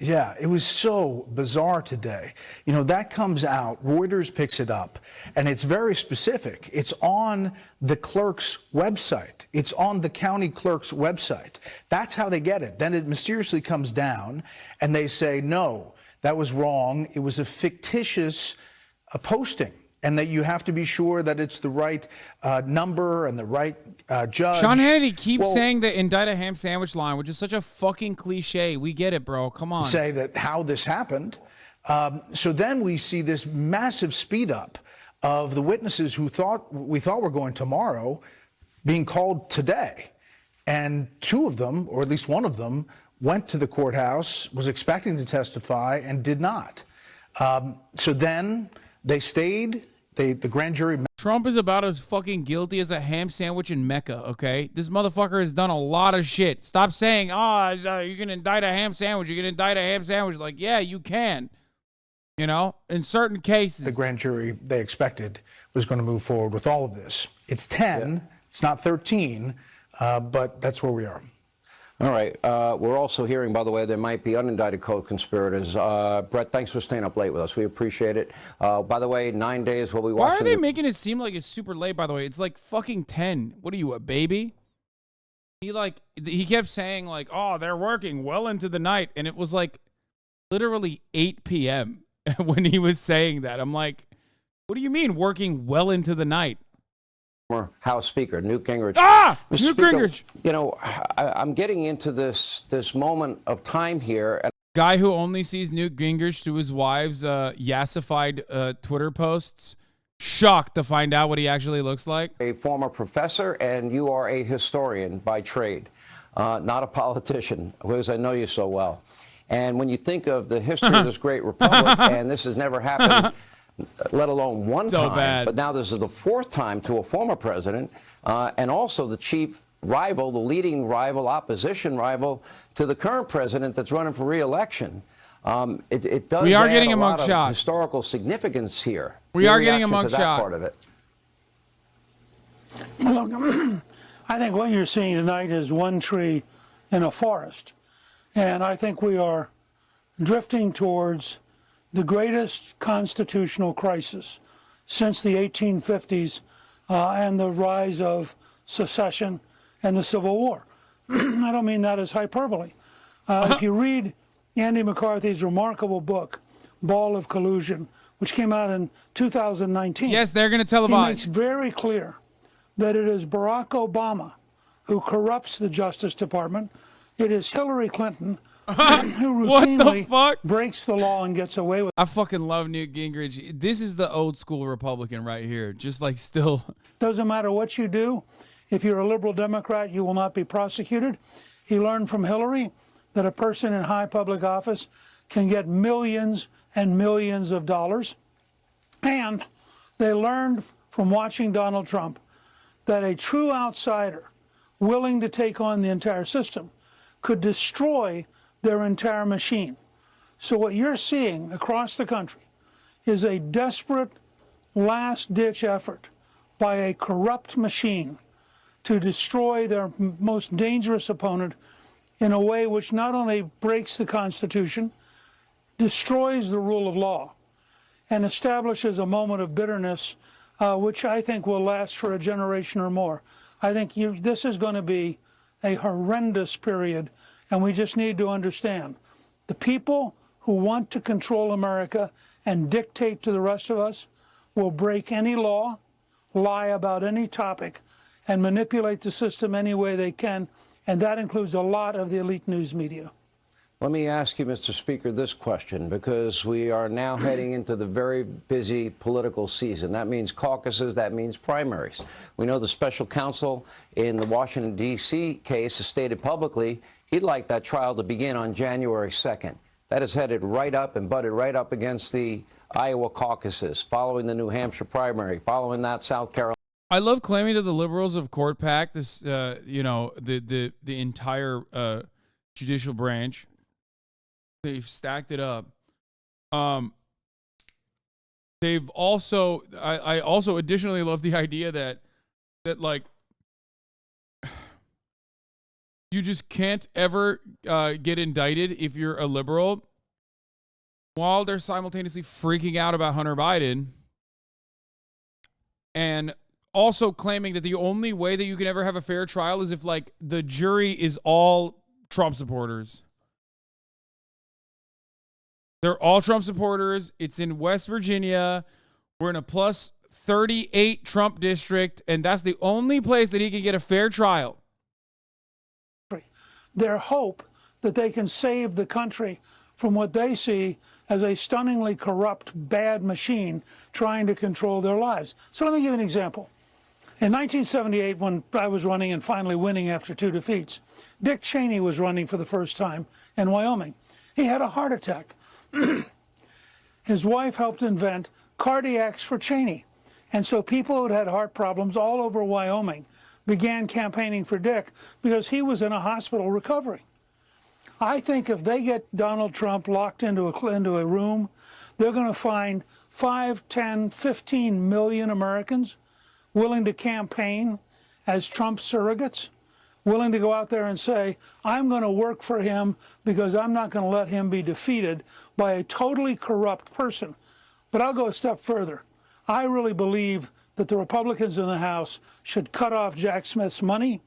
Speaker 2: Yeah, it was so bizarre today. You know, that comes out, Reuters picks it up, and it's very specific. It's on the clerk's website. It's on the county clerk's website. That's how they get it. Then it mysteriously comes down, and they say, no, that was wrong. It was a fictitious posting, and that you have to be sure that it's the right number and the right judge.
Speaker 4: Sean Hannity keeps saying the indict a ham sandwich line, which is such a fucking cliche. We get it, bro. Come on.
Speaker 2: Say that how this happened. So then we see this massive speed up of the witnesses who we thought were going tomorrow being called today. And two of them, or at least one of them, went to the courthouse, was expecting to testify, and did not. So then they stayed. The grand jury.
Speaker 4: Trump is about as fucking guilty as a ham sandwich in Mecca, okay? This motherfucker has done a lot of shit. Stop saying, you can indict a ham sandwich. You can indict a ham sandwich. Like, yeah, you can. You know, in certain cases.
Speaker 2: The grand jury, they expected, was going to move forward with all of this. It's 10. It's not 13, but that's where we are.
Speaker 12: All right. We're also hearing, by the way, there might be unindicted co-conspirators. Brett, thanks for staying up late with us. We appreciate it. By the way, 9 days we'll be watching.
Speaker 4: Why are they making it seem like it's super late, by the way? It's like fucking 10. What are you, a baby? He kept saying, like, oh, they're working well into the night. And it was like literally 8 p.m. when he was saying that. I'm like, what do you mean working well into the night?
Speaker 12: House Speaker Newt Gingrich.
Speaker 4: Newt Gingrich.
Speaker 12: You know, I'm getting into this moment of time here. And
Speaker 4: guy who only sees Newt Gingrich through his wife's yassified Twitter posts. Shocked to find out what he actually looks like.
Speaker 12: A former professor, and you are a historian by trade, not a politician, because I know you so well. And when you think of the history of this great republic, and this has never happened, let alone one time,
Speaker 4: bad.
Speaker 12: But now this is the fourth time to a former president, and also the chief rival, the leading rival, opposition rival to the current president that's running for re-election. It does
Speaker 4: we are
Speaker 12: add
Speaker 4: getting
Speaker 12: a
Speaker 4: a
Speaker 12: lot
Speaker 4: mugshot.
Speaker 12: of historical significance here.
Speaker 4: We are getting a
Speaker 12: mugshot. That
Speaker 4: mugshot.
Speaker 12: part of it.
Speaker 20: Look, I think what you're seeing tonight is one tree in a forest, and I think we are drifting towards the greatest constitutional crisis since the 1850s and the rise of secession and the Civil War. I don't mean that as hyperbole. If you read Andy McCarthy's remarkable book, Ball of Collusion, which came out in 2019.
Speaker 4: Yes, they're going to televise.
Speaker 20: He makes very clear that it is Barack Obama who corrupts the Justice Department. It is Hillary Clinton who routinely breaks the law and gets away with it.
Speaker 4: I fucking love Newt Gingrich. This is the old school Republican right here. Just like still.
Speaker 20: Doesn't matter what you do. If you're a liberal Democrat, you will not be prosecuted. He learned from Hillary that a person in high public office can get millions and millions of dollars. And they learned from watching Donald Trump that a true outsider willing to take on the entire system could destroy their entire machine. So what you're seeing across the country is a desperate last-ditch effort by a corrupt machine to destroy their most dangerous opponent in a way which not only breaks the Constitution, destroys the rule of law, and establishes a moment of bitterness which I think will last for a generation or more. I think this is going to be a horrendous period, and we just need to understand the people who want to control America and dictate to the rest of us will break any law, lie about any topic, and manipulate the system any way they can, and that includes a lot of the elite news media.
Speaker 12: Let me ask you, Mr. Speaker, this question, because we are now heading into the very busy political season. That means caucuses, that means primaries. We know the special counsel in the Washington, D.C. case has stated publicly he'd like that trial to begin on January 2nd. that is headed right up and butted right up against the Iowa caucuses, following the New Hampshire primary, following that South Carolina.
Speaker 4: I love claiming to the liberals of Court Pack, this, the entire judicial branch. They've stacked it up. They've also, I also additionally love the idea that like, you just can't ever get indicted if you're a liberal, while they're simultaneously freaking out about Hunter Biden, and also claiming that the only way that you can ever have a fair trial is if, like, the jury is all Trump supporters. They're all Trump supporters. It's in West Virginia. We're in a plus 38 Trump district, and that's the only place that he can get a fair trial.
Speaker 20: Their hope that they can save the country from what they see as a stunningly corrupt, bad machine trying to control their lives. So let me give you an example. In 1978, when I was running and finally winning after 2 defeats, Dick Cheney was running for the first time in Wyoming. He had a heart attack. His wife helped invent cardiacs for Cheney. And so people who had heart problems all over Wyoming began campaigning for Dick because he was in a hospital recovering. I think if they get Donald Trump locked into a room, they're going to find 5, 10, 15 million Americans willing to campaign as Trump surrogates, willing to go out there and say, I'm going to work for him because I'm not going to let him be defeated by a totally corrupt person. But I'll go a step further. I really believe that the Republicans in the House should cut off Jack Smith's money.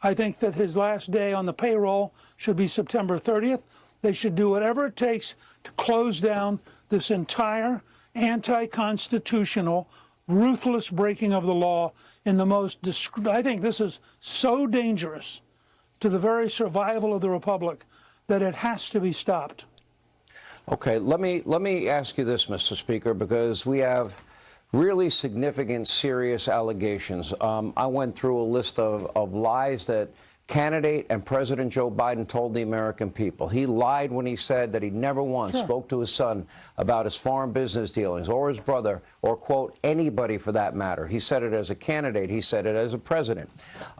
Speaker 20: I think that his last day on the payroll should be September 30th. They should do whatever it takes to close down this entire anti-constitutional, ruthless breaking of the law in the most, I think this is so dangerous to the very survival of the Republic that it has to be stopped.
Speaker 12: Okay, let me ask you this, Mr. Speaker, because we have really significant, serious allegations. I went through a list of lies that candidate and President Joe Biden told the American people. He lied when he said that he never once spoke to his son about his foreign business dealings or his brother or, quote, anybody for that matter. He said it as a candidate. He said it as a president.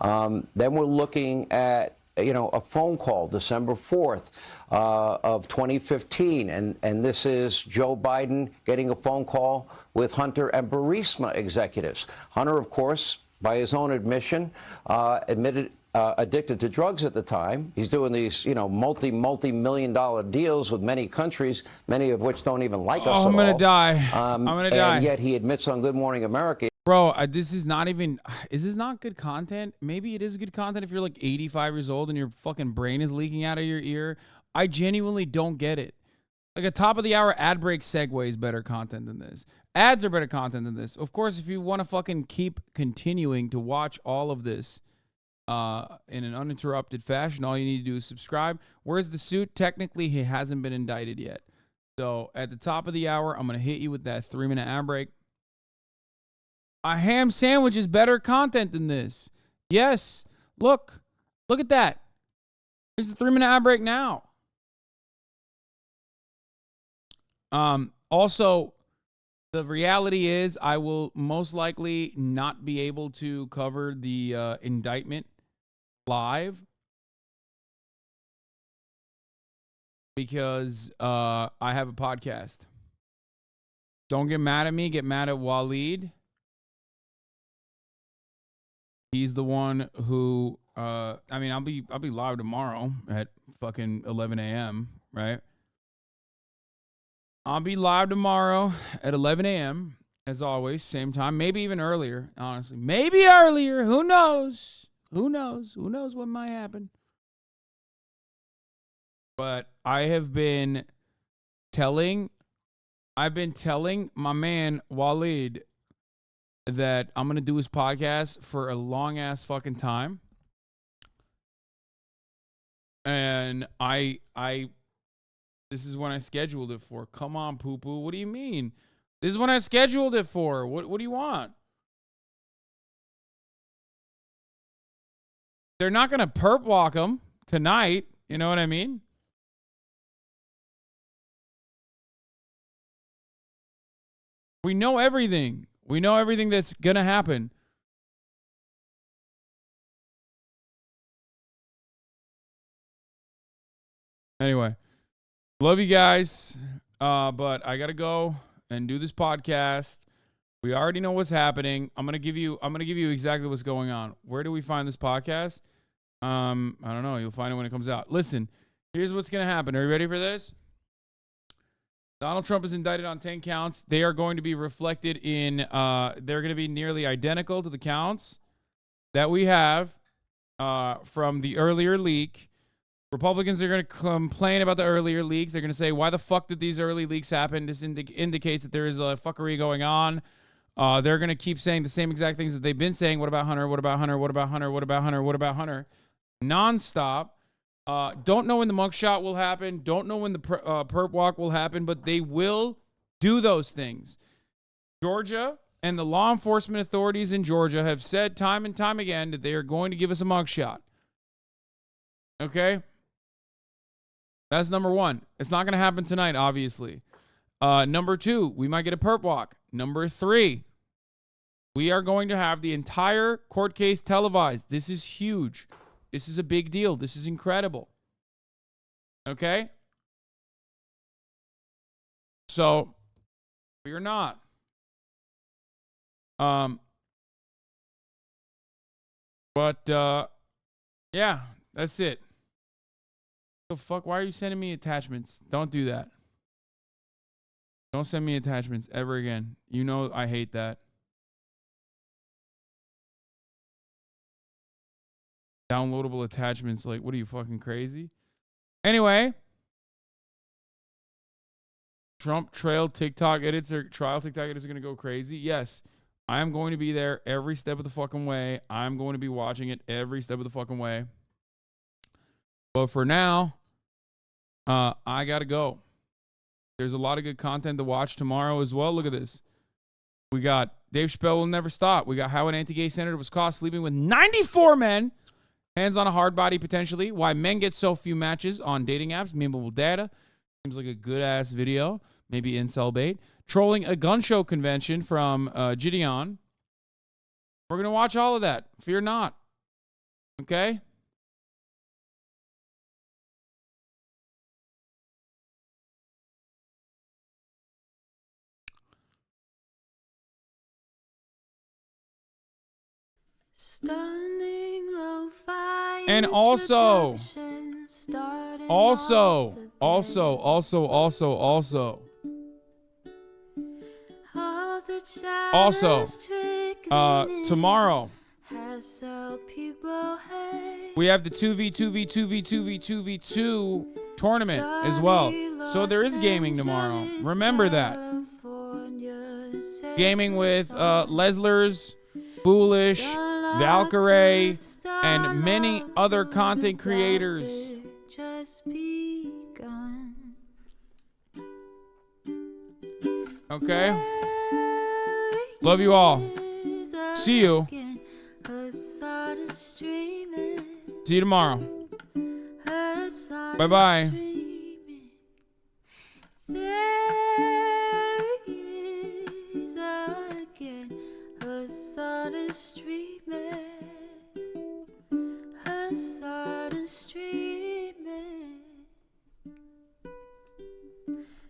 Speaker 12: Then we're looking at a phone call December 4th of 2015. And this is Joe Biden getting a phone call with Hunter and Burisma executives. Hunter, of course, by his own admission, addicted to drugs at the time. He's doing these, multi-million-dollar deals with many countries, many of which don't even like us at all.
Speaker 4: I'm going to die. I'm going to die.
Speaker 12: And yet he admits on Good Morning America.
Speaker 4: Bro, this is not good content? Maybe it is good content if you're like 85 years old and your fucking brain is leaking out of your ear. I genuinely don't get it. Like a top of the hour ad break segue is better content than this. Ads are better content than this. Of course, if you want to fucking keep continuing to watch all of this in an uninterrupted fashion, all you need to do is subscribe. Where's the suit? Technically, he hasn't been indicted yet. So at the top of the hour, I'm going to hit you with that 3-minute ad break. A ham sandwich is better content than this. Yes. Look at that. Here's the 3-minute ad break now. Also, the reality is I will most likely not be able to cover the indictment live because I have a podcast. Don't get mad at me. Get mad at Waleed. He's the one who, I'll be live tomorrow at fucking 11 a.m., right? I'll be live tomorrow at 11 a.m., as always, same time, maybe even earlier, honestly. Maybe earlier. Who knows? Who knows? Who knows what might happen? But I've been telling my man, Waleed, that I'm going to do his podcast for a long-ass fucking time. And this is when I scheduled it for. Come on, poo-poo. What do you mean? This is when I scheduled it for. What do you want? They're not going to perp walk him tonight. You know what I mean? We know everything. We know everything that's going to happen. Anyway, love you guys. But I got to go and do this podcast. We already know what's happening. I'm going to give you exactly what's going on. Where do we find this podcast? I don't know. You'll find it when it comes out. Listen, here's what's going to happen. Are you ready for this? Donald Trump is indicted on 10 counts. They are going to be reflected in, they're going to be nearly identical to the counts that we have from the earlier leak. Republicans are going to complain about the earlier leaks. They're going to say, why the fuck did these early leaks happen? This indicates that there is a fuckery going on. They're going to keep saying the same exact things that they've been saying. What about Hunter? What about Hunter? What about Hunter? What about Hunter? What about Hunter? Nonstop. Don't know when the mugshot will happen. Don't know when the perp walk will happen, but they will do those things. Georgia and the law enforcement authorities in Georgia have said time and time again that they are going to give us a mugshot. Okay? That's number one. It's not going to happen tonight, obviously. Number two, we might get a perp walk. Number three, we are going to have the entire court case televised. This is huge. This is a big deal. This is incredible. Okay? So, we're not. Yeah, that's it. The fuck? Why are you sending me attachments? Don't do that. Don't send me attachments ever again. You know I hate that. Downloadable attachments. Like, what are you, fucking crazy? Anyway. Trump trial TikTok edits are going to go crazy. Yes. I am going to be there every step of the fucking way. I'm going to be watching it every step of the fucking way. But for now, I got to go. There's a lot of good content to watch tomorrow as well. Look at this. We got Dave Chappelle Will Never Stop. We got how an anti-gay senator was caught sleeping with 94 men. Hands on a hard body potentially. Why men get so few matches on dating apps. Memeable data. Seems like a good-ass video. Maybe incel bait. Trolling a gun show convention from Gideon. We're going to watch all of that. Fear not. Okay? And also, tomorrow, we have the 2v2v2v2v2v2 tournament as well. So there is gaming tomorrow. Remember that. Gaming with Leslers, Foolish, Valkyrie, and many other content creators. Okay? Love you all. See you. See you tomorrow. Bye-bye.
Speaker 21: Hasan streaming,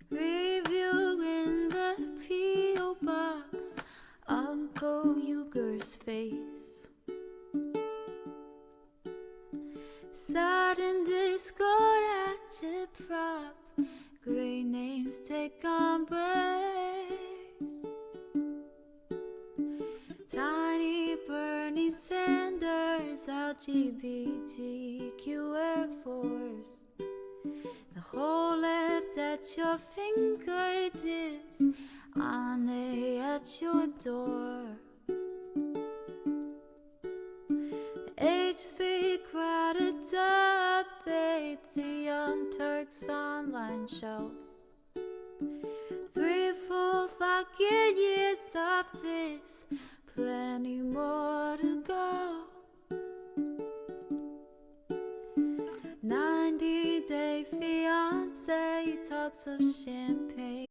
Speaker 21: review in the P.O. box, Uncle Uger's face. Sudden Discord agitprop, great names take embrace. Tiny Bernie Sanders, LGBTQ Air Force. The whole left at your fingertips, on at your door. The H3 crowded debate, the Young Turks online show. 3 full fucking years of this, plenty more to go. 90-day fiance talks of champagne.